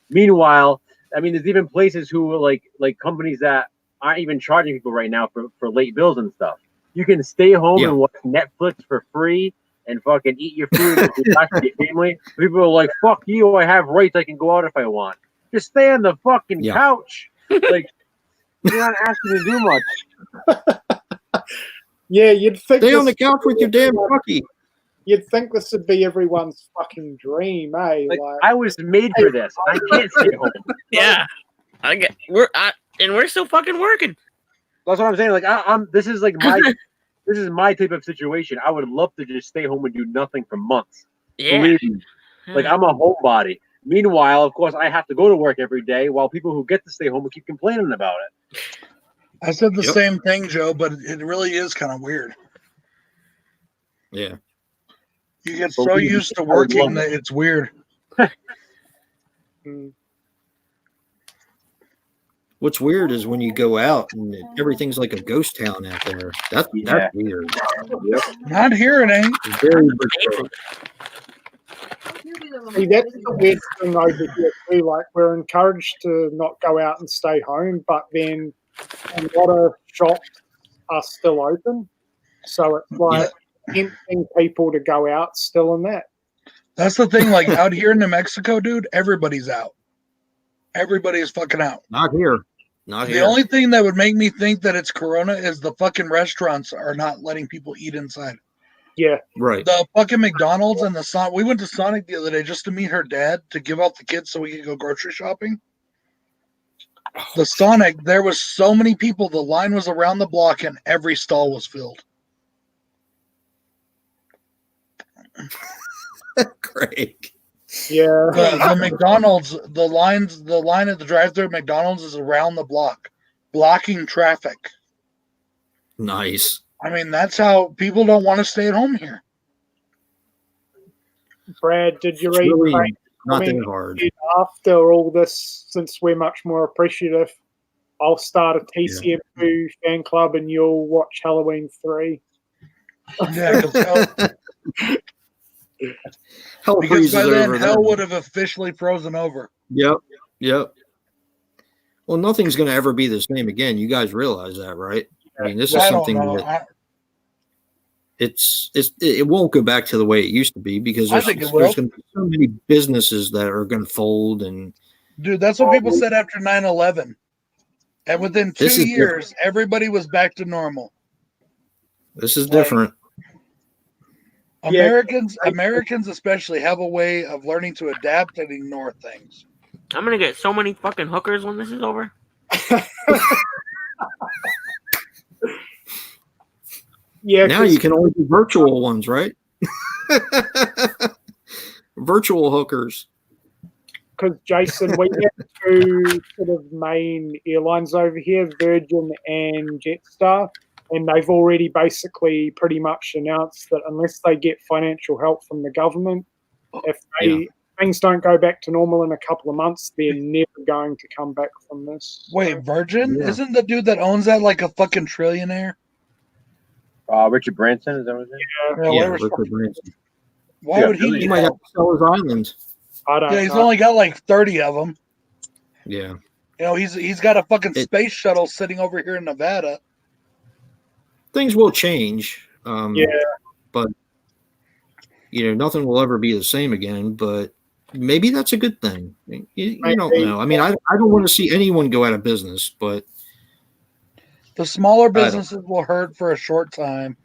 Meanwhile, I mean, there's even places who like companies that aren't even charging people right now for late bills and stuff. You can stay home and watch Netflix for free and fucking eat your food and watch your family. People are like, fuck you, I have rights, I can go out if I want. Just stay on the fucking couch. Like, you're not asking to do much. Yeah, you'd think stay on the couch with your damn fucky. You'd think this would be everyone's fucking dream, eh? Like, I was made for this. I can't stay home. Yeah, we're still fucking working. That's what I'm saying. Like, this is like my this is my type of situation. I would love to just stay home and do nothing for months. Yeah. Believe me. Like, I'm a homebody. Meanwhile, of course, I have to go to work every day while people who get to stay home will keep complaining about it. I said the same thing, Joe, but it really is kind of weird. Yeah. You get so used to working that it's weird. What's weird is when you go out and everything's like a ghost town out there. That's weird. Yep. Not here, it ain't. It's very weird. See, that's the weird thing over here too. Like, we're encouraged to not go out and stay home, but then a lot of shops are still open, so it's like tempting people to go out still in that. That's the thing. Like out here in New Mexico, dude, everybody's out. Everybody is fucking out. Not here. Not here. The only thing that would make me think that it's Corona is the fucking restaurants are not letting people eat inside. Yeah. Right. The fucking McDonald's and the Sonic. We went to Sonic the other day just to meet her dad to give out the kids so we could go grocery shopping. The Sonic, there was so many people. The line was around the block and every stall was filled. Craig. Yeah. The McDonald's, the line at the drive-thru at McDonald's is around the block, blocking traffic. Nice. I mean, that's how people don't want to stay at home here. Brad, did you read Really nothing hard. after all this, since we're much more appreciative, I'll start a TCM2 fan club and you'll watch Halloween 3. Yeah, because by then hell would have officially frozen over. Yep. Well, nothing's going to ever be the same again. You guys realize that, right? I mean, this is something that it won't go back to the way it used to be because there's going to be so many businesses that are going to fold. And dude, that's what people said after 9/11. And within 2 years, everybody was back to normal. This is different. Americans especially have a way of learning to adapt and ignore things. I'm gonna get so many fucking hookers when this is over. Yeah. Now you can only do virtual ones, right? Virtual hookers. Because, Jason, we have two sort of main airlines over here, Virgin and Jetstar, and they've already basically pretty much announced that unless they get financial help from the government, if things don't go back to normal in a couple of months, they're never going to come back from this. Wait, Virgin? Yeah. Isn't the dude that owns that like a fucking trillionaire? Richard Branson, is that what it is? Yeah, Richard Branson. Why would he? He might have to sell his islands. I don't know. He's only got like 30 of them. Yeah. You know, he's got a fucking space shuttle sitting over here in Nevada. Things will change. But, nothing will ever be the same again. But maybe that's a good thing. You don't know. I mean, I don't want to see anyone go out of business, but the smaller businesses will hurt for a short time.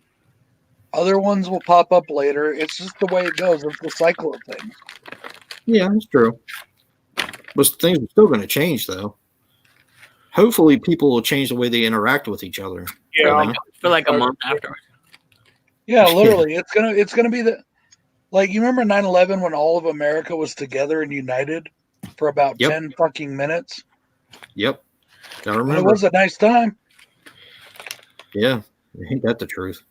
Other ones will pop up later. It's just the way it goes. It's the cycle of things. Yeah, that's true. But things are still going to change, though. Hopefully, people will change the way they interact with each other. Yeah, for like a month afterwards. Yeah, literally, it's gonna be like you remember 9/11 when all of America was together and united for about 10 fucking minutes. Yep, I remember. It was a nice time. Yeah, ain't that the truth?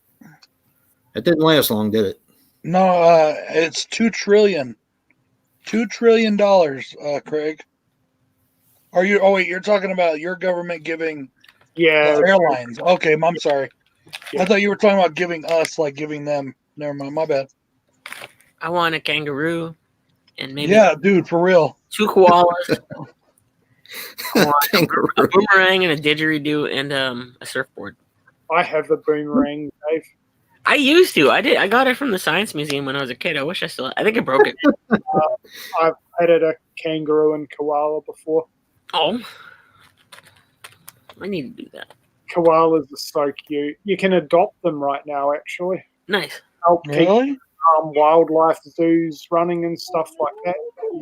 It didn't last long, did it? No, it's $2 trillion. $2 trillion, Craig. Are you? Oh wait, you're talking about your government giving airlines. Okay, I'm sorry. Yeah. I thought you were talking about giving us, like giving them. Never mind, my bad. I want a kangaroo, and maybe dude, for real. 2 koalas. I want a boomerang and a didgeridoo and a surfboard. I have a boomerang, Dave. I used to. I got it from the Science Museum when I was a kid. I wish I still. I think I broke it. I've had a kangaroo and koala before. Oh, I need to do that. Koalas are so cute. You can adopt them right now, actually. Nice. Help keep wildlife zoos running and stuff like that.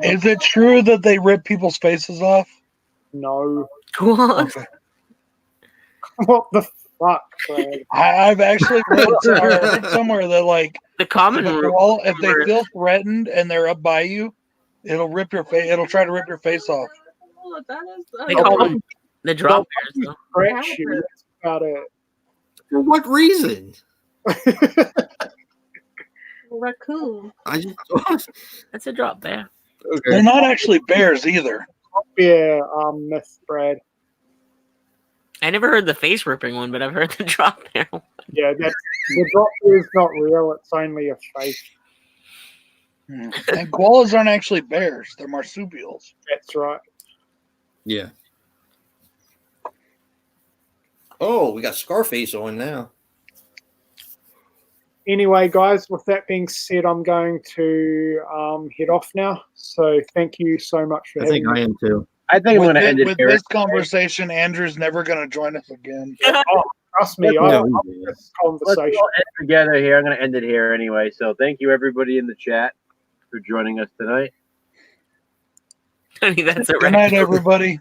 Is it true that they rip people's faces off? No. What? Okay. What the fuck, Brad? I've actually read somewhere that like The common rule. If they feel threatened and they're up by you, it'll rip your face. It'll try to rip your face off. They call them the drop bears. Scratch you. That's about it. For what reason? Raccoon. That's a drop bear. Okay. They're not actually bears either. Yeah, myth, Brad. I never heard the face ripping one, but I've heard the drop bear one. Yeah, the drop bear is not real. It's only a fake. And koalas aren't actually bears. They're marsupials. That's right. Yeah. Oh, we got Scarface on now. Anyway, guys, with that being said, I'm going to head off now. So thank you so much for having me. I think I am too. I think I'm going to end it with here. this conversation, Andrew's never going to join us again. Oh, trust me, I love this conversation. Let's all end together here. I'm going to end it here anyway. So thank you, everybody in the chat, for joining us tonight. I mean, that's it. Good night, everybody.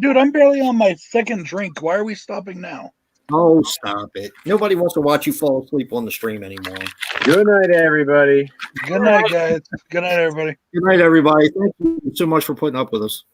Dude, I'm barely on my second drink. Why are we stopping now? Oh, stop it. Nobody wants to watch you fall asleep on the stream anymore. Good night, everybody. Good night, guys. Good night, everybody. Good night, everybody. Thank you so much for putting up with us.